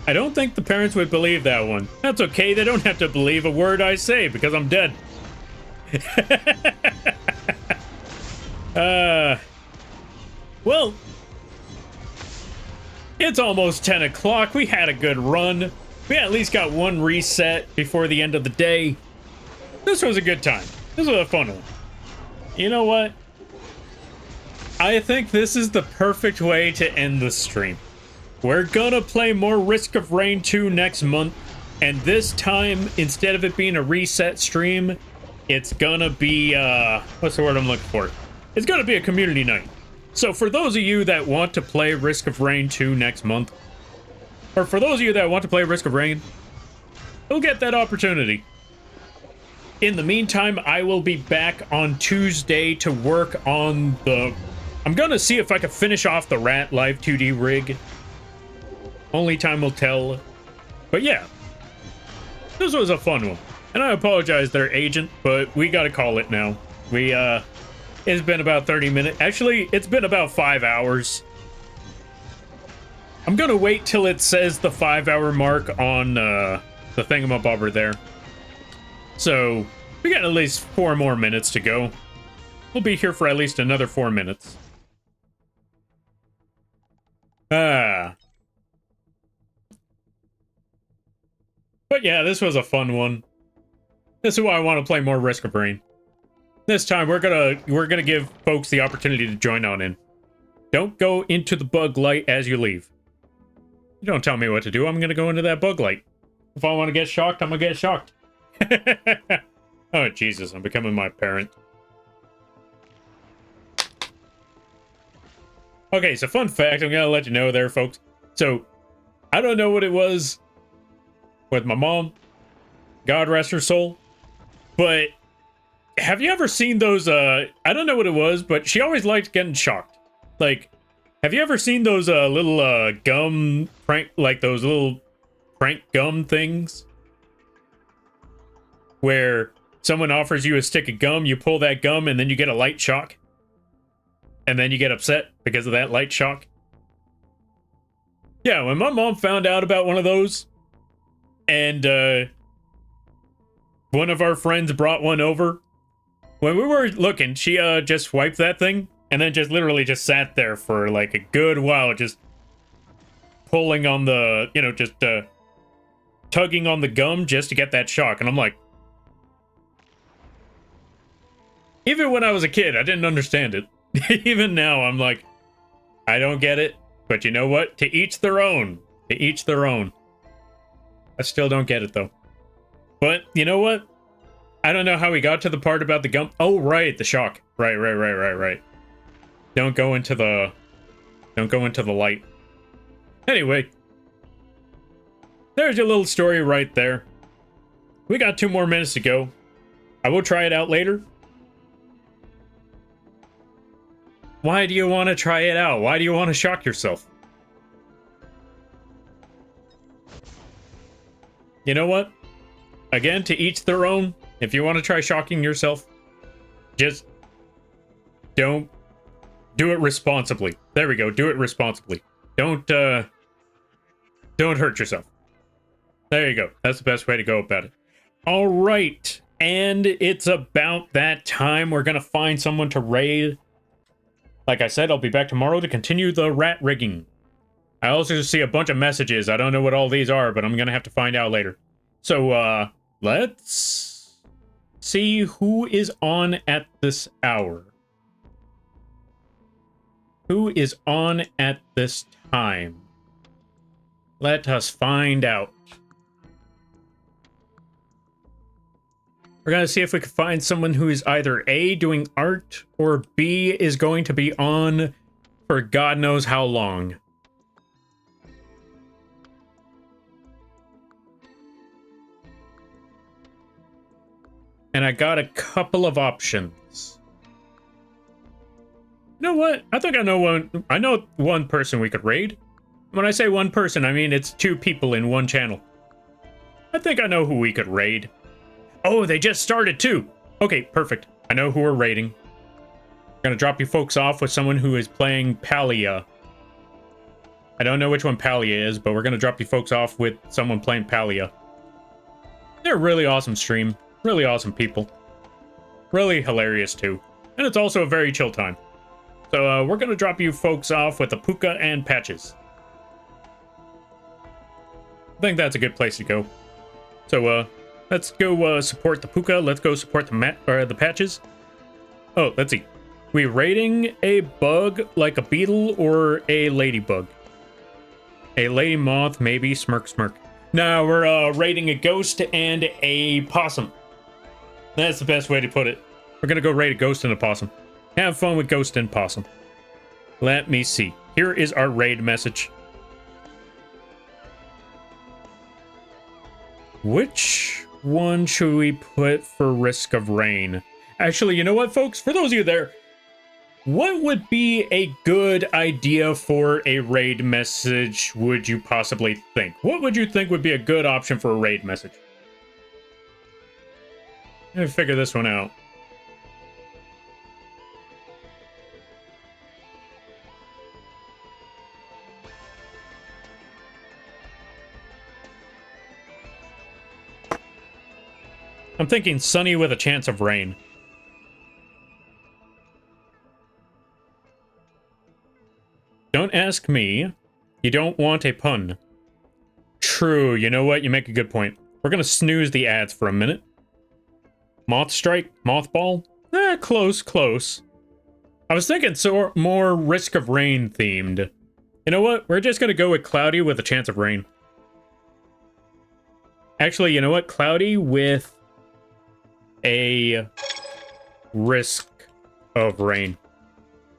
I don't think the parents would believe that one. That's okay, they don't have to believe a word I say because I'm dead. Well, it's almost 10 o'clock. We had a good run. We at least got one reset before the end of the day. This was a good time. This was a fun one. You know what? I think this is the perfect way to end the stream. We're gonna play more Risk of Rain 2 next month, and this time, instead of it being a reset stream, it's gonna be, what's the word I'm looking for? It's gonna be a community night. So for those of you that want to play Risk of Rain 2 next month, or for those of you that want to play Risk of Rain, you'll get that opportunity. In the meantime, I will be back on Tuesday to work on the... I'm gonna see if I can finish off the Rat Live 2D rig. Only time will tell. But yeah, this was a fun one. And I apologize, their agent, but we gotta call it now. It's been about 30 minutes. Actually, it's been about 5 hours. I'm gonna wait till it says the 5-hour mark on the thingamabobber there. So We got at least 4 more minutes to go. We'll be here for at least another 4 minutes. But yeah, this was a fun one. This is why I want to play more Risk of Rain. This time we're gonna give folks the opportunity to join on in. Don't go into the bug light as you leave. You don't tell me what to do. I'm gonna go into that bug light. If I want to get shocked, I'm gonna get shocked. Oh Jesus, I'm becoming my parent. Okay, so fun fact, I'm gonna let you know there, folks. So, I don't know what it was with my mom, God rest her soul, but have you ever seen those, I don't know what it was, but she always liked getting shocked. Like, have you ever seen those, little, gum prank, like those little prank gum things? Where someone offers you a stick of gum, you pull that gum, and then you get a light shock. And then you get upset because of that light shock. Yeah, when my mom found out about one of those, and, one of our friends brought one over, when we were looking, she, just wiped that thing, and then just literally just sat there for, like, a good while, just pulling on the, you know, just, tugging on the gum just to get that shock. And I'm like, even when I was a kid, I didn't understand it. Even now, I'm like, I don't get it. But you know what? To each their own. To each their own. I still don't get it, though. But, you know what? I don't know how we got to the part about the gum. Oh, right, the shock. Right. Don't go into the light. Anyway. There's your little story right there. We got 2 more minutes to go. I will try it out later. Why do you want to try it out? Why do you want to shock yourself? You know what? Again, to each their own. If you want to try shocking yourself, just don't do it responsibly. There we go. Do it responsibly. Don't hurt yourself. There you go. That's the best way to go about it. All right. And it's about that time. We're going to find someone to raid. Like I said, I'll be back tomorrow to continue the rat rigging. I also see a bunch of messages. I don't know what all these are, but I'm going to have to find out later. So, let's see who is on at this hour. Who is on at this time? Let us find out. We're going to see if we can find someone who is either A, doing art, or B, is going to be on for God knows how long. And I got a couple of options. You know what? I think I know one. I know one person we could raid. When I say one person, I mean it's 2 people in one channel. I think I know who we could raid. Oh, they just started too. Okay, perfect. I know who we're raiding. I'm gonna drop you folks off with someone who is playing Palia. I don't know which one Palia is, but we're gonna drop you folks off with someone playing Palia. They're a really awesome stream. Really awesome people. Really hilarious too. And it's also a very chill time. So we're gonna drop you folks off with the Puka and Patches. I think that's a good place to go. So let's go support the Puka. Let's go support the Patches. Oh, let's see. We raiding a bug like a beetle or a ladybug? A lady moth, maybe. Smirk. No, we're raiding a ghost and a possum. That's the best way to put it. We're gonna go raid a ghost and a possum. Have fun with ghost and possum. Let me see. Here is our raid message. Which one should we put for Risk of Rain? Actually, you know what, folks? For those of you there, what would be a good idea for a raid message, would you possibly think? What would you think would be a good option for a raid message? Let me figure this one out. I'm thinking sunny with a chance of rain. Don't ask me. You don't want a pun. True, you know what? You make a good point. We're gonna snooze the ads for a minute. Moth strike? Mothball? Close, close. I was thinking more Risk of Rain themed. You know what? We're just gonna go with cloudy with a chance of rain. Actually, you know what? Cloudy with a risk of rain.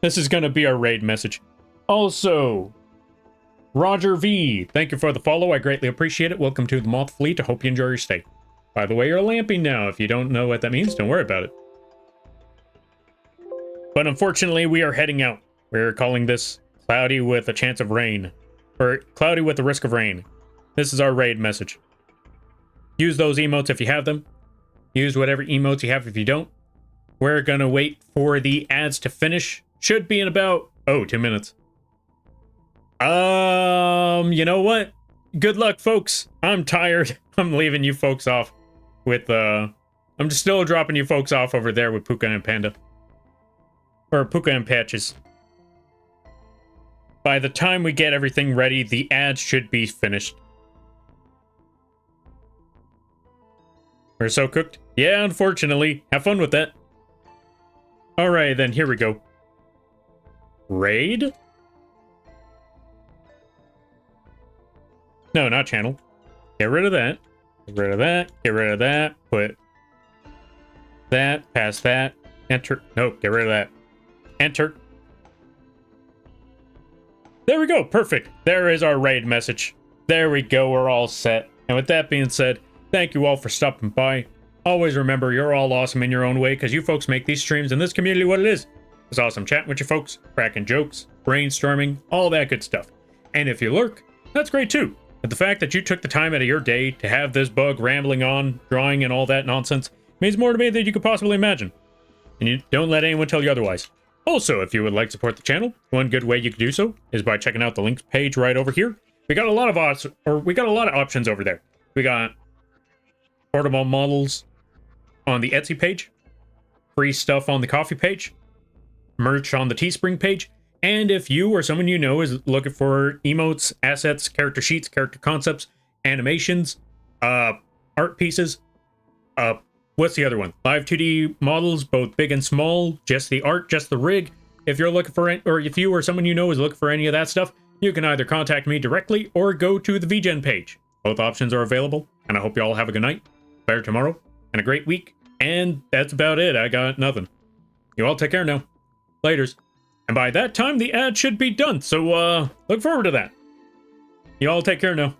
This is gonna be our raid message. Also, Roger V, thank you for the follow. I greatly appreciate it. Welcome to the Moth Fleet. I hope you enjoy your stay. By the way, you're lamping now. If you don't know what that means, don't worry about it. But unfortunately, we are heading out. We're calling this cloudy with a chance of rain. Or cloudy with the risk of rain. This is our raid message. Use those emotes if you have them. Use whatever emotes you have if you don't. We're gonna wait for the ads to finish. Should be in about, 2 minutes. You know what? Good luck, folks. I'm tired. I'm leaving you folks off with, I'm just still dropping you folks off over there with Puka and Panda. Or Puka and Patches. By the time we get everything ready, the ads should be finished. We're so cooked? Yeah, unfortunately. Have fun with that. Alright, then, here we go. Raid? No, not channel. Get rid of that. Get rid of that. Get rid of that. Put that. Past that. Enter. Nope, get rid of that. Enter. There we go. Perfect. There is our raid message. There we go. We're all set. And with that being said, thank you all for stopping by. Always remember, you're all awesome in your own way, because you folks make these streams and this community what it is. It's awesome chatting with you folks, cracking jokes, brainstorming, all that good stuff. And if you lurk, that's great too. But the fact that you took the time out of your day to have this bug rambling on, drawing and all that nonsense, means more to me than you could possibly imagine. And you don't let anyone tell you otherwise. Also, if you would like to support the channel, one good way you can do so is by checking out the links page right over here. We got a lot of options over there. We got portable models on the Etsy page, free stuff on the Coffee page, merch on the Teespring page, and if you or someone you know is looking for emotes, assets, character sheets, character concepts, animations, art pieces, what's the other one? Live 2D models, both big and small, just the art, just the rig. If you're looking for, or if you or someone you know is looking for any of that stuff, you can either contact me directly or go to the vgen page. Both options are available, and I hope you all have a good night, better tomorrow, and a great week. And that's about it. I got nothing. You all take care now. Laters. And by that time, the ad should be done, so look forward to that. You all take care now.